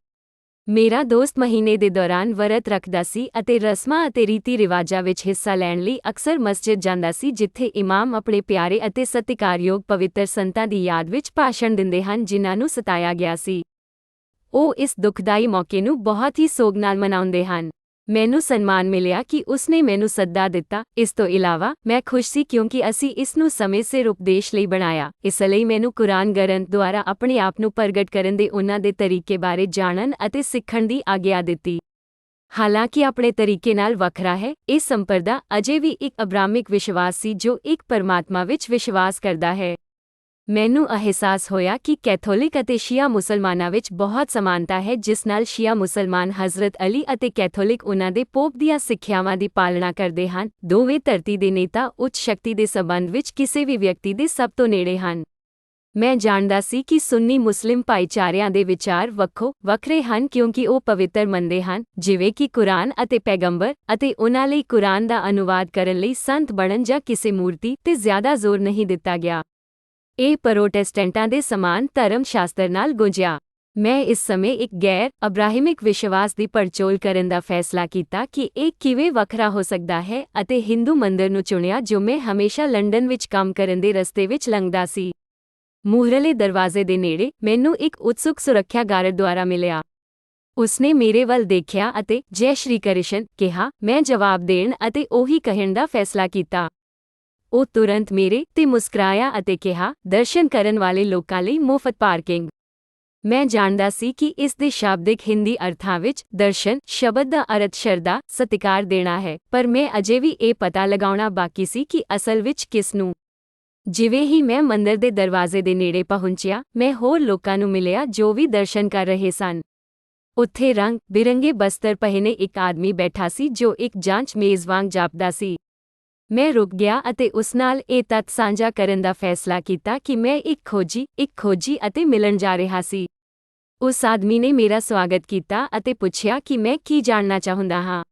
ਮੇਰਾ ਦੋਸਤ ਮਹੀਨੇ ਦੇ ਦੌਰਾਨ ਵਰਤ ਰੱਖਦਾ ਸੀ ਅਤੇ ਰਸਮਾਂ ਅਤੇ ਰੀਤੀ ਰਿਵਾਜਾਂ ਵਿੱਚ ਹਿੱਸਾ ਲੈਣ ਲਈ ਅਕਸਰ ਮਸਜਿਦ ਜਾਂਦਾ ਸੀ, ਜਿੱਥੇ ਇਮਾਮ ਆਪਣੇ ਪਿਆਰੇ ਅਤੇ ਸਤਿਕਾਰਯੋਗ ਪਵਿੱਤਰ ਸੰਤਾਂ ਦੀ ਯਾਦ ਵਿੱਚ ਭਾਸ਼ਣ ਦਿੰਦੇ ਹਨ ਜਿਨ੍ਹਾਂ ਨੂੰ ਸਤਾਇਆ ਗਿਆ ਸੀ। ਉਹ ਇਸ ਦੁਖਦਾਈ ਮੌਕੇ ਨੂੰ ਬਹੁਤ ਹੀ ਸੋਗ ਨਾਲ ਮਨਾਉਂਦੇ ਹਨ। ਮੈਨੂੰ ਸਨਮਾਨ ਮਿਲਿਆ ਕਿ ਉਸਨੇ ਮੈਨੂੰ ਸੱਦਾ ਦਿੱਤਾ। ਇਸ ਤੋਂ ਇਲਾਵਾ ਮੈਂ ਖੁਸ਼ ਸੀ ਕਿਉਂਕਿ ਅਸੀਂ ਇਸ ਨੂੰ ਸਮੇਂ ਸਿਰ ਉਪਦੇਸ਼ ਲਈ ਬਣਾਇਆ। ਇਸ ਲਈ ਮੈਨੂੰ ਕੁਰਾਨ ਗ੍ਰੰਥ ਦੁਆਰਾ ਆਪਣੇ ਆਪ ਨੂੰ ਪ੍ਰਗਟ ਕਰਨ ਦੇ ਉਹਨਾਂ ਦੇ ਤਰੀਕੇ ਬਾਰੇ ਜਾਣਨ ਅਤੇ ਸਿੱਖਣ ਦੀ ਆਗਿਆ ਦਿੱਤੀ। ਹਾਲਾਂਕਿ ਆਪਣੇ ਤਰੀਕੇ ਨਾਲ ਵੱਖਰਾ ਹੈ, ਇਹ ਸੰਪਰਦਾ ਅਜੇ ਵੀ ਇੱਕ ਅਬਰਾਮਿਕ ਵਿਸ਼ਵਾਸ ਸੀ ਜੋ ਇੱਕ ਪਰਮਾਤਮਾ ਵਿੱਚ ਵਿਸ਼ਵਾਸ ਕਰਦਾ ਹੈ। ਮੈਨੂੰ ਅਹਿਸਾਸ ਹੋਇਆ ਕਿ ਕੈਥੋਲਿਕ ਅਤੇ ਸ਼ੀਆ ਮੁਸਲਮਾਨਾਂ ਵਿੱਚ ਬਹੁਤ ਸਮਾਨਤਾ ਹੈ, ਜਿਸ ਨਾਲ ਸ਼ੀਆ ਮੁਸਲਮਾਨ ਹਜ਼ਰਤ ਅਲੀ ਅਤੇ ਕੈਥੋਲਿਕ ਉਨ੍ਹਾਂ ਦੇ ਪੋਪ ਦੀਆਂ ਸਿੱਖਿਆਵਾਂ ਦੀ ਪਾਲਣਾ ਕਰਦੇ ਹਨ। ਦੋਵੇਂ ਧਰਤੀ ਦੇ ਨੇਤਾ ਉੱਚ ਸ਼ਕਤੀ ਦੇ ਸਬੰਧ ਵਿੱਚ ਕਿਸੇ ਵੀ ਵਿਅਕਤੀ ਦੇ ਸਭ ਤੋਂ ਨੇੜੇ ਹਨ। ਮੈਂ ਜਾਣਦਾ ਸੀ ਕਿ ਸੁੰਨੀ ਮੁਸਲਿਮ ਭਾਈਚਾਰਿਆਂ ਦੇ ਵਿਚਾਰ ਵੱਖੋ ਵੱਖਰੇ ਹਨ ਕਿਉਂਕਿ ਉਹ ਪਵਿੱਤਰ ਮੰਨਦੇ ਹਨ, ਜਿਵੇਂ ਕਿ ਕੁਰਾਨ ਅਤੇ ਪੈਗੰਬਰ, ਅਤੇ ਉਨ੍ਹਾਂ ਲਈ ਕੁਰਾਨ ਦਾ ਅਨੁਵਾਦ ਕਰਨ ਲਈ ਸੰਤ ਬਣਨ ਜਾਂ ਕਿਸੇ ਮੂਰਤੀ ਤੇ ਜ਼ਿਆਦਾ ਜ਼ੋਰ ਨਹੀਂ ਦਿੱਤਾ ਗਿਆ। ਇਹ ਪ੍ਰੋਟੈਸਟੈਂਟਾਂ ਦੇ ਸਮਾਨ ਧਰਮ ਸ਼ਾਸਤਰ ਨਾਲ ਗੁੰਝਿਆ। ਮੈਂ ਇਸ ਸਮੇਂ ਇੱਕ ਗੈਰ ਅਬਰਾਹਿਮਿਕ ਵਿਸ਼ਵਾਸ ਦੀ ਪੜਚੋਲ ਕਰਨ ਦਾ ਫੈਸਲਾ ਕੀਤਾ ਕਿ ਇਹ ਕਿਵੇਂ ਵੱਖਰਾ ਹੋ ਸਕਦਾ ਹੈ ਅਤੇ ਹਿੰਦੂ ਮੰਦਰ ਨੂੰ ਚੁਣਿਆ ਜੋ ਮੈਂ ਹਮੇਸ਼ਾ ਲੰਡਨ ਵਿੱਚ ਕੰਮ ਕਰਨ ਦੇ ਰਸਤੇ ਵਿੱਚ ਲੰਘਦਾ ਸੀ। ਮੂਹਰਲੇ ਦਰਵਾਜ਼ੇ ਦੇ ਨੇੜੇ ਮੈਨੂੰ ਇੱਕ ਉਤਸੁਕ ਸੁਰੱਖਿਆ ਗਾਰਡ ਦੁਆਰਾ ਮਿਲਿਆ। ਉਸਨੇ ਮੇਰੇ ਵੱਲ ਦੇਖਿਆ ਅਤੇ ਜੈ ਸ਼੍ਰੀ ਕ੍ਰਿਸ਼ਨ ਕਿਹਾ। ਮੈਂ ਜਵਾਬ ਦੇਣ ਅਤੇ ਉਹੀ ਕਹਿਣ ਦਾ ਫੈਸਲਾ ਕੀਤਾ। ਉਹ ਤੁਰੰਤ ਮੇਰੇ ਤੇ ਮੁਸਕਰਾਇਆ ਅਤੇ ਕਿਹਾ, ਦਰਸ਼ਨ ਕਰਨ ਵਾਲੇ ਲੋਕਾਂ ਲਈ ਮੁਫਤ ਪਾਰਕਿੰਗ। ਮੈਂ ਜਾਣਦਾ ਸੀ ਕਿ ਇਸ ਦੇ ਸ਼ਾਬਦਿਕ ਹਿੰਦੀ ਅਰਥਾਂ ਵਿੱਚ ਦਰਸ਼ਨ ਸ਼ਬਦ ਦਾ ਅਰਥ ਸ਼ਰਧਾ, ਸਤਿਕਾਰ ਦੇਣਾ ਹੈ, ਪਰ ਮੈਂ ਅਜੇ ਵੀ ਇਹ ਪਤਾ ਲਗਾਉਣਾ ਬਾਕੀ ਸੀ ਕਿ ਅਸਲ ਵਿੱਚ ਕਿਸ ਨੂੰ। ਜਿਵੇਂ ਹੀ ਮੈਂ ਮੰਦਰ ਦੇ ਦਰਵਾਜ਼ੇ ਦੇ ਨੇੜੇ ਪਹੁੰਚਿਆ, ਮੈਂ ਹੋਰ ਲੋਕਾਂ ਨੂੰ ਮਿਲਿਆ ਜੋ ਵੀ ਦਰਸ਼ਨ ਕਰ ਰਹੇ ਸਨ। ਉੱਥੇ ਰੰਗ ਬਿਰੰਗੇ ਬਸਤਰ ਪਹਿਨੇ ਇੱਕ ਆਦਮੀ ਬੈਠਾ ਸੀ ਜੋ ਇੱਕ ਜਾਂਚ ਮੇਜ਼ ਵਾਂਗ ਜਾਪਦਾ ਸੀ। ਮੈਂ ਰੁਕ ਗਿਆ ਅਤੇ ਉਸ ਨਾਲ ਇਹ ਤੱਥ ਸਾਂਝਾ ਕਰਨ ਦਾ ਫੈਸਲਾ ਕੀਤਾ ਕਿ ਮੈਂ ਇੱਕ ਖੋਜੀ ਅਤੇ ਮਿਲਣ ਜਾ ਰਿਹਾ ਸੀ। ਉਸ ਆਦਮੀ ਨੇ ਮੇਰਾ ਸਵਾਗਤ ਕੀਤਾ ਅਤੇ ਪੁੱਛਿਆ ਕਿ ਮੈਂ ਕੀ ਜਾਣਨਾ ਚਾਹੁੰਦਾ ਹਾਂ।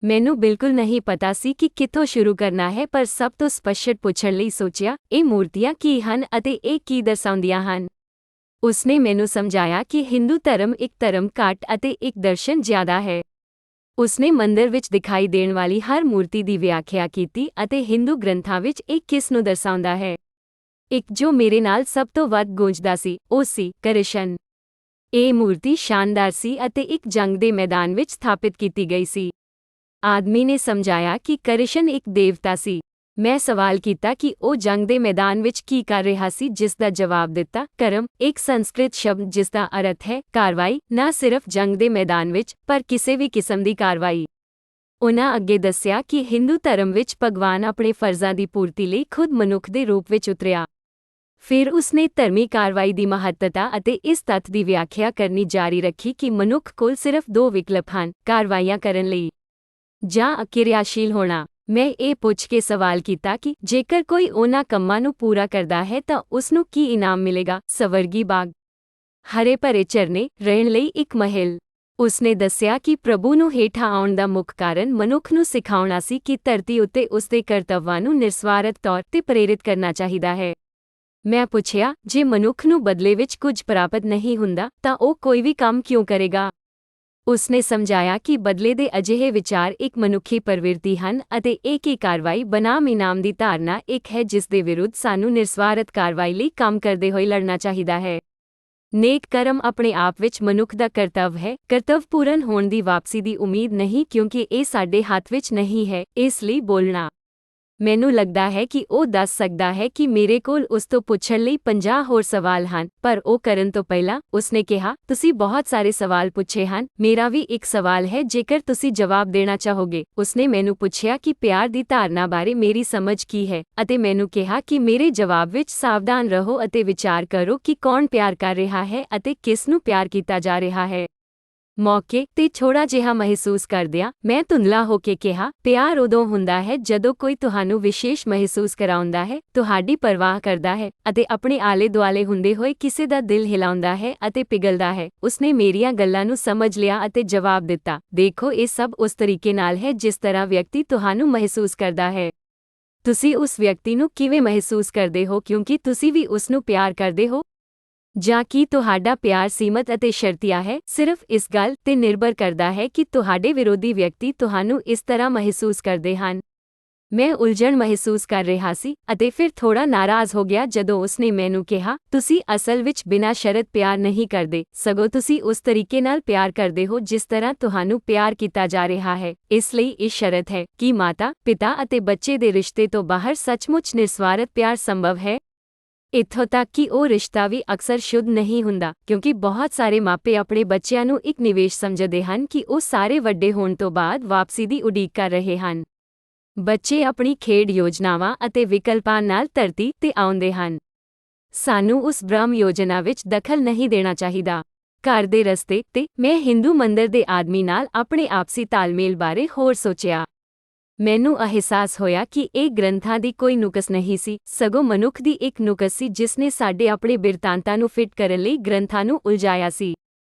ਮੈਨੂੰ ਬਿਲਕੁਲ ਨਹੀਂ ਪਤਾ ਸੀ ਕਿ ਕਿੱਥੋਂ ਸ਼ੁਰੂ ਕਰਨਾ ਹੈ, ਪਰ ਸਭ ਤੋਂ ਸਪਸ਼ਟ ਪੁੱਛਣ ਲਈ ਸੋਚਿਆ, ਇਹ ਮੂਰਤੀਆਂ ਕੀ ਹਨ ਅਤੇ ਇਹ ਕੀ ਦਰਸਾਉਂਦੀਆਂ ਹਨ। ਉਸਨੇ ਮੈਨੂੰ ਸਮਝਾਇਆ ਕਿ ਹਿੰਦੂ ਧਰਮ ਇੱਕ ਧਰਮ ਘੱਟ ਅਤੇ ਇੱਕ ਦਰਸ਼ਨ ਜ਼ਿਆਦਾ ਹੈ। ਉਸਨੇ ਮੰਦਰ ਵਿੱਚ ਦਿਖਾਈ ਦੇਣ ਵਾਲੀ ਹਰ ਮੂਰਤੀ ਦੀ ਵਿਆਖਿਆ ਕੀਤੀ ਅਤੇ ਹਿੰਦੂ ਗ੍ਰੰਥਾਂ ਵਿੱਚ ਇਹ ਕਿਸ ਨੂੰ ਦਰਸਾਉਂਦਾ ਹੈ। ਇੱਕ ਜੋ ਮੇਰੇ ਨਾਲ ਸਭ ਤੋਂ ਵੱਧ ਗੂੰਜਦਾ ਸੀ, ਉਹ ਸੀ ਕ੍ਰਿਸ਼ਨ। ਇਹ ਮੂਰਤੀ ਸ਼ਾਨਦਾਰ ਸੀ ਅਤੇ ਇੱਕ ਜੰਗ ਦੇ ਮੈਦਾਨ ਵਿੱਚ ਸਥਾਪਿਤ ਕੀਤੀ ਗਈ ਸੀ। ਆਦਮੀ ਨੇ ਸਮਝਾਇਆ ਕਿ ਕ੍ਰਿਸ਼ਨ ਇੱਕ ਦੇਵਤਾ ਸੀ। ਮੈਂ ਸਵਾਲ ਕੀਤਾ ਕਿ ਉਹ ਜੰਗ ਦੇ ਮੈਦਾਨ ਵਿੱਚ ਕੀ ਕਰ ਰਿਹਾ ਸੀ, ਜਿਸ ਦਾ ਜਵਾਬ ਦਿੱਤਾ, ਕਰਮ, ਇੱਕ ਸੰਸਕ੍ਰਿਤ ਸ਼ਬਦ ਜਿਸ ਦਾ ਅਰਥ ਹੈ ਕਾਰਵਾਈ, ਨਾ ਸਿਰਫ ਜੰਗ ਦੇ ਮੈਦਾਨ ਵਿੱਚ, ਪਰ ਕਿਸੇ ਵੀ ਕਿਸਮ ਦੀ ਕਾਰਵਾਈ। ਉਨ੍ਹਾਂ ਅੱਗੇ ਦੱਸਿਆ ਕਿ ਹਿੰਦੂ ਧਰਮ ਵਿੱਚ ਭਗਵਾਨ ਆਪਣੇ ਫਰਜ਼ਾਂ ਦੀ ਪੂਰਤੀ ਲਈ ਖੁਦ ਮਨੁੱਖ ਦੇ ਰੂਪ ਵਿੱਚ ਉਤਰਿਆ। ਫਿਰ ਉਸਨੇ ਧਰਮੀ ਕਾਰਵਾਈ ਦੀ ਮਹੱਤਤਾ ਅਤੇ ਇਸ ਤੱਥ ਦੀ ਵਿਆਖਿਆ ਕਰਨੀ ਜਾਰੀ ਰੱਖੀ ਕਿ ਮਨੁੱਖ ਕੋਲ ਸਿਰਫ ਦੋ ਵਿਕਲਪ ਹਨ, ਕਾਰਵਾਈਆਂ ਕਰਨ ਲਈ ਜਾਂ ਅਕਿਰਿਆਸ਼ੀਲ ਹੋਣਾ। ਮੈਂ ਇਹ ਪੁੱਛ ਕੇ ਸਵਾਲ ਕੀਤਾ ਕਿ ਜੇਕਰ ਕੋਈ ਉਹਨਾਂ ਕੰਮਾਂ ਨੂੰ ਪੂਰਾ ਕਰਦਾ ਹੈ ਤਾਂ ਉਸਨੂੰ ਕੀ ਇਨਾਮ ਮਿਲੇਗਾ। ਸਵਰਗੀ ਬਾਗ, ਹਰੇ ਭਰੇ ਝਰਨੇ, ਰਹਿਣ ਲਈ ਇੱਕ ਮਹਿਲ। ਉਸਨੇ ਦੱਸਿਆ ਕਿ ਪ੍ਰਭੂ ਨੂੰ ਹੇਠਾਂ ਆਉਣ ਦਾ ਮੁੱਖ ਕਾਰਨ ਮਨੁੱਖ ਨੂੰ ਸਿਖਾਉਣਾ ਸੀ ਕਿ ਧਰਤੀ ਉੱਤੇ ਉਸਦੇ ਕਰਤੱਵਾਂ ਨੂੰ ਨਿਰਸਵਾਰਥ ਤੌਰ ਤੇ ਪ੍ਰੇਰਿਤ ਕਰਨਾ ਚਾਹੀਦਾ ਹੈ। ਮੈਂ ਪੁੱਛਿਆ, ਜੇ ਮਨੁੱਖ ਨੂੰ ਬਦਲੇ ਵਿੱਚ ਕੁਝ ਪ੍ਰਾਪਤ ਨਹੀਂ ਹੁੰਦਾ ਤਾਂ ਉਹ ਕੋਈ ਵੀ ਕੰਮ ਕਿਉਂ ਕਰੇਗਾ। ਉਸਨੇ ਸਮਝਾਇਆ ਕਿ ਬਦਲੇ ਦੇ ਅਜਿਹੇ ਵਿਚਾਰ ਇੱਕ ਮਨੁੱਖੀ ਪ੍ਰਵਿਰਤੀ ਹਨ ਅਤੇ ਇੱਕ ਹੀ ਕਾਰਵਾਈ ਬਨਾਮ ਇਨਾਮ ਦੀ ਧਾਰਨਾ ਇੱਕ ਹੈ ਜਿਸ ਦੇ ਵਿਰੁੱਧ ਸਾਨੂੰ ਨਿਰਸਵਾਰਥ ਕਾਰਵਾਈ ਲਈ ਕੰਮ ਕਰਦੇ ਹੋਏ ਲੜਨਾ ਚਾਹੀਦਾ ਹੈ। ਨੇਕ ਕਰਮ ਆਪਣੇ ਆਪ ਵਿੱਚ ਮਨੁੱਖ ਦਾ ਕਰਤੱਵ ਹੈ, ਕਰਤੱਵ ਪੂਰਨ ਹੋਣ ਦੀ ਵਾਪਸੀ ਦੀ ਉਮੀਦ ਨਹੀਂ ਕਿਉਂਕਿ ਇਹ ਸਾਡੇ ਹੱਥ ਵਿੱਚ ਨਹੀਂ ਹੈ, ਇਸ ਲਈ ਬੋਲਣਾ। ਮੈਨੂੰ ਲੱਗਦਾ ਹੈ ਕਿ ਉਹ ਦੱਸ ਸਕਦਾ ਹੈ ਕਿ ਮੇਰੇ ਕੋਲ ਉਸ ਤੋਂ ਪੁੱਛਣ ਲਈ 50 ਹੋਰ ਸਵਾਲ ਹਨ, ਪਰ ਉਹ ਕਰਨ ਤੋਂ ਪਹਿਲਾਂ ਉਸਨੇ ਕਿਹਾ, ਤੁਸੀਂ ਬਹੁਤ ਸਾਰੇ ਸਵਾਲ ਪੁੱਛੇ ਹਨ, ਮੇਰਾ ਵੀ ਇੱਕ ਸਵਾਲ ਹੈ ਜੇਕਰ ਤੁਸੀਂ ਜਵਾਬ ਦੇਣਾ ਚਾਹੋਗੇ। ਉਸਨੇ ਮੈਨੂੰ ਪੁੱਛਿਆ ਕਿ ਪਿਆਰ ਦੀ ਧਾਰਨਾ ਬਾਰੇ ਮੇਰੀ ਸਮਝ ਕੀ ਹੈ ਅਤੇ ਮੈਨੂੰ ਕਿਹਾ ਕਿ ਮੇਰੇ ਜਵਾਬ ਵਿੱਚ ਸਾਵਧਾਨ ਰਹੋ ਅਤੇ ਵਿਚਾਰ ਕਰੋ ਕਿ ਕੌਣ ਪਿਆਰ ਕਰ ਰਿਹਾ ਹੈ ਅਤੇ ਕਿਸ ਨੂੰ ਪਿਆਰ ਕੀਤਾ ਜਾ ਰਿਹਾ ਹੈ। ਮੌਕੇ ਤੇ ਥੋੜਾ ਜਿਹਾ ਮਹਿਸੂਸ ਕਰਦਿਆਂ ਮੈਂ ਧੁੰਦਲਾ ਹੋ ਕੇ ਕਿਹਾ, ਪਿਆਰ ਉਦੋਂ ਹੁੰਦਾ ਹੈ ਜਦੋਂ ਕੋਈ ਤੁਹਾਨੂੰ ਵਿਸ਼ੇਸ਼ ਮਹਿਸੂਸ ਕਰਾਉਂਦਾ ਹੈ, ਤੁਹਾਡੀ ਪਰਵਾਹ ਕਰਦਾ ਹੈ ਅਤੇ ਆਪਣੇ ਆਲੇ ਦੁਆਲੇ ਹੁੰਦੇ ਹੋਏ ਕਿਸੇ ਦਾ ਦਿਲ ਹਿਲਾਉਂਦਾ ਹੈ ਅਤੇ ਪਿਘਲਦਾ ਹੈ। ਉਸਨੇ ਮੇਰੀਆਂ ਗੱਲਾਂ ਨੂੰ ਸਮਝ ਲਿਆ ਅਤੇ ਜਵਾਬ ਦਿੱਤਾ, ਦੇਖੋ ਇਹ ਸਭ ਉਸ ਤਰੀਕੇ ਨਾਲ ਹੈ ਜਿਸ ਤਰ੍ਹਾਂ ਵਿਅਕਤੀ ਤੁਹਾਨੂੰ ਮਹਿਸੂਸ ਕਰਦਾ ਹੈ। ਤੁਸੀਂ ਉਸ ਵਿਅਕਤੀ ਨੂੰ ਕਿਵੇਂ ਮਹਿਸੂਸ ਕਰਦੇ ਹੋ ਕਿਉਂਕਿ ਤੁਸੀਂ ਵੀ ਉਸ ਨੂੰ ਪਿਆਰ ਕਰਦੇ ਹੋ? ਜਾਂ ਕੀ ਤੁਹਾਡਾ ਪਿਆਰ ਸੀਮਤ ਅਤੇ ਸ਼ਰਤੀਆ ਹੈ? ਸਿਰਫ ਇਸ ਗੱਲ ਤੇ ਨਿਰਭਰ ਕਰਦਾ ਹੈ ਕਿ ਤੁਹਾਡੇ ਵਿਰੋਧੀ ਵਿਅਕਤੀ ਤੁਹਾਨੂੰ ਇਸ ਤਰ੍ਹਾਂ ਮਹਿਸੂਸ ਕਰਦੇ ਹਨ। ਮੈਂ ਉਲਝਣ ਮਹਿਸੂਸ ਕਰ ਰਿਹਾ ਸੀ ਅਤੇ ਫਿਰ ਥੋੜਾ ਨਾਰਾਜ਼ ਹੋ ਗਿਆ ਜਦੋਂ ਉਸਨੇ ਮੈਨੂੰ ਕਿਹਾ, ਤੁਸੀਂ ਅਸਲ ਵਿੱਚ ਬਿਨਾਂ ਸ਼ਰਤ ਪਿਆਰ ਨਹੀਂ ਕਰਦੇ, ਸਗੋਂ ਤੁਸੀਂ ਉਸ ਤਰੀਕੇ ਨਾਲ ਪਿਆਰ ਕਰਦੇ ਹੋ ਜਿਸ ਤਰ੍ਹਾਂ ਤੁਹਾਨੂੰ ਪਿਆਰ ਕੀਤਾ ਜਾ ਰਿਹਾ ਹੈ। ਇਸ ਲਈ ਇਹ ਸ਼ਰਤ ਹੈ ਕਿ ਮਾਤਾ, ਪਿਤਾ ਅਤੇ ਬੱਚੇ ਦੇ ਰਿਸ਼ਤੇ ਤੋਂ ਬਾਹਰ ਸੱਚਮੁੱਚ ਨਿਰਸਵਾਰਥ ਪਿਆਰ ਸੰਭਵ ਹੈ। ਇੱਥੋਂ ਤੱਕ ਕਿ ਉਹ ਰਿਸ਼ਤਾ ਵੀ ਅਕਸਰ ਸ਼ੁੱਧ ਨਹੀਂ ਹੁੰਦਾ ਕਿਉਂਕਿ ਬਹੁਤ ਸਾਰੇ ਮਾਪੇ ਆਪਣੇ ਬੱਚਿਆਂ ਨੂੰ ਇੱਕ ਨਿਵੇਸ਼ ਸਮਝਦੇ ਹਨ ਕਿ ਉਹ ਸਾਰੇ ਵੱਡੇ ਹੋਣ ਤੋਂ ਬਾਅਦ ਵਾਪਸੀ ਦੀ ਉਡੀਕ ਕਰ ਰਹੇ ਹਨ। ਬੱਚੇ ਆਪਣੀ ਖੇਡ ਯੋਜਨਾਵਾਂ ਅਤੇ ਵਿਕਲਪਾਂ ਨਾਲ ਧਰਤੀ ਤੇ ਆਉਂਦੇ ਹਨ। ਸਾਨੂੰ ਉਸ ਭ੍ਰਮ ਯੋਜਨਾ ਵਿੱਚ ਦਖਲ ਨਹੀਂ ਦੇਣਾ ਚਾਹੀਦਾ। ਘਰ ਦੇ ਰਸਤੇ ਤੇ ਮੈਂ ਹਿੰਦੂ ਮੰਦਰ ਦੇ ਆਦਮੀ ਨਾਲ ਆਪਣੇ ਆਪਸੀ ਤਾਲਮੇਲ ਬਾਰੇ ਹੋਰ ਸੋਚਿਆ। ਮੈਨੂੰ ਅਹਿਸਾਸ ਹੋਇਆ ਕਿ ਇਹ ਗ੍ਰੰਥਾਂ ਦੀ ਕੋਈ ਨੁਕਸ ਨਹੀਂ ਸੀ, ਸਗੋਂ ਮਨੁੱਖ ਦੀ ਇੱਕ ਨੁਕਸ ਸੀ ਜਿਸਨੇ ਸਾਡੇ ਆਪਣੇ ਬਿਰਤਾਂਤਾਂ ਨੂੰ ਫਿੱਟ ਕਰਨ ਲਈ ਗ੍ਰੰਥਾਂ ਨੂੰ ਉਲਝਾਇਆ ਸੀ।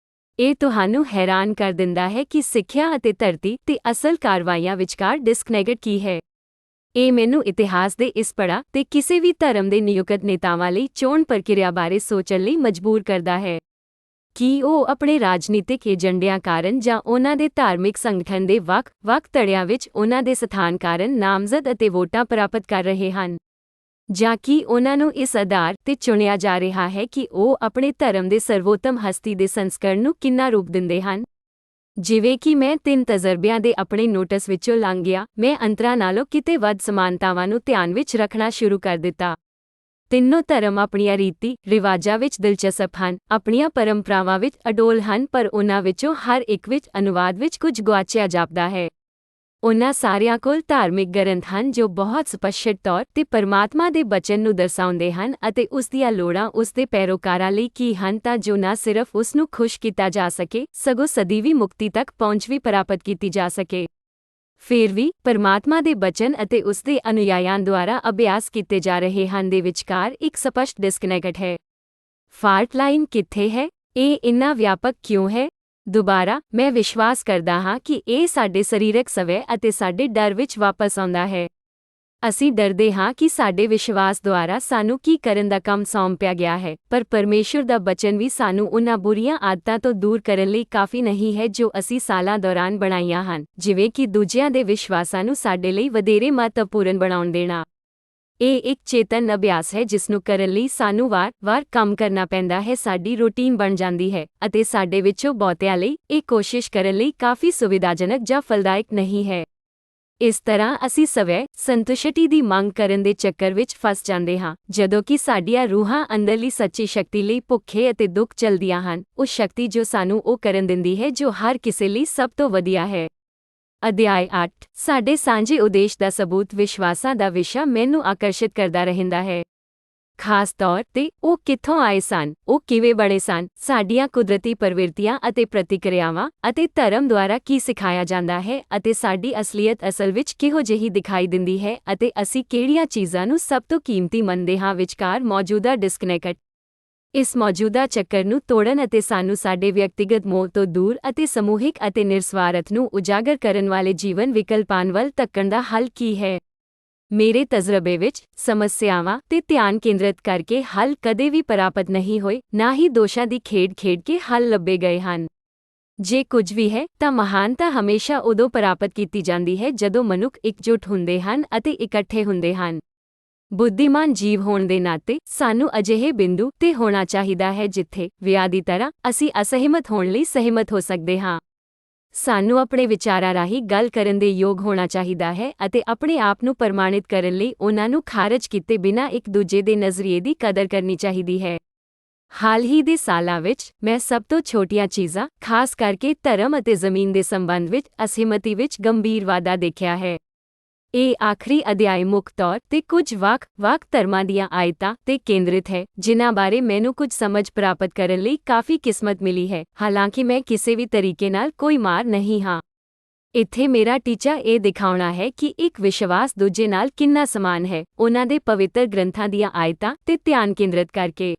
ਇਹ ਤੁਹਾਨੂੰ ਹੈਰਾਨ ਕਰ ਦਿੰਦਾ ਹੈ ਕਿ ਸਿੱਖਿਆ ਅਤੇ ਧਰਤੀ ਤੇ ਅਸਲ ਕਾਰਵਾਈਆਂ ਵਿਚਕਾਰ ਡਿਸਕਨੈਕਟ ਕੀ ਹੈ। ਇਹ ਮੈਨੂੰ ਇਤਿਹਾਸ ਦੇ ਇਸ ਪੜਾਅ ਤੇ ਕਿਸੇ ਵੀ ਧਰਮ ਦੇ ਨਿਯੁਕਤ ਨੇਤਾਵਾਂ ਲਈ ਚੋਣ ਪ੍ਰਕਿਰਿਆ ਬਾਰੇ ਸੋਚਣ ਲਈ ਮਜਬੂਰ ਕਰਦਾ ਹੈ। ਕੀ ਉਹ ਆਪਣੇ ਰਾਜਨੀਤਿਕ ਏਜੰਡਿਆਂ ਕਾਰਨ ਜਾਂ ਉਹਨਾਂ ਦੇ ਧਾਰਮਿਕ ਸੰਗਠਨ ਦੇ ਵੱਖ-ਵੱਖ ਧੜਿਆਂ ਵਿੱਚ ਉਹਨਾਂ ਦੇ ਸਥਾਨ ਕਾਰਨ ਨਾਮਜ਼ਦ ਅਤੇ ਵੋਟਾਂ ਪ੍ਰਾਪਤ ਕਰ ਰਹੇ ਹਨ? ਜਾਂ ਕੀ ਉਹਨਾਂ ਨੂੰ ਇਸ ਆਧਾਰ ਤੇ ਚੁਣਿਆ ਜਾ ਰਿਹਾ ਹੈ ਕਿ ਉਹ ਆਪਣੇ ਧਰਮ ਦੇ ਸਰਵੋਤਮ ਹਸਤੀ ਦੇ ਸੰਸਕਰਣ ਨੂੰ ਕਿੰਨਾ ਰੂਪ ਦਿੰਦੇ ਹਨ? ਜਿਵੇਂ ਕਿ ਮੈਂ 3 ਤਜਰਬਿਆਂ ਦੇ ਆਪਣੇ ਨੋਟਿਸ ਵਿੱਚੋਂ ਲੰਘ ਗਿਆ, ਮੈਂ ਅੰਤਰਾਂ ਨਾਲੋਂ ਕਿਤੇ ਵੱਧ ਸਮਾਨਤਾਵਾਂ ਨੂੰ ਧਿਆਨ ਵਿੱਚ ਰੱਖਣਾ ਸ਼ੁਰੂ ਕਰ ਦਿੱਤਾ। ਤਿੰਨੋਂ ਧਰਮ ਆਪਣੀਆਂ ਰੀਤੀ ਰਿਵਾਜਾਂ ਵਿੱਚ ਦਿਲਚਸਪ ਹਨ, ਆਪਣੀਆਂ ਪਰੰਪਰਾਵਾਂ ਵਿੱਚ ਅਡੋਲ ਹਨ, ਪਰ ਉਨ੍ਹਾਂ ਵਿੱਚੋਂ ਹਰ ਇੱਕ ਵਿੱਚ ਅਨੁਵਾਦ ਵਿੱਚ ਕੁਝ ਗੁਆਚਿਆ ਜਾਪਦਾ ਹੈ। ਉਨ੍ਹਾਂ ਸਾਰਿਆਂ ਕੋਲ ਧਾਰਮਿਕ ਗ੍ਰੰਥ ਹਨ ਜੋ ਬਹੁਤ ਸਪਸ਼ਟ ਤੌਰ ਤੇ ਪਰਮਾਤਮਾ ਦੇ ਬਚਨ ਨੂੰ ਦਰਸਾਉਂਦੇ ਹਨ ਅਤੇ ਉਸ ਦੀਆਂ ਲੋੜਾਂ ਉਸ ਦੇ ਪੈਰੋਕਾਰਾਂ ਲਈ ਕੀ ਹਨ ਤਾਂ ਜੋ ਨਾ ਸਿਰਫ ਉਸ ਨੂੰ ਖੁਸ਼ ਕੀਤਾ ਜਾ ਸਕੇ, ਸਗੋਂ ਸਦੀਵੀ ਮੁਕਤੀ ਤੱਕ ਪਹੁੰਚ ਵੀ ਪ੍ਰਾਪਤ ਕੀਤੀ ਜਾ ਸਕੇ। ਫਿਰ ਵੀ ਪਰਮਾਤਮਾ ਦੇ ਬਚਨ ਅਤੇ ਉਸ ਦੇ ਅਨੁਯਾਈਆਂ ਦੁਆਰਾ ਅਭਿਆਸ ਕੀਤੇ ਜਾ ਰਹੇ ਹਨ ਦੇ ਵਿਚਕਾਰ ਇੱਕ ਸਪਸ਼ਟ ਡਿਸਕਨੈਕਟ ਹੈ। ਫਾਲਟ ਲਾਈਨ ਕਿੱਥੇ ਹੈ? ਇਹ ਇੰਨਾ ਵਿਆਪਕ ਕਿਉਂ ਹੈ? ਦੁਬਾਰਾ, ਮੈਂ ਵਿਸ਼ਵਾਸ ਕਰਦਾ ਹਾਂ ਕਿ ਇਹ ਸਾਡੇ ਸਰੀਰਕ ਸਵੈ ਅਤੇ ਸਾਡੇ ਡਰ ਵਿੱਚ ਵਾਪਸ ਆਉਂਦਾ ਹੈ। ਅਸੀਂ ਡਰਦੇ ਹਾਂ ਕਿ ਸਾਡੇ ਵਿਸ਼ਵਾਸ ਦੁਆਰਾ ਸਾਨੂੰ ਕੀ ਕਰਨ ਦਾ ਕੰਮ ਸੌਂਪਿਆ ਗਿਆ ਹੈ, ਪਰ ਪਰਮੇਸ਼ੁਰ ਦਾ ਬਚਨ ਵੀ ਸਾਨੂੰ ਉਨ੍ਹਾਂ ਬੁਰੀਆਂ ਆਦਤਾਂ ਤੋਂ ਦੂਰ ਕਰਨ ਲਈ ਕਾਫੀ ਨਹੀਂ ਹੈ ਜੋ ਅਸੀਂ ਸਾਲਾਂ ਦੌਰਾਨ ਬਣਾਈਆਂ ਹਨ, ਜਿਵੇਂ ਕਿ ਦੂਜਿਆਂ ਦੇ ਵਿਸ਼ਵਾਸਾਂ ਨੂੰ ਸਾਡੇ ਲਈ ਵਧੇਰੇ ਮਹੱਤਵਪੂਰਨ ਬਣਾਉਣ ਦੇਣਾ। ਇਹ ਇੱਕ ਚੇਤਨ ਅਭਿਆਸ ਹੈ ਜਿਸ ਨੂੰ ਕਰਨ ਲਈ ਸਾਨੂੰ ਵਾਰ-ਵਾਰ ਕੰਮ ਕਰਨਾ ਪੈਂਦਾ ਹੈ। ਸਾਡੀ ਰੁਟੀਨ ਬਣ ਜਾਂਦੀ ਹੈ ਅਤੇ ਸਾਡੇ ਵਿੱਚੋਂ ਬਹੁਤਿਆਂ ਲਈ ਇਹ ਕੋਸ਼ਿਸ਼ ਕਰਨ ਲਈ ਕਾਫੀ ਸੁਵਿਧਾਜਨਕ ਜਾਂ ਫਲਦਾਇਕ ਨਹੀਂ ਹੈ। ਇਸ ਤਰ੍ਹਾਂ ਅਸੀਂ ਸਵੈ ਸੰਤੁਸ਼ਟੀ ਦੀ ਮੰਗ ਕਰਨ ਦੇ ਚੱਕਰ ਵਿੱਚ ਫਸ ਜਾਂਦੇ ਹਾਂ, ਜਦੋਂ ਕਿ ਸਾਡੀਆਂ ਰੂਹਾਂ ਅੰਦਰਲੀ ਸੱਚੀ ਸ਼ਕਤੀ ਲਈ ਭੁੱਖੇ ਅਤੇ ਦੁੱਖ ਚਲਦੀਆਂ ਹਨ, ਉਹ ਸ਼ਕਤੀ ਜੋ ਸਾਨੂੰ ਉਹ ਕਰਨ ਦਿੰਦੀ ਹੈ ਜੋ ਹਰ ਕਿਸੇ ਲਈ ਸਭ ਤੋਂ ਵਧੀਆ ਹੈ। ਅਧਿਆਇ 8 ਸਾਡੇ ਸਾਂਝੇ ਉਦੇਸ਼ ਦਾ ਸਬੂਤ ਵਿਸ਼ਵਾਸਾਂ ਦਾ ਵਿਸ਼ਾ ਮੈਨੂੰ ਆਕਰਸ਼ਿਤ ਕਰਦਾ ਰਹਿੰਦਾ ਹੈ। ਖਾਸ ਤੌਰ ਤੇ ਉਹ ਕਿੱਥੋਂ ਆਏ ਸਨ, ਉਹ ਕਿਵੇਂ ਬਣੇ ਸਨ, ਸਾਡੀਆਂ ਕੁਦਰਤੀ ਪ੍ਰਵਿਰਤੀਆਂ ਅਤੇ ਪ੍ਰਤੀਕਿਰਿਆਵਾਂ ਅਤੇ ਧਰਮ ਦੁਆਰਾ ਕੀ ਸਿਖਾਇਆ ਜਾਂਦਾ ਹੈ ਅਤੇ ਸਾਡੀ ਅਸਲੀਅਤ ਅਸਲ ਵਿੱਚ ਕਿਹੋ ਜਿਹੀ ਦਿਖਾਈ ਦਿੰਦੀ ਹੈ ਅਤੇ ਅਸੀਂ ਕਿਹੜੀਆਂ ਚੀਜ਼ਾਂ ਨੂੰ ਸਭ ਤੋਂ ਕੀਮਤੀ ਮੰਨਦੇ ਹਾਂ ਵਿਚਕਾਰ ਮੌਜੂਦਾ ਡਿਸਕਨੈਕਟ। ਇਸ ਮੌਜੂਦਾ ਚੱਕਰ ਨੂੰ ਤੋੜਨ ਅਤੇ ਸਾਨੂੰ ਸਾਡੇ ਵਿਅਕਤੀਗਤ ਮੋਹ ਤੋਂ ਦੂਰ ਅਤੇ ਸਮੂਹਿਕ ਅਤੇ ਨਿਰਸਵਾਰਥ ਨੂੰ ਉਜਾਗਰ ਕਰਨ ਵਾਲੇ ਜੀਵਨ ਵਿਕਲਪਾਂ ਵੱਲ ਤੱਕਣ ਦਾ ਹੱਲ ਕੀ ਹੈ? ਮੇਰੇ ਤਜਰਬੇ ਵਿੱਚ ਸਮੱਸਿਆਵਾਂ ਤੇ ਧਿਆਨ ਕੇਂਦਰਿਤ ਕਰਕੇ ਹੱਲ ਕਦੇ ਵੀ ਪ੍ਰਾਪਤ ਨਹੀਂ ਹੋਏ, ਨਾ ਹੀ ਦੋਸ਼ਾਂ ਦੀ ਖੇਡ ਖੇਡ ਕੇ ਹੱਲ ਲੱਭੇ ਗਏ ਹਨ। ਜੇ ਕੁਝ ਵੀ ਹੈ ਤਾਂ ਮਹਾਨਤਾ ਹਮੇਸ਼ਾ ਉਦੋਂ ਪ੍ਰਾਪਤ ਕੀਤੀ ਜਾਂਦੀ ਹੈ ਜਦੋਂ ਮਨੁੱਖ ਇਕਜੁੱਟ ਹੁੰਦੇ ਹਨ ਅਤੇ ਇਕੱਠੇ ਹੁੰਦੇ ਹਨ। ਬੁੱਧੀਮਾਨ ਜੀਵ ਹੋਣ ਦੇ ਨਾਤੇ ਸਾਨੂੰ ਅਜਿਹੇ ਬਿੰਦੂ ਤੇ ਹੋਣਾ ਚਾਹੀਦਾ ਹੈ ਜਿੱਥੇ ਵਿਆਹ ਦੀ ਤਰ੍ਹਾਂ ਅਸੀਂ ਅਸਹਿਮਤ ਹੋਣ ਲਈ ਸਹਿਮਤ ਹੋ ਸਕਦੇ ਹਾਂ। ਸਾਨੂੰ ਆਪਣੇ ਵਿਚਾਰਾਂ ਰਾਹੀਂ ਗੱਲ ਕਰਨ ਦੇ ਯੋਗ ਹੋਣਾ ਚਾਹੀਦਾ ਹੈ ਅਤੇ ਆਪਣੇ ਆਪ ਨੂੰ ਪ੍ਰਮਾਣਿਤ ਕਰਨ ਲਈ ਉਹਨਾਂ ਨੂੰ ਖਾਰਜ ਕੀਤੇ ਬਿਨਾਂ ਇੱਕ ਦੂਜੇ ਦੇ ਨਜ਼ਰੀਏ ਦੀ ਕਦਰ ਕਰਨੀ ਚਾਹੀਦੀ ਹੈ। ਹਾਲ ਹੀ ਦੇ ਸਾਲਾਂ ਵਿੱਚ ਮੈਂ ਸਭ ਤੋਂ ਛੋਟੀਆਂ ਚੀਜ਼ਾਂ, ਖਾਸ ਕਰਕੇ ਧਰਮ ਅਤੇ ਜ਼ਮੀਨ ਦੇ ਸੰਬੰਧ ਵਿੱਚ ਅਸਹਿਮਤੀ ਵਿੱਚ ਗੰਭੀਰ ਵਾਧਾ ਦੇਖਿਆ ਹੈ। ਇਹ ਆਖਰੀ ਅਧਿਆਇ ਮੁੱਖ ਤੌਰ ਤੇ ਕੁਝ ਵੱਖ-ਵੱਖ ਧਰਮਾਂ ਦੀਆਂ ਆਇਤਾਂ ਤੇ ਕੇਂਦਰਿਤ ਹੈ, ਜਿਨ੍ਹਾਂ ਬਾਰੇ ਮੈਨੂੰ ਕੁਝ ਸਮਝ ਪ੍ਰਾਪਤ ਕਰਨ ਲਈ ਕਾਫੀ ਕਿਸਮਤ ਮਿਲੀ ਹੈ, ਹਾਲਾਂਕਿ ਮੈਂ ਕਿਸੇ ਵੀ ਤਰੀਕੇ ਨਾਲ ਕੋਈ ਮਾਰ ਨਹੀਂ ਹਾਂ। ਇੱਥੇ ਮੇਰਾ ਟੀਚਾ ਇਹ ਦਿਖਾਉਣਾ ਹੈ ਕਿ ਇੱਕ ਵਿਸ਼ਵਾਸ ਦੂਜੇ ਨਾਲ ਕਿੰਨਾ ਸਮਾਨ ਹੈ, ਉਹਨਾਂ ਦੇ ਪਵਿੱਤਰ ਗ੍ਰੰਥਾਂ ਦੀਆਂ ਆਇਤਾਂ ਤੇ ਧਿਆਨ ਕੇਂਦਰਿਤ ਕਰਕੇ।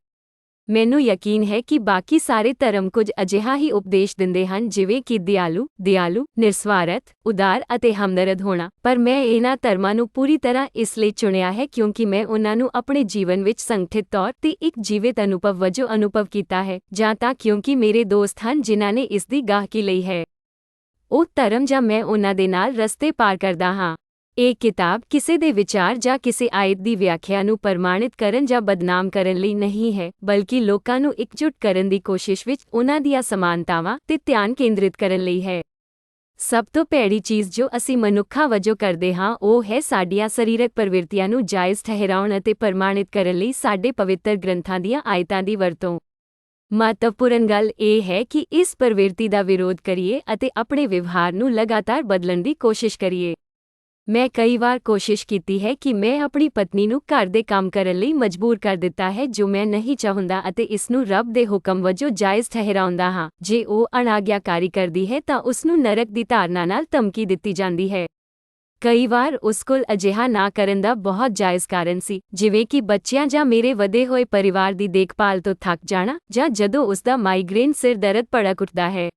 ਮੈਨੂੰ ਯਕੀਨ ਹੈ ਕਿ ਬਾਕੀ ਸਾਰੇ ਧਰਮ ਕੁਝ ਅਜਿਹਾ ਹੀ ਉਪਦੇਸ਼ ਦਿੰਦੇ ਹਨ, ਜਿਵੇਂ ਕਿ ਦਿਆਲੂ, ਨਿਰਸਵਾਰਥ, ਉਦਾਰ ਅਤੇ ਹਮਦਰਦ ਹੋਣਾ, ਪਰ ਮੈਂ ਇਹਨਾਂ ਧਰਮਾਂ ਨੂੰ ਪੂਰੀ ਤਰ੍ਹਾਂ ਇਸ ਲਈ ਚੁਣਿਆ ਹੈ ਕਿਉਂਕਿ ਮੈਂ ਉਹਨਾਂ ਨੂੰ ਆਪਣੇ ਜੀਵਨ ਵਿੱਚ ਸੰਗਠਿਤ ਤੌਰ ਤੇ ਇੱਕ ਜੀਵਿਤ ਅਨੁਭਵ ਵਜੋਂ ਅਨੁਭਵ ਕੀਤਾ ਹੈ, ਜਾਂ ਤਾਂ ਕਿਉਂਕਿ ਮੇਰੇ ਦੋਸਤ ਹਨ ਜਿਨ੍ਹਾਂ ਨੇ ਇਸ ਦੀ ਗਾਹਕੀ ਲਈ ਹੈ। ਉਹ ਧਰਮ ਜਾਂ ਮੈਂ ਉਹਨਾਂ ਦੇ ਨਾਲ ਰਸਤੇ ਪਾਰ ਕਰਦਾ ਹਾਂ। ਇਹ ਕਿਤਾਬ ਕਿਸੇ ਦੇ ਵਿਚਾਰ ਜਾਂ ਕਿਸੇ ਆਇਤ ਦੀ ਵਿਆਖਿਆ ਨੂੰ ਪ੍ਰਮਾਣਿਤ ਕਰਨ ਜਾਂ ਬਦਨਾਮ ਕਰਨ ਲਈ ਨਹੀਂ ਹੈ, ਬਲਕਿ ਲੋਕਾਂ ਨੂੰ ਇਕਜੁੱਟ ਕਰਨ ਦੀ ਕੋਸ਼ਿਸ਼ ਵਿੱਚ ਉਹਨਾਂ ਦੀਆਂ ਸਮਾਨਤਾਵਾਂ ਤੇ ਧਿਆਨ ਕੇਂਦਰਿਤ ਕਰਨ ਲਈ ਹੈ। ਸਭ ਤੋਂ ਭੈੜੀ ਚੀਜ਼ ਜੋ ਅਸੀਂ ਮਨੁੱਖਾਂ ਵਜੋਂ ਕਰਦੇ ਹਾਂ ਉਹ ਹੈ ਸਾਡੀਆਂ ਸਰੀਰਕ ਪ੍ਰਵਿਰਤੀਆਂ ਨੂੰ ਜਾਇਜ਼ ਠਹਿਰਾਉਣ ਅਤੇ ਪ੍ਰਮਾਣਿਤ ਕਰਨ ਲਈ ਸਾਡੇ ਪਵਿੱਤਰ ਗ੍ਰੰਥਾਂ ਦੀਆਂ ਆਇਤਾਂ ਦੀ ਵਰਤੋਂ। ਮਹੱਤਵਪੂਰਨ ਗੱਲ ਇਹ ਹੈ ਕਿ ਇਸ ਪ੍ਰਵਿਰਤੀ ਦਾ ਵਿਰੋਧ ਕਰੀਏ ਅਤੇ ਆਪਣੇ ਵਿਵਹਾਰ ਨੂੰ ਲਗਾਤਾਰ ਬਦਲਣ ਦੀ ਕੋਸ਼ਿਸ਼ ਕਰੀਏ। ਮੈਂ ਕਈ ਵਾਰ ਕੋਸ਼ਿਸ਼ ਕੀਤੀ ਹੈ ਕਿ ਮੈਂ ਆਪਣੀ ਪਤਨੀ ਨੂੰ ਘਰ ਦੇ ਕੰਮ ਕਰਨ ਲਈ ਮਜਬੂਰ ਕਰ ਦਿੱਤਾ ਹੈ ਜੋ ਮੈਂ ਨਹੀਂ ਚਾਹੁੰਦਾ ਅਤੇ ਇਸ ਨੂੰ ਰੱਬ ਦੇ ਹੁਕਮ ਵਜੋਂ ਜਾਇਜ਼ ਠਹਿਰਾਉਂਦਾ ਹਾਂ। ਜੇ ਉਹ ਅਣਆਗਿਆਕਾਰੀ ਕਰਦੀ ਹੈ ਤਾਂ ਉਸ ਨੂੰ ਨਰਕ ਦੀ ਧਾਰਨਾ ਨਾਲ ਧਮਕੀ ਦਿੱਤੀ ਜਾਂਦੀ ਹੈ। ਕਈ ਵਾਰ ਉਸ ਕੋਲ ਅਜਿਹਾ ਨਾ ਕਰਨ ਦਾ ਬਹੁਤ ਜਾਇਜ਼ ਕਾਰਨ ਸੀ, ਜਿਵੇਂ ਕਿ ਬੱਚਿਆਂ ਜਾਂ ਮੇਰੇ ਵਧੇ ਹੋਏ ਪਰਿਵਾਰ ਦੀ ਦੇਖਭਾਲ ਤੋਂ ਥੱਕ ਜਾਣਾ, ਜਾਂ ਜਦੋਂ ਉਸ ਦਾ ਮਾਈਗ੍ਰੇਨ ਸਿਰ ਦਰਦ ਭੜਕ ਉੱਠਦਾ ਹੈ।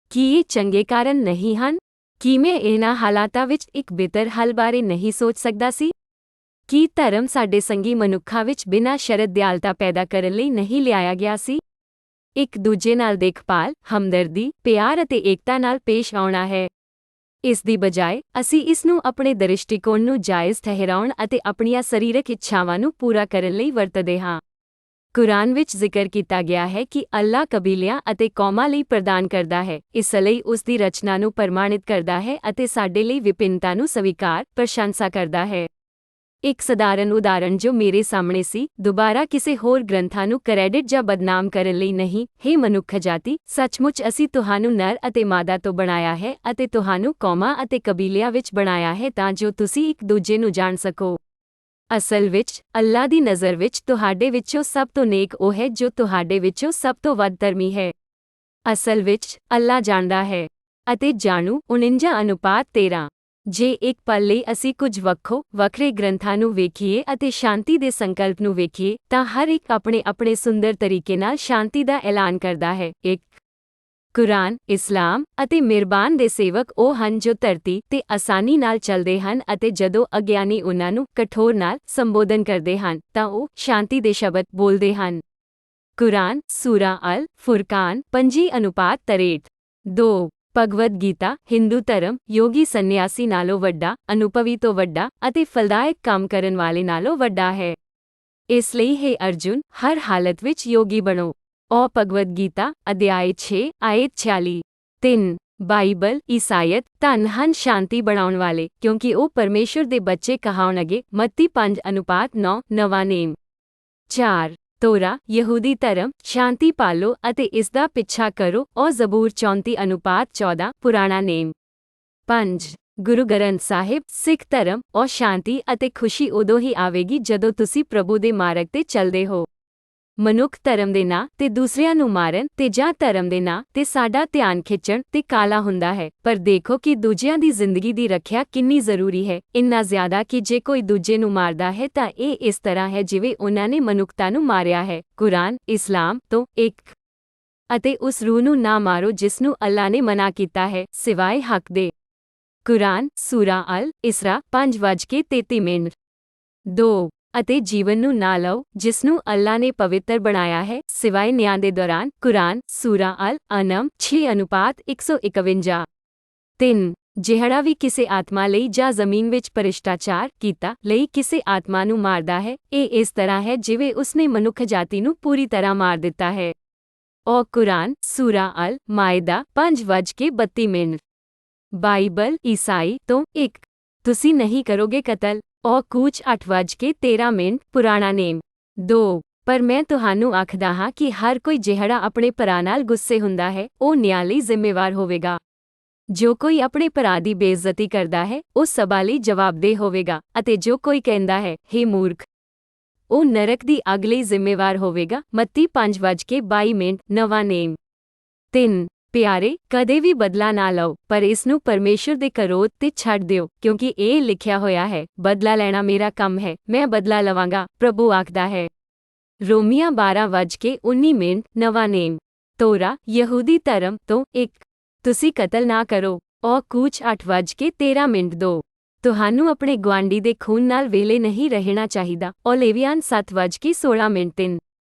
ਕੀ ਇਹ ਚੰਗੇ ਕਾਰਨ ਨਹੀਂ ਹਨ? ਕੀ ਮੈਂ ਇਹਨਾਂ ਹਾਲਾਤਾਂ ਵਿੱਚ ਇੱਕ ਬਿਹਤਰ ਹੱਲ ਬਾਰੇ ਨਹੀਂ ਸੋਚ ਸਕਦਾ ਸੀ? ਕੀ ਧਰਮ ਸਾਡੇ ਸੰਗੀ ਮਨੁੱਖਾਂ ਵਿੱਚ ਬਿਨਾਂ ਸ਼ਰਤ ਦਿਆਲਤਾ ਪੈਦਾ ਕਰਨ ਲਈ ਨਹੀਂ ਲਿਆਇਆ ਗਿਆ ਸੀ? ਇੱਕ ਦੂਜੇ ਨਾਲ ਦੇਖਭਾਲ, ਹਮਦਰਦੀ, ਪਿਆਰ ਅਤੇ ਏਕਤਾ ਨਾਲ ਪੇਸ਼ ਆਉਣਾ ਹੈ। ਇਸ ਦੀ ਬਜਾਏ ਅਸੀਂ ਇਸ ਨੂੰ ਆਪਣੇ ਦ੍ਰਿਸ਼ਟੀਕੋਣ ਨੂੰ ਜਾਇਜ਼ ਠਹਿਰਾਉਣ ਅਤੇ ਆਪਣੀਆਂ ਸਰੀਰਕ ਇੱਛਾਵਾਂ ਨੂੰ ਪੂਰਾ ਕਰਨ ਲਈ ਵਰਤਦੇ ਹਾਂ। ਕੁਰਾਨ ਵਿੱਚ ਜ਼ਿਕਰ ਕੀਤਾ ਗਿਆ ਹੈ ਕਿ ਅੱਲਾਹ ਕਬੀਲਿਆਂ ਅਤੇ ਕੌਮਾਂ ਲਈ ਪ੍ਰਦਾਨ ਕਰਦਾ ਹੈ, ਇਸ ਲਈ ਉਸ ਦੀ ਰਚਨਾ ਨੂੰ ਪ੍ਰਮਾਣਿਤ ਕਰਦਾ ਹੈ ਅਤੇ ਸਾਡੇ ਲਈ ਵਿਭਿੰਨਤਾ ਨੂੰ ਸਵੀਕਾਰ, ਪ੍ਰਸ਼ੰਸਾ ਕਰਦਾ ਹੈ। ਇੱਕ ਸਧਾਰਨ ਉਦਾਹਰਣ ਜੋ ਮੇਰੇ ਸਾਹਮਣੇ ਸੀ, ਦੁਬਾਰਾ ਕਿਸੇ ਹੋਰ ਗ੍ਰੰਥਾਂ ਨੂੰ ਕ੍ਰੈਡਿਟ ਜਾਂ ਬਦਨਾਮ ਕਰਨ ਲਈ ਨਹੀਂ। ਹੇ ਮਨੁੱਖ ਜਾਤੀ, ਸੱਚਮੁੱਚ ਅਸੀਂ ਤੁਹਾਨੂੰ ਨਰ ਅਤੇ ਮਾਦਾ ਤੋਂ ਬਣਾਇਆ ਹੈ ਅਤੇ ਤੁਹਾਨੂੰ ਕੌਮਾਂ ਅਤੇ ਕਬੀਲਿਆਂ ਵਿੱਚ ਬਣਾਇਆ ਹੈ ਤਾਂ ਜੋ ਤੁਸੀਂ ਇੱਕ ਦੂਜੇ ਨੂੰ ਜਾਣ ਸਕੋ। ਅਸਲ ਵਿੱਚ ਅੱਲਾਹ ਦੀ ਨਜ਼ਰ ਵਿੱਚ ਤੁਹਾਡੇ ਵਿੱਚੋਂ ਸਭ ਤੋਂ ਨੇਕ ਉਹ ਹੈ ਜੋ ਤੁਹਾਡੇ ਵਿੱਚੋਂ ਸਭ ਤੋਂ ਵੱਧ ਧਰਮੀ ਹੈ। ਅਸਲ ਵਿੱਚ ਅੱਲਾਹ ਜਾਣਦਾ ਹੈ। ਅਤੇ ਜਾਣੂ 49:13। ਜੇ ਇੱਕ ਪਲ ਲਈ ਅਸੀਂ ਕੁਝ ਵੱਖਰੇ ਗ੍ਰੰਥਾਂ ਨੂੰ ਵੇਖੀਏ ਅਤੇ ਸ਼ਾਂਤੀ ਦੇ ਸੰਕਲਪ ਨੂੰ ਵੇਖੀਏ ਤਾਂ ਹਰ ਇੱਕ ਆਪਣੇ ਸੁੰਦਰ ਤਰੀਕੇ ਨਾਲ ਸ਼ਾਂਤੀ ਦਾ ਐਲਾਨ ਕਰਦਾ ਹੈ। ਇੱਕ ਕੁਰਾਨ, ਇਸਲਾਮ ਅਤੇ ਮਿਹਰਬਾਨ ਦੇ ਸੇਵਕ ਉਹ ਹਨ ਜੋ ਧਰਤੀ ਤੇ ਆਸਾਨੀ ਨਾਲ ਚੱਲਦੇ ਹਨ ਅਤੇ ਜਦੋਂ ਅਗਿਆਨੀ ਉਹਨਾਂ ਨੂੰ ਕਠੋਰ ਨਾਲ ਸੰਬੋਧਨ ਕਰਦੇ ਹਨ ਤਾਂ ਉਹ ਸ਼ਾਂਤੀ ਦੇ ਸ਼ਬਦ ਬੋਲਦੇ ਹਨ। ਕੁਰਾਨ, ਸੂਰਾ ਅਲ-ਫੁਰਕਾਨ 25:63। 2 ਭਗਵਦ ਗੀਤਾ, ਹਿੰਦੂ ਧਰਮ ਯੋਗੀ ਸੰਨਿਆਸੀ ਨਾਲੋਂ ਵੱਡਾ, ਅਨੁਭਵੀ ਤੋਂ ਵੱਡਾ ਅਤੇ ਫਲਦਾਇਕ ਕੰਮ ਕਰਨ ਵਾਲੇ ਨਾਲੋਂ ਵੱਡਾ ਹੈ। ਇਸ ਲਈ ਹੇ ਅਰਜੁਨ, ਹਰ ਹਾਲਤ ਵਿੱਚ ਯੋਗੀ ਬਣੋ। ਉਹ ਭਗਵਦ ਗੀਤਾ, ਅਧਿਆਇ 6, ਆਇਤ 46। 3 ਬਾਈਬਲ, ਈਸਾਈਅਤ, ਧਨ ਹਨ ਸ਼ਾਂਤੀ ਬਣਾਉਣ ਵਾਲੇ, ਕਿਉਂਕਿ ਉਹ ਪਰਮੇਸ਼ੁਰ ਦੇ ਬੱਚੇ ਕਹਾਉਣਗੇ। ਮੱਤੀ 5:9 ਨਵਾਂ ਨੇਮ। 4 ਤੋਰਾ, ਯਹੂਦੀ ਧਰਮ, ਸ਼ਾਂਤੀ ਪਾਲੋ ਅਤੇ ਇਸ ਦਾ ਪਿੱਛਾ ਕਰੋ। ਉਹ ਜ਼ਬੂਰ 34:14 ਪੁਰਾਣਾ ਨੇਮ। 5 ਗੁਰੂ ਗ੍ਰੰਥ ਸਾਹਿਬ, ਸਿੱਖ ਧਰਮ, ਉਹ ਸ਼ਾਂਤੀ ਅਤੇ ਖੁਸ਼ੀ ਉਦੋਂ ਹੀ ਆਵੇਗੀ ਜਦੋਂ ਤੁਸੀਂ ਪ੍ਰਭੂ ਦੇ ਮਾਰਗ ਤੇ ਚੱਲਦੇ ਹੋ। ਮਨੁੱਖ ਧਰਮ ਦੇ ਨਾਂ ਤੇ ਦੂਸਰਿਆਂ ਨੂੰ ਮਾਰਨ ਤੇ ਜਾਂ ਧਰਮ ਦੇ ਨਾਂ ਤੇ ਸਾਡਾ ਧਿਆਨ ਖਿੱਚਣ ਤੇ ਕਾਲਾ ਹੁੰਦਾ ਹੈ, ਪਰ ਦੇਖੋ ਕਿ ਦੂਜਿਆਂ ਦੀ ਜ਼ਿੰਦਗੀ ਦੀ ਰੱਖਿਆ ਕਿੰਨੀ ਜ਼ਰੂਰੀ ਹੈ। ਇੰਨਾ ਜ਼ਿਆਦਾ ਕਿ ਜੇ ਕੋਈ ਦੂਜੇ ਨੂੰ ਮਾਰਦਾ ਹੈ ਤਾਂ ਇਹ ਇਸ ਤਰ੍ਹਾਂ ਹੈ ਜਿਵੇਂ ਉਹਨਾਂ ਨੇ ਮਨੁੱਖਤਾ ਨੂੰ ਮਾਰਿਆ ਹੈ। ਕੁਰਾਨ, ਇਸਲਾਮ ਤੋਂ 1 ਅਤੇ ਉਸ ਰੂਹ ਨੂੰ ਨਾ ਮਾਰੋ ਜਿਸ ਨੂੰ ਅੱਲਾਹ ਨੇ ਮਨਾ ਕੀਤਾ ਹੈ, ਸਿਵਾਏ ਹੱਕ ਦੇ। ਕੁਰਾਨ, ਸੂਰਾ ਅਲ-ਇਸਰਾ 5:33। 2 ਅਤੇ ਜੀਵਨ ਨੂੰ ਨਾ ਲਓ ਜਿਸ ਨੂੰ ਅੱਲਾ ਨੇ ਪਵਿੱਤਰ ਬਣਾਇਆ ਹੈ ਸਿਵਾਏ ਨਿਆਂ ਦੇ ਦੌਰਾਨ। ਕੁਰਾਨ ਸੂਰਾ ਅਲ-ਅਨਮ 6:151। 3 ਜਿਹੜਾ ਵੀ ਕਿਸੇ ਆਤਮਾ ਲਈ ਜਾਂ ਜ਼ਮੀਨ ਵਿੱਚ ਭ੍ਰਿਸ਼ਟਾਚਾਰ ਕੀਤਾ ਲਈ ਕਿਸੇ ਆਤਮਾ ਨੂੰ ਮਾਰਦਾ ਹੈ, ਇਹ ਇਸ ਤਰ੍ਹਾਂ ਹੈ ਜਿਵੇਂ ਉਸਨੇ ਮਨੁੱਖ ਜਾਤੀ ਨੂੰ ਪੂਰੀ ਤਰ੍ਹਾਂ ਮਾਰ ਦਿੱਤਾ ਹੈ। ਉਹ ਕੁਰਾਨ ਸੂਰਾ ਅਲ-ਮਾਇਦਾ 5:32। ਬਾਈਬਲ ਈਸਾਈ ਤੋਂ 1 ਤੁਸੀਂ ਨਹੀਂ ਕਰੋਗੇ ਕਤਲ। ਉਹ ਕੂਚ 8:13। ਪੁਰਾਣਾ ਨੇਮ 2 ਪਰ ਮੈਂ ਤੁਹਾਨੂੰ ਆਖਦਾ ਹਾਂ ਕਿ ਹਰ ਕੋਈ ਜਿਹੜਾ ਆਪਣੇ ਭਰਾ ਨਾਲ ਗੁੱਸੇ ਹੁੰਦਾ ਹੈ, ਉਹ ਨਿਆਂ ਲਈ ਜ਼ਿੰਮੇਵਾਰ ਹੋਵੇਗਾ। ਜੋ ਕੋਈ ਆਪਣੇ ਭਰਾ ਦੀ ਬੇਇੱਜ਼ਤੀ ਕਰਦਾ ਹੈ, ਉਹ ਸਭਾ ਲਈ ਜਵਾਬਦੇਹ ਹੋਵੇਗਾ, ਅਤੇ ਜੋ ਕੋਈ ਕਹਿੰਦਾ ਹੈ, ਹੇ ਮੂਰਖ, ਉਹ ਨਰਕ ਦੀ ਅੱਗ ਲਈ ਜ਼ਿੰਮੇਵਾਰ ਹੋਵੇਗਾ। ਮੱਤੀ 5:22। ਨਵਾਂ ਨੇਮ 3 ਪਿਆਰੇ, ਕਦੇ ਵੀ ਬਦਲਾ ਨਾ ਲਓ, ਪਰ ਇਸ ਨੂੰ ਪਰਮੇਸ਼ੁਰ ਦੇ ਕਰੋਧ ਤੇ ਛੱਡ ਦਿਓ, ਕਿਉਂਕਿ ਇਹ ਲਿਖਿਆ ਹੋਇਆ ਹੈ, ਬਦਲਾ ਲੈਣਾ ਮੇਰਾ ਕੰਮ ਹੈ, ਮੈਂ ਬਦਲਾ ਲਵਾਂਗਾ, ਪ੍ਰਭੂ ਆਖਦਾ ਹੈ। ਰੋਮੀਆਂ 12:19। ਨਵਾਂ ਨੇਮ ਤੋਰਾ ਯਹੂਦੀ ਧਰਮ ਤੋਂ 1 ਤੁਸੀਂ ਕਤਲ ਨਾ ਕਰੋ। ਉਹ ਕੂਚ 8:13। 2 ਤੁਹਾਨੂੰ ਆਪਣੇ ਗੁਆਂਢੀ ਦੇ ਖੂਨ ਨਾਲ ਵੇਲੇ ਨਹੀਂ ਰਹਿਣਾ ਚਾਹੀਦਾ। ਉਹ ਲੇਵੀਆਨ 7:16। 3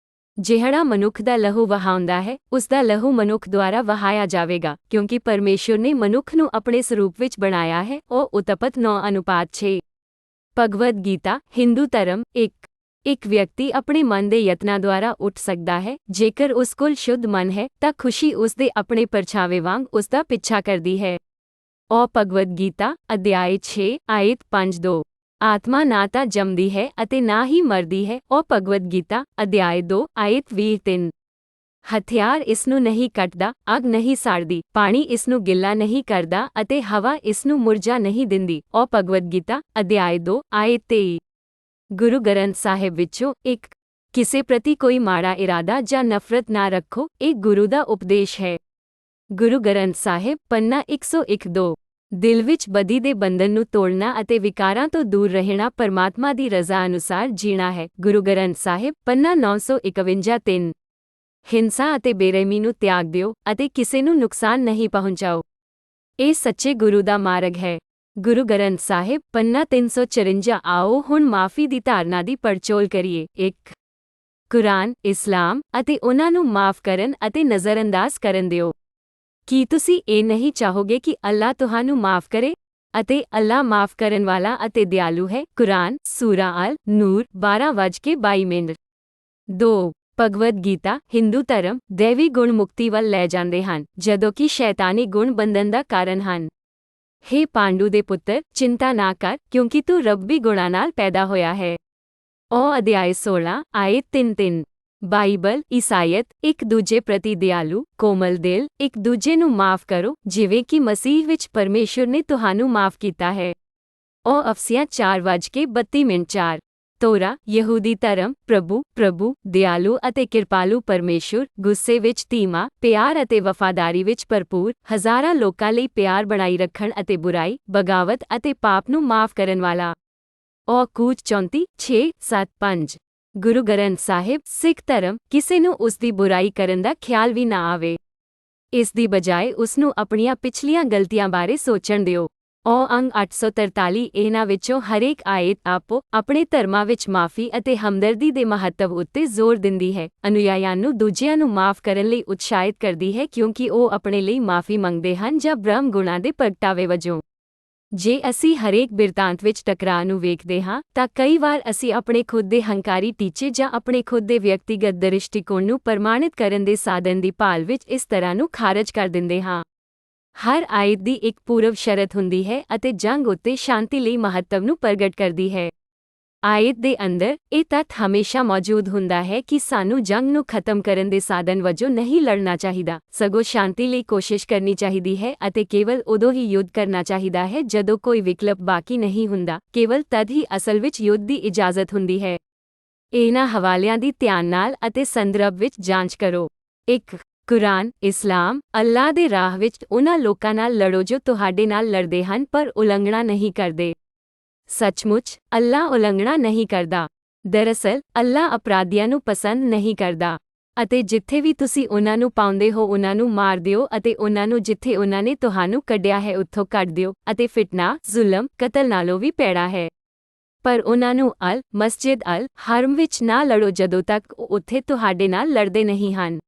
ਜਿਹੜਾ ਮਨੁੱਖ ਦਾ ਲਹੂ ਵਹਾਉਂਦਾ ਹੈ, ਉਸ ਦਾ ਲਹੂ ਮਨੁੱਖ ਦੁਆਰਾ ਵਹਾਇਆ ਜਾਵੇਗਾ, ਕਿਉਂਕਿ ਪਰਮੇਸ਼ੁਰ ਨੇ ਮਨੁੱਖ ਨੂੰ ਆਪਣੇ ਸਰੂਪ ਵਿੱਚ ਬਣਾਇਆ ਹੈ। ਉਹ ਉਤਪਤ 9:6। ਭਗਵਦ ਗੀਤਾ ਹਿੰਦੂ ਧਰਮ 1 ਇੱਕ ਵਿਅਕਤੀ ਆਪਣੇ ਮਨ ਦੇ ਯਤਨਾਂ ਦੁਆਰਾ ਉੱਠ ਸਕਦਾ ਹੈ। ਜੇਕਰ ਉਸ ਕੋਲ ਸ਼ੁੱਧ ਮਨ ਹੈ ਤਾਂ ਖੁਸ਼ੀ ਉਸ ਦੇ ਆਪਣੇ ਪਰਛਾਵੇਂ ਵਾਂਗ ਉਸ ਦਾ ਪਿੱਛਾ ਕਰਦੀ ਹੈ। ਉਹ ਭਗਵਦ ਗੀਤਾ ਅਧਿਆਇ 6 ਆਇਤ 5-2 ਆਤਮਾ ਨਾ ਤਾਂ ਜੰਮਦੀ ਹੈ ਅਤੇ ਨਾ ਹੀ ਮਰਦੀ ਹੈ। ਉਹ ਭਗਵਦ ਗੀਤਾ ਅਧਿਆਇ 2 ਆਇਤ 20-3 ਹਥਿਆਰ ਇਸ ਨੂੰ ਨਹੀਂ ਕੱਟਦਾ, ਅੱਗ ਨਹੀਂ ਸਾੜਦੀ, ਪਾਣੀ ਇਸ ਨੂੰ ਗਿੱਲਾ ਨਹੀਂ ਕਰਦਾ ਅਤੇ ਹਵਾ ਇਸ ਨੂੰ ਮੁਰਝਾ ਨਹੀਂ ਦਿੰਦੀ। ਉਹ ਭਗਵਦ ਗੀਤਾ ਅਧਿਆਇ 2 ਆਇਤ 23 ਗੁਰੂ ਗ੍ਰੰਥ ਸਾਹਿਬ ਵਿੱਚੋਂ 1 ਕਿਸੇ ਪ੍ਰਤੀ ਕੋਈ ਮਾੜਾ ਇਰਾਦਾ ਜਾਂ ਨਫ਼ਰਤ ਨਾ ਰੱਖੋ, ਇਹ ਗੁਰੂ ਦਾ ਉਪਦੇਸ਼ ਹੈ। ਗੁਰੂ ਗ੍ਰੰਥ ਸਾਹਿਬ ਪੰਨਾ 101-2 ਦਿਲ ਵਿੱਚ ਬਦੀ ਦੇ ਬੰਧਨ ਨੂੰ ਤੋੜਨਾ ਅਤੇ ਵਿਕਾਰਾਂ ਤੋਂ ਦੂਰ ਰਹਿਣਾ ਪਰਮਾਤਮਾ ਦੀ ਰਜ਼ਾ ਅਨੁਸਾਰ ਜੀਣਾ ਹੈ। ਗੁਰੂ ਗ੍ਰੰਥ ਸਾਹਿਬ ਪੰਨਾ 951-3 ਹਿੰਸਾ ਅਤੇ ਬੇਰਹਿਮੀ ਨੂੰ ਤਿਆਗ ਦਿਓ ਅਤੇ ਕਿਸੇ ਨੂੰ ਨੁਕਸਾਨ ਨਹੀਂ ਪਹੁੰਚਾਓ, ਇਹ ਸੱਚੇ ਗੁਰੂ ਦਾ ਮਾਰਗ ਹੈ। ਗੁਰੂ ਗ੍ਰੰਥ ਸਾਹਿਬ ਪੰਨਾ 354 ਆਓ ਹੁਣ ਮਾਫ਼ੀ ਦੀ ਧਾਰਨਾ ਦੀ ਪੜਚੋਲ ਕਰੀਏ। 1 ਕੁਰਾਨ ਇਸਲਾਮ ਅਤੇ ਉਹਨਾਂ ਨੂੰ ਮਾਫ਼ ਕਰਨ ਅਤੇ ਨਜ਼ਰਅੰਦਾਜ਼ ਕਰਨ ਦਿਓ। ਕੀ ਤੁਸੀਂ ਇਹ ਨਹੀਂ ਚਾਹੋਗੇ ਕਿ ਅੱਲਾ ਤੁਹਾਨੂੰ ਮਾਫ਼ ਕਰੇ? ਅਤੇ ਅੱਲਾ ਮਾਫ਼ ਕਰਨ ਵਾਲਾ ਅਤੇ ਦਿਆਲੂ ਹੈ। ਕੁਰਾਨ ਸੂਰਾ ਅਲ-ਨੂਰ 12:22। 2 ਭਗਵਦ ਗੀਤਾ ਹਿੰਦੂ ਧਰਮ ਦੈਵੀ ਗੁਣ ਮੁਕਤੀ ਵੱਲ ਲੈ ਜਾਂਦੇ ਹਨ, ਜਦੋਂ ਕਿ ਸ਼ੈਤਾਨੀ ਗੁਣ ਬੰਧਨ ਦਾ ਕਾਰਨ ਹਨ। ਹੇ ਪਾਂਡੂ ਦੇ ਪੁੱਤਰ, ਚਿੰਤਾ ਨਾ ਕਰ, ਕਿਉਂਕਿ ਤੂੰ ਰੱਬੀ ਗੁਣਾਂ ਨਾਲ ਪੈਦਾ ਹੋਇਆ ਹੈ। ਉਹ ਅਧਿਆਇ 16 ਆਇਤ 3-3 ਬਾਈਬਲ ਈਸਾਈਅਤ ਇੱਕ ਦੂਜੇ ਪ੍ਰਤੀ ਦਿਆਲੂ, ਕੋਮਲ ਦਿਲ, ਇੱਕ ਦੂਜੇ ਨੂੰ ਮਾਫ਼ ਕਰੋ, ਜਿਵੇਂ ਕਿ ਮਸੀਹ ਵਿੱਚ ਪਰਮੇਸ਼ੁਰ ਨੇ ਤੁਹਾਨੂੰ ਮਾਫ਼ ਕੀਤਾ ਹੈ। ਉਹ ਅਫਸੀਆਂ 4:32। 4 ਤੋਰਾ ਯਹੂਦੀ ਧਰਮ ਪ੍ਰਭੂ ਦਿਆਲੂ ਅਤੇ ਕਿਰਪਾਲੂ ਪਰਮੇਸ਼ੁਰ, ਗੁੱਸੇ ਵਿੱਚ ਧੀਮਾ, ਪਿਆਰ ਅਤੇ ਵਫ਼ਾਦਾਰੀ ਵਿੱਚ ਭਰਪੂਰ, ਹਜ਼ਾਰਾਂ ਲੋਕਾਂ ਲਈ ਪਿਆਰ ਬਣਾਈ ਰੱਖਣ ਅਤੇ ਬੁਰਾਈ, ਬਗਾਵਤ ਅਤੇ ਪਾਪ ਨੂੰ ਮਾਫ਼ ਕਰਨ ਵਾਲਾ। ਉਹ ਕੂਚ 34:6-7-5 ਗੁਰੂ ਗ੍ਰੰਥ ਸਾਹਿਬ ਸਿੱਖ ਧਰਮ ਕਿਸੇ ਨੂੰ ਉਸ ਦੀ ਬੁਰਾਈ ਕਰਨ ਦਾ ਖਿਆਲ ਵੀ ਨਾ ਆਵੇ। ਇਸ ਦੀ ਬਜਾਏ ਉਸ ਨੂੰ ਆਪਣੀਆਂ ਪਿਛਲੀਆਂ ਗਲਤੀਆਂ ਬਾਰੇ ਸੋਚਣ ਦਿਓ। ਉਹ ਅੰਗ 843 ਇਹਨਾਂ ਵਿੱਚੋਂ ਹਰੇਕ ਆਇਤ ਆਪੋ ਆਪਣੇ ਧਰਮਾਂ ਵਿੱਚ ਮਾਫ਼ੀ ਅਤੇ ਹਮਦਰਦੀ ਦੇ ਮਹੱਤਵ ਉੱਤੇ ਜ਼ੋਰ ਦਿੰਦੀ ਹੈ। ਅਨੁਯਾਈਆਂ ਨੂੰ ਦੂਜਿਆਂ ਨੂੰ ਮਾਫ਼ ਕਰਨ ਲਈ ਉਤਸ਼ਾਹਿਤ ਕਰਦੀ ਹੈ, ਕਿਉਂਕਿ ਉਹ ਆਪਣੇ ਲਈ ਮਾਫ਼ੀ ਮੰਗਦੇ ਹਨ ਜਾਂ ਬ੍ਰਹਮ ਗੁਣਾਂ ਦੇ ਪ੍ਰਗਟਾਵੇ ਵਜੋਂ। ਜੇ ਅਸੀਂ ਹਰੇਕ ਬਿਰਤਾਂਤ ਵਿੱਚ ਟਕਰਾਅ ਨੂੰ ਵੇਖਦੇ ਹਾਂ, ਤਾਂ ਕਈ ਵਾਰ ਅਸੀਂ ਆਪਣੇ ਖੁਦ ਦੇ ਹੰਕਾਰੀ ਟੀਚੇ ਜਾਂ ਆਪਣੇ ਖੁਦ ਦੇ ਵਿਅਕਤੀਗਤ ਦ੍ਰਿਸ਼ਟੀਕੋਣ ਨੂੰ ਪ੍ਰਮਾਣਿਤ ਕਰਨ ਦੇ ਸਾਧਨ ਦੀ ਭਾਲ ਵਿੱਚ ਇਸ ਤਰ੍ਹਾਂ ਨੂੰ ਖਾਰਜ ਕਰ ਦਿੰਦੇ ਹਾਂ। ਹਰ ਆਇਤ ਦੀ ਇੱਕ ਪੂਰਵ ਸ਼ਰਤ ਹੁੰਦੀ ਹੈ ਅਤੇ ਜੰਗ ਉੱਤੇ ਸ਼ਾਂਤੀ ਲਈ ਮਹੱਤਵ ਨੂੰ ਪ੍ਰਗਟ ਕਰਦੀ ਹੈ। ਆਇਤ ਦੇ ਅੰਦਰ ਇਹ ਤੱਥ ਹਮੇਸ਼ਾ ਮੌਜੂਦ ਹੁੰਦਾ ਹੈ ਕਿ ਸਾਨੂੰ ਜੰਗ ਨੂੰ ਖਤਮ ਕਰਨ ਦੇ ਸਾਧਨ ਵਜੋਂ ਨਹੀਂ ਲੜਨਾ ਚਾਹੀਦਾ, ਸਗੋਂ ਸ਼ਾਂਤੀ ਲਈ ਕੋਸ਼ਿਸ਼ ਕਰਨੀ ਚਾਹੀਦੀ ਹੈ ਅਤੇ ਕੇਵਲ ਉਦੋਂ ਹੀ ਯੁੱਧ ਕਰਨਾ ਚਾਹੀਦਾ ਹੈ ਜਦੋਂ ਕੋਈ ਵਿਕਲਪ ਬਾਕੀ ਨਹੀਂ ਹੁੰਦਾ। ਕੇਵਲ ਤਦ ਹੀ ਅਸਲ ਵਿੱਚ ਯੁੱਧ ਦੀ ਇਜਾਜ਼ਤ ਹੁੰਦੀ ਹੈ। ਇਹਨਾਂ ਹਵਾਲਿਆਂ ਦੀ ਧਿਆਨ ਨਾਲ ਅਤੇ ਸੰਦਰਭ ਵਿੱਚ ਜਾਂਚ ਕਰੋ। 1 ਕੁਰਾਨ ਇਸਲਾਮ ਅੱਲਾਹ ਦੇ ਰਾਹ ਵਿੱਚ ਉਹਨਾਂ ਲੋਕਾਂ ਨਾਲ ਲੜੋ ਜੋ ਤੁਹਾਡੇ ਨਾਲ ਲੜਦੇ ਹਨ ਪਰ ਉਲੰਘਣਾ ਨਹੀਂ ਕਰਦੇ। ਸੱਚਮੁੱਚ ਅੱਲਾਹ ਉਲੰਘਣਾ ਨਹੀਂ ਕਰਦਾ। ਦਰਅਸਲ ਅੱਲਾਹ ਅਪਰਾਧੀਆਂ ਨੂੰ ਪਸੰਦ ਨਹੀਂ ਕਰਦਾ। ਅਤੇ ਜਿੱਥੇ ਵੀ ਤੁਸੀਂ ਉਹਨਾਂ ਨੂੰ ਪਾਉਂਦੇ ਹੋ ਉਹਨਾਂ ਨੂੰ ਮਾਰ ਦਿਓ ਅਤੇ ਉਹਨਾਂ ਨੂੰ ਜਿੱਥੇ ਉਹਨਾਂ ਨੇ ਤੁਹਾਨੂੰ ਕੱਢਿਆ ਹੈ ਉੱਥੋਂ ਕੱਢ ਦਿਓ, ਅਤੇ ਫਿਤਨਾ ਜ਼ੁਲਮ ਕਤਲ ਨਾਲੋਂ ਵੀ ਭੈੜਾ ਹੈ। ਪਰ ਉਹਨਾਂ ਨੂੰ ਅਲ ਮਸਜਿਦ ਅਲ ਹਰਮ ਵਿੱਚ ਨਾ ਲੜੋ ਜਦੋਂ ਤੱਕ ਉਹ ਉੱਥੇ ਤੁਹਾਡੇ ਨਾਲ ਲੜਦੇ ਨਹੀਂ ਹਨ।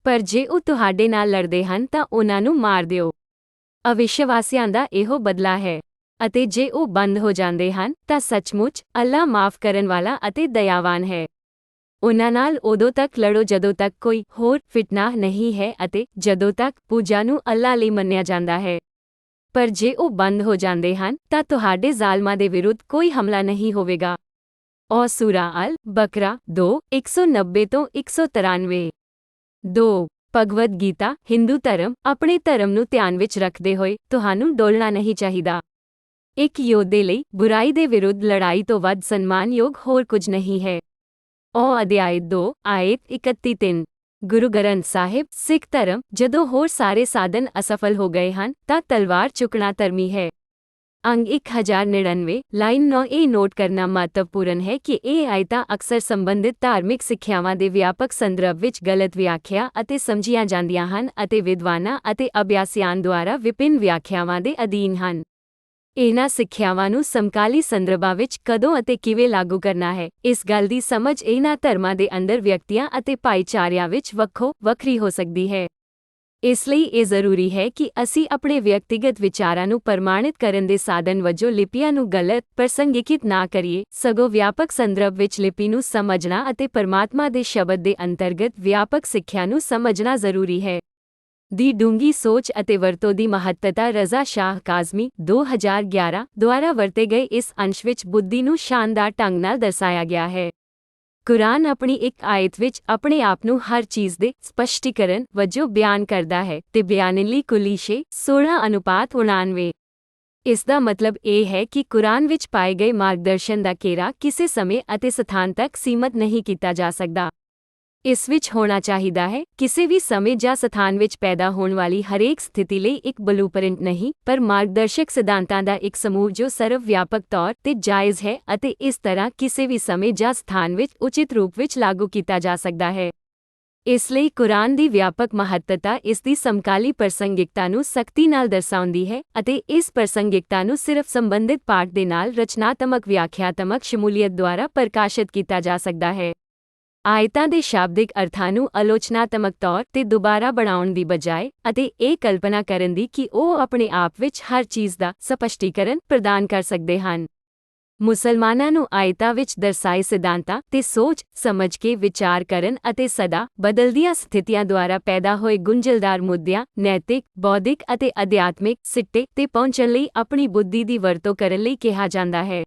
ਪਰ ਜੇ ਉਹ ਤੁਹਾਡੇ ਨਾਲ ਲੜਦੇ ਹਨ ਤਾਂ ਉਹਨਾਂ ਨੂੰ ਮਾਰ ਦਿਓ। ਅਵਿਸ਼ਵਾਸੀਆਂ ਦਾ ਇਹੋ ਬਦਲਾ ਹੈ। ਅਤੇ ਜੇ ਉਹ ਬੰਦ ਹੋ ਜਾਂਦੇ ਹਨ ਤਾਂ ਸੱਚਮੁੱਚ ਅੱਲਾਹ ਮਾਫ਼ ਕਰਨ ਵਾਲਾ ਅਤੇ ਦਇਆਵਾਨ ਹੈ। ਉਹਨਾਂ ਨਾਲ ਉਦੋਂ ਤੱਕ ਲੜੋ ਜਦੋਂ ਤੱਕ ਕੋਈ ਹੋਰ ਫਿਤਨਾ ਨਹੀਂ ਹੈ ਅਤੇ ਜਦੋਂ ਤੱਕ ਪੂਜਾ ਨੂੰ ਅੱਲਾਹ ਲਈ ਮੰਨਿਆ ਜਾਂਦਾ ਹੈ। ਪਰ ਜੇ ਉਹ ਬੰਦ ਹੋ ਜਾਂਦੇ ਹਨ ਤਾਂ ਤੁਹਾਡੇ ਜ਼ਾਲਮਾਂ ਦੇ ਵਿਰੁੱਧ ਕੋਈ ਹਮਲਾ ਨਹੀਂ ਹੋਵੇਗਾ। ਔ ਸੂਰਾ ਅਲ ਬਕਰਾ 2:190 ਤੋਂ 193। 2 ਭਗਵਦ ਗੀਤਾ ਹਿੰਦੂ ਧਰਮ ਆਪਣੇ ਧਰਮ ਨੂੰ ਧਿਆਨ ਵਿੱਚ ਰੱਖਦੇ ਹੋਏ ਤੁਹਾਨੂੰ ਡੋਲਣਾ ਨਹੀਂ ਚਾਹੀਦਾ। ਇੱਕ ਯੋਧੇ ਲਈ ਬੁਰਾਈ ਦੇ ਵਿਰੁੱਧ ਲੜਾਈ ਤੋਂ ਵੱਧ ਸਨਮਾਨਯੋਗ ਹੋਰ ਕੁਝ ਨਹੀਂ ਹੈ। ਔ ਅਧਿਆਇ 2 ਆਇਤ 31-3 ਗੁਰੂ ਗ੍ਰੰਥ ਸਾਹਿਬ ਸਿੱਖ ਧਰਮ ਜਦੋਂ ਹੋਰ ਸਾਰੇ ਸਾਧਨ ਅਸਫਲ ਹੋ ਗਏ ਹਨ ਤਾਂ ਤਲਵਾਰ ਚੁੱਕਣਾ ਧਰਮੀ ਹੈ। ਅੰਗ 1099 ਲਾਈਨ 9 ਇਹ ਨੋਟ ਕਰਨਾ ਮਹੱਤਵਪੂਰਨ ਹੈ ਕਿ ਇਹ ਆਇਤਾਂ ਅਕਸਰ ਸੰਬੰਧਿਤ ਧਾਰਮਿਕ ਸਿੱਖਿਆਵਾਂ ਦੇ ਵਿਆਪਕ ਸੰਦਰਭ ਵਿੱਚ ਗਲਤ ਵਿਆਖਿਆ ਅਤੇ ਸਮਝੀਆਂ ਜਾਂਦੀਆਂ ਹਨ ਅਤੇ ਵਿਦਵਾਨਾਂ ਅਤੇ ਅਭਿਆਸੀਆਂ ਦੁਆਰਾ ਵਿਭਿੰਨ ਵਿਆਖਿਆਵਾਂ ਦੇ ਅਧੀਨ ਹਨ। ਇਹਨਾਂ ਸਿੱਖਿਆਵਾਂ ਨੂੰ ਸਮਕਾਲੀ ਸੰਦਰਭਾਂ ਵਿੱਚ ਕਦੋਂ ਅਤੇ ਕਿਵੇਂ ਲਾਗੂ ਕਰਨਾ ਹੈ, ਇਸ ਗੱਲ ਦੀ ਸਮਝ ਇਹਨਾਂ ਧਰਮਾਂ ਦੇ ਅੰਦਰ ਵਿਅਕਤੀਆਂ ਅਤੇ ਭਾਈਚਾਰਿਆਂ ਵਿੱਚ ਵੱਖੋ ਵੱਖਰੀ ਹੋ ਸਕਦੀ ਹੈ। ਇਸ ਲਈ ਇਹ ਜ਼ਰੂਰੀ ਹੈ ਕਿ ਅਸੀਂ ਆਪਣੇ ਵਿਅਕਤੀਗਤ ਵਿਚਾਰਾਂ ਨੂੰ ਪ੍ਰਮਾਣਿਤ ਕਰਨ ਦੇ ਸਾਧਨ ਵਜੋਂ ਲਿਪੀਆਂ ਨੂੰ ਗਲਤ ਪ੍ਰਸੰਗਿਕਿਤ ਨਾ ਕਰੀਏ, ਸਗੋਂ ਵਿਆਪਕ ਸੰਦਰਭ ਵਿੱਚ ਲਿਪੀ ਨੂੰ ਸਮਝਣਾ ਅਤੇ ਪਰਮਾਤਮਾ ਦੇ ਸ਼ਬਦ ਦੇ ਅੰਤਰਗਤ ਵਿਆਪਕ ਸਿੱਖਿਆ ਨੂੰ ਸਮਝਣਾ ਜ਼ਰੂਰੀ ਹੈ। ਦੀ ਡੂੰਘੀ ਸੋਚ ਅਤੇ ਵਰਤੋਂ ਦੀ ਮਹੱਤਤਾ ਰਜ਼ਾ ਸ਼ਾਹ ਕਾਜ਼ਮੀ 2011 ਦੁਆਰਾ ਵਰਤੇ ਗਏ ਇਸ ਅੰਸ਼ ਵਿੱਚ ਬੁੱਧੀ ਨੂੰ ਸ਼ਾਨਦਾਰ ਢੰਗ ਨਾਲ ਦਰਸਾਇਆ ਗਿਆ ਹੈ। ਕੁਰਾਨ ਆਪਣੀ ਇੱਕ ਆਇਤ ਵਿੱਚ ਆਪਣੇ ਆਪ ਨੂੰ ਹਰ ਚੀਜ਼ ਦੇ ਸਪਸ਼ਟੀਕਰਨ ਵਜੋਂ ਬਿਆਨ ਕਰਦਾ ਹੈ ਤੇ ਬਿਆਨਿਲੀ ਕੁੱਲੀ ਸ਼ੈ 16:99। ਇਸ ਦਾ ਮਤਲਬ ਇਹ ਹੈ ਕਿ ਕੁਰਾਨ ਵਿੱਚ ਪਾਏ ਗਏ ਮਾਰਗਦਰਸ਼ਨ ਦਾ ਘੇਰਾ ਕਿਸੇ ਸਮੇਂ ਅਤੇ ਸਥਾਨ ਤੱਕ ਸੀਮਤ ਨਹੀਂ ਕੀਤਾ ਜਾ ਸਕਦਾ। ਇਸ ਵਿੱਚ ਹੋਣਾ ਚਾਹੀਦਾ ਹੈ ਕਿਸੇ ਵੀ ਸਮੇਂ ਜਾਂ ਸਥਾਨ ਵਿੱਚ ਪੈਦਾ ਹੋਣ ਵਾਲੀ ਹਰੇਕ ਸਥਿਤੀ ਲਈ ਇੱਕ ਬਲੂਪ੍ਰਿੰਟ ਨਹੀਂ, ਪਰ ਮਾਰਗਦਰਸ਼ਕ ਸਿਧਾਂਤਾਂ ਦਾ ਇੱਕ ਸਮੂਹ ਜੋ ਸਰਵ ਵਿਆਪਕ ਤੌਰ ਤੇ ਜਾਇਜ਼ ਹੈ ਅਤੇ ਇਸ ਤਰ੍ਹਾਂ ਕਿਸੇ ਵੀ ਸਮੇਂ ਜਾਂ ਸਥਾਨ ਵਿੱਚ ਉਚਿਤ ਰੂਪ ਵਿੱਚ ਲਾਗੂ ਕੀਤਾ ਜਾ ਸਕਦਾ ਹੈ। ਇਸ ਲਈ ਕੁਰਾਨ ਦੀ ਵਿਆਪਕ ਮਹੱਤਤਾ ਇਸ ਦੀ ਸਮਕਾਲੀ ਪ੍ਰਸੰਗਿਕਤਾ ਨੂੰ ਸਖਤੀ ਨਾਲ ਦਰਸਾਉਂਦੀ ਹੈ ਅਤੇ ਇਸ ਪ੍ਰਸੰਗਿਕਤਾ ਨੂੰ ਸਿਰਫ ਸੰਬੰਧਿਤ ਪਾਠ ਦੇ ਨਾਲ ਰਚਨਾਤਮਕ ਵਿਆਖਿਆਤਮਕ ਸ਼ਮੂਲੀਅਤ ਦੁਆਰਾ ਪ੍ਰਕਾਸ਼ਿਤ ਕੀਤਾ ਜਾ ਸਕਦਾ ਹੈ। ਆਇਤਾਂ ਦੇ ਸ਼ਾਬਦਿਕ ਅਰਥਾਂ ਨੂੰ ਆਲੋਚਨਾਤਮਕ ਤੌਰ ਤੇ ਦੁਬਾਰਾ ਬਣਾਉਣ ਦੀ ਬਜਾਏ ਅਤੇ ਇਹ ਕਲਪਨਾ ਕਰਨ ਦੀ ਕਿ ਉਹ ਆਪਣੇ ਆਪ ਵਿੱਚ ਹਰ ਚੀਜ਼ ਦਾ ਸਪਸ਼ਟੀਕਰਨ ਪ੍ਰਦਾਨ ਕਰ ਸਕਦੇ ਹਨ। ਮੁਸਲਮਾਨਾਂ ਨੂੰ ਆਇਤਾਂ ਵਿੱਚ ਦਰਸਾਏ ਸਿਧਾਂਤਾਂ ਤੇ ਸੋਚ ਸਮਝ ਕੇ ਵਿਚਾਰ ਕਰਨ ਅਤੇ ਸਦਾ ਬਦਲਦੀਆਂ ਸਥਿਤੀਆਂ ਦੁਆਰਾ ਪੈਦਾ ਹੋਏ ਗੁੰਝਲਦਾਰ ਮੁੱਦਿਆਂ, ਨੈਤਿਕ, ਬੌਧਿਕ ਅਤੇ ਅਧਿਆਤਮਿਕ ਸਿੱਟੇ ਤੇ ਪਹੁੰਚਣ ਲਈ ਆਪਣੀ ਬੁੱਧੀ ਦੀ ਵਰਤੋਂ ਕਰਨ ਲਈ ਕਿਹਾ ਜਾਂਦਾ ਹੈ।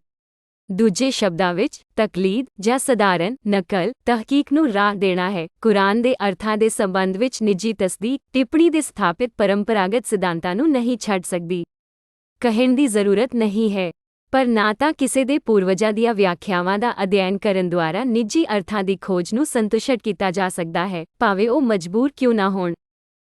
ਦੂਜੇ ਸ਼ਬਦਾਂ ਵਿੱਚ ਤਕਲੀਦ ਜਾਂ ਸਧਾਰਨ ਨਕਲ ਤਹਕੀਕ ਨੂੰ ਰਾਹ ਦੇਣਾ ਹੈ। ਕੁਰਾਨ ਦੇ ਅਰਥਾਂ ਦੇ ਸੰਬੰਧ ਵਿੱਚ ਨਿੱਜੀ ਤਸਦੀਕ ਟਿੱਪਣੀ ਦੇ ਸਥਾਪਿਤ ਪਰੰਪਰਾਗਤ ਸਿਧਾਂਤਾਂ ਨੂੰ ਨਹੀਂ ਛੱਡ ਸਕਦੀ। ਕਹਿਣ ਦੀ ਜ਼ਰੂਰਤ ਨਹੀਂ ਹੈ, ਪਰ ਨਾ ਤਾਂ ਕਿਸੇ ਦੇ ਪੂਰਵਜਾਂ ਦੀਆਂ ਵਿਆਖਿਆਵਾਂ ਦਾ ਅਧਿਐਨ ਕਰਨ ਦੁਆਰਾ ਨਿੱਜੀ ਅਰਥਾਂ ਦੀ ਖੋਜ ਨੂੰ ਸੰਤੁਸ਼ਟ ਕੀਤਾ ਜਾ ਸਕਦਾ ਹੈ, ਭਾਵੇਂ ਉਹ ਮਜਬੂਰ ਕਿਉਂ ਨਾ ਹੋਣ।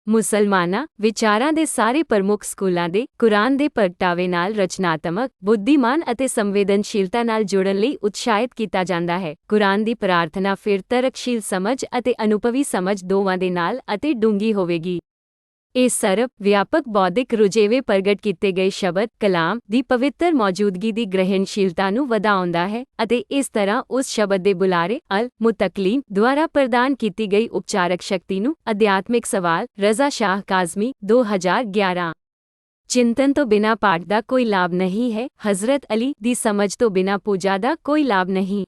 ਮੁਸਲਮਾਨਾਂ ਵਿਚਾਰਾਂ ਦੇ ਸਾਰੇ ਪ੍ਰਮੁੱਖ ਸਕੂਲਾਂ ਦੇ ਕੁਰਾਨ ਦੇ ਪ੍ਰਗਟਾਵੇ ਨਾਲ ਰਚਨਾਤਮਕ, ਬੁੱਧੀਮਾਨ ਅਤੇ ਸੰਵੇਦਨਸ਼ੀਲਤਾ ਨਾਲ ਜੁੜਨ ਲਈ ਉਤਸ਼ਾਹਿਤ ਕੀਤਾ ਜਾਂਦਾ ਹੈ। ਕੁਰਾਨ ਦੀ ਪ੍ਰਾਰਥਨਾ ਫਿਰ ਤਰਕਸ਼ੀਲ ਸਮਝ ਅਤੇ ਅਨੁਭਵੀ ਸਮਝ ਦੋਵਾਂ ਦੇ ਨਾਲ ਅਤੇ ਡੂੰਘੀ ਹੋਵੇਗੀ। ਇਹ ਸਰਬ ਵਿਆਪਕ ਬੌਧਿਕ ਰੁਝੇਵੇਂ ਪ੍ਰਗਟ ਕੀਤੇ ਗਏ ਸ਼ਬਦ ਕਲਾਮ ਦੀ ਪਵਿੱਤਰ ਮੌਜੂਦਗੀ ਦੀ ਗ੍ਰਹਿਣਸ਼ੀਲਤਾ ਨੂੰ ਵਧਾਉਂਦਾ ਹੈ ਅਤੇ ਇਸ ਤਰ੍ਹਾਂ ਉਸ ਸ਼ਬਦ ਦੇ ਬੁਲਾਰੇ ਅਲ ਮੁਤਕਲੀਮ ਦੁਆਰਾ ਪ੍ਰਦਾਨ ਕੀਤੀ ਗਈ ਉਪਚਾਰਕ ਸ਼ਕਤੀ ਨੂੰ ਅਧਿਆਤਮਿਕ ਸਵਾਲ ਰਜ਼ਾ ਸ਼ਾਹ ਕਾਜ਼ਮੀ 2011। ਚਿੰਤਨ ਤੋਂ ਬਿਨਾਂ ਪਾਠ ਦਾ ਕੋਈ ਲਾਭ ਨਹੀਂ ਹੈ। ਹਜ਼ਰਤ ਅਲੀ ਦੀ ਸਮਝ ਤੋਂ ਬਿਨਾਂ ਪੂਜਾ ਦਾ ਕੋਈ ਲਾਭ ਨਹੀਂ।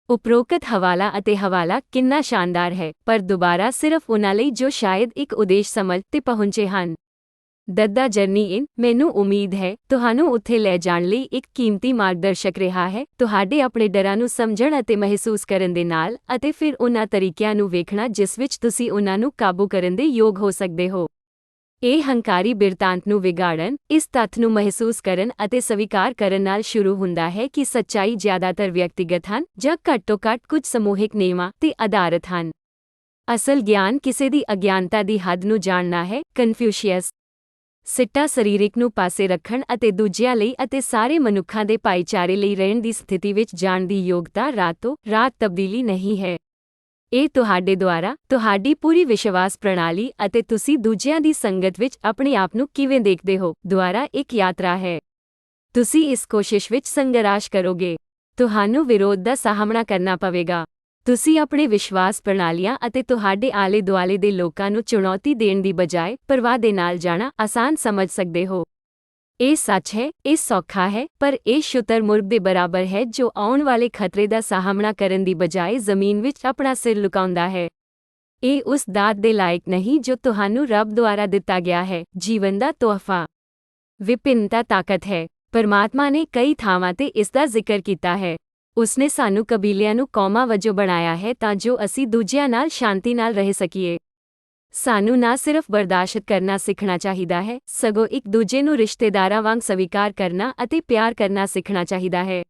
ਉਪਰੋਕਤ ਹਵਾਲਾ ਅਤੇ ਹਵਾਲਾ ਕਿੰਨਾ ਸ਼ਾਨਦਾਰ ਹੈ, ਪਰ ਦੁਬਾਰਾ ਸਿਰਫ ਉਨ੍ਹਾਂ ਲਈ ਜੋ ਸ਼ਾਇਦ ਇੱਕ ਉਦੇਸ਼ ਸਮਝ ਤੇ ਪਹੁੰਚੇ ਹਨ। ਦੱਦਾ ਜਰਨੀ ਇਨ ਮੈਨੂੰ ਉਮੀਦ ਹੈ ਤੁਹਾਨੂੰ ਉੱਥੇ ਲੈ ਜਾਣ ਲਈ ਇੱਕ ਕੀਮਤੀ ਮਾਰਗਦਰਸ਼ਕ ਰਿਹਾ ਹੈ, ਤੁਹਾਡੇ ਆਪਣੇ ਡਰਾਂ ਨੂੰ ਸਮਝਣ ਅਤੇ ਮਹਿਸੂਸ ਕਰਨ ਦੇ ਨਾਲ ਅਤੇ ਫਿਰ ਉਨ੍ਹਾਂ ਤਰੀਕਿਆਂ ਨੂੰ ਵੇਖਣਾ ਜਿਸ ਵਿੱਚ ਤੁਸੀਂ ਉਨ੍ਹਾਂ ਨੂੰ ਕਾਬੂ ਕਰਨ ਦੇ ਯੋਗ ਹੋ ਸਕਦੇ ਹੋ। ਇਹ ਹੰਕਾਰੀ ਬਿਰਤਾਂਤ ਨੂੰ ਵਿਗਾੜਨ, ਇਸ ਤੱਥ ਨੂੰ ਮਹਿਸੂਸ ਕਰਨ ਅਤੇ ਸਵੀਕਾਰ ਕਰਨ ਨਾਲ ਸ਼ੁਰੂ ਹੁੰਦਾ ਹੈ ਕਿ ਸੱਚਾਈ ਜ਼ਿਆਦਾਤਰ ਵਿਅਕਤੀਗਤ ਹਨ ਜਾਂ ਘੱਟੋ ਘੱਟ ਕੁਝ ਸਮੂਹਿਕ ਨਿਯਮਾਂ ਤੇ ਆਧਾਰਿਤ ਹਨ। ਅਸਲ ਗਿਆਨ ਕਿਸੇ ਦੀ ਅਗਿਆਨਤਾ ਦੀ ਹੱਦ ਨੂੰ ਜਾਣਨਾ ਹੈ। ਕਨਫਿਊਸ਼ੀਅਸ ਸਿੱਟਾ ਸਰੀਰਿਕ ਨੂੰ ਪਾਸੇ ਰੱਖਣ ਅਤੇ ਦੂਜਿਆਂ ਲਈ ਅਤੇ ਸਾਰੇ ਮਨੁੱਖਾਂ ਦੇ ਭਾਈਚਾਰੇ ਲਈ ਰਹਿਣ ਦੀ ਸਥਿਤੀ ਵਿੱਚ ਜਾਣ ਦੀ ਯੋਗਤਾ ਰਾਤੋਂ ਰਾਤ ਤਬਦੀਲੀ ਨਹੀਂ ਹੈ। ਇਹ ਤੁਹਾਡੇ ਦੁਆਰਾ, ਤੁਹਾਡੀ ਪੂਰੀ ਵਿਸ਼ਵਾਸ ਪ੍ਰਣਾਲੀ ਅਤੇ ਤੁਸੀਂ ਦੂਜਿਆਂ ਦੀ ਸੰਗਤ ਵਿੱਚ ਆਪਣੇ ਆਪ ਨੂੰ ਕਿਵੇਂ ਦੇਖਦੇ ਹੋ ਦੁਆਰਾ ਇੱਕ ਯਾਤਰਾ ਹੈ। ਤੁਸੀਂ ਇਸ ਕੋਸ਼ਿਸ਼ ਵਿੱਚ ਸੰਘਰਸ਼ ਕਰੋਗੇ। ਤੁਹਾਨੂੰ ਵਿਰੋਧ ਦਾ ਸਾਹਮਣਾ ਕਰਨਾ ਪਵੇਗਾ। ਤੁਸੀਂ ਆਪਣੇ ਵਿਸ਼ਵਾਸ ਪ੍ਰਣਾਲੀਆਂ ਅਤੇ ਤੁਹਾਡੇ ਆਲੇ-ਦੁਆਲੇ ਦੇ ਲੋਕਾਂ ਨੂੰ ਚੁਣੌਤੀ ਦੇਣ ਦੀ ਬਜਾਏ ਪ੍ਰਵਾਹ ਦੇ ਨਾਲ ਜਾਣਾ ਆਸਾਨ ਸਮਝ ਸਕਦੇ ਹੋ। ਇਹ ਸੱਚ ਹੈ, ਇਹ ਸੌਖਾ ਹੈ, ਪਰ ਇਹ ਸ਼ੁਤਰਮੁਰਗ ਦੇ ਬਰਾਬਰ ਹੈ ਜੋ ਆਉਣ ਵਾਲੇ ਖਤਰੇ ਦਾ ਸਾਹਮਣਾ ਕਰਨ ਦੀ ਬਜਾਏ ਜ਼ਮੀਨ ਵਿੱਚ ਆਪਣਾ ਸਿਰ ਲੁਕਾਉਂਦਾ ਹੈ। ਇਹ ਉਸ ਦਾਤ ਦੇ ਲਾਇਕ ਨਹੀਂ ਜੋ ਤੁਹਾਨੂੰ ਰੱਬ ਦੁਆਰਾ ਦਿੱਤਾ ਗਿਆ ਹੈ, ਜੀਵਨ ਦਾ ਤੋਹਫਾ। ਵਿਭਿੰਨਤਾ ਤਾਕਤ ਹੈ। ਪਰਮਾਤਮਾ ਨੇ ਕਈ ਥਾਵਾਂ ਤੇ ਇਸ ਦਾ ਜ਼ਿਕਰ ਕੀਤਾ ਹੈ। ਉਸਨੇ ਸਾਨੂੰ ਕਬੀਲਿਆਂ ਨੂੰ ਕੌਮਾਂ ਵਜੋਂ ਬਣਾਇਆ ਹੈ ਤਾਂ ਜੋ ਅਸੀਂ ਦੂਜਿਆਂ ਨਾਲ ਸ਼ਾਂਤੀ ਨਾਲ ਰਹਿ ਸਕੀਏ। ਸਾਨੂੰ ਨਾ ਸਿਰਫ ਬਰਦਾਸ਼ਤ ਕਰਨਾ ਸਿੱਖਣਾ ਚਾਹੀਦਾ ਹੈ, ਸਗੋਂ ਇੱਕ ਦੂਜੇ ਨੂੰ ਰਿਸ਼ਤੇਦਾਰਾਂ ਵਾਂਗ ਸਵੀਕਾਰ ਕਰਨਾ ਅਤੇ ਪਿਆਰ ਕਰਨਾ ਸਿੱਖਣਾ ਚਾਹੀਦਾ ਹੈ।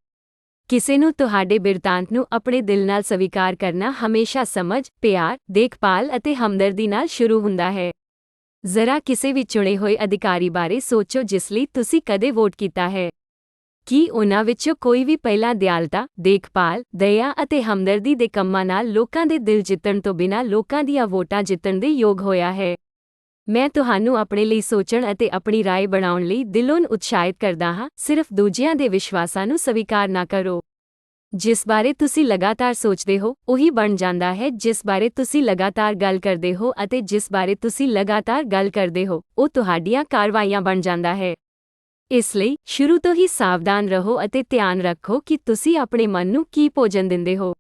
ਕਿਸੇ ਨੂੰ ਤੁਹਾਡੇ ਬਿਰਤਾਂਤ ਨੂੰ ਆਪਣੇ ਦਿਲ ਨਾਲ ਸਵੀਕਾਰ ਕਰਨਾ ਹਮੇਸ਼ਾ ਸਮਝ, ਪਿਆਰ, ਦੇਖਭਾਲ ਅਤੇ ਹਮਦਰਦੀ ਨਾਲ ਸ਼ੁਰੂ ਹੁੰਦਾ ਹੈ। ਜ਼ਰਾ ਕਿਸੇ ਵੀ ਚੁਣੇ ਹੋਏ ਅਧਿਕਾਰੀ ਬਾਰੇ ਸੋਚੋ ਜਿਸ ਲਈ ਤੁਸੀਂ ਕਦੇ ਵੋਟ ਕੀਤਾ ਹੈ। ਕੀ ਉਨ੍ਹਾਂ ਵਿੱਚੋਂ ਕੋਈ ਵੀ ਪਹਿਲਾਂ ਦਿਆਲਤਾ, ਦੇਖਭਾਲ, ਦਇਆ ਅਤੇ ਹਮਦਰਦੀ ਦੇ ਕੰਮਾਂ ਨਾਲ ਲੋਕਾਂ ਦੇ ਦਿਲ ਜਿੱਤਣ ਤੋਂ ਬਿਨਾਂ ਲੋਕਾਂ ਦੀਆਂ ਵੋਟਾਂ ਜਿੱਤਣ ਦੇ ਯੋਗ ਹੋਇਆ ਹੈ? ਮੈਂ ਤੁਹਾਨੂੰ ਆਪਣੇ ਲਈ ਸੋਚਣ ਅਤੇ ਆਪਣੀ ਰਾਏ ਬਣਾਉਣ ਲਈ ਦਿਲੋਂ ਉਤਸ਼ਾਹਿਤ ਕਰਦਾ ਹਾਂ। ਸਿਰਫ ਦੂਜਿਆਂ ਦੇ ਵਿਸ਼ਵਾਸਾਂ ਨੂੰ ਸਵੀਕਾਰ ਨਾ ਕਰੋ। ਜਿਸ ਬਾਰੇ ਤੁਸੀਂ ਲਗਾਤਾਰ ਸੋਚਦੇ ਹੋ, ਉਹੀ ਬਣ ਜਾਂਦਾ ਹੈ ਜਿਸ ਬਾਰੇ ਤੁਸੀਂ ਲਗਾਤਾਰ ਗੱਲ ਕਰਦੇ ਹੋ, ਅਤੇ ਜਿਸ ਬਾਰੇ ਤੁਸੀਂ ਲਗਾਤਾਰ ਗੱਲ ਕਰਦੇ ਹੋ, ਉਹ ਤੁਹਾਡੀਆਂ ਕਾਰਵਾਈਆਂ ਬਣ ਜਾਂਦਾ ਹੈ। ਇਸ ਲਈ ਸ਼ੁਰੂ ਤੋਂ ਹੀ ਸਾਵਧਾਨ ਰਹੋ ਅਤੇ ਧਿਆਨ ਰੱਖੋ ਕਿ ਤੁਸੀਂ ਆਪਣੇ ਮਨ ਨੂੰ ਕੀ ਭੋਜਨ ਦਿੰਦੇ ਹੋ।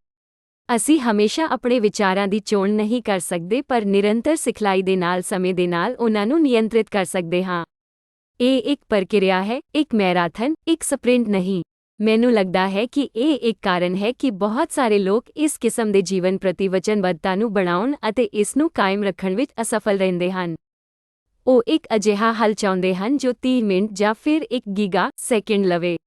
ਅਸੀਂ ਹਮੇਸ਼ਾ ਆਪਣੇ ਵਿਚਾਰਾਂ ਦੀ ਚੋਣ ਨਹੀਂ ਕਰ ਸਕਦੇ, ਪਰ ਨਿਰੰਤਰ ਸਿਖਲਾਈ ਦੇ ਨਾਲ ਸਮੇਂ ਦੇ ਨਾਲ ਉਹਨਾਂ ਨੂੰ ਨਿਯੰਤਰਿਤ ਕਰ ਸਕਦੇ ਹਾਂ। ਇਹ ਇੱਕ ਪ੍ਰਕਿਰਿਆ ਹੈ, ਇੱਕ ਮੈਰਾਥਨ, ਇੱਕ ਸਪ੍ਰਿੰਟ ਨਹੀਂ। ਮੈਨੂੰ ਲੱਗਦਾ ਹੈ ਕਿ ਇਹ ਇੱਕ ਕਾਰਨ ਹੈ ਕਿ ਬਹੁਤ ਸਾਰੇ ਲੋਕ ਇਸ ਕਿਸਮ ਦੇ ਜੀਵਨ ਪ੍ਰਤੀ ਵਚਨਬੱਧਤਾ ਨੂੰ ਬਣਾਉਣ ਅਤੇ ਇਸ ਨੂੰ ਕਾਇਮ ਰੱਖਣ ਵਿੱਚ ਅਸਫਲ ਰਹਿੰਦੇ ਹਨ। ਉਹ ਇੱਕ ਅਜਿਹਾ ਹੱਲ ਚਾਹੁੰਦੇ ਹਨ ਜੋ 30 ਮਿੰਟ ਜਾਂ ਫਿਰ 1 ਗੀਗਾ ਸੈਕਿੰਡ ਲਵੇ।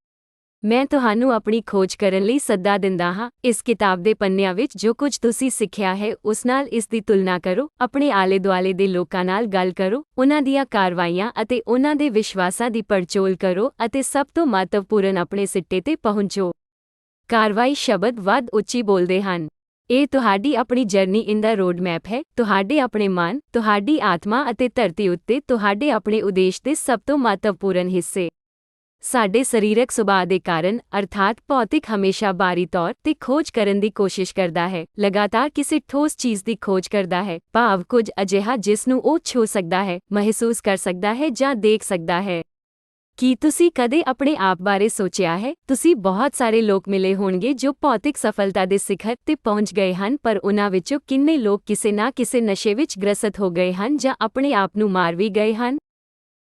ਮੈਂ ਤੁਹਾਨੂੰ ਆਪਣੀ ਖੋਜ ਕਰਨ ਲਈ ਸੱਦਾ ਦਿੰਦਾ ਹਾਂ। ਇਸ ਕਿਤਾਬ ਦੇ ਪੰਨਿਆਂ ਵਿੱਚ ਜੋ ਕੁਝ ਤੁਸੀਂ ਸਿੱਖਿਆ ਹੈ ਉਸ ਨਾਲ ਇਸ ਦੀ ਤੁਲਨਾ ਕਰੋ, ਆਪਣੇ ਆਲੇ-ਦੁਆਲੇ ਦੇ ਲੋਕਾਂ ਨਾਲ ਗੱਲ ਕਰੋ, ਉਨ੍ਹਾਂ ਦੀਆਂ ਕਾਰਵਾਈਆਂ ਅਤੇ ਉਨ੍ਹਾਂ ਦੇ ਵਿਸ਼ਵਾਸਾਂ ਦੀ ਪੜਚੋਲ ਕਰੋ ਅਤੇ ਸਭ ਤੋਂ ਮਹੱਤਵਪੂਰਨ ਆਪਣੇ ਸਿੱਟੇ ਤੇ ਪਹੁੰਚੋ। ਕਾਰਵਾਈ ਸ਼ਬਦ ਵੱਧ ਉੱਚੀ ਬੋਲਦੇ ਹਨ। ਇਹ ਤੁਹਾਡੀ ਆਪਣੀ ਜਰਨੀ ਇਨ ਦਾ ਰੋਡ ਮੈਪ ਹੈ, ਤੁਹਾਡੇ ਆਪਣੇ ਮਨ, ਤੁਹਾਡੀ ਆਤਮਾ ਅਤੇ ਧਰਤੀ ਉੱਤੇ ਤੁਹਾਡੇ ਆਪਣੇ ਉਦੇਸ਼ ਦੇ ਸਭ ਤੋਂ ਮਹੱਤਵਪੂਰਨ ਹਿੱਸੇ। ਸਾਡੇ ਸਰੀਰਕ ਸੁਭਾਅ ਦੇ ਕਾਰਨ, ਅਰਥਾਤ ਭੌਤਿਕ ਹਮੇਸ਼ਾ ਬਾਹਰੀ ਤੌਰ ਤੇ ਖੋਜ ਕਰਨ ਦੀ ਕੋਸ਼ਿਸ਼ ਕਰਦਾ ਹੈ, ਲਗਾਤਾਰ ਕਿਸੇ ਠੋਸ ਚੀਜ਼ ਦੀ ਖੋਜ ਕਰਦਾ ਹੈ, ਭਾਵ ਕੁਝ ਅਜਿਹਾ ਜਿਸ ਨੂੰ ਉਹ ਛੂ ਸਕਦਾ ਹੈ, ਮਹਿਸੂਸ ਕਰ ਸਕਦਾ ਹੈ ਜਾਂ ਦੇਖ ਸਕਦਾ ਹੈ। ਕੀ ਤੁਸੀਂ ਕਦੇ ਆਪਣੇ ਆਪ ਬਾਰੇ ਸੋਚਿਆ ਹੈ? ਤੁਸੀਂ ਬਹੁਤ ਸਾਰੇ ਲੋਕ ਮਿਲੇ ਹੋਣਗੇ ਜੋ ਭੌਤਿਕ ਸਫਲਤਾ ਦੇ ਸਿਖਰ ਤੇ ਪਹੁੰਚ ਗਏ ਹਨ, ਪਰ ਉਨ੍ਹਾਂ ਵਿੱਚੋਂ ਕਿੰਨੇ ਲੋਕ ਕਿਸੇ ਨਾ ਕਿਸੇ ਨਸ਼ੇ ਵਿੱਚ ਗ੍ਰਸਤ ਹੋ ਗਏ ਹਨ ਜਾਂ ਆਪਣੇ ਆਪ ਨੂੰ ਮਾਰ ਵੀ ਗਏ ਹਨ?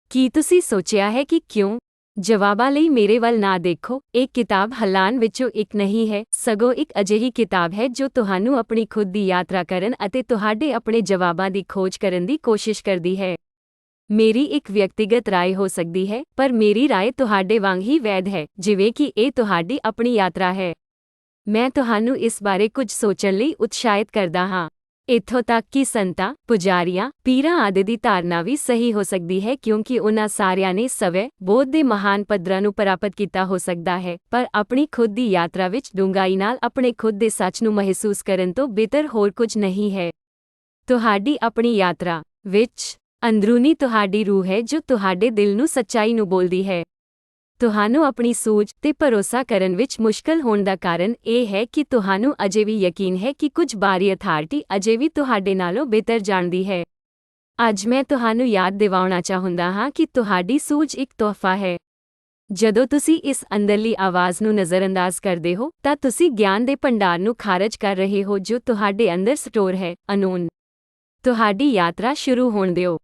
ਕੀ ਤੁਸੀਂ ਸੋਚਿਆ ਹੈ ਕਿ ਕਿਉਂ? ਜਵਾਬਾਂ ਲਈ ਮੇਰੇ ਵੱਲ ਨਾ ਦੇਖੋ। ਇਹ ਕਿਤਾਬ ਹੱਲਾਂ ਵਿੱਚੋਂ ਇੱਕ ਨਹੀਂ ਹੈ, ਸਗੋਂ ਇੱਕ ਅਜਿਹੀ ਕਿਤਾਬ ਹੈ ਜੋ ਤੁਹਾਨੂੰ ਆਪਣੀ ਖੁਦ ਦੀ ਯਾਤਰਾ ਕਰਨ ਅਤੇ ਤੁਹਾਡੇ ਆਪਣੇ ਜਵਾਬਾਂ ਦੀ ਖੋਜ ਕਰਨ ਦੀ ਕੋਸ਼ਿਸ਼ ਕਰਦੀ ਹੈ। ਮੇਰੀ ਇੱਕ ਵਿਅਕਤੀਗਤ ਰਾਏ ਹੋ ਸਕਦੀ ਹੈ, ਪਰ ਮੇਰੀ ਰਾਏ ਤੁਹਾਡੇ ਵਾਂਗ ਹੀ ਵੈਧ ਹੈ, ਜਿਵੇਂ ਕਿ ਇਹ ਤੁਹਾਡੀ ਆਪਣੀ ਯਾਤਰਾ ਹੈ। ਮੈਂ ਤੁਹਾਨੂੰ ਇਸ ਬਾਰੇ ਕੁਝ ਸੋਚਣ ਲਈ ਉਤਸ਼ਾਹਿਤ ਕਰਦਾ ਹਾਂ। ਇੱਥੋਂ ਤੱਕ ਕਿ ਸੰਤਾਂ, ਪੁਜਾਰੀਆਂ, ਪੀਰਾਂ ਆਦਿ ਦੀ ਧਾਰਨਾ ਵੀ ਸਹੀ ਹੋ ਸਕਦੀ ਹੈ, ਕਿਉਂਕਿ ਉਨ੍ਹਾਂ ਸਾਰਿਆਂ ਨੇ ਸਵੈ ਬੋਧ ਦੇ ਮਹਾਨ ਪੱਧਰਾਂ ਨੂੰ ਪ੍ਰਾਪਤ ਕੀਤਾ ਹੋ ਸਕਦਾ ਹੈ, ਪਰ ਆਪਣੀ ਖੁਦ ਦੀ ਯਾਤਰਾ ਵਿੱਚ ਡੂੰਘਾਈ ਨਾਲ ਆਪਣੇ ਖੁਦ ਦੇ ਸੱਚ ਨੂੰ ਮਹਿਸੂਸ ਕਰਨ ਤੋਂ ਬਿਹਤਰ ਹੋਰ ਕੁਝ ਨਹੀਂ ਹੈ। ਤੁਹਾਡੀ ਆਪਣੀ ਯਾਤਰਾ ਵਿੱਚ ਅੰਦਰੂਨੀ ਤੁਹਾਡੀ ਰੂਹ ਹੈ ਜੋ ਤੁਹਾਡੇ ਦਿਲ ਨੂੰ ਸੱਚਾਈ ਨੂੰ ਬੋਲਦੀ ਹੈ। ਤੁਹਾਨੂੰ ਆਪਣੀ ਸੂਝ ਤੇ ਭਰੋਸਾ ਕਰਨ ਵਿੱਚ ਮੁਸ਼ਕਲ ਹੋਣ ਦਾ ਕਾਰਨ ਇਹ ਹੈ ਕਿ ਤੁਹਾਨੂੰ ਅਜੇ ਵੀ ਯਕੀਨ ਹੈ ਕਿ ਕੁਝ ਬਾਹਰੀ ਅਥਾਰਟੀ ਅਜੇ ਵੀ ਤੁਹਾਡੇ ਨਾਲੋਂ ਬਿਹਤਰ ਜਾਣਦੀ ਹੈ। ਅੱਜ ਮੈਂ ਤੁਹਾਨੂੰ ਯਾਦ ਦਿਵਾਉਣਾ ਚਾਹੁੰਦਾ ਹਾਂ ਕਿ ਤੁਹਾਡੀ ਸੂਝ ਇੱਕ ਤੋਹਫਾ ਹੈ। ਜਦੋਂ ਤੁਸੀਂ ਇਸ ਅੰਦਰਲੀ ਆਵਾਜ਼ ਨੂੰ ਨਜ਼ਰਅੰਦਾਜ਼ ਕਰਦੇ ਹੋ, ਤਾਂ ਤੁਸੀਂ ਗਿਆਨ ਦੇ ਭੰਡਾਰ ਨੂੰ ਖਾਰਜ ਕਰ ਰਹੇ ਹੋ ਜੋ ਤੁਹਾਡੇ ਅੰਦਰ ਸਟੋਰ ਹੈ। ਅਨੂਨ ਤੁਹਾਡੀ ਯਾਤਰਾ ਸ਼ੁਰੂ ਹੋਣ ਦਿਓ।